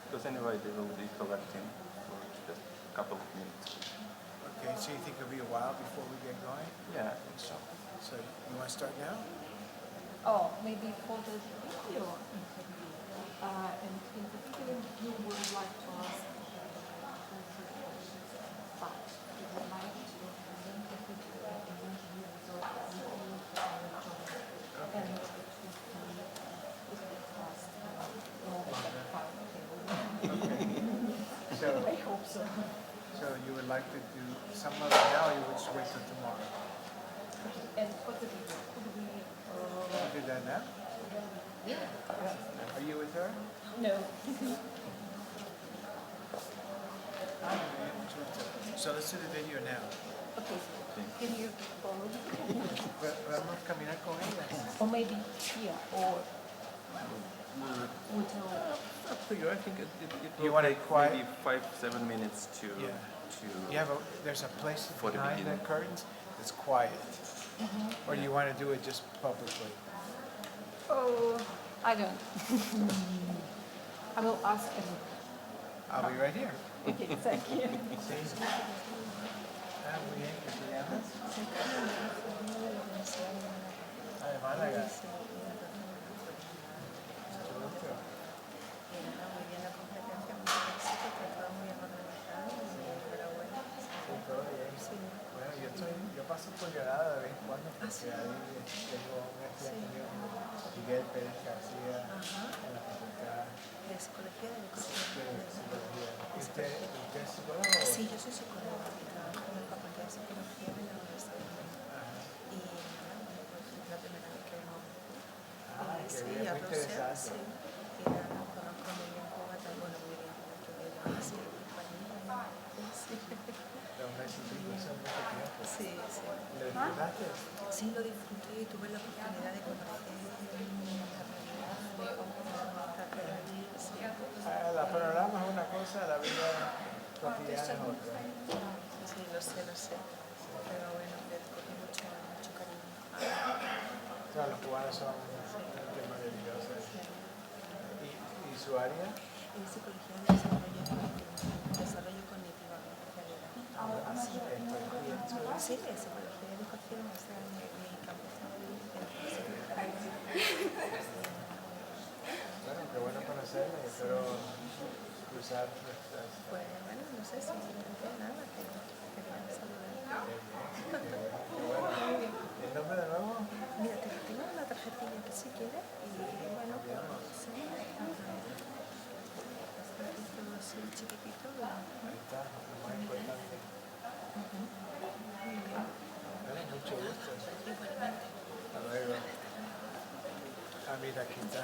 Because anyway, they will be collecting for just a couple of minutes. Okay, so you think it'll be a while before we get going? Yeah, I think so. So you want to start now? Oh, maybe for the video interview. And in the video, you would like to ask questions, but you would like to link the video and interview with your and it would be fast. So, I hope so. So you would like to do some of it now, or you would just wait till tomorrow? And for the video, could we... Do that now? Yeah. Are you with her? No. So let's do the video now. Okay. Can you follow me? Vamos a caminar con ella. Or maybe here, or... Up to you. I think it You will want it take quiet? maybe 5-7 minutes to You have there's a place for the behind the beginning. curtains that's quiet. Or do you want to do it just publicly? Oh, I don't. I will ask him. I'll be right here. Okay, thank you. Muy bien, ¿qué te llamas? De Málaga. Bueno, yo paso por Granada de vez en cuando porque ahí tengo un estudiante mío, Miguel Pérez García, en la facultad de psicología de psicología. ¿Usted es psicólogo? Sí, yo soy psicóloga y trabajo en la facultad de psicología de la Universidad de Málaga. Y nada, pues es la primera vez que vengo. Qué Sí, bien, a muy Rusia, interesante. sí. Y nada, conozco muy bien Bogotá, bueno, muy bien, porque voy a así, sí. De un mes y pico, eso es mucho tiempo. Sí, sí. ¿Lo disfrutaste? Sí, lo disfruté y tuve la oportunidad de conocer la realidad de cómo tratar allí. Sí. La panorama es una cosa, la vida cotidiana es otra. Sí, lo sé, lo sé. Pero bueno, le cogí mucho, mucho cariño. Claro, los cubanos son gente maravillosa. ¿Y su área? Psicología de desarrollo cognitivo. Así es, Sí, de psicología de educación, o sea, mi campo está muy Bueno, qué bueno conocerla y espero cruzar nuestras... Pues bueno, no sé, simplemente nada, que quería saludar. Qué bueno. ¿El nombre de nuevo? Mira, tengo una tarjetilla que si quieres y bueno, pues sí. Así chiquitito. Ahí está, lo más importante. Bueno, mucho gusto. Igualmente. Hasta luego. Ah, mira, aquí está.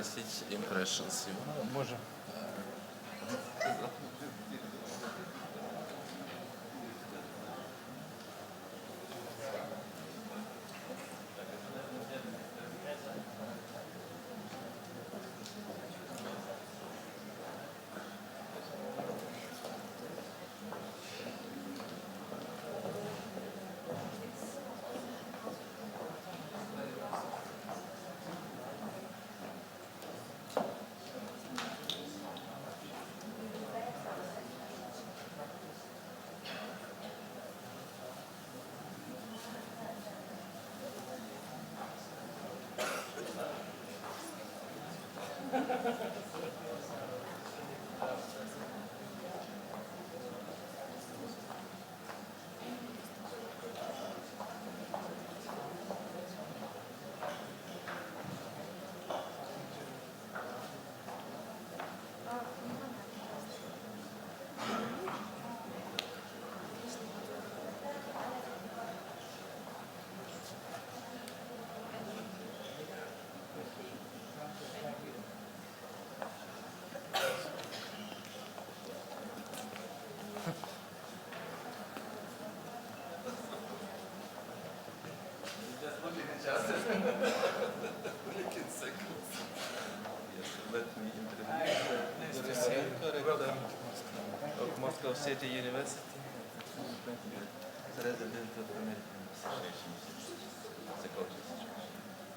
спросить impressions его. Можем. Moscow City University, resident of American Association of Psychologists.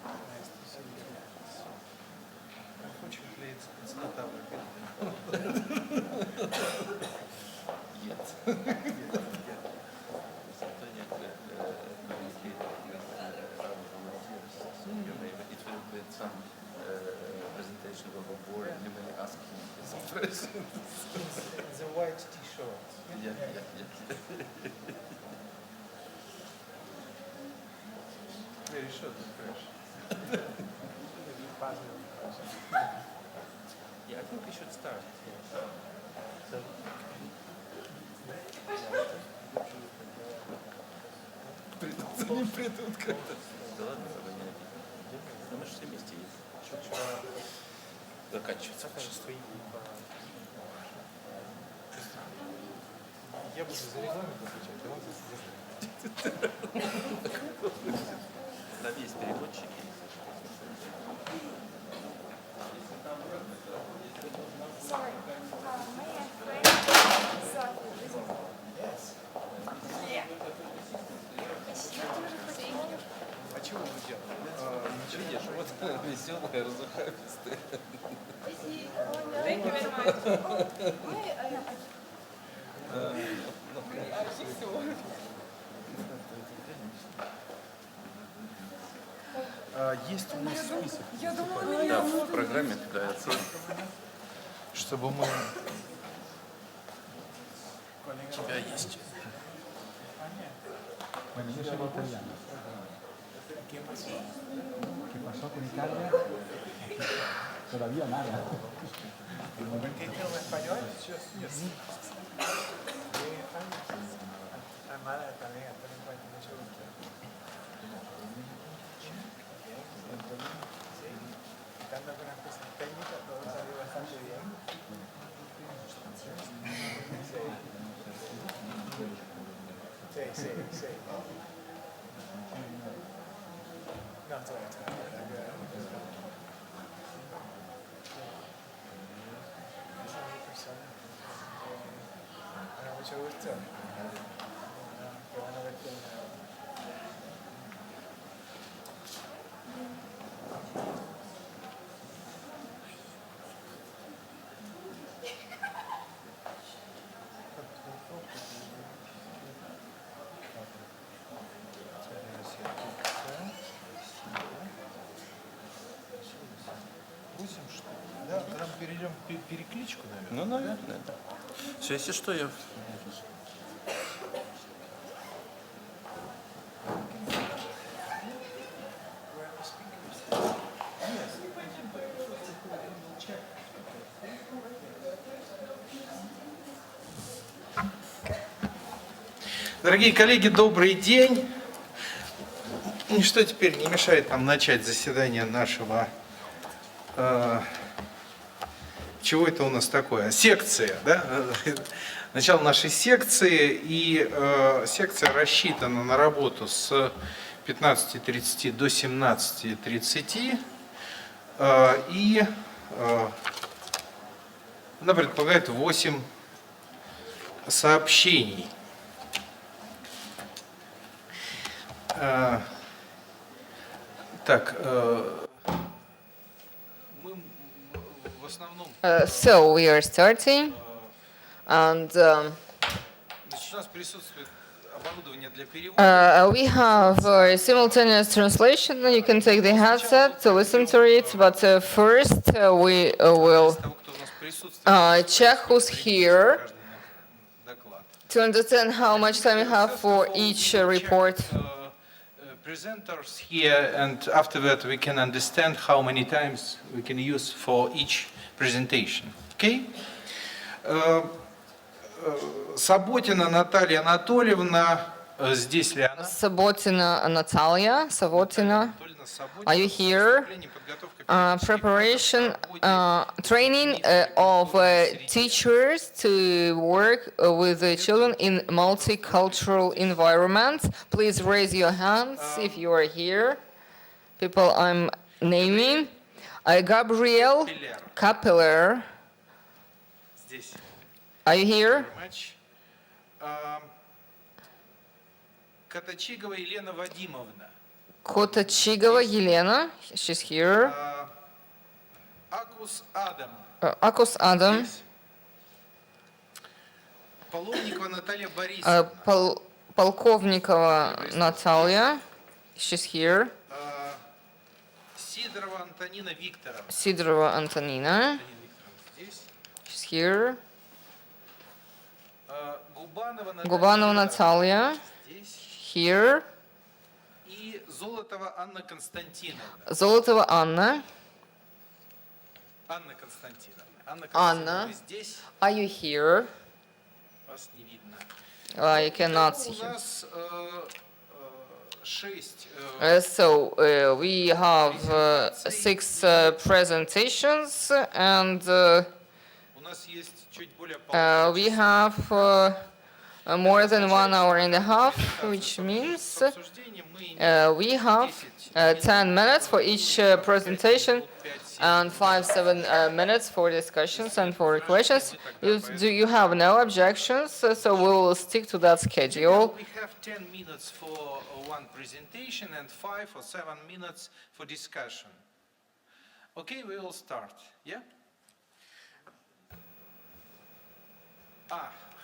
Nice to see you. Unfortunately, it's not our building. Yet. Зато некоторые communicated with our volunteers. So you may, it will be some presentation of a board, you may ask him his impressions. The white t-shirt. Yeah. Very short and fresh. Yeah, I think we should start. So, Придут, не придут как-то. да ладно, погоняй. Да мы же все вместе есть. Заканчивается. Я буду за регламент отвечать, а он за Там есть переводчики. А чего вы делаете? Видишь, вот веселая, разухабистая. Thank you very much. Есть у нас список. Да, в программе такая цель. Чтобы мы... У тебя есть. Bueno, yo soy italiano. ¿Qué pasó con Italia? Todavía nada. ¿Qué dijeron en español? Amada también, Antonio Fuente, mucho gusto. Quitando algunas cosas técnicas, todo salió bastante bien. Sí. No, todo está bien. Mucho gusto. Qué bueno verte. Да, тогда мы перейдем перекличку, наверное. Ну, наверное, да. Все, если что, я... Дорогие коллеги, добрый день. Ничто теперь не мешает нам начать заседание нашего чего это у нас такое? Секция, да? Начало нашей секции, и секция рассчитана на работу с 15:30 до 17:30, и она предполагает 8 сообщений. Так, мы в основном... So we are starting, and Значит, у нас присутствует оборудование для перевода. we have simultaneous translation. You can take the headset to listen to it, but first we will check who's here to understand how much time we have for each report. Presenters here, and after that we can understand how many times we can use for each presentation. Okay? Саботина Наталья Анатольевна, здесь ли она? Sabotina Natalia, Sabotina, are you here? Preparation, training of teachers to work with the children in multicultural environments. Please raise your hands if you are here. People I'm naming. Gabriel Kapeler. Are you here? Катачигова Елена Вадимовна. Kotachigova Елена, she's here. Акус Адам. Акус Адам. Половникова Наталья Борисовна. Полковникова Наталья, she's here. Сидорова Антонина Викторовна. Сидорова Антонина, she's here. Губанова Наталья, here. И Золотова Анна Константиновна. Золотова Анна. Анна Константиновна. Anna, вы здесь? are you here? Вас не видно. I cannot see У you. нас 6. So we have 6 presentations, and У нас есть чуть более we have more than 1 hour and a half, which means we have 10 minutes for each presentation and 5-7 minutes for discussions and for questions. Do you have no objections? So we will stick to that schedule. We have 10 minutes for one presentation and 5 or 7 minutes for discussion. Okay, we will start. Yeah?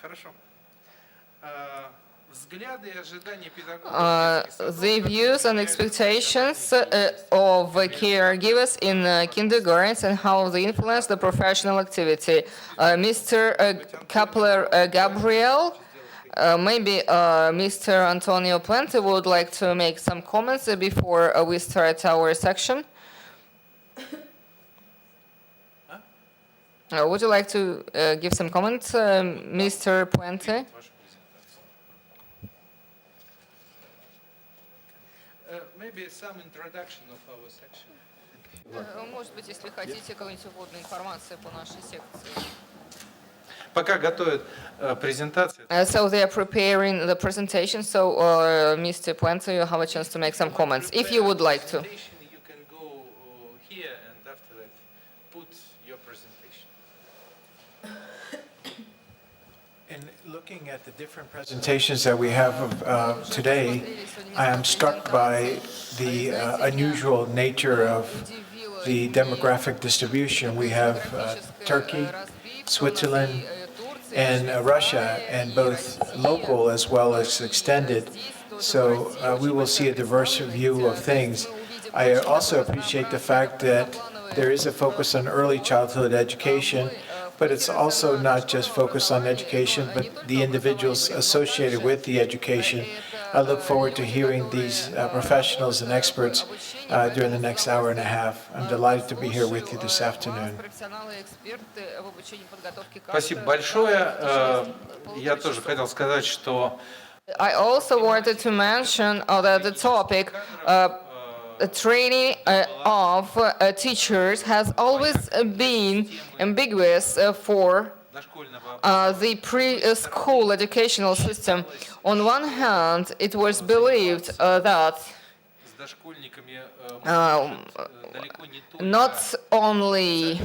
Хорошо. The views and expectations of caregivers in kindergartens and how they influence the professional activity. Mr. Kapler Gabriel, maybe Mr. Antonio Puente would like to make some comments before we start our section. Would you like to give some comments, Mr. Puente? Maybe some introduction of our section. Может быть, если хотите, какая-нибудь вводная информация по нашей секции. Пока готовят презентацию. So they are preparing the presentation, so Mr. Puente, you have a chance to make some comments, if you would like to. You can go here and after that put your presentation. In looking at the different presentations that we have today, I am struck by the unusual nature of the demographic distribution. We have Turkey, Switzerland, and Russia, and both local as well as extended. So we will see a diverse view of things. I also appreciate the fact that there is a focus on early childhood education, but it's also not just focused on education, but the individuals associated with the education. I look forward to hearing these professionals and experts during the next hour and a half. I'm delighted to be here with you this afternoon. Спасибо большое. Я тоже хотел сказать, что I also wanted to mention that the topic the training of teachers has always been ambiguous for the preschool educational system. On one hand, it was believed that not only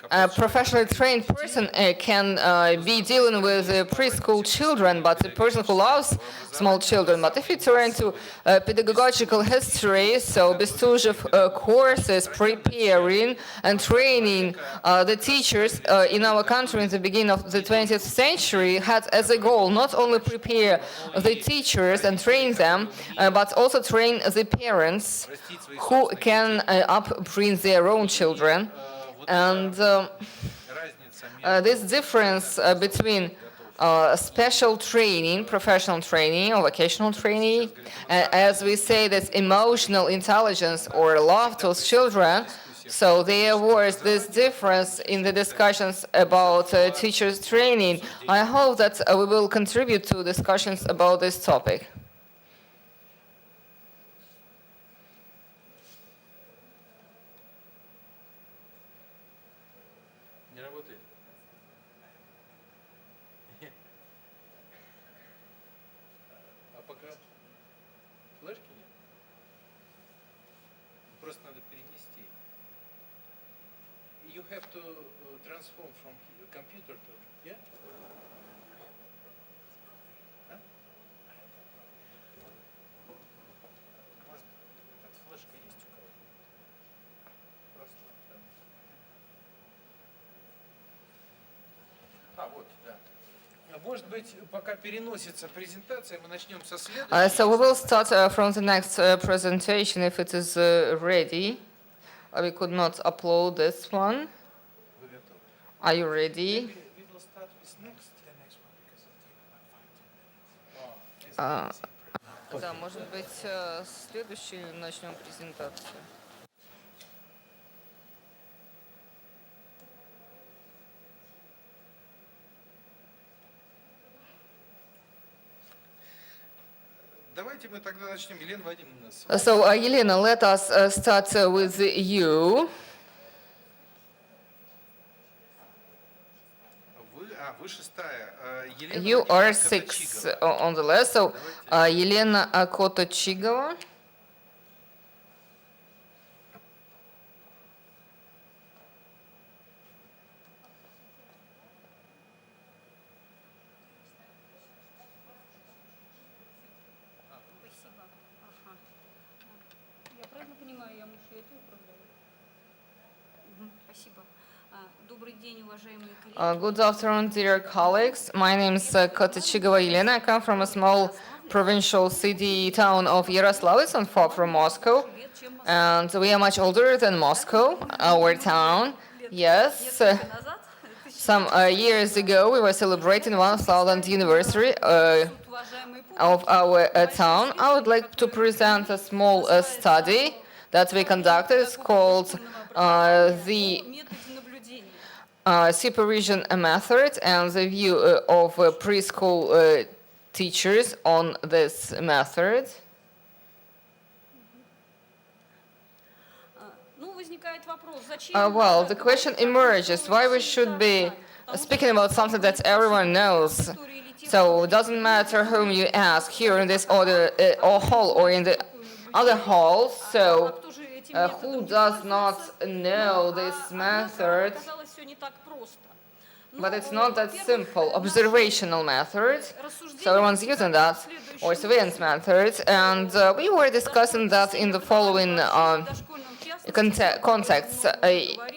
a professionally trained person can be dealing with preschool children, but the person who loves small children. But if you turn to pedagogical history, so Bestuzhev courses preparing and training the teachers in our country in the beginning of the 20th century had as a goal not only prepare the teachers and train them, but also train the parents who can upbring their own children. And this difference between special training, professional training, or vocational training, as we say, that's emotional intelligence or love to children. So there was this difference in the discussions about teachers' training. I hope that we will contribute to discussions about this topic. You have to transform from computer to, yeah? Может, этот флешка есть у кого-то? Просто. Вот, да. Может быть, пока переносится презентация, мы начнем со следующей. So we will start from the next presentation if it is ready. We could not upload this one. Are you ready? We will start with the next one because it takes about 5-10 minutes. Да, может быть, следующий начнем презентацию. Давайте мы тогда начнем. Елена Вадимовна. So, Elena, let us start with you. Вы шестая. You are 6 on the list. So, Елена Коточигова. Good afternoon, dear colleagues. My name is Kotochigova Elena. I come from a small provincial city town of Yaroslavl, and far from Moscow. And we are much older than Moscow, our town. Yes. Some years ago, we were celebrating 1,000th anniversary of our town. I would like to present a small study that we conducted. It's called the supervision method and the view of preschool teachers on this method. Well, the question emerges why we should be speaking about something that everyone knows. So it doesn't matter whom you ask here in this hall or in the other halls. So who does not know this method? But it's not that simple. Observational method, so everyone's using that, or surveillance method, and we were discussing that in the following contexts,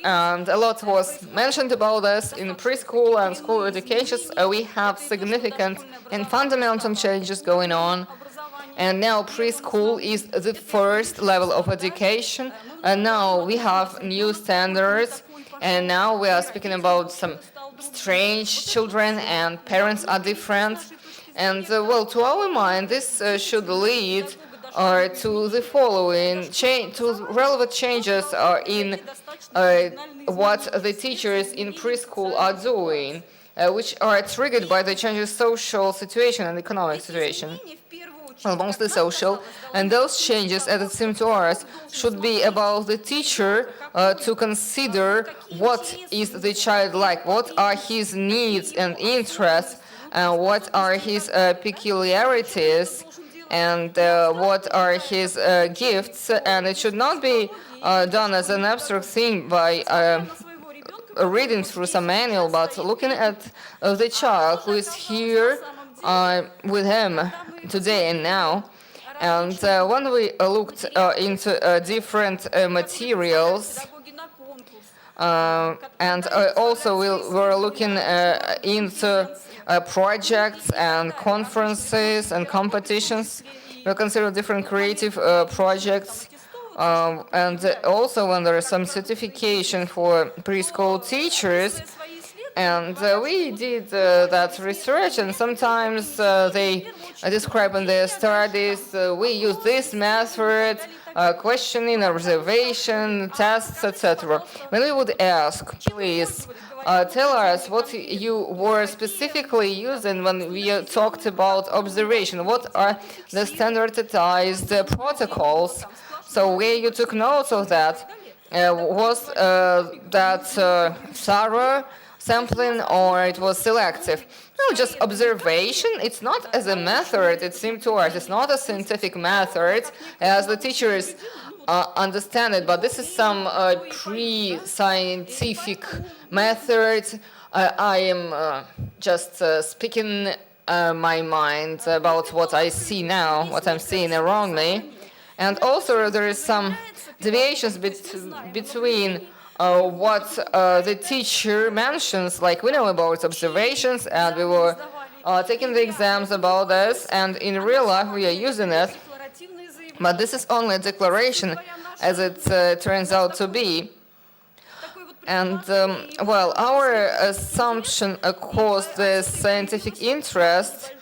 and a lot was mentioned about this in preschool and school education. We have significant and fundamental changes going on, and now preschool is the first level of education, and now we have new standards, and now we are speaking about some strange children, and parents are different. And well, to our mind, this should lead to the following to relevant changes in what the teachers in preschool are doing, which are triggered by the changing social situation and economic situation. well, mostly social, and those changes, as it seems to us, should be about the teacher to consider what is the child like, what are his needs and interests, and what are his peculiarities, and what are his gifts, and it should not be done as an abstract thing by reading through some manual, but looking at the child who is here with him today and now. And when we looked into different materials, and also we were looking into projects and conferences and competitions. We consider different creative projects. And also when there is some certification for preschool teachers, and we did that research, and sometimes they describe in their studies, we use this method, questioning, observation, tests, etc. When we would ask, please tell us what you were specifically using when we talked about observation, what are the standardized protocols? So where you took notes of that, was that thorough sampling or it was selective? No, just observation. It's not as a method, it seemed to us. It's not a scientific method as the teachers understand it, but this is some pre-scientific method. I am just speaking my mind about what I see now, what I'm seeing around me. And also there is some deviations between what the teacher mentions, like we know about observations, and we were taking the exams about this, and in real life we are using it. But this is only a declaration, as it turns out to be. And, well, our assumption caused the scientific interest.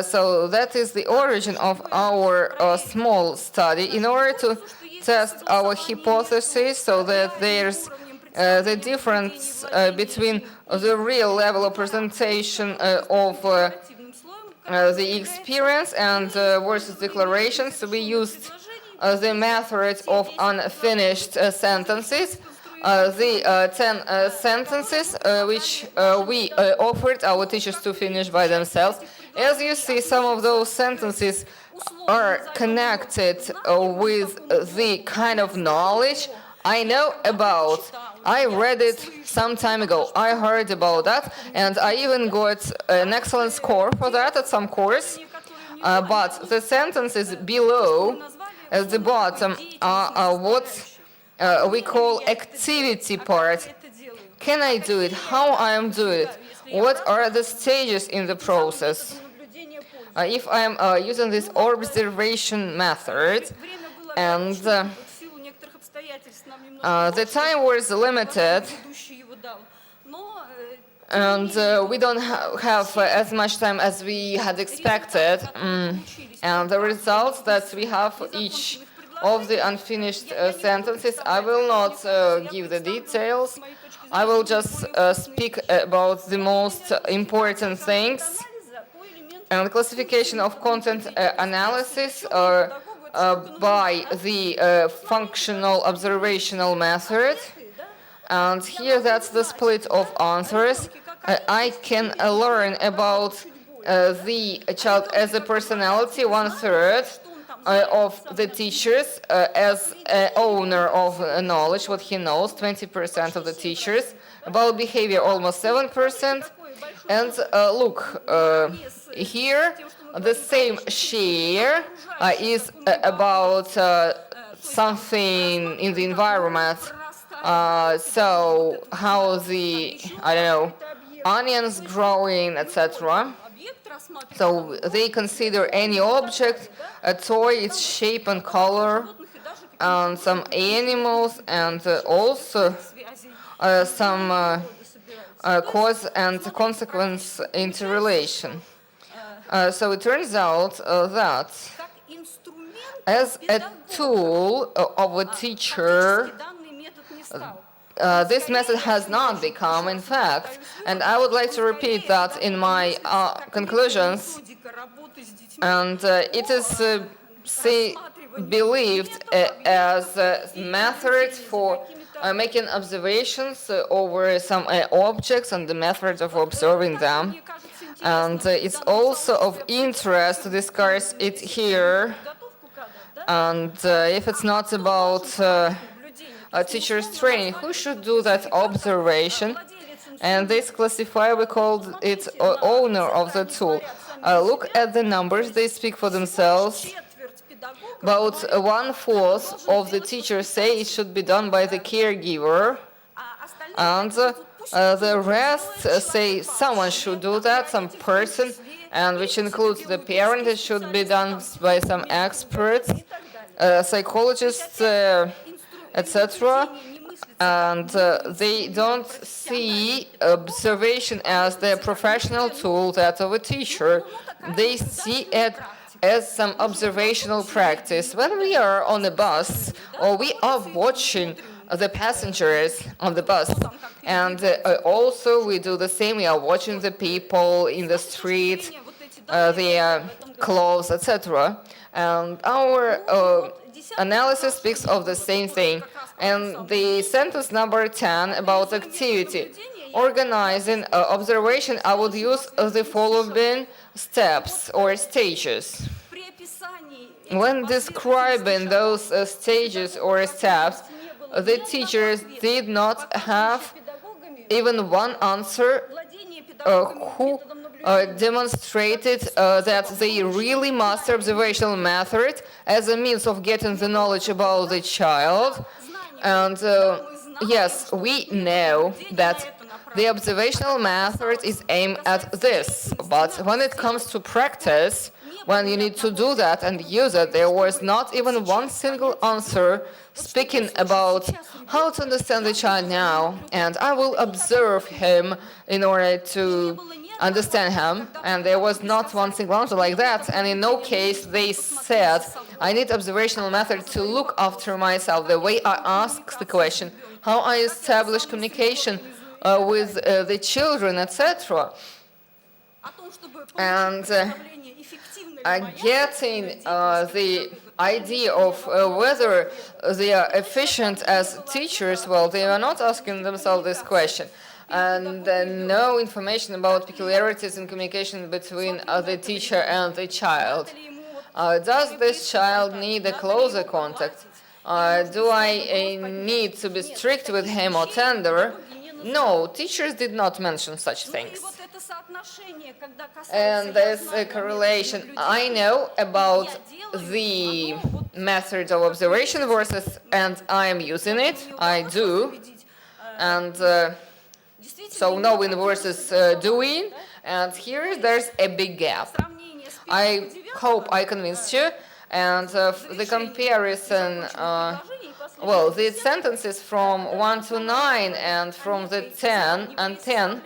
So that is the origin of our small study. In order to test our hypothesis, so that there's the difference between the real level of presentation of the experience and versus declarations, we used the method of unfinished sentences. The 10 sentences which we offered our teachers to finish by themselves. As you see, some of those sentences are connected with the kind of knowledge I know about. I read it some time ago. I heard about that, and I even got an excellent score for that at some course. But the sentences below, at the bottom, are what we call activity part. Can I do it? How I am doing it? What are the stages in the process? If I am using this observation method, and the time was limited, and we don't have as much time as we had expected, and the results that we have for each of the unfinished sentences, I will not give the details. I will just speak about the most important things. And the classification of content analysis by the functional observational method. And here that's the split of answers. I can learn about the child as a personality, 1/3 of the teachers as owner of knowledge, what he knows, 20% of the teachers, about behavior almost 7%, and look, here the same share is about something in the environment, so how the, I don't know, onions growing, etc. So they consider any object, a toy, its shape and color, and some animals, and also some cause and consequence interrelation. So it turns out that as a tool of a teacher, this method has not become in fact. And I would like to repeat that in my conclusions. And it is believed as a method for making observations over some objects and the method of observing them. And it's also of interest to discuss it here. And if it's not about a teacher's training, who should do that observation? And this classifier, we called it owner of the tool. Look at the numbers, they speak for themselves. About 1/4 of the teachers say it should be done by the caregiver, and the rest say someone should do that, some person, and which includes the parent. It should be done by some experts, psychologists, etc. And they don't see observation as the professional tool, that of a teacher. They see it as some observational practice. When we are on a bus, or we are watching the passengers on the bus, and also we do the same, we are watching the people in the street, their clothes, etc. And our analysis speaks of the same thing. And the sentence number 10 about activity. Organizing observation, I would use the following steps or stages. When describing those stages or steps, the teachers did not have even one answer who demonstrated that they really master observational method as a means of getting the knowledge about the child. And yes, we know that the observational method is aimed at this, but when it comes to practice, when you need to do that and use it, there was not even one single answer speaking about how to understand the child now, and I will observe him in order to understand him, and there was not one single answer like that. And in no case they said, I need observational method to look after myself, the way I ask the question, how I establish communication with the children, etc. And getting the idea of whether they are efficient as teachers, well, they are not asking themselves this question. And no information about peculiarities in communication between the teacher and the child. Does this child need a closer contact? Do I need to be strict with him or tender? No, teachers did not mention such things. And there's a correlation. I know about the method of observation versus, and I am using it, I do. And so knowing versus doing, and here there's a big gap. I hope I convinced you, and the comparison, well, the sentences from 1 to 9 and from the 10 and 10,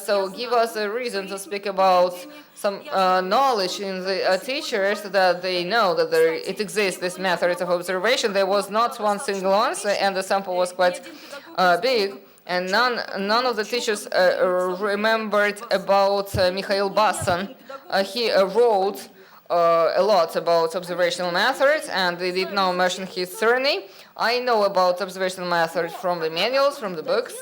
so give us a reason to speak about some knowledge in the teachers that they know that it exists, this method of observation. There was not one single answer, and the sample was quite big. And none of the teachers remembered about Mikhail Basan. He wrote a lot about observational methods, and they did not mention his surname. I know about observational methods from the manuals, from the books,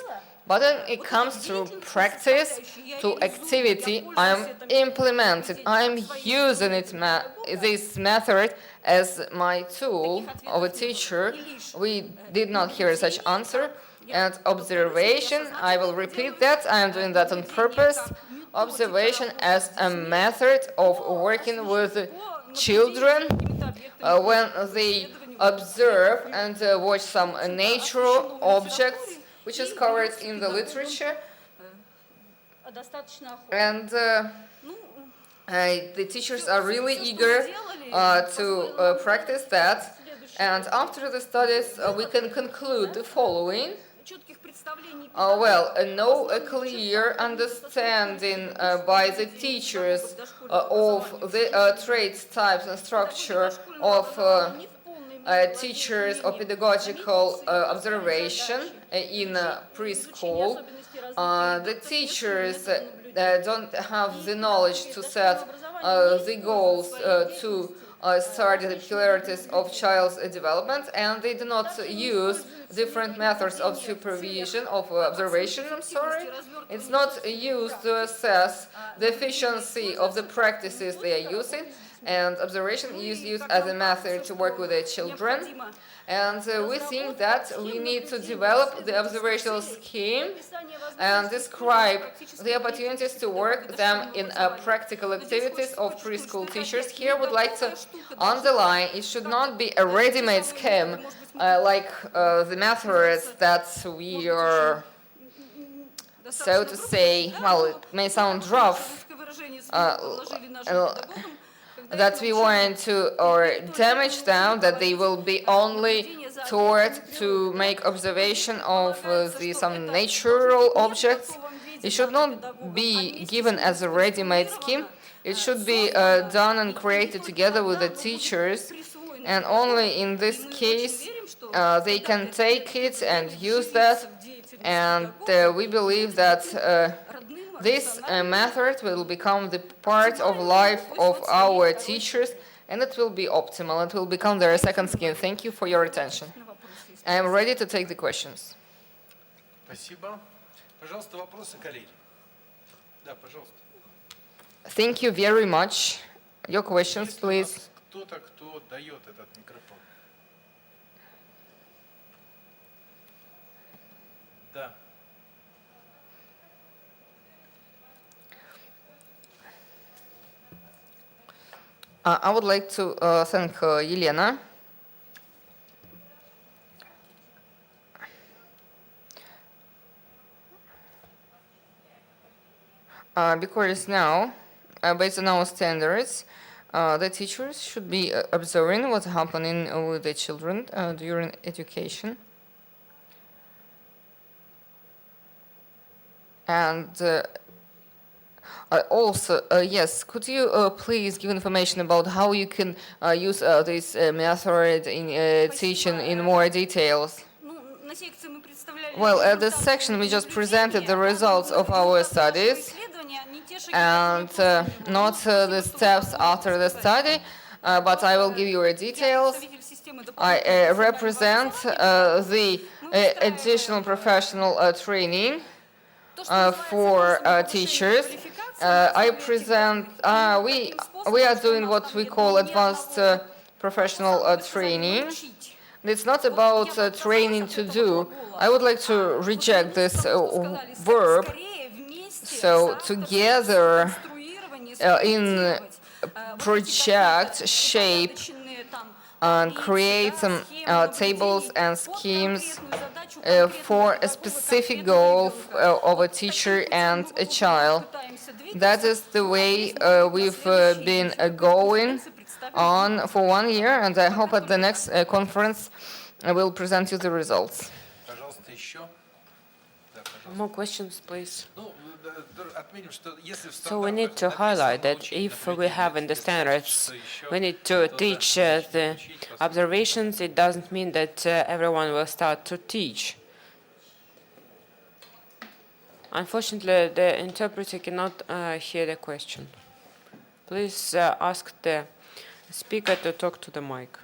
but when it comes to practice, to activity, I'm implementing, I'm using this method as my tool of a teacher. We did not hear such answer. And observation, I will repeat that, I am doing that on purpose. Observation as a method of working with children when they observe and watch some natural objects, which is covered in the literature. And the teachers are really eager to practice that. And after the studies, we can conclude the following. Well, no clear understanding by the teachers of the traits, types, and structure of teachers or pedagogical observation in preschool. The teachers don't have the knowledge to set the goals to study the peculiarities of child's development, and they do not use different methods of supervision, of observation, I'm sorry. It's not used to assess the efficiency of the practices they are using, and observation is used as a method to work with the children. And we think that we need to develop the observational scheme and describe the opportunities to work them in practical activities of preschool teachers. Here I would like to underline it should not be a ready-made scheme like the methods that we are, so to say, well, it may sound rough, that we want to damage them, that they will be only taught to make observation of some natural objects. It should not be given as a ready-made scheme. It should be done and created together with the teachers, and only in this case they can take it and use that, and we believe that this method will become the part of life of our teachers, and it will be optimal. It will become their second skin. Thank you for your attention. I am ready to take the questions. Спасибо. Пожалуйста, вопросы, коллеги. Да, пожалуйста. Thank you very much. Your questions, please. Кто-то, кто дает этот микрофон. Да. I would like to thank Elena. Because now, based on our standards, the teachers should be observing what's happening with the children during education. And also, yes, could you please give information about how you can use this method in teaching in more details? Well, at this section we just presented the results of our studies and not the steps after the study, but I will give you details. I represent the additional professional training for teachers. I present, we are doing what we call advanced professional training. It's not about training to do. I would like to reject this verb. So together in project, shape, and create some tables and schemes for a specific goal of a teacher and a child. That is the way we've been going on for 1 year, and I hope at the next conference I will present you the results. More questions, please. So we need to highlight that if we have in the standards, we need to teach the observations, it doesn't mean that everyone will start to teach. Unfortunately, the interpreter cannot hear the question. Please ask the speaker to talk to the mic.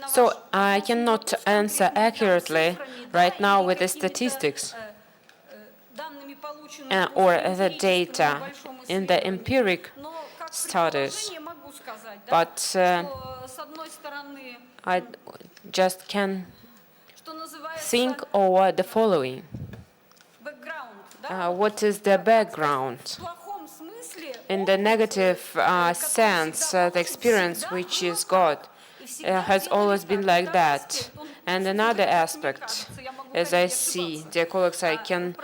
So I cannot answer accurately right now with the statistics or the data in the empiric studies, but I just can think over the following. What is the background? In the negative sense, the experience which is got has always been like that. And another aspect, as I see, dear colleagues, I can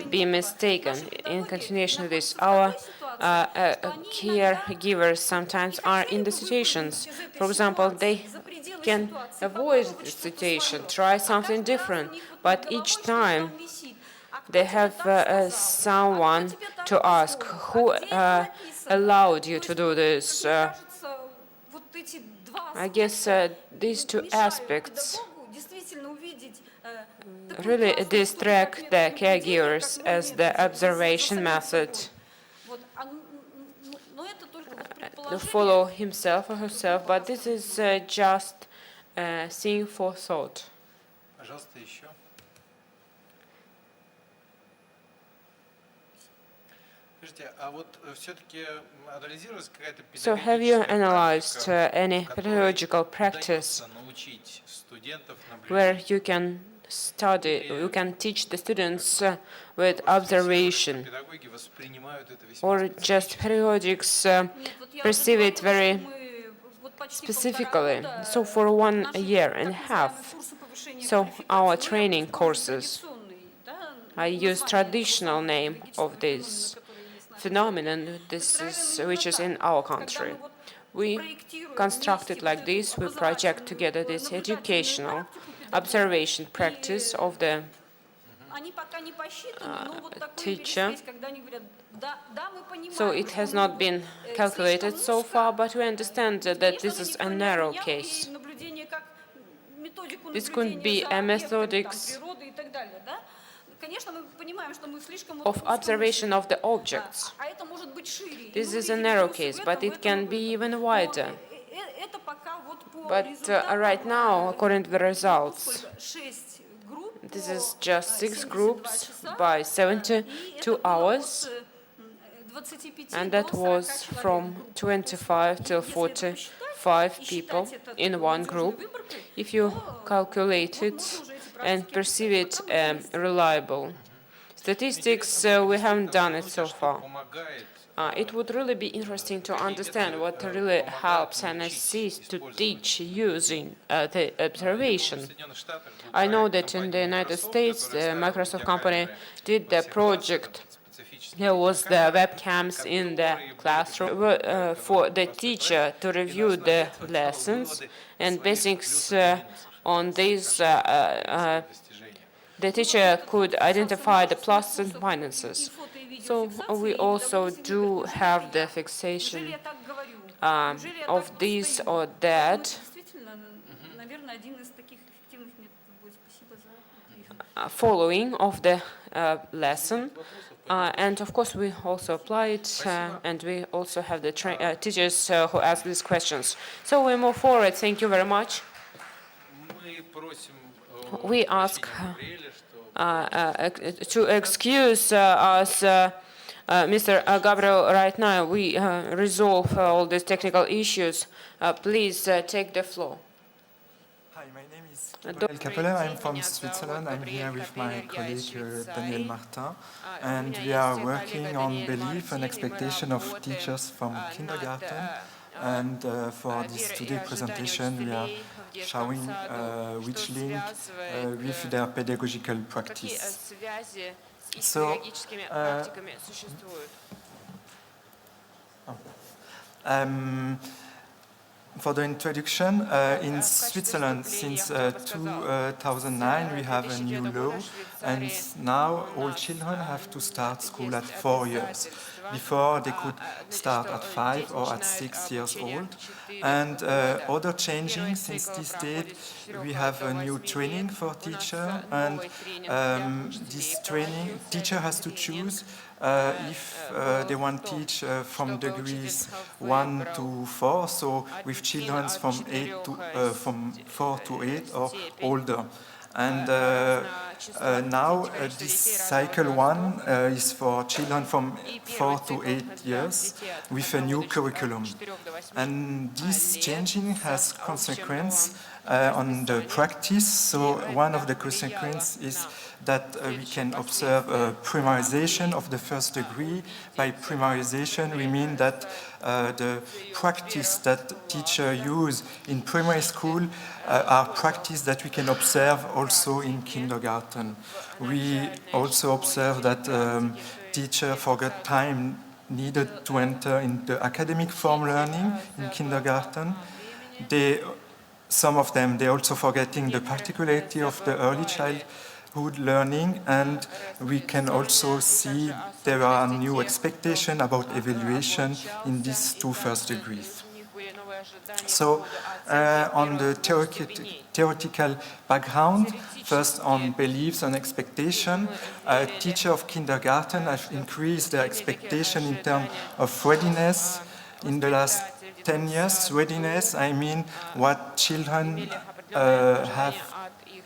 be mistaken. In continuation of this, our caregivers sometimes are in the situations. For example, they can avoid this situation, try something different, but each time they have someone to ask, who allowed you to do this? I guess these two aspects really distract the caregivers as the observation method to follow himself or herself, but this is just a thing for thought. Пожалуйста, еще. Скажите, а вот все-таки анализировалась какая-то So have you педагогическая analyzed практика, any в которой pedagogical practice удается научить студентов where наблюдению? you can study, you can teach the students with observation, Педагоги воспринимают это весьма or just pedagogics perceive it very specifically? So for 1 year and a half, so our training courses, I use traditional name of this phenomenon, which is in our country. We construct it like this, we project together this educational observation practice of the teacher. So it has not been calculated so far, but we understand that this is a narrow case. This could be a methodics of observation of the objects. This is a narrow case, but it can be even wider. But right now, according to the results, this is just 6 groups by 72 hours, and that was from 25 till 45 people in one group. If you calculate it and perceive it reliable statistics, we haven't done it so far. It would really be interesting to understand what really helps and assists to teach using the observation. I know that in the United States, the Microsoft company did the project. There was the webcams in the classroom for the teacher to review the lessons, and basics on these the teacher could identify the pluses and minuses. So we also do have the fixation of this or that, following of the lesson. And of course, we also apply it, and we also have the teachers who ask these questions. So we move forward. Thank you very much. We ask to excuse us, Mr. Gabriel, right now. We resolve all these technical issues. Please take the floor. Hi, my name is Gabriel Capella. I'm from Switzerland. I'm here with my colleague Daniel Martin, and we are working on belief and expectation of teachers from kindergarten. And for this today presentation, we are showing which link with their pedagogical practice. So, for the introduction, in Switzerland since 2009 we have a new law, and now all children have to start school at 4 years. Before they could start at 5 or at 6 years old. And other changing since this date, we have a new training for teacher, and this training, teacher has to choose if they want to teach from degrees 1 to 4, so with children from 4 to 8 or older. And now this cycle 1 is for children from 4 to 8 years with a new curriculum. And this changing has consequence on the practice. So one of the consequences is that we can observe a primarization of the first degree. By primarization, we mean that the practice that teachers use in primary school are practice that we can observe also in kindergarten. We also observe that teachers forget time needed to enter in the academic form learning in kindergarten. They some of them, they're also forgetting the particularity of the early childhood learning, and we can also see there are new expectations about evaluation in these two first degrees. So, on the theoretical background, first on beliefs and expectation, teachers of kindergarten have increased their expectation in terms of readiness in the last 10 years. Readiness, I mean what children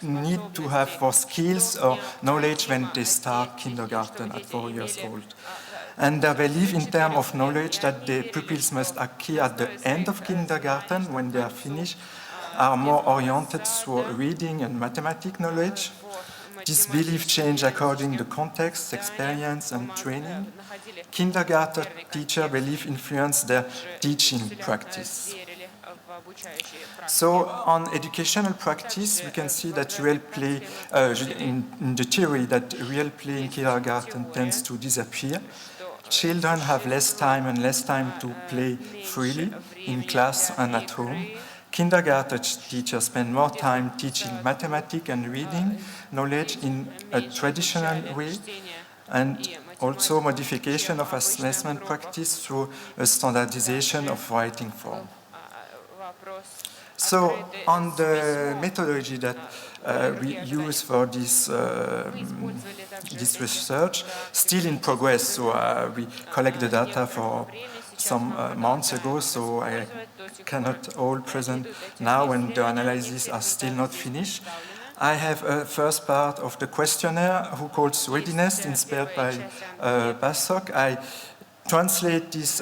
need to have for skills or knowledge when they start kindergarten at 4 years old. And their belief in terms of knowledge that the pupils must acquire at the end of kindergarten, when they are finished, are more oriented toward reading and mathematics knowledge. This belief change according to context, experience, and training. Kindergarten teacher belief influence their teaching practice. So on educational practice, we can see that real play, in the theory, that real play in kindergarten tends to disappear. Children have less time and less time to play freely in class and at home. Kindergarten teachers spend more time teaching mathematics and reading knowledge in a traditional way, and also modification of assessment practice through a standardization of writing form. So, on the methodology that we use for this research, still in progress. So we collect the data for some months ago, so I cannot all present now when the analyses are still not finished. I have a first part of the questionnaire who calls readiness, inspired by Basok. I translate this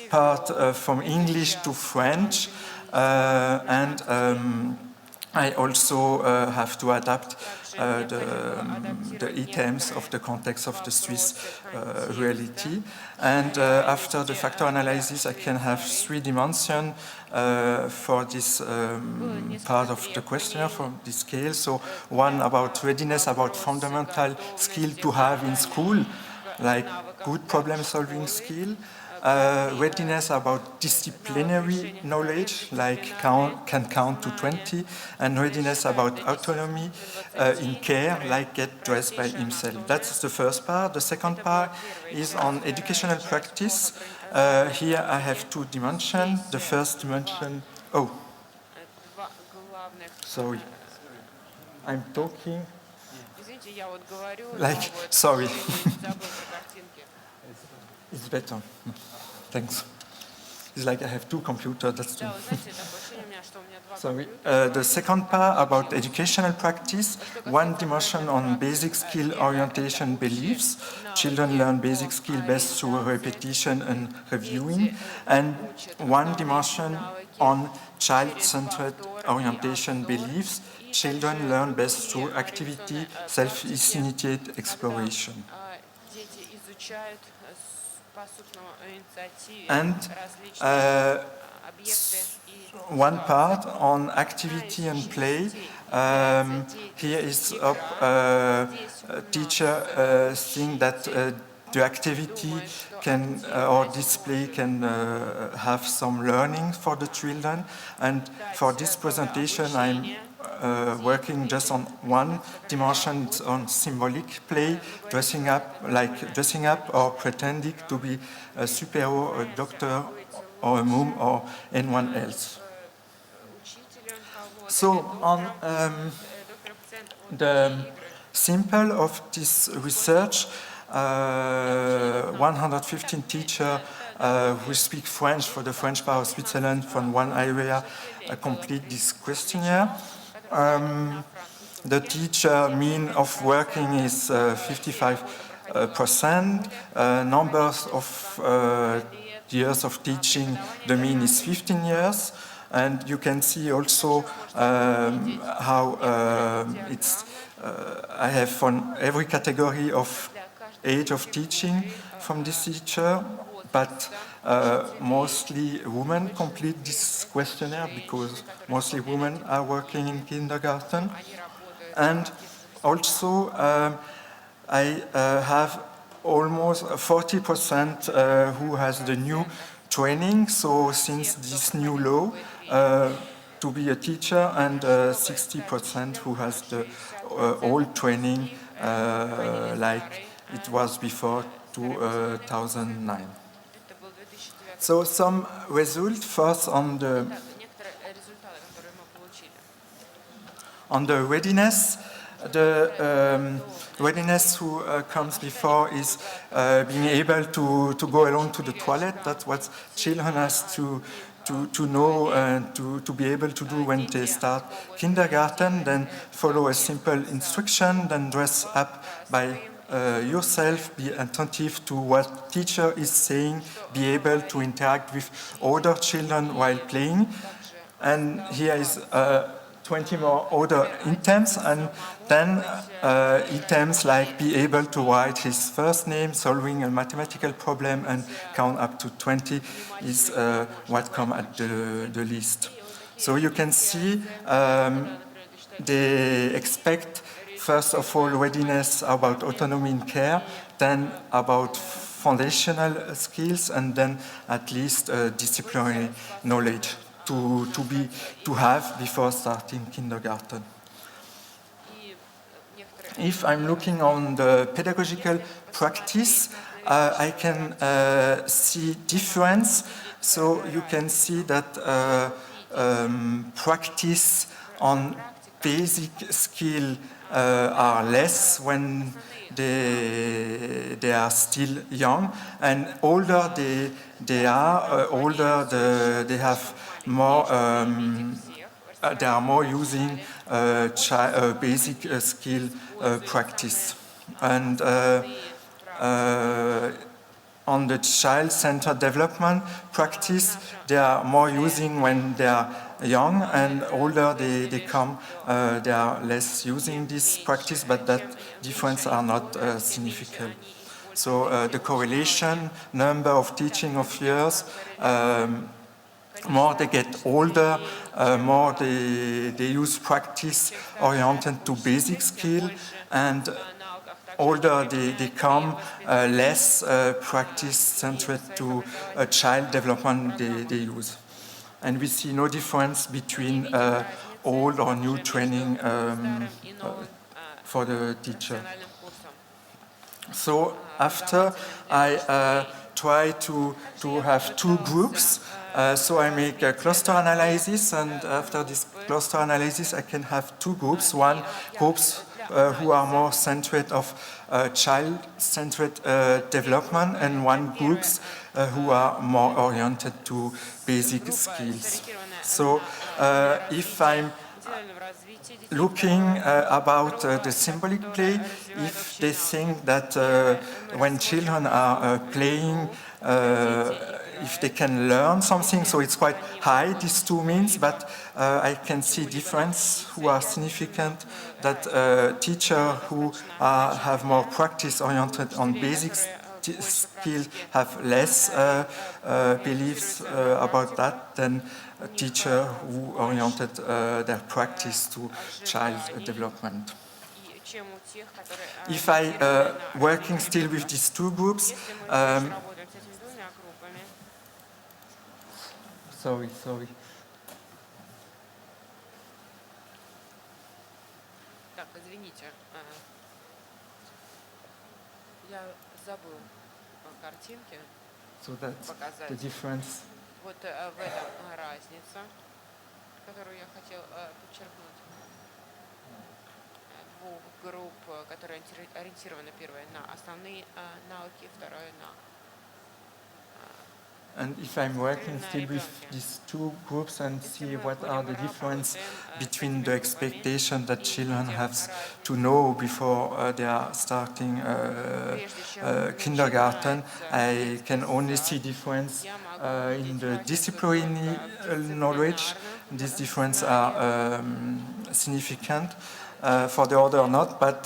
part from English to French, and I also have to adapt the items of the context of the Swiss reality. And after the factor analysis, I can have 3 dimensions for this part of the questionnaire, from this scale. So one about readiness, about fundamental skill to have in school, like good problem-solving skill. Readiness about disciplinary knowledge, like can count to 20, and readiness about autonomy in care, like get dressed by himself. That's the first part. The second part is on educational practice. Here I have 2 dimensions. The first dimension, sorry, I'm talking, like, sorry. It's better. Thanks. It's like I have 2 computers, that's too. Sorry. The second part about educational practice, 1 dimension on basic skill orientation beliefs. Children learn basic skill best through repetition and reviewing. And 1 dimension on child-centered orientation beliefs. Children learn best through activity, self-initiated exploration. And 1 part on activity and play. Here is a teacher saying that the activity can or display can have some learning for the children. And for this presentation, I'm working just on 1 dimension. It's on symbolic play, dressing up or pretending to be a superhero, a doctor, or a mom, or anyone else. So on the sample of this research, 115 teachers who speak French for the French part of Switzerland from 1 area complete this questionnaire. The teacher mean of working is 55%. Numbers of years of teaching, the mean is 15 years. And you can see also how it's, I have from every category of age of teaching from this teacher, but mostly women complete this questionnaire because mostly women are working in kindergarten. And also I have almost 40% who has the new training. So since this new law, to be a teacher, and 60% who has the old training like it was before 2009. So some results first on the readiness. The readiness who comes before is being able to go alone to the toilet. That's what children has to know and to be able to do when they start kindergarten. Then follow a simple instruction, then dress up by yourself, be attentive to what teacher is saying, be able to interact with other children while playing. And here is 20 more other items, and then items like be able to write his first name, solving a mathematical problem, and count up to 20 is what come at the list. So you can see they expect, first of all, readiness about autonomy in care, then about foundational skills, and then at least disciplinary knowledge to have before starting kindergarten. If I'm looking on the pedagogical practice, I can see difference. So you can see that practice on basic skill are less when they are still young, and older they are, older they have more. They are more using basic skill practice, and on the child-centered development practice, they are more using when they are young, and older they come, they are less using this practice, but that difference are not significant. So the correlation, number of teaching of years, more they get older, more they use practice oriented to basic skill, and older they come, less practice centered to child development they use. And we see no difference between old or new training for the teacher. So after I try to have two groups, so I make a cluster analysis, and after this cluster analysis I can have two groups. One groups who are more centered of child-centered development, and one groups who are more oriented to basic skills. So if I'm looking about the symbolic play, if they think that when children are playing, if they can learn something, so it's quite high, these two means, but I can see difference who are significant, that teachers who have more practice oriented on basic skills have less beliefs about that than a teacher who oriented their practice to child development. If I working still with these two groups, sorry. Так, извините. Я забыл картинки показать. The difference. Вот в этом разница, которую я хотел подчеркнуть. Двух групп, которые ориентированы, первая на основные навыки, вторая на. And if I'm working still with these two groups and see what are the difference between the expectation that children have to know before they are starting kindergarten, I can only see difference in the disciplinary knowledge. These differences are significant. For the other not, but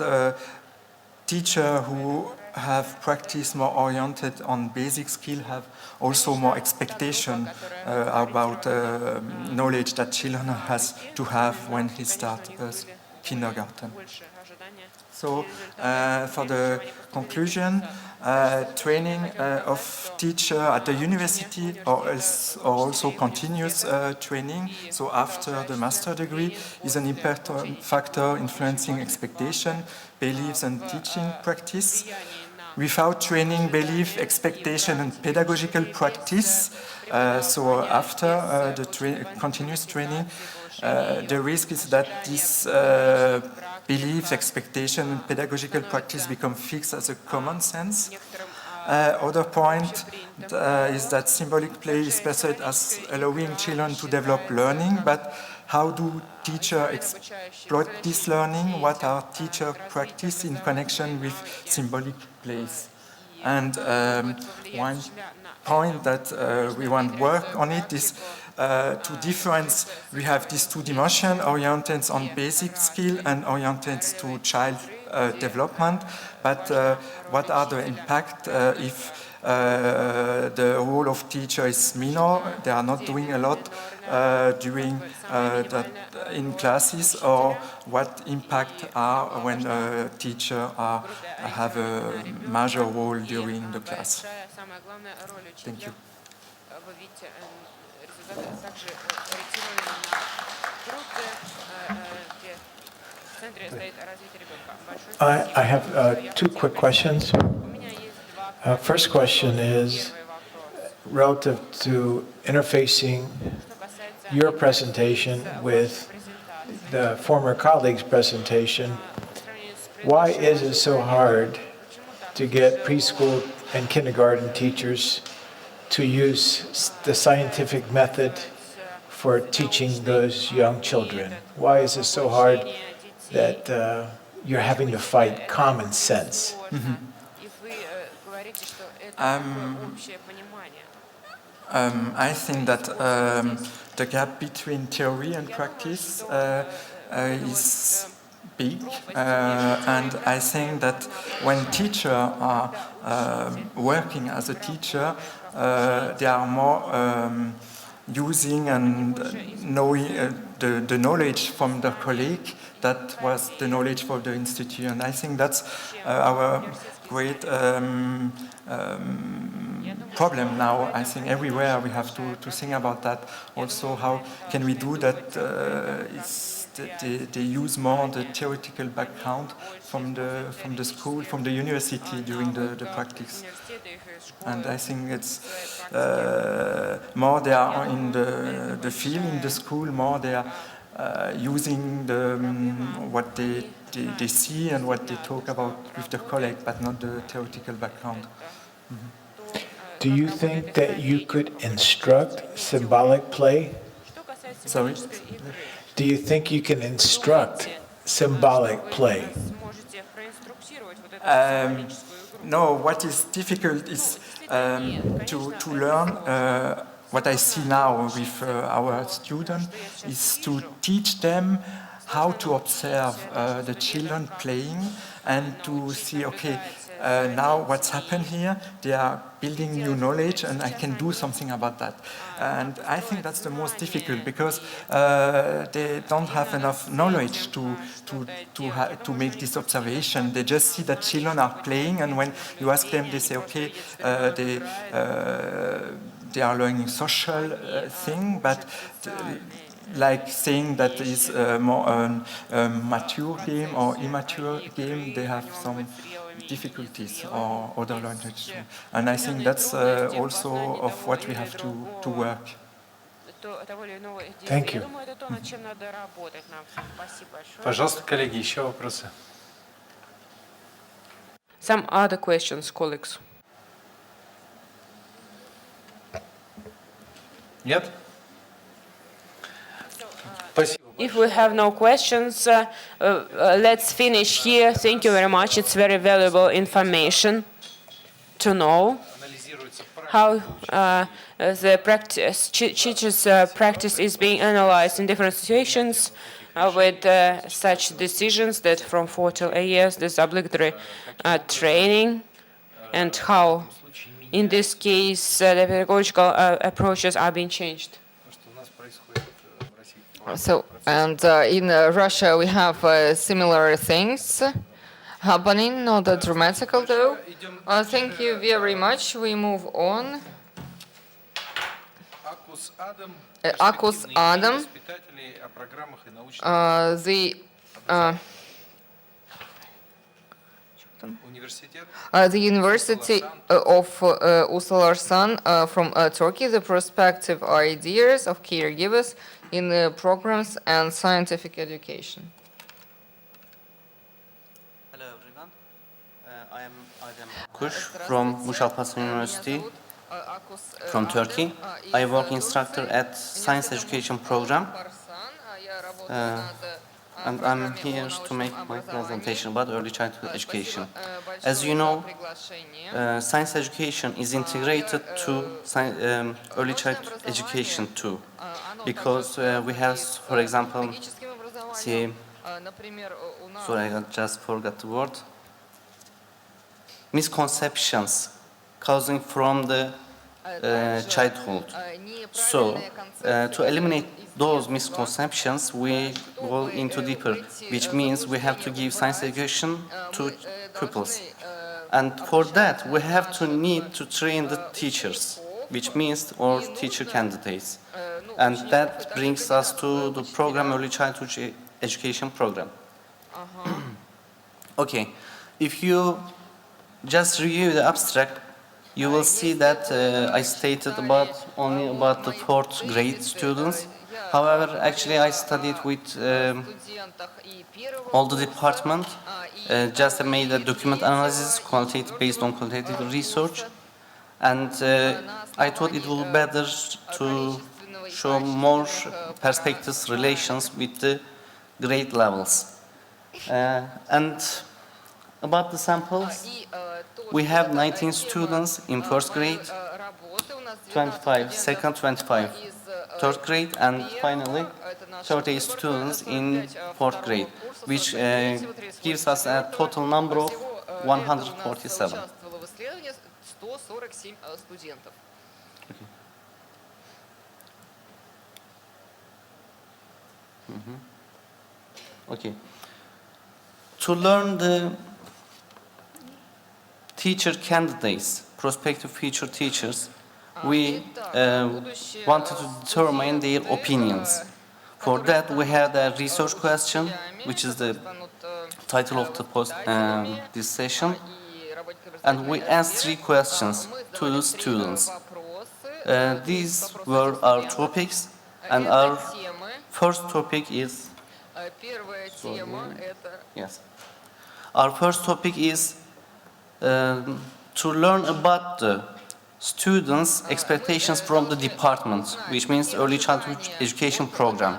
teachers who have practice more oriented on basic skill have also more expectation about knowledge that children has to have when he starts kindergarten. So for the conclusion, training of teacher at the university or also continuous training, so after the master degree, is an important factor influencing expectation, beliefs and teaching practice. Without training, belief, expectation and pedagogical practice, so after the continuous training, the risk is that this beliefs, expectation, and pedagogical practice become fixed as a common sense. Other point is that symbolic play is perceived as allowing children to develop learning, but how do teachers exploit this learning? What are teacher practice in connection with symbolic plays? And one point that we want to work on it is to difference. We have these two dimensions, oriented on basic skill and oriented to child development. But what are the impact if the role of teacher is minor? They are not doing a lot during that in classes, or what impact are when a teacher have a major role during the class? Thank you. I have two quick questions. First question is relative to interfacing your presentation with the former colleague's presentation. Why is it so hard to get preschool and kindergarten teachers to use the scientific method for teaching those young children? Why is it so hard that you're having to fight common sense? Mm-hmm. I think that the gap between theory and practice is big, and I think that when teachers are working as a teacher, they are more using and knowing the knowledge from the colleague that was the knowledge for the institute. And I think that's our great problem now. I think everywhere we have to think about that. Also, how can we do that? They use more the theoretical background from the school, from the university during the practice. And I think it's more they are in the field, in the school, more they are using what they see and what they talk about with their colleagues, but not the theoretical background. Mm-hmm. Do you think that you could instruct symbolic play? Sorry? Do you think you can instruct symbolic play? No, what is difficult is to learn. What I see now with our students is to teach them how to observe the children playing and to see, okay, now what's happened here, they are building new knowledge and I can do something about that. And I think that's the most difficult because they don't have enough knowledge to make this observation. They just see that children are playing, and when you ask them, they say, okay, they are learning social thing, but like saying that is more a mature game or immature game, they have some difficulties or other language. And I think that's also of what we have to work. Thank you. Пожалуйста, коллеги, еще вопросы? Some other questions, colleagues? Нет? If we have no questions, let's finish here. Thank you very much. It's very valuable information to know how the practice, teachers' practice is being analyzed in different situations with such decisions that from 4 till 8 years there's obligatory training, and how in this case the pedagogical approaches are being changed. So, and in Russia we have similar things happening, not that dramatical though. Thank you very much. We move on. Akus Adam, the University of Usul from Turkey, the prospective ideas of caregivers in programs and scientific education. Hello everyone, I am Adem Kush from Muşalpaşa University from Turkey. I work instructor at Science Education Program and I'm here to make my presentation about early childhood education. As you know, science education is integrated to early childhood education too, because we have, for example, sorry, I just forgot the word, misconceptions causing from the childhood. So, to eliminate those misconceptions, we go into deeper, which means we have to give science education to pupils. And for that, we have to need to train the teachers, which means our teacher candidates. And that brings us to the program, Early Childhood Education Program. Okay, if you just review the abstract, you will see that I stated only about the 4th grade students. However, actually I studied with all the department, just made a document analysis based on qualitative research, and I thought it would be better to show more perspectives, relations with the grade levels. And about the samples, we have 19 students in 1st grade, 25 second, 25 3rd grade, and finally 38 students in 4th grade, which gives us a total number of 147. Okay. To learn the teacher candidates, prospective future teachers, we wanted to determine their opinions. For that, we had a research question, which is the title of the this session, and we asked 3 questions to the students. These were our topics, and our first topic is. Yes. Our first topic is to learn about the students' expectations from the department, which means early childhood education program.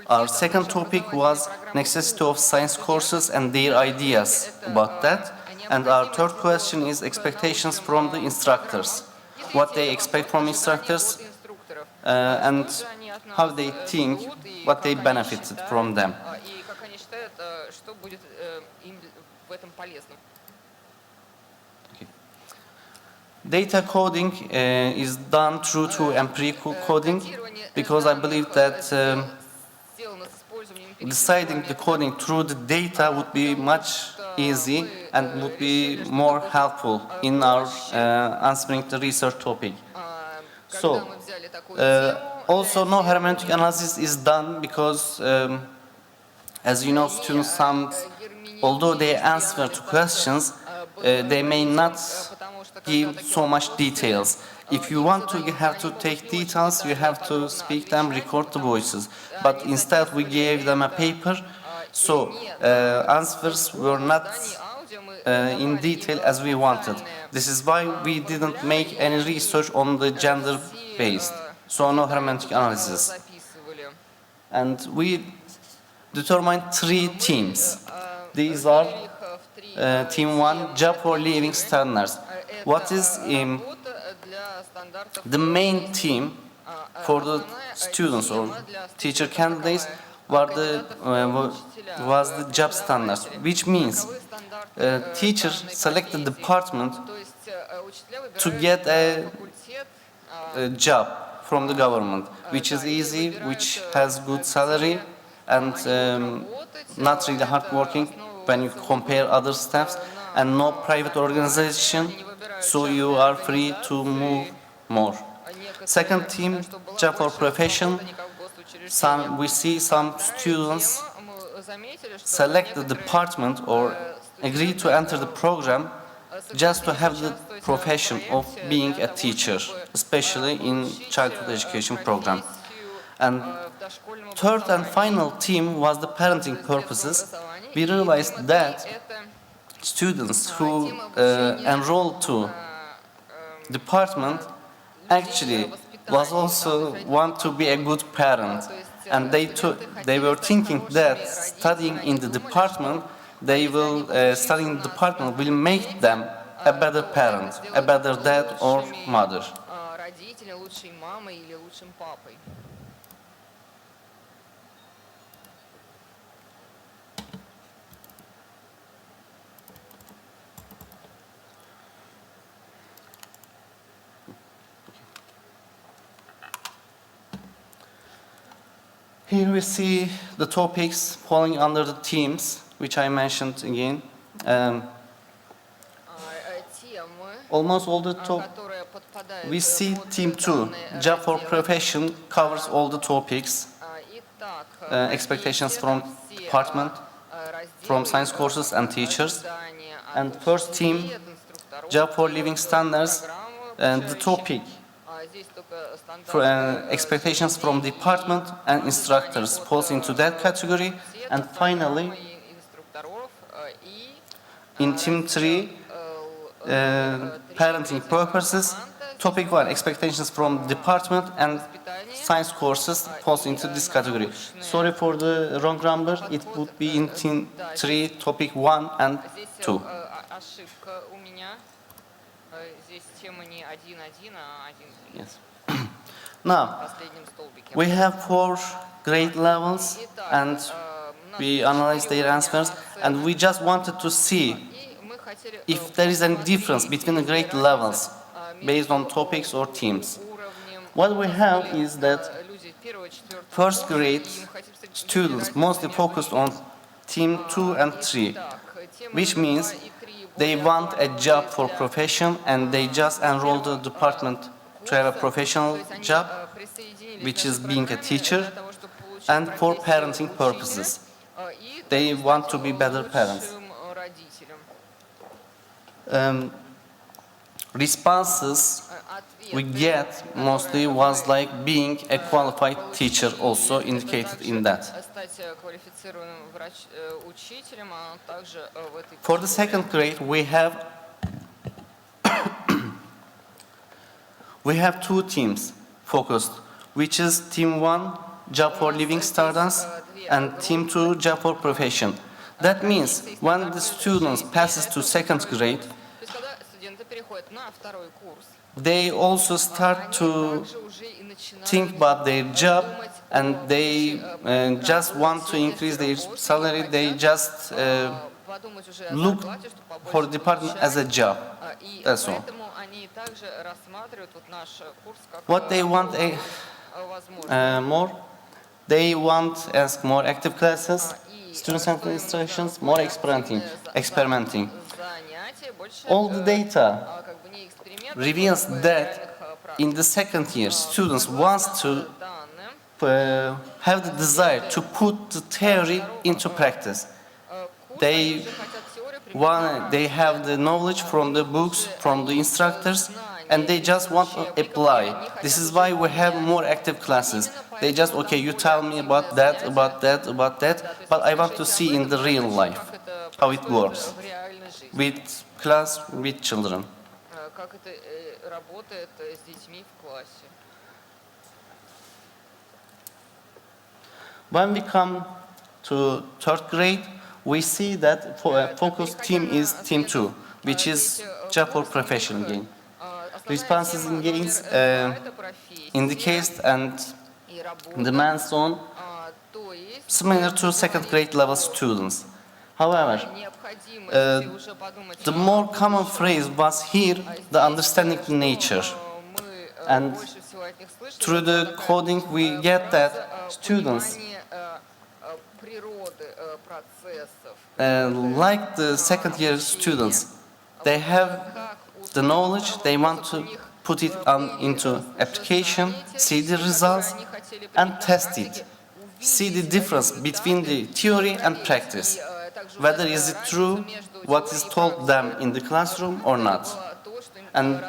Our second topic was necessity of science courses and their ideas about that. And our third question is expectations from the instructors, what they expect from instructors and how they think, what they benefited from them. Data coding is done through to empirical coding, because I believe that deciding the coding through the data would be much easy and would be more helpful in our answering the research topic. So, also no hermeneutic analysis is done because, as you know, students, although they answer to questions, they may not give so much details. If you want to have to take details, you have to speak them, record the voices. But instead we gave them a paper, so answers were not in detail as we wanted. This is why we didn't make any research on the gender-based, so no hermeneutic analysis. And we determined 3 teams. These are Team 1, job for living standards. What is the main theme for the students or teacher candidates was the job standards, which means teachers select the department to get a job from the government, which is easy, which has good salary, and not really hardworking when you compare other staffs, and no private organization, so you are free to move more. Second team, job for profession. We see some students select the department or agree to enter the program just to have the profession of being a teacher, especially in childhood education program. And third and final team was the parenting purposes. We realized that students who enrolled to department actually was also want to be a good parent, and they were thinking that studying in the department will make them a better parent, a better dad or mother. Here we see the topics falling under the themes, which I mentioned again. Almost all the we see Team 2, Job for Profession, covers all the topics, expectations from department, from science courses and teachers. And first team, Job for Living Standards, and the topic, expectations from department and instructors falls into that category. And finally, in Team 3, parenting purposes, topic 1, expectations from department and science courses falls into this category. Sorry for the wrong number, it would be in Team 3, topic 1 and 2. Yes. Now, we have 4 grade levels and we analyzed their answers, and we just wanted to see if there is any difference between the grade levels based on topics or themes. What we have is that first grade students mostly focused on team 2 and 3, which means they want a job for profession and they just enroll the department to have a professional job, which is being a teacher, and for parenting purposes. They want to be better parents. Responses we get mostly was like being a qualified teacher, also indicated in that. For the second grade, we have 2 teams focused, which is Team 1, Job for Living Standards, and Team 2, Job for Profession. That means when the students passes to second grade, they also start to think about their job, and they just want to increase their salary. They just look for the department as a job. That's all. What they want more, they want as more active classes, student-centered instructions, more experimenting. All the data reveals that in the second year, students want to have the desire to put the theory into practice. They have the knowledge from the books, from the instructors, and they just want to apply. This is why we have more active classes. They just, okay, you tell me about that, but I want to see in the real life how it works with class, with children. When we come to third grade, we see that focus team is Team 2, which is job for profession again. Responses against indicates and demands on similar to second grade level students. However, the more common phrase was here, the understanding nature. And through the coding, we get that students, like the second year students, they have the knowledge, they want to put it into application, see the results, and test it. See the difference between the theory and practice. Whether is it true what is told them in the classroom or not. And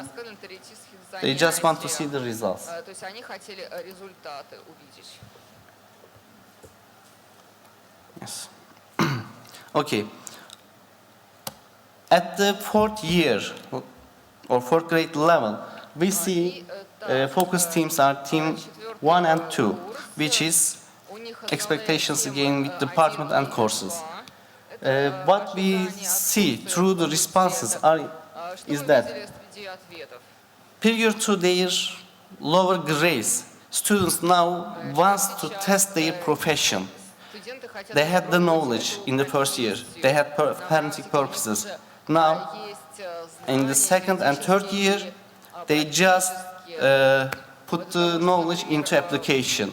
they just want to see the results. Yes. Okay. At the fourth year or fourth grade level, we see focus teams are team 1 and 2, which is expectations again with department and courses. What we see through the responses is that prior to their lower grades, students now want to test their profession. They had the knowledge in the first year. They had parenting purposes. Now, in the second and third year, they just put the knowledge into application.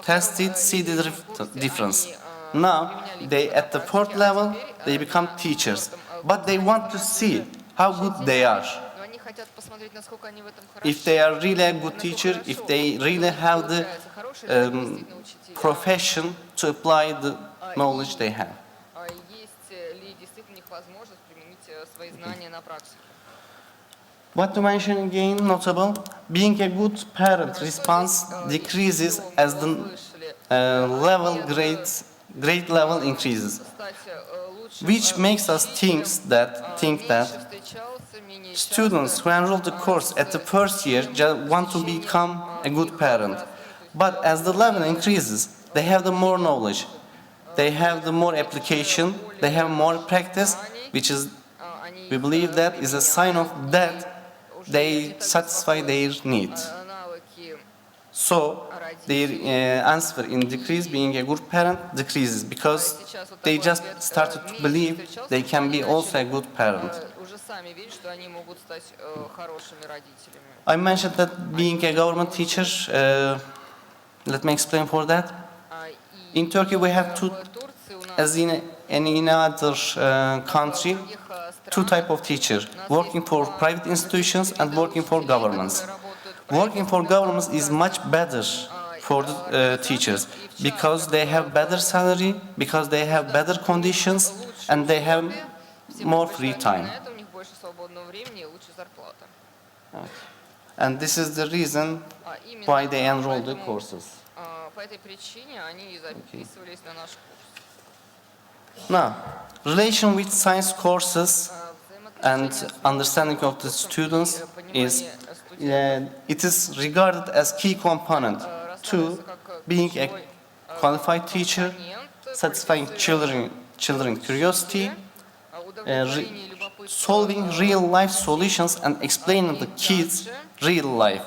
Test it, see the difference. Now, at the fourth level, they become teachers. But they want to see how good they are. If they are really a good teacher, if they really have the profession to apply the knowledge they have. What to mention again, notable, being a good parent response decreases as the grade level increases, which makes us think that students who enroll the course at the first year just want to become a good parent. But as the level increases, they have the more knowledge, they have the more application, they have more practice, which is, we believe that is a sign of that they satisfy their needs. So their answer in decrease, being a good parent, decreases because they just started to believe they can be also a good parent. I mentioned that being a government teacher, let me explain for that. In Turkey we have two, as in any other country, two types of teachers, working for private institutions and working for governments. Working for governments is much better for the teachers because they have better salary, because they have better conditions, and they have more free time. And this is the reason why they enroll the courses. Okay. Now, relation with science courses and understanding of the students is, it is regarded as key component to being a qualified teacher, satisfying children curiosity, solving real life solutions and explaining the kids real life.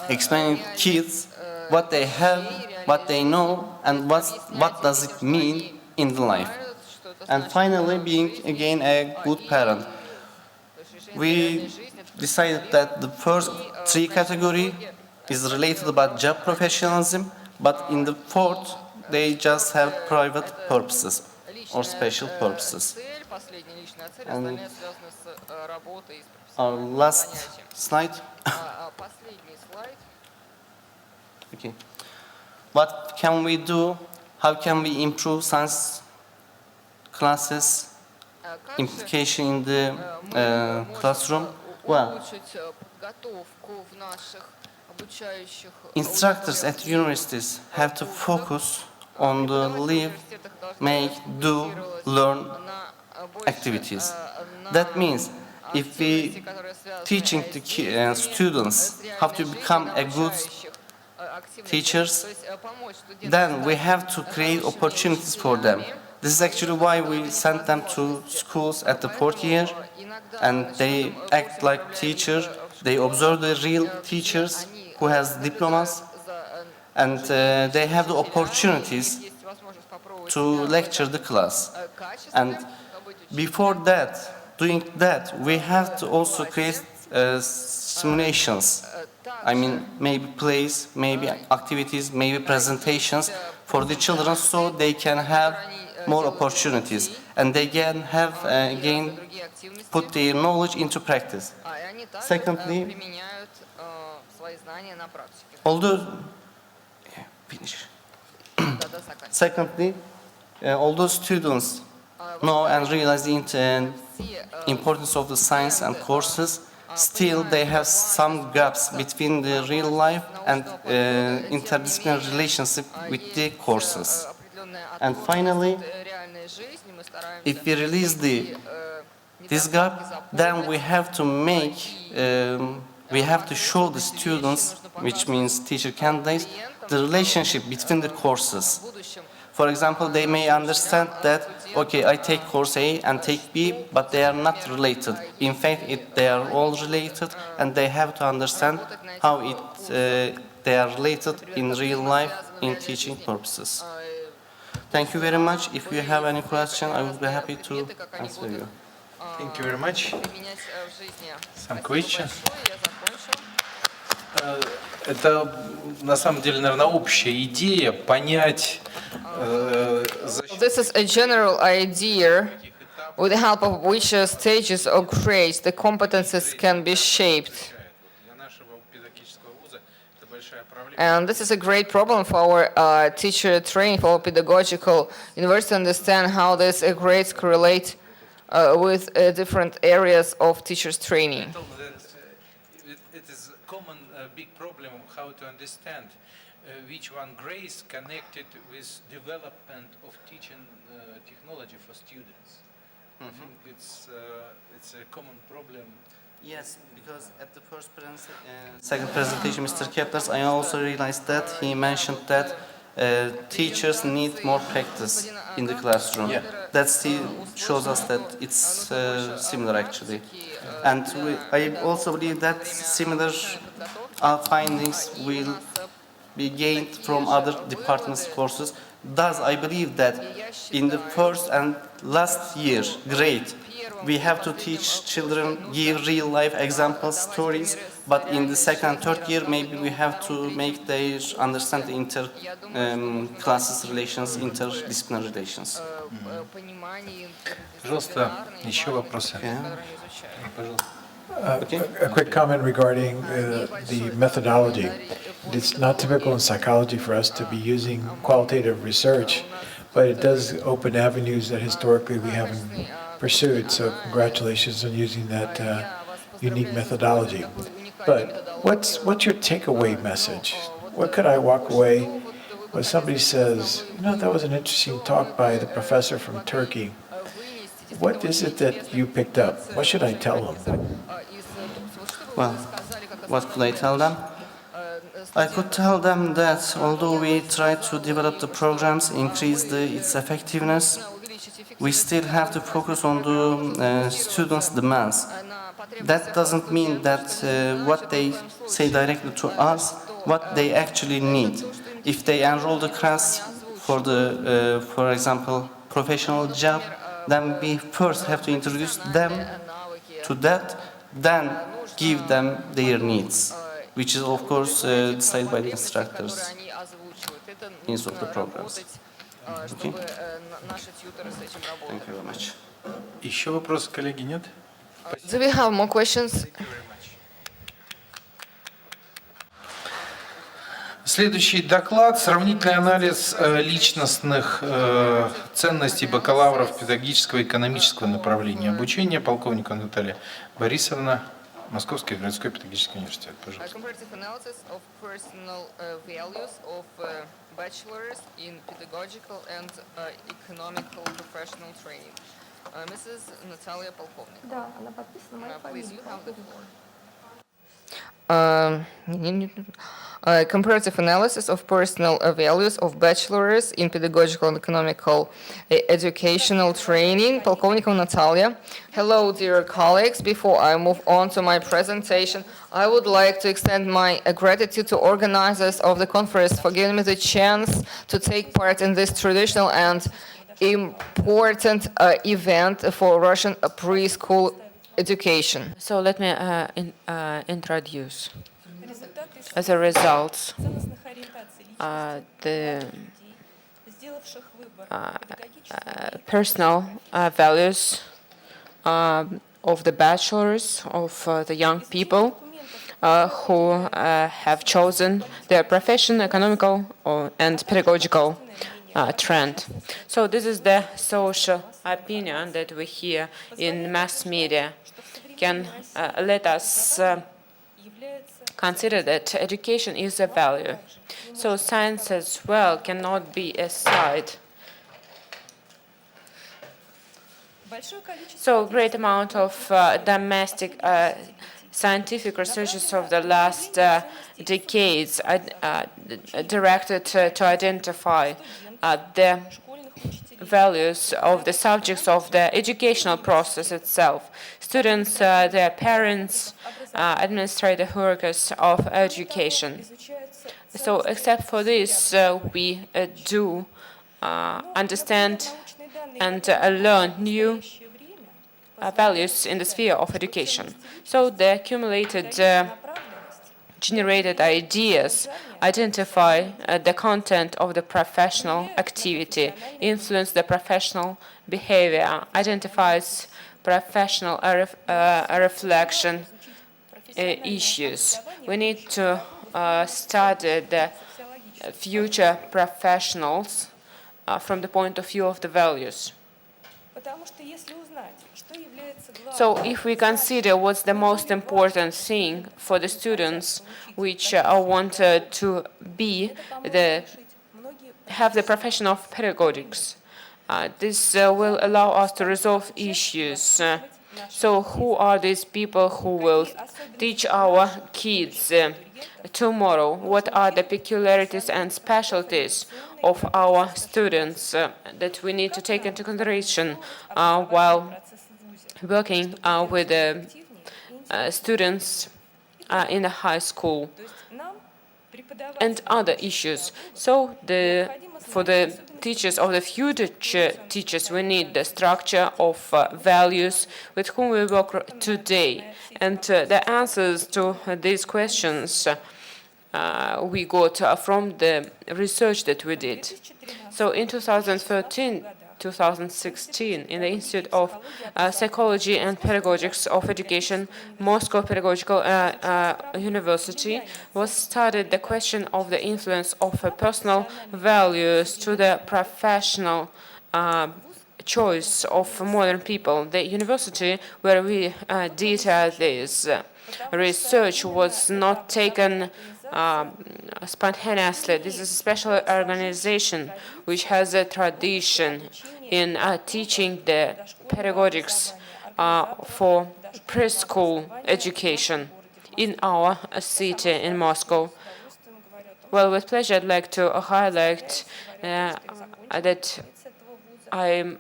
Explaining kids what they have, what they know, and what does it mean in the life. And finally, being again a good parent. We decided that the first three category is related about job professionalism, but in the fourth, they just have private purposes or special purposes. And our last slide. Okay. What can we do? How can we improve science classes, implication in the classroom? Well, instructors at universities have to focus on the live, make, do, learn activities. That means if we teaching the students how to become a good teachers, then we have to create opportunities for them. This is actually why we sent them to schools at the fourth year, and they act like teachers. They observe the real teachers who has diplomas, and they have the opportunities to lecture the class. And before that, doing that, we have to also create simulations. I mean, maybe plays, maybe activities, maybe presentations for the children so they can have more opportunities and they can have, again, put their knowledge into practice. Secondly, although, secondly, although students know and realize the importance of the science and courses, still they have some gaps between the real life and interdisciplinary relationship with the courses. And finally, if we release this gap, then we have to show the students, which means teacher candidates, the relationship between the courses. For example, they may understand that, okay, I take course A and take B, but they are not related. In fact, they are all related, and they have to understand how they are related in real life in teaching purposes. Thank you very much. If you have any question, I will be happy to answer you. Thank you very much. Some questions? Это на самом деле, наверное, общая идея понять. This is a general idea with the help of which stages or grades the competences can be shaped. And this is a great problem for our teacher training, for our pedagogical university to understand how these grades correlate with different areas of teachers training. It is a common big problem how to understand which one grades connected with development of teaching technology for students. I think it's a common problem. Yes, because at the second presentation, Mr. Kepler's, I also realized that he mentioned that teachers need more practice in the classroom. Yeah. That shows us that it's similar actually. And I also believe that similar findings will be gained from other departments' courses. Thus, I believe that in the first and last year grade, we have to teach children, give real-life example stories, but in the second and third year, maybe we have to make them understand the inter-classes relations, interdisciplinary relations. Пожалуйста, еще вопросы? A quick comment regarding the methodology. It's not typical in psychology for us to be using qualitative research, but it does open avenues that historically we haven't pursued. So congratulations on using that unique methodology. But what's your takeaway message? What could I walk away when somebody says, you know, that was an interesting talk by the professor from Turkey. What is it that you picked up? What should I tell them? Well, what could I tell them? I could tell them that although we try to develop the programs, increase its effectiveness, we still have to focus on the students' demands. That doesn't mean that what they say directly to us, what they actually need. If they enroll the class for for example, professional job, then we first have to introduce them to that, then give them their needs, which is of course decided by the instructors instead of the programs. Okay? Thank you very much. Еще вопросы, коллеги, нет? Do we have more questions? Следующий доклад – сравнительный анализ личностных ценностей бакалавров педагогического и экономического направления обучения. Полковник Наталья Борисовна, Московский городской педагогический университет. Пожалуйста. Bachelors in pedagogical and economical professional training. Mrs. Natalia Polkovnik. Да, она подписана моей Please, you have the фамилией. Comparative analysis of personal values of bachelors in pedagogical and economical educational training. Polkovnikova Natalia. Hello, dear colleagues. Before I move on to my presentation, I would like to extend my gratitude to organizers of the conference for giving me the chance to take part in this traditional and important event for Russian preschool education. So let me introduce. As a result, the personal values of the bachelors, of the young people who have chosen their profession, economical and pedagogical trend. So this is the social opinion that we hear in mass media. Can let us consider that education is a value. So science as well cannot be a side. So great amount of domestic scientific researches of the last decades directed to identify the values of the subjects of the educational process itself. Students, their parents, administrative workers of education. So except for this, we do understand and learn new values in the sphere of education. So the accumulated generated ideas identify the content of the professional activity, influence the professional behavior, identifies professional reflection issues. We need to study the future professionals from the point of view of the values. So if we consider what's the most important thing for the students which want to have the profession of pedagogics, this will allow us to resolve issues. So who are these people who will teach our kids tomorrow? What are the peculiarities and specialties of our students that we need to take into consideration while working with the students in the high school and other issues. So for the teachers of the future teachers, we need the structure of values with whom we work today. And the answers to these questions we got from the research that we did. So in 2016, in the Institute of Psychology and Pedagogics of Education, Moscow Pedagogical University, was studied the question of the influence of personal values to the professional choice of modern people. The university where we did this research was not taken spontaneously. This is a special organization which has a tradition in teaching the pedagogics for preschool education in our city in Moscow. Well, with pleasure, I'd like to highlight that I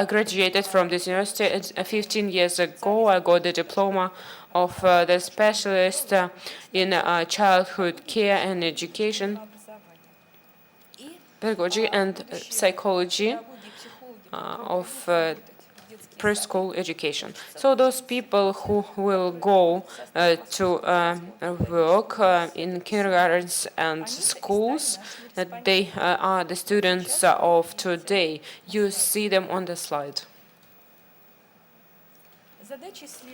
graduated from this university 15 years ago. I got the diploma of the specialist in childhood care and education, pedagogy and psychology of preschool education. So those people who will go to work in kindergartens and schools, they are the students of today. You see them on the slide.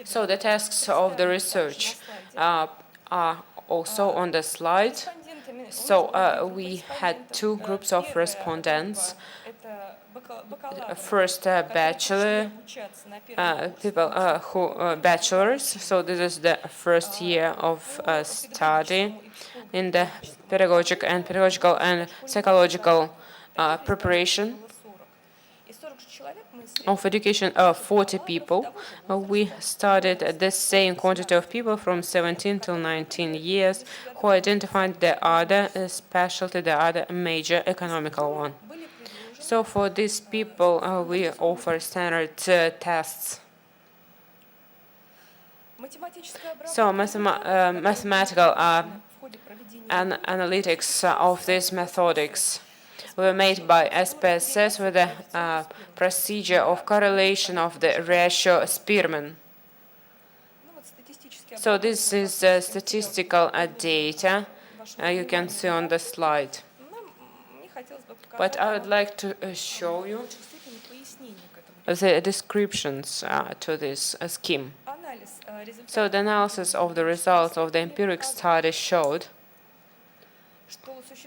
So the tasks of the research are also on the slide. So we had two groups of respondents. First, bachelor people who bachelors. So this is the first year of study in the pedagogical and psychological preparation of education of 40 people. We started the same quantity of people from 17 to 19 years who identified the other specialty, the other major economical one. So for these people, we offer standard tests. So mathematical analytics of these methodics were made by SPSS with the procedure of correlation of the ratio Spearman. So this is statistical data you can see on the slide. But I would like to show you the descriptions to this scheme. So the analysis of the results of the empiric study showed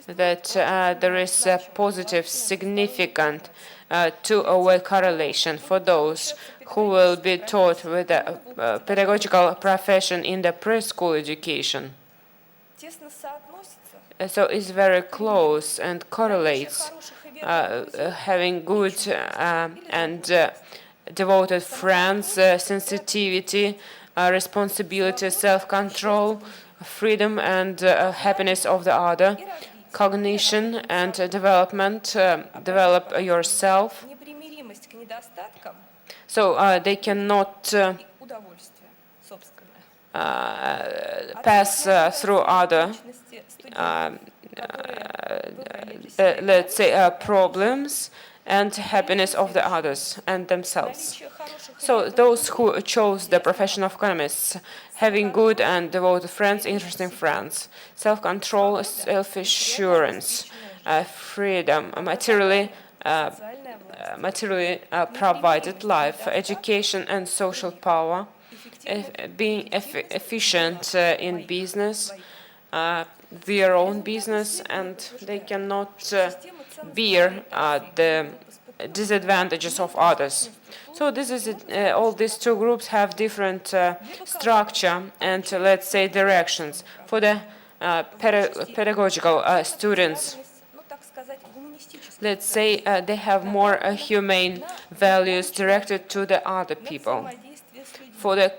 that there is a positive, significant two-way correlation for those who will be taught with a pedagogical profession in the preschool education. So it's very close and correlates having good and devoted friends, sensitivity, responsibility, self-control, freedom and happiness of the other, cognition and development, develop yourself. So they cannot pass through other, let's say, problems and happiness of the others and themselves. So those who chose the profession of economists, having good and devoted friends, interesting friends, self-control, self-assurance, freedom, materially provided life, education and social power, being efficient in business, their own business, and they cannot bear the disadvantages of others. So this is all these two groups have different structure and let's say directions for the pedagogical students. Let's say they have more humane values directed to the other people, for the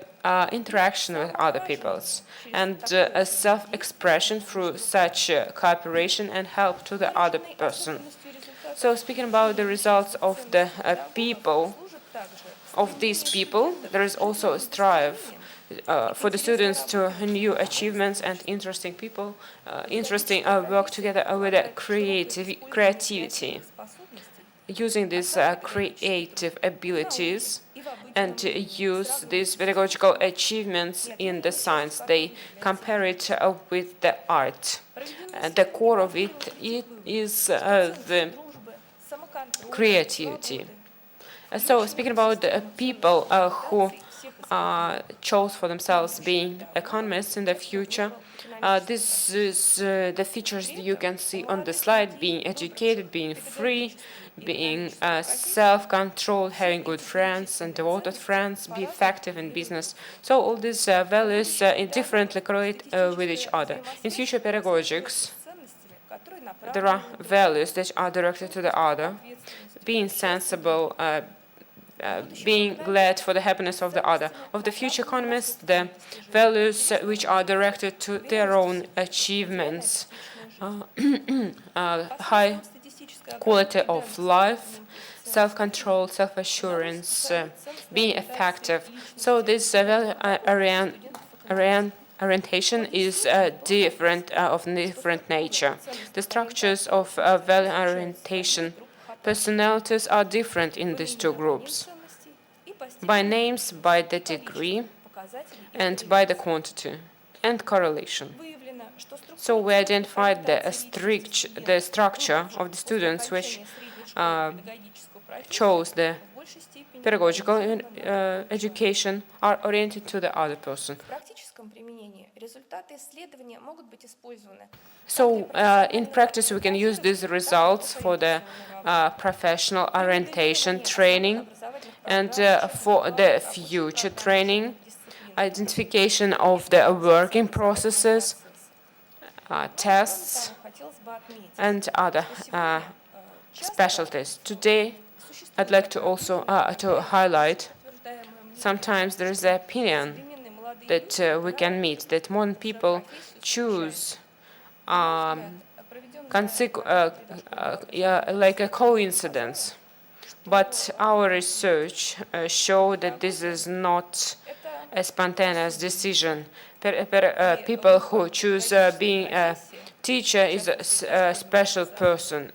interaction with other peoples, and a self-expression through such cooperation and help to the other person. So speaking about the results of the people, of these people, there is also a strive for the students to new achievements and interesting people, interesting work together with creativity, using these creative abilities and use these pedagogical achievements in the science. They compare it with the art. The core of it is the creativity. So speaking about the people who chose for themselves being economists in the future, this is the features you can see on the slide: being educated, being free, being self-controlled, having good friends and devoted friends, be effective in business. So all these values differently correlate with each other. In future pedagogics, there are values that are directed to the other: being sensible, being glad for the happiness of the other. Of the future economists, the values which are directed to their own achievements, high quality of life, self-control, self-assurance, being effective. So this orientation is different, of different nature. The structures of value orientation personalities are different in these two groups, by names, by the degree, and by the quantity and correlation. So we identified the structure of the students which chose the pedagogical education are oriented to the other person. So in practice we can use these results for the professional orientation training and for the future training, identification of the working processes, tests, and other specialties. Today, I'd like to also to highlight, sometimes there is the opinion that we can meet, that modern people choose like a coincidence. But our research showed that this is not a spontaneous decision. People who choose being a teacher is a special person,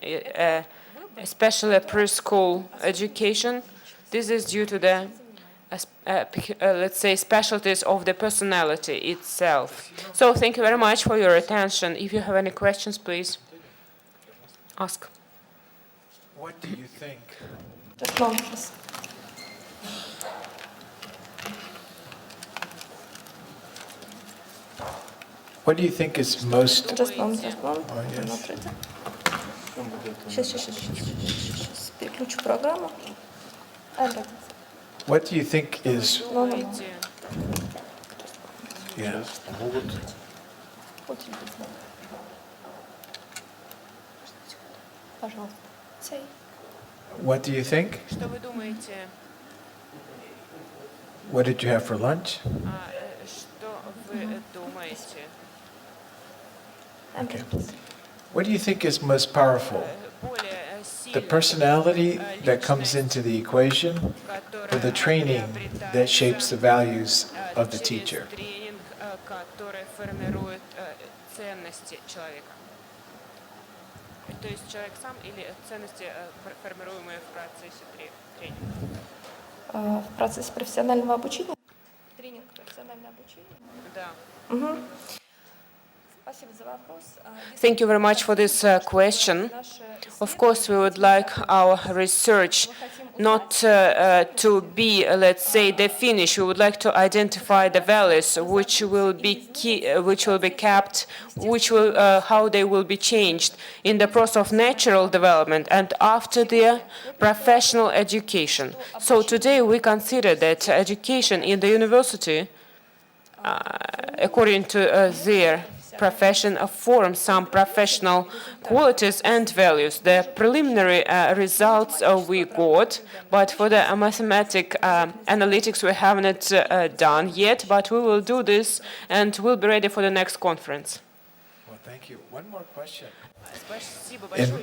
especially preschool education. This is due to the let's say, specialties of the personality itself. So thank you very much for your attention. If you have any questions, please ask. What do you think? What do you think is most? Сейчас, переключу программу. What do you think is? Yeah. What do you think? Что вы думаете? What did you have for lunch? Что вы думаете? Okay. What do you think is most powerful? The personality that comes into the equation, or the training that shapes the values of the teacher? Который формирует ценности человека. То есть человек сам или ценности, формируемые в процессе тренинга? В процессе профессионального обучения? Тренинг профессионального обучения? Да. Спасибо за вопрос. Thank you very much for this question. Of course, we would like our research not to be, let's say, the finish. We would like to identify the values which will be kept, how they will be changed in the process of natural development and after their professional education. So today we consider that education in the university, according to their profession, forms some professional qualities and values. The preliminary results we got, but for the mathematic analytics we haven't done yet, but we will do this and we'll be ready for the next conference. Well, thank you. One more question.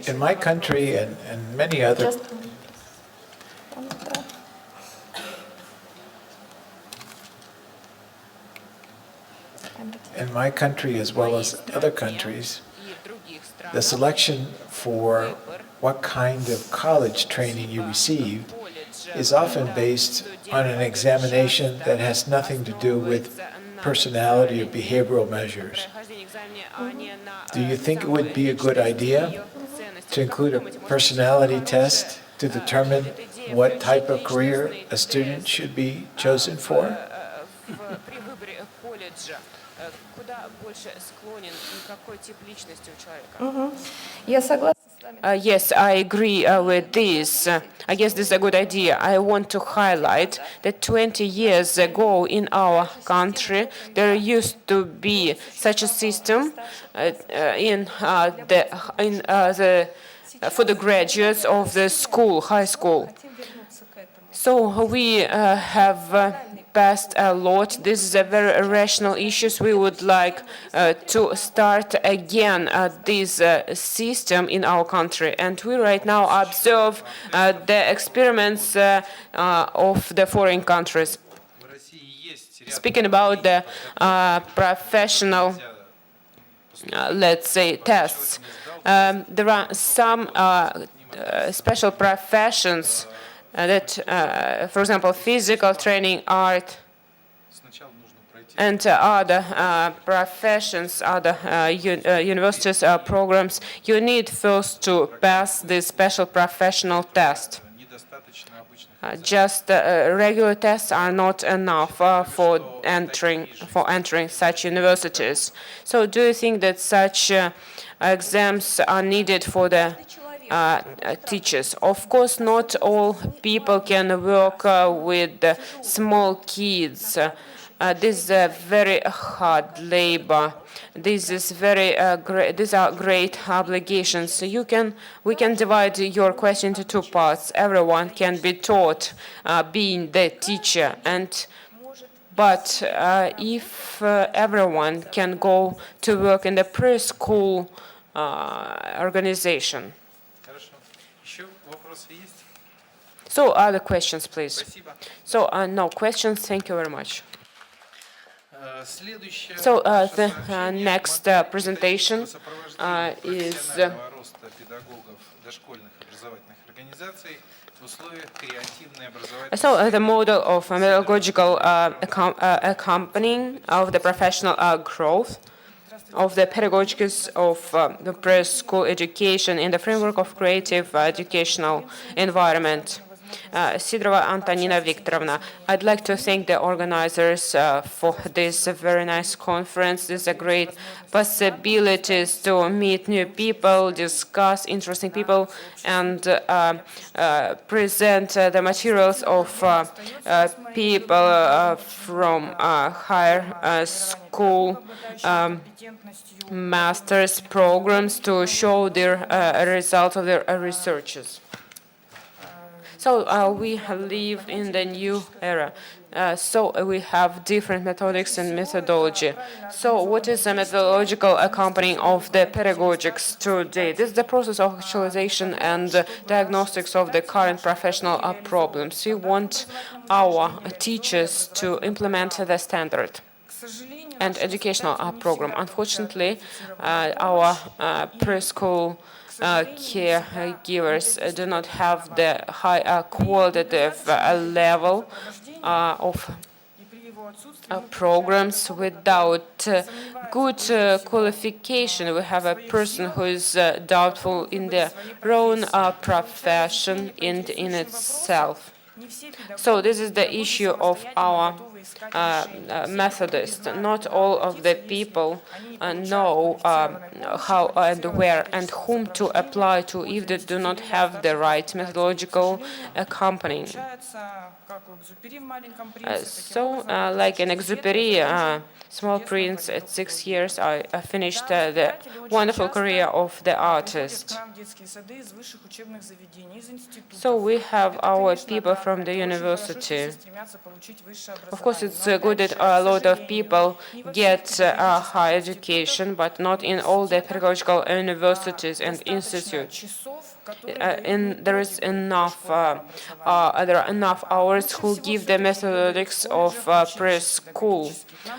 In my country and many other in my country as well as other countries, the selection for what kind of college training you receive is often based on an examination that has nothing to do with personality or behavioral measures. Do you think it would be a good idea to include a personality test to determine what type of career a student should be chosen for? Yes, I agree with this. I guess this is a good idea. I want to highlight that 20 years ago in our country, there used to be such a system for the graduates of the school, high school. So we have passed a lot. This is a very rational issue. We would like to start again this system in our country. And we right now observe the experiments of the foreign countries. Speaking about the professional, let's say, tests, there are some special professions that, for example, physical training, art, and other professions, other universities programs, you need first to pass this special professional test. Just regular tests are not enough for entering such universities. So do you think that such exams are needed for the teachers? Of course, not all people can work with small kids. This is a very hard labor. This is these are great obligations. So we can divide your question into two parts. Everyone can be taught being the teacher, but if everyone can go to work in the preschool organization. So other questions, please. So no questions. Thank you very much. So the next presentation is So the model of pedagogical accompanying of the professional growth of the pedagogics of the preschool education in the framework of creative educational environment. Sidorova Antonina Viktorovna. I'd like to thank the organizers for this very nice conference. These are great possibilities to meet new people, discuss interesting people, and present the materials of people from higher school master's programs to show their results of their researches. So we live in the new era. So we have different methodics and methodology. So what is the methodological accompanying of the pedagogics today? This is the process of actualization and diagnostics of the current professional problems. We want our teachers to implement the standard and educational program. Unfortunately, our preschool caregivers do not have the high qualitative level of programs without good qualification. We have a person who is doubtful in their own profession and in itself. So this is the issue of our Methodists. Not all of the people know how and where and whom to apply to if they do not have the right methodological accompanying. Like in Exupéry, Small Prince, at 6 years, I finished the wonderful career of the artist. So we have our people from the university. Of course, it's good that a lot of people get a high education, but not in all the pedagogical universities and institutes. There are enough hours who give the methodologics of preschool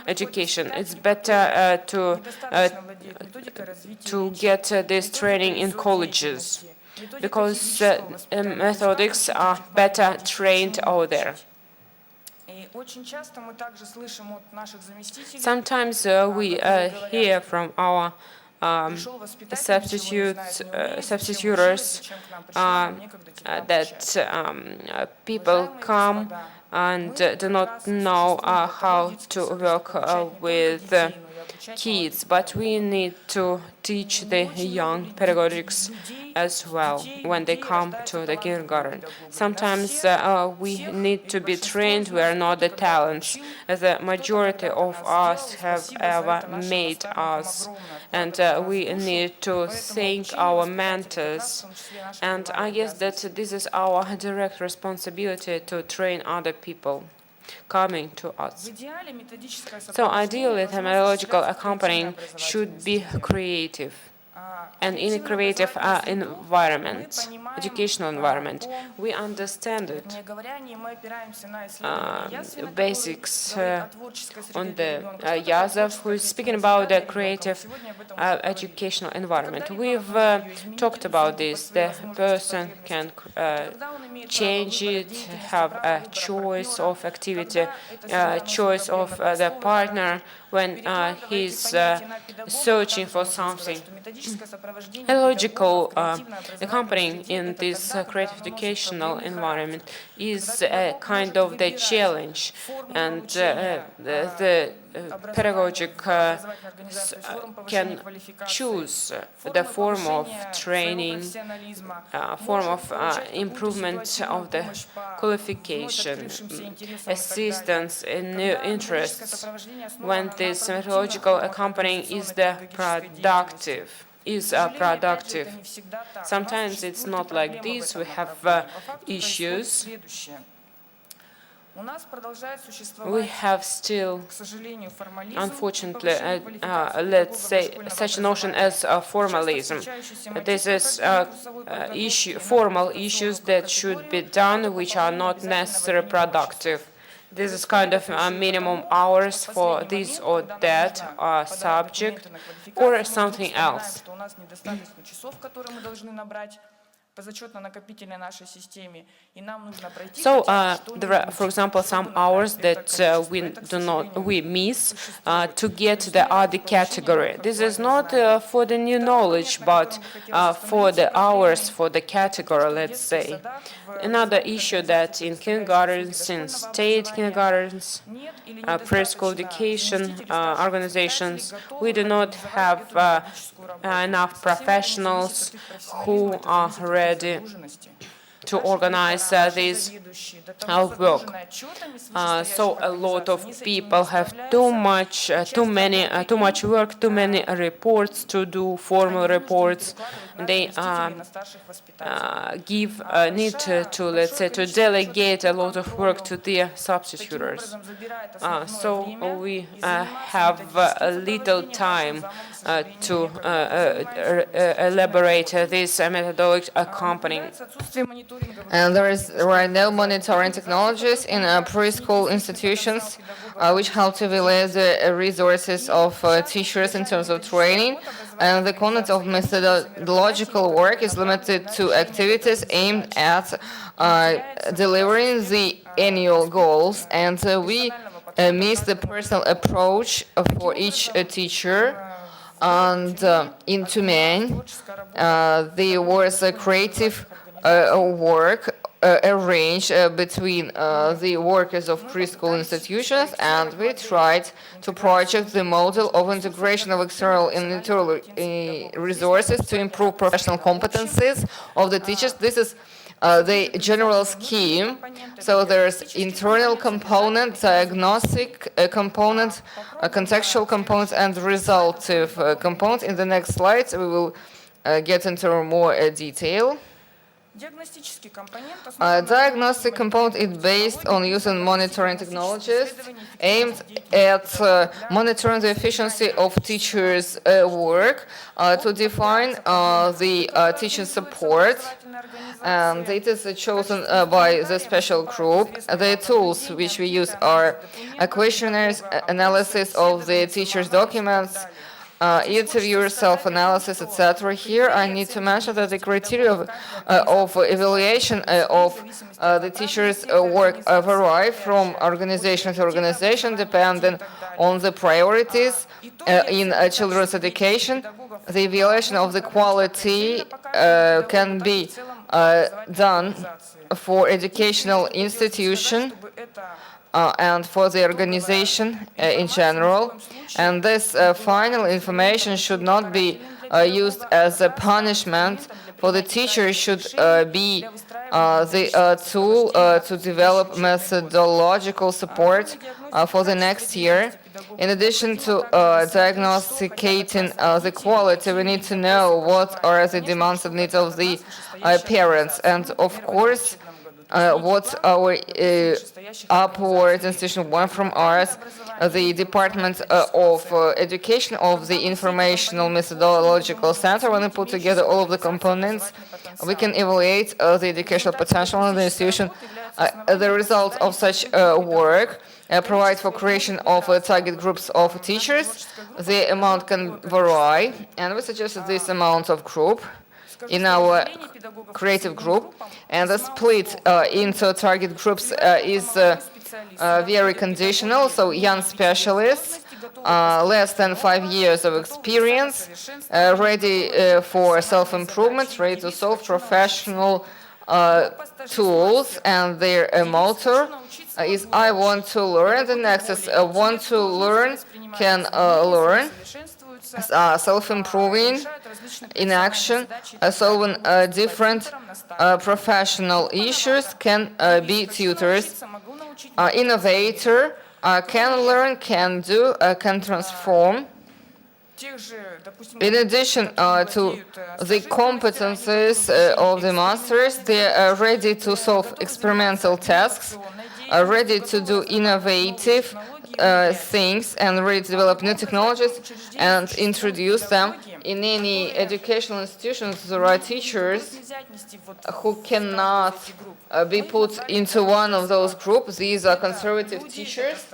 education. It's better to get this training in colleges because methodics are better trained out there. Sometimes we hear from our substitutors that people come and do not know how to work with kids, but we need to teach the young pedagogics as well when they come to the kindergarten. Sometimes we need to be trained. We are not the talents. The majority of us have ever made us, and we need to thank our mentors. And I guess that this is our direct responsibility to train other people coming to us. So ideally, the methodological accompanying should be creative and in a creative environment, educational environment. We understand it. Basics on the Yazov, who is speaking about the creative educational environment. We've talked about this. The person can change it, have a choice of activity, choice of the partner when he's searching for something. A logical accompanying in this creative educational environment is kind of the challenge, and the pedagogic can choose the form of training, form of improvement of the qualification, assistance in new interests, when this methodological accompanying is productive. Sometimes it's not like this. We have issues. We have still, unfortunately, let's say, such a notion as formalism. This is formal issues that should be done, which are not necessarily productive. This is kind of minimum hours for this or that subject or something else. So there are, for example, some hours that we miss to get the other category. This is not for the new knowledge, but for the hours for the category, let's say. Another issue that in kindergartens, in state kindergartens, preschool education organizations, we do not have enough professionals who are ready to organize this work. So a lot of people have too much work, too many reports to do, formal reports. They need to, let's say, to delegate a lot of work to their substitutors. So we have little time to elaborate this methodology accompanying. And there are no monitoring technologies in preschool institutions which help to evaluate the resources of teachers in terms of training. And the content of methodological work is limited to activities aimed at delivering the annual goals. And we miss the personal approach for each teacher. And in Tumen, there was a creative work arranged between the workers of preschool institutions, and we tried to project the model of integration of external and internal resources to improve professional competencies of the teachers. This is the general scheme. So there's internal component, diagnostic component, contextual component, and resultive component. In the next slides, we will get into more detail. Diagnostic component is based on using monitoring technologies aimed at monitoring the efficiency of teachers' work to define the teaching support. And it is chosen by the special group. The tools which we use are questionnaires, analysis of the teacher's documents, interviewer, self-analysis, etc. Here I need to mention that the criteria of evaluation of the teacher's work vary from organization to organization, depending on the priorities in children's education. The evaluation of the quality can be done for educational institution and for the organization in general. And this final information should not be used as a punishment for the teacher. Should be the tool to develop methodological support for the next year. In addition to diagnosticating the quality, we need to know what are the demands and needs of the parents, and of course what our upward institution want from us. The Department of Education of the Informational Methodological Center, when we put together all of the components, we can evaluate the educational potential of the institution. The result of such work provide for creation of target groups of teachers. The amount can vary, and we suggested this amount of group in our creative group, and the split into target groups is very conditional. So young specialists, less than 5 years of experience, ready for self-improvement, ready to solve professional tools, and their motto is I want to learn. The next is want to learn, can learn. Self-improving, in action, solving different professional issues, can be tutors. Innovator, can learn, can do, can transform. In addition to the competences of the masters, they are ready to solve experimental tasks, are ready to do innovative things, and ready to develop new technologies and introduce them in any educational institutions, there are teachers who cannot be put into one of those groups. These are conservative teachers.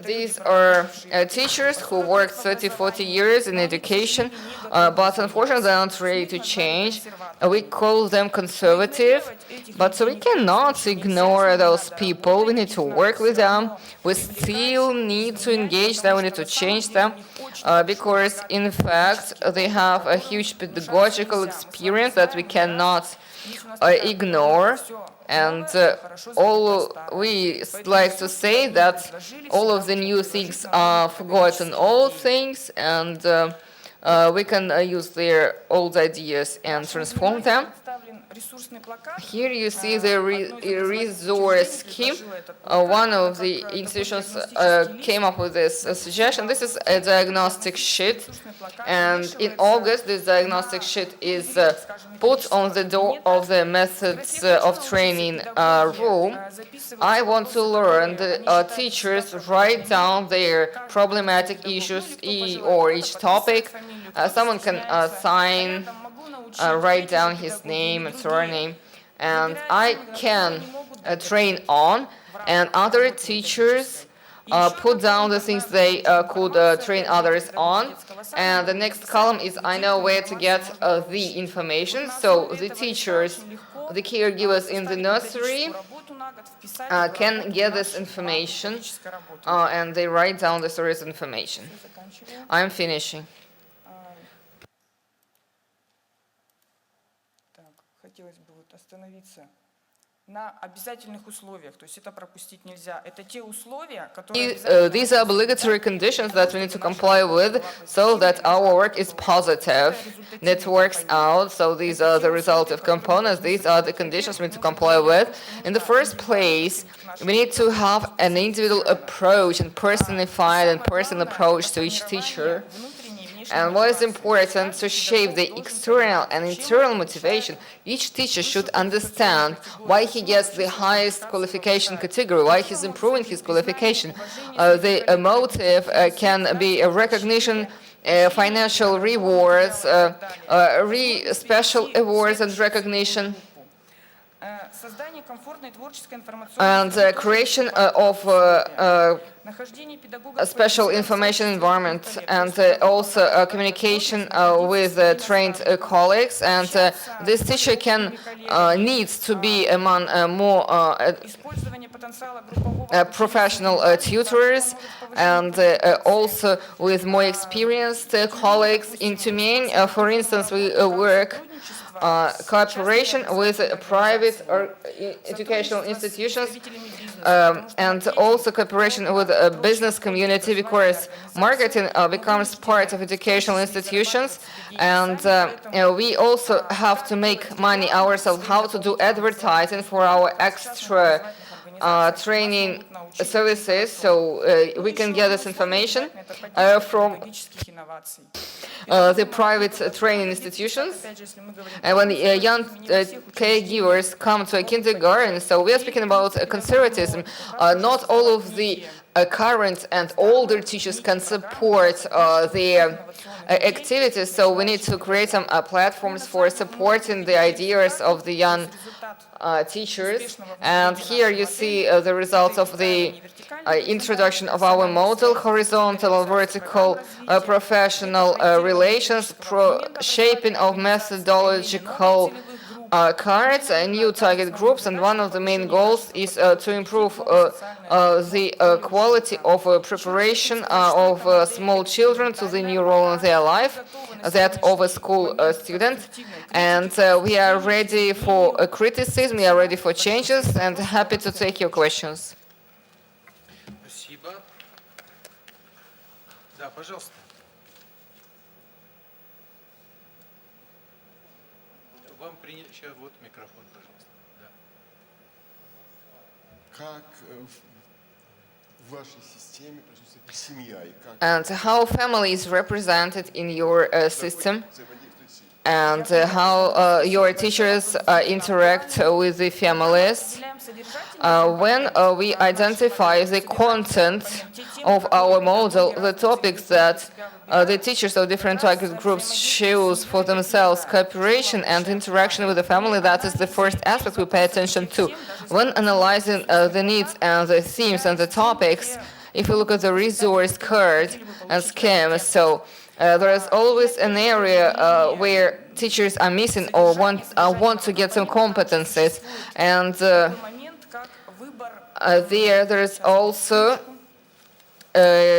These are teachers who worked 30, 40 years in education, but unfortunately they're not ready to change. We call them conservative, but we cannot ignore those people. We need to work with them. We still need to engage them. We need to change them because, in fact, they have a huge pedagogical experience that we cannot ignore. And we like to say that all of the new things are forgotten old things, and we can use their old ideas and transform them. Here you see the resource scheme. One of the institutions came up with this suggestion. This is a diagnostic sheet, and in August this diagnostic sheet is put on the door of the methods of training room. I want to learn the teachers write down their problematic issues or each topic. Someone can sign, write down his name and surname, and I can train on, and other teachers put down the things they could train others on. And the next column is I know where to get the information. So the teachers, the caregivers in the nursery can get this information, and they write down the source information. I'm finishing. Хотелось бы остановиться на обязательных условиях, то есть это пропустить нельзя. Это те условия, которые These are obligatory conditions that we need to comply with so that our work is positive and it works out. So these are the result of components. These are the conditions we need to comply with. In the first place, we need to have an individual approach and personified and personal approach to each teacher. And what is important to shape the external and internal motivation, each teacher should understand why he gets the highest qualification category, why he's improving his qualification. The motive can be a recognition, financial rewards, special awards and recognition, and creation of a special information environment, and also communication with trained colleagues. And this teacher needs to be among more professional tutors, and also with more experienced colleagues. In Tyumen, for instance, we work cooperation with private or educational institutions, and also cooperation with a business community, because marketing becomes part of educational institutions, and we also have to make money ourselves, how to do advertising for our extra training services, so we can get this information from the private training institutions. And when the young caregivers come to a kindergarten, so we are speaking about conservatism. Not all of the current and older teachers can support their activities, so we need to create some platforms for supporting the ideas of the young teachers. And here you see the results of the introduction of our model: horizontal or vertical professional relations, shaping of methodological cards, new target groups, and one of the main goals is to improve the quality of preparation of small children to the new role in their life, that of a school student. And we are ready for criticism, we are ready for changes, and happy to take your questions. Спасибо. Да, пожалуйста. Вам сейчас вот микрофон, пожалуйста. Да. Как в вашей системе присутствует семья и как? And how family is represented in your system, and how your teachers interact with the families. When we identify the content of our model, the topics that the teachers of different target groups choose for themselves, cooperation and interaction with the family, that is the first aspect we pay attention to. When analyzing the needs and the themes and the topics, if you look at the resource card and scheme, so there is always an area where teachers are missing or want to get some competencies, and there is also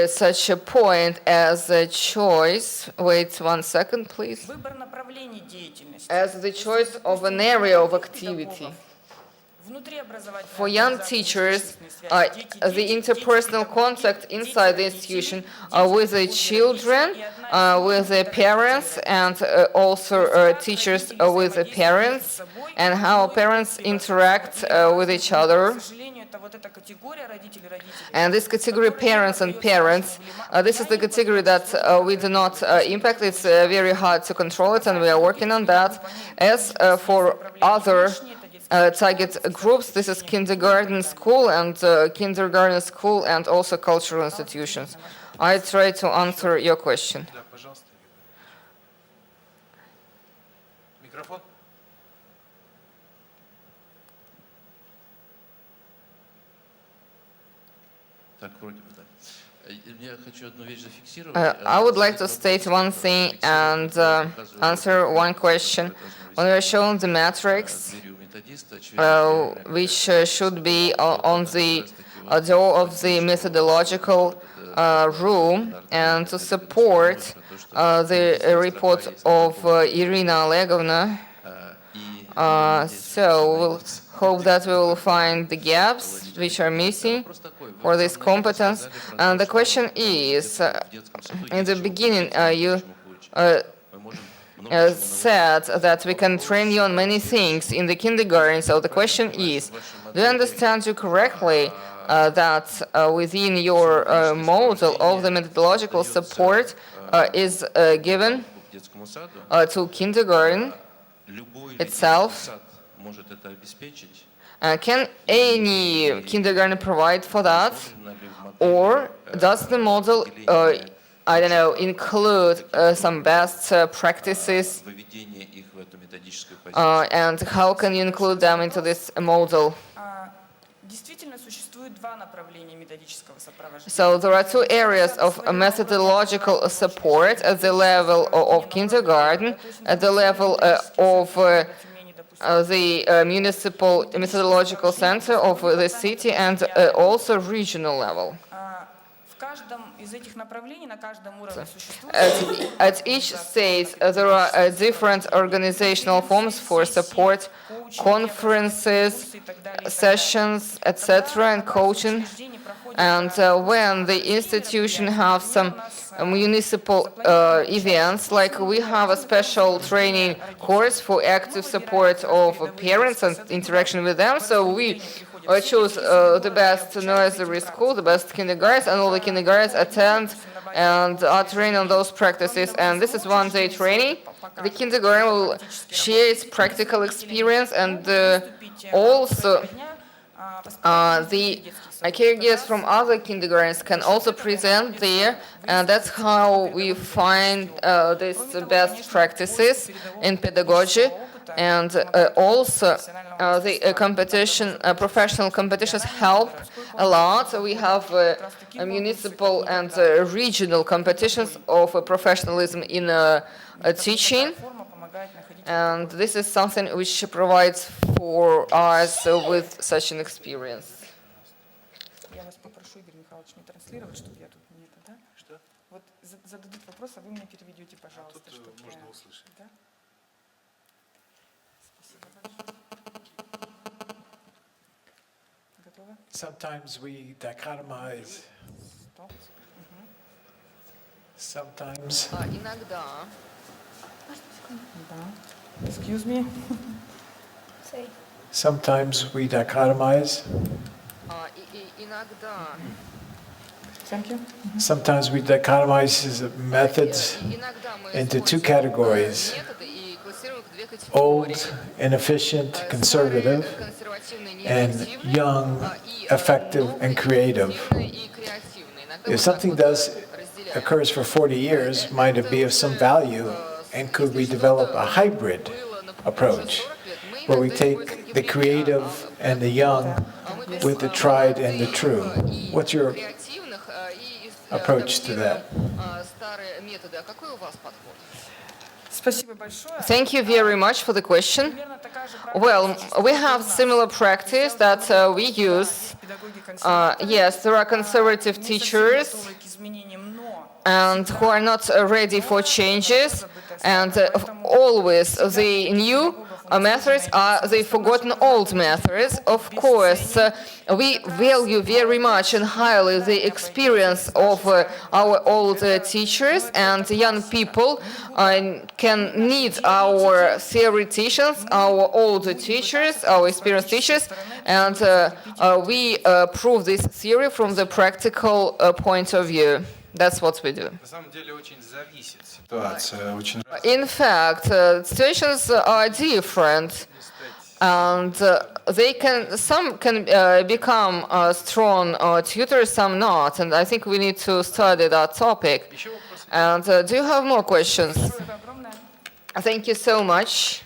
such a point as a choice. Wait 1 second, please. As the choice of an area of activity. For young teachers, the interpersonal contact inside the institution with the children, with the parents, and also teachers with the parents, and how parents interact with each other. And this category, parents and parents, this is the category that we do not impact. It's very hard to control it, and we are working on that. As for other target groups, this is kindergarten school and also cultural institutions. I try to answer your question. I would like to state one thing and answer one question. When we are showing the matrix, which should be on the door of the methodological room, and to support the report of Irina Olegovna, so we'll hope that we will find the gaps which are missing for this competence. And the question is, in the beginning, you said that we can train you on many things in the kindergarten. So the question is, do I understand you correctly that within your model of the methodological support is given to kindergarten itself? Can any kindergarten provide for that? Or does the model, I don't know, include some best practices? And how can you include them into this model? So there are two areas of methodological support at the level of kindergarten, at the level of the municipal methodological center of the city, and also regional level. At each stage, there are different organizational forms for support, conferences, sessions, etc., and coaching. And when the institution has some municipal events, like we have a special training course for active support of parents and interaction with them, so we choose the best nursery school, the best kindergartens, and all the kindergartens attend and are trained on those practices. And this is one-day training. The kindergarten will share its practical experience, and also the caregivers from other kindergartens can also present there, and that's how we find these best practices in pedagogy. And also the competition, professional competitions help a lot. So we have municipal and regional competitions of professionalism in teaching. And this is something which provides for us with such an experience. Sometimes we dichotomize. Sometimes. Excuse me. Sometimes we dichotomize. Thank you. Sometimes we dichotomize methods into two categories. old, inefficient, conservative, and young, effective, and creative. If something occurs for 40 years, might it be of some value, and could we develop a hybrid approach where we take the creative and the young with the tried and the true? What's your approach to that? Thank you very much for the question. Well, we have similar practice that we use. Yes, there are conservative teachers and who are not ready for changes, and always the new methods are the forgotten old methods. Of course, we value very much and highly the experience of our old teachers, and young people can need our theoreticians, our old teachers, our experienced teachers, and we prove this theory from the practical point of view. That's what we do. In fact, situations are different, and some can become strong tutors, some not, and I think we need to study that topic. And do you have more questions? Thank you so much.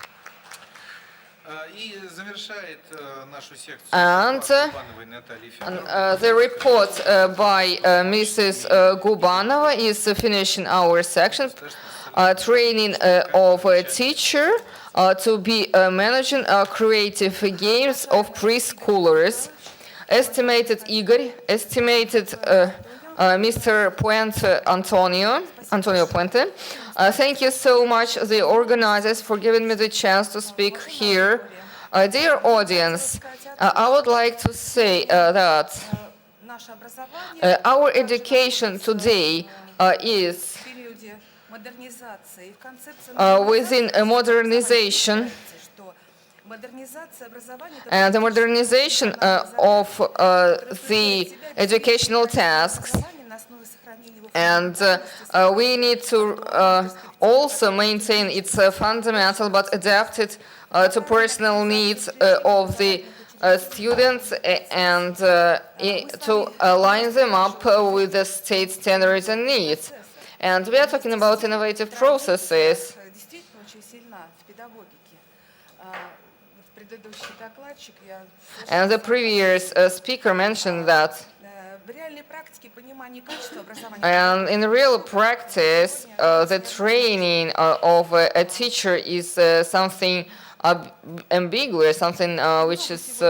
And the report by Mrs. Gubanova is finishing our section, training of a teacher to be managing creative games of preschoolers. Estimated Igor, estimated Mr. Puente Antonio Puente. Thank you so much, the organizers, for giving me the chance to speak here. Dear audience, I would like to say that our education today is within a modernization, and the modernization of the educational tasks. And we need to also maintain its fundamental but adapted to personal needs of the students and to align them up with the state standards and needs. And we are talking about innovative processes. And the previous speaker mentioned that. And in real practice, the training of a teacher is something ambiguous, something which is,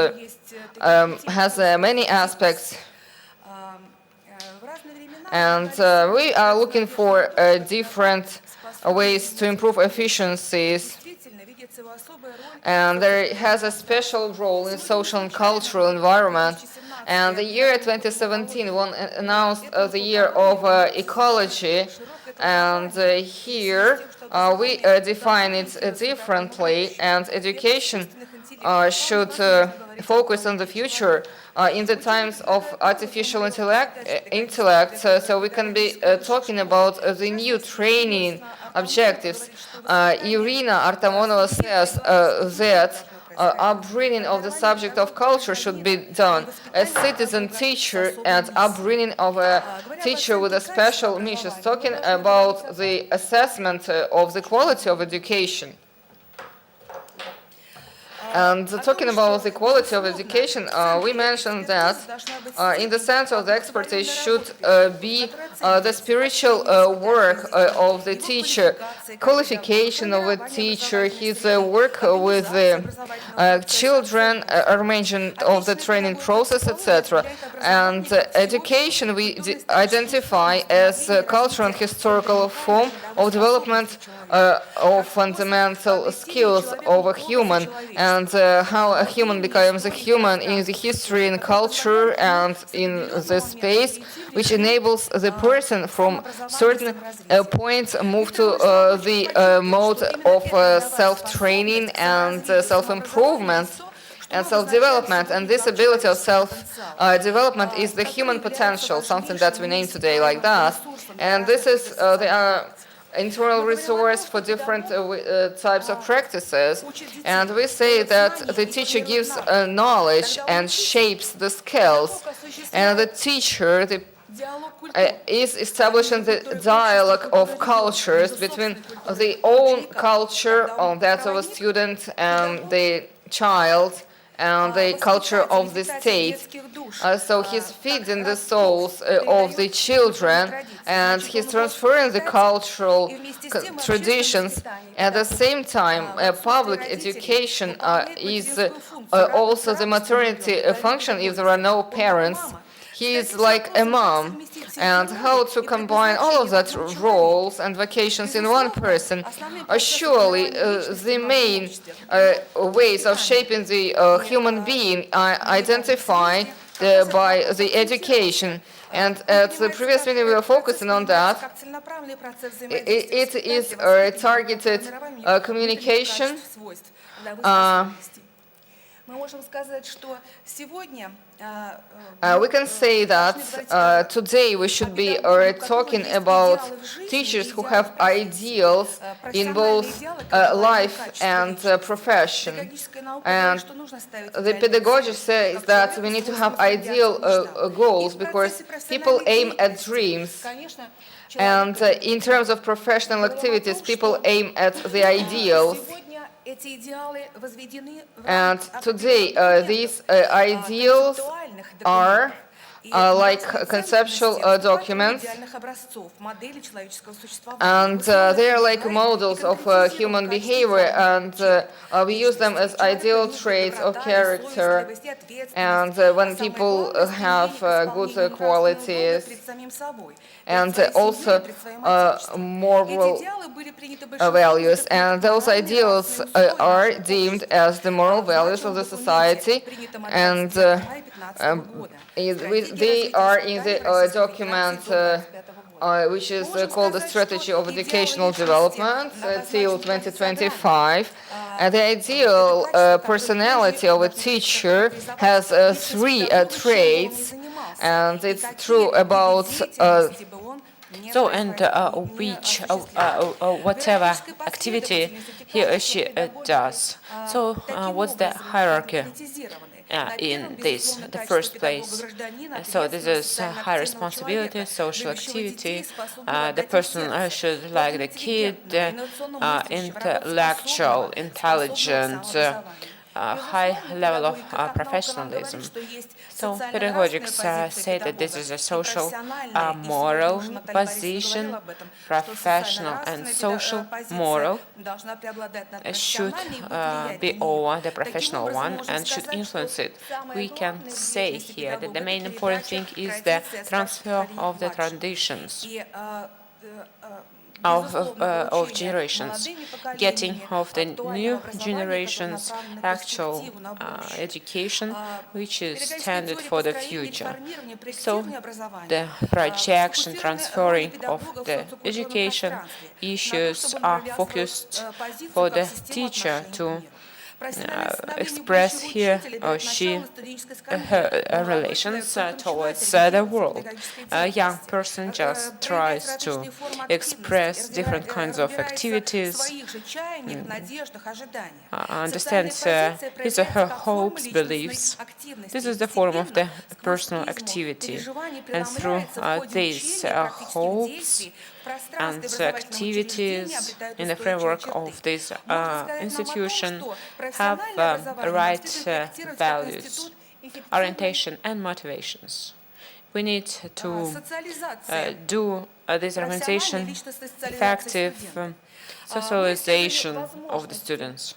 has many aspects. And we are looking for different ways to improve efficiencies. And there has a special role in social and cultural environment. And the year 2017 was announced the year of ecology, and here we define it differently, and education should focus on the future in the times of artificial intellect, so we can be talking about the new training objectives. Irina Artamonova says that upbringing of the subject of culture should be done. A citizen teacher and upbringing of a teacher with a special mission, talking about the assessment of the quality of education. And talking about the quality of education, we mentioned that in the center of the expertise should be the spiritual work of the teacher, qualification of a teacher, his work with the children, arrangement of the training process, etc. And education we identify as a cultural and historical form of development of fundamental skills of a human, and how a human becomes a human in the history and culture and in the space, which enables the person from certain points move to the mode of self-training and self-improvement and self-development. And this ability of self-development is the human potential, something that we name today like that. And this is the internal resource for different types of practices. And we say that the teacher gives knowledge and shapes the skills. And the teacher is establishing the dialogue of cultures between the own culture, that of a student and the child, and the culture of the state. So he's feeding the souls of the children, and he's transferring the cultural traditions. At the same time, public education is also the maternity function if there are no parents. He is like a mom, and how to combine all of that roles and vocations in one person are surely the main ways of shaping the human being identified by the education. And at the previous meeting we were focusing on that. It is a targeted communication. We can say that today we should be talking about teachers who have ideals in both life and profession. And the pedagogy says that we need to have ideal goals because people aim at dreams. And in terms of professional activities, people aim at the ideals. And today, these ideals are like conceptual documents, and they are like models of human behavior, and we use them as ideal traits of character, and when people have good qualities, and also moral values. And those ideals are deemed as the moral values of the society, and they are in the document which is called the Strategy of Educational Development till 2025. And the ideal personality of a teacher has three traits, and it's true about whatever activity he or she does. So what's the hierarchy in this, the first place? So this is high responsibility, social activity. The person should like the kid, intellectual, intelligent, high level of professionalism. So pedagogics say that this is a social, moral position, professional and social moral should be over the professional one and should influence it. We can say here that the main important thing is the transfer of the traditions of generations, getting of the new generations actual education which is standard for the future. So the projection, transferring of the education issues are focused for the teacher to express he or she her relations towards the world. A young person just tries to express different kinds of activities, understands his or her hopes, beliefs. This is the form of the personal activity, and through these hopes and activities in the framework of this institution have right values, orientation and motivations. We need to do this organization effective socialization of the students.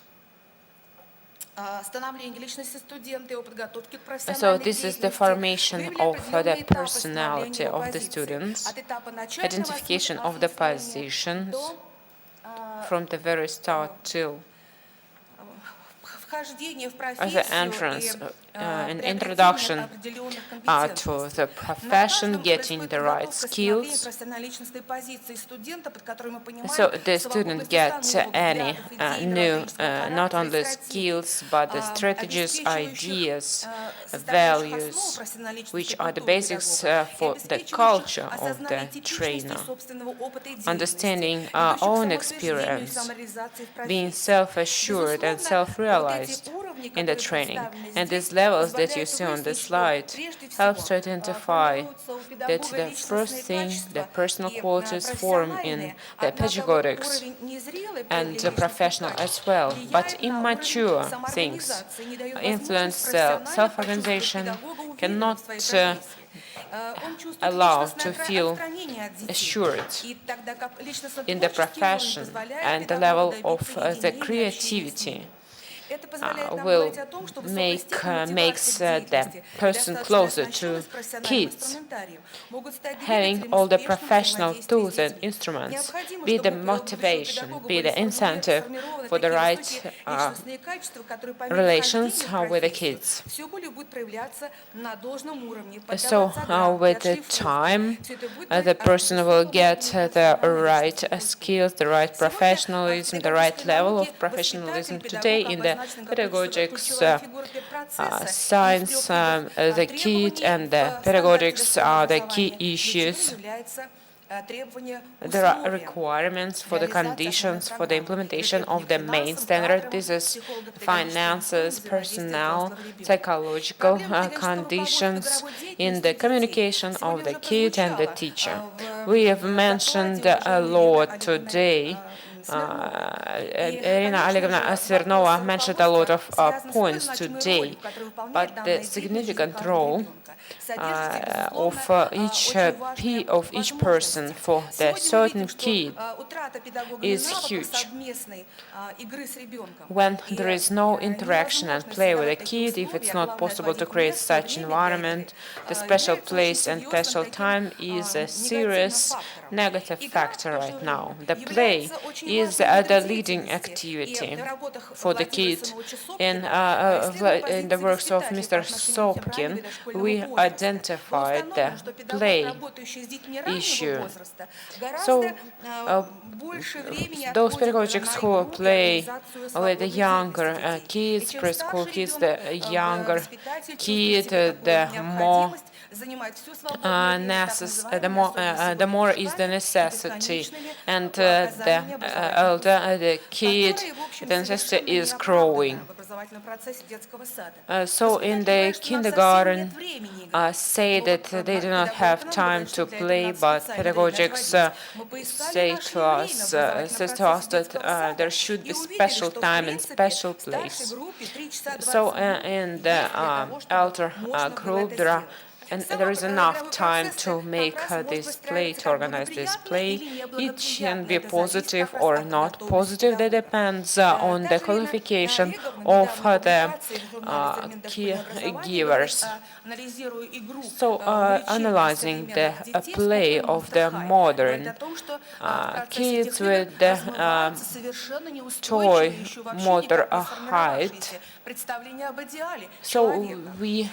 So this is the formation of the personality of the students, identification of the positions from the very start till the entrance an introduction to the profession, getting the right skills. So the student gets any new, not only skills, but the strategies, ideas, values, which are the basics for the culture of the trainer. Understanding our own experience, being self-assured and self-realized in the training. And these levels that you see on the slide helps to identify that the first thing, the personal qualities form in the pedagogics and the professional as well. But immature things influence self-organization, cannot allow to feel assured in the profession, and the level of the creativity will makes the person closer to kids. Having all the professional tools and instruments, be the motivation, be the incentive for the right relations with the kids. So with the time, the person will get the right skills, the right professionalism, the right level of professionalism. Today in the pedagogics, science, the kid and the pedagogics are the key issues. There are requirements for the conditions for the implementation of the main standard. This is finances, personnel, psychological conditions in the communication of the kid and the teacher. We have mentioned a lot today. Irina Olegovna Svernova mentioned a lot of points today, but the significant role of each person for the certain kid is huge. When there is no interaction and play with a kid, if it's not possible to create such environment, the special place and special time is a serious negative factor right now. The play is the leading activity for the kid. In the works of Mr. Sopkin, we identified the play issue. So those pedagogics who play with the younger kids, preschool kids, the younger kid, the more is the necessity, and the older the kid, the necessity is growing. So in the kindergarten, say that they do not have time to play, but pedagogics says to us that there should be special time and special place. So in the elder group, there is enough time to make this play, to organize this play. It can be positive or not positive. That depends on the qualification of the caregivers. So analyzing the play of the modern kids with the toy motor height, so we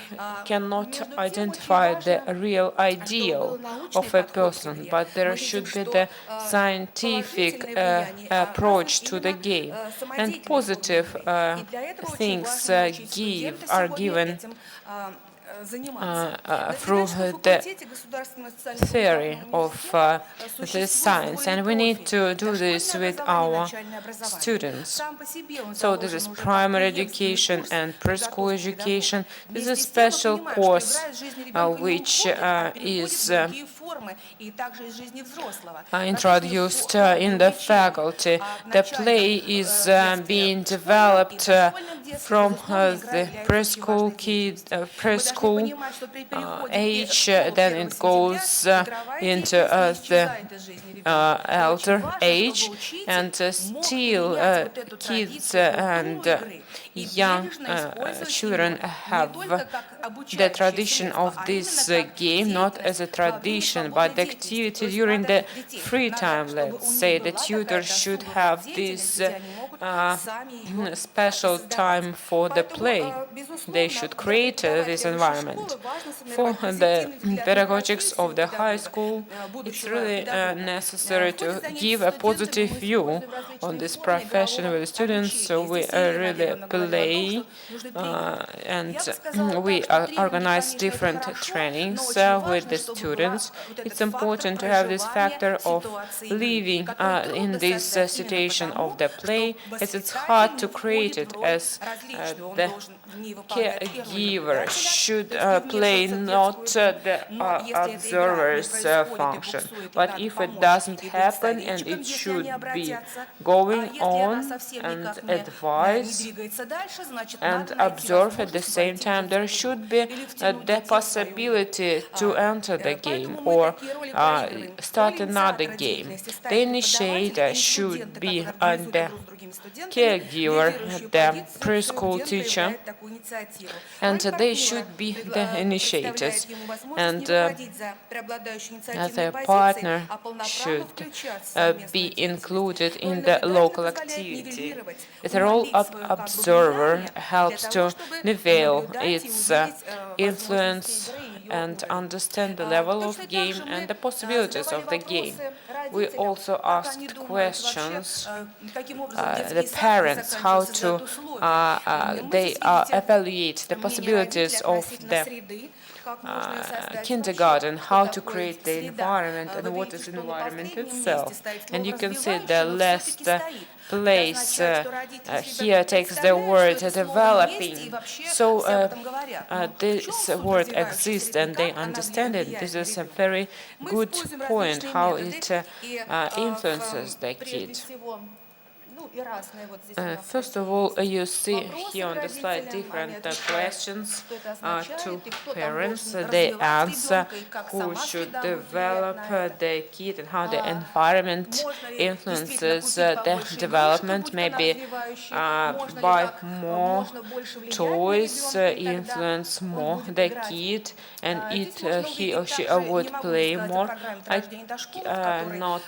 cannot identify the real ideal of a person, but there should be the scientific approach to the game, and positive things are given through the theory of the science, and we need to do this with our students. So this is primary education and preschool education. This is a special course which is introduced in the faculty. The play is being developed from the preschool age, then it goes into the elder age, and still kids and young children have the tradition of this game, not as a tradition, but the activity during the free time. Let's say the tutor should have this special time for the play. They should create this environment. For the pedagogics of the high school, it's really necessary to give a positive view on this profession with the students. So we really play and we organize different trainings with the students. It's important to have this factor of living in this situation of the play, as it's hard to create it, as the caregiver should play not the observer's function. But if it doesn't happen and it should be going on and advise and observe at the same time, there should be the possibility to enter the game or start another game. The initiator should be the caregiver, the preschool teacher, and they should be the initiators. And the partner should be included in the local activity. The role of observer helps to reveal its influence and understand the level of game and the possibilities of the game. We also asked questions the parents how to they evaluate the possibilities of the kindergarten, how to create the environment and what is environment itself. And you can see the last place here takes the word developing. So this word exists and they understand it. This is a very good point, how it influences the kid. First of all, you see here on the slide different questions to parents. They answer who should develop the kid and how the environment influences the development. Maybe buy more toys influence more the kid, and he or she would play more. I not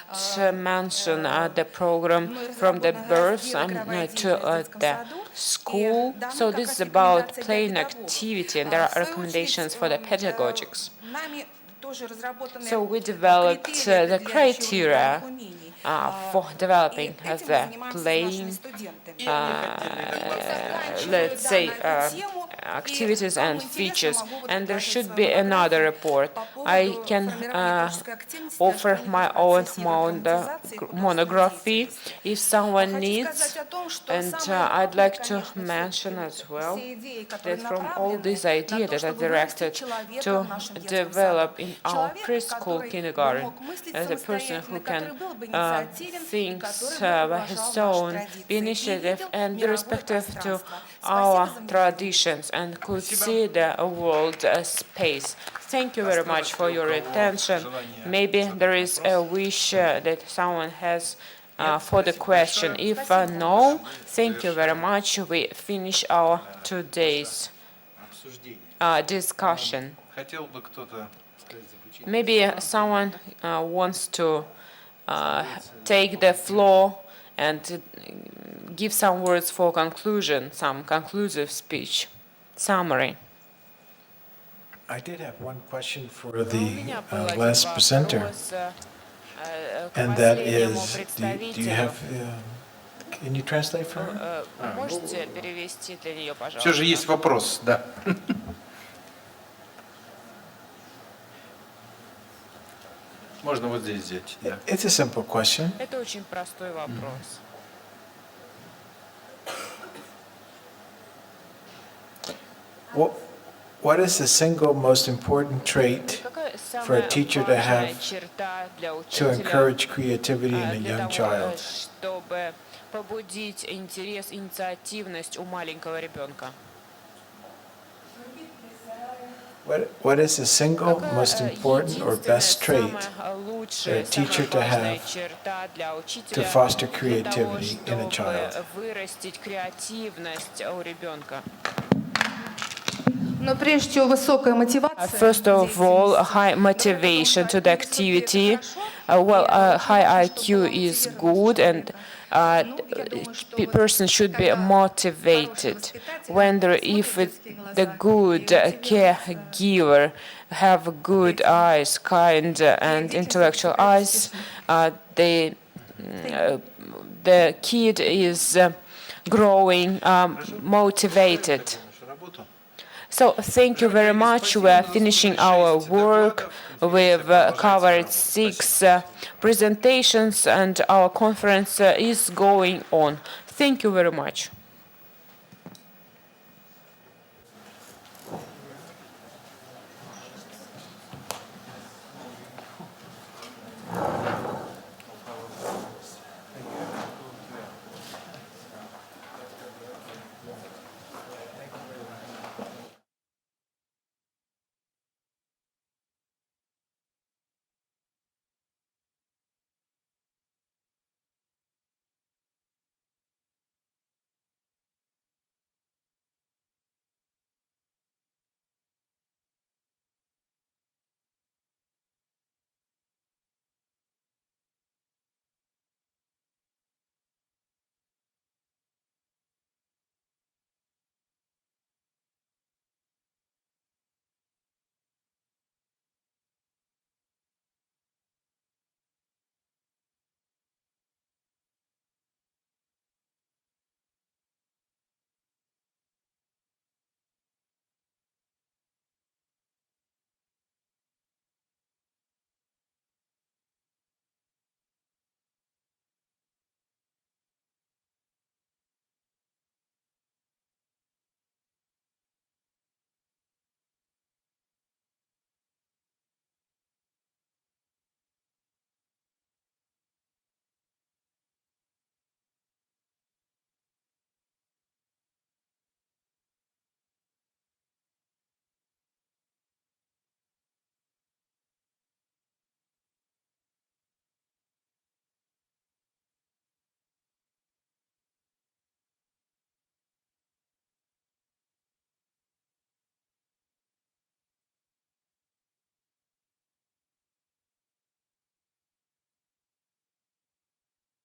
mention the program from the birth to the school. So this is about playing activity, and there are recommendations for the pedagogics. So we developed the criteria for developing the playing, let's say, activities and features, and there should be another report. I can offer my own monography if someone needs, and I'd like to mention as well that from all these ideas that are directed to develop in our preschool kindergarten, as a person who can think by his own, be initiative and be respectful to our traditions and could see the world space. Thank you very much for your attention. Maybe there is a wish that someone has for the question. If no, thank you very much. We finish our today's discussion. Maybe someone wants to take the floor and give some words for conclusion, some conclusive speech, summary. I did have one question for the last presenter, and that is, do you have, can you translate for her? Все же есть вопрос, да. Можно вот здесь взять. It's a simple question. Это очень простой вопрос. What is the single most important trait for a teacher to have to encourage creativity in a young child? Чтобы побудить интерес, инициативность у маленького ребенка. What is the single most important or best trait for a teacher to have to foster creativity in a child? Вырастить креативность у ребенка. First of all, a high motivation to the activity. High IQ is good, and person should be motivated. Whether if the good caregiver have good eyes, kind and intellectual eyes, the kid is growing motivated. So thank you very much. We are finishing our work. We've covered 6 presentations and our conference is going on. Thank you very much.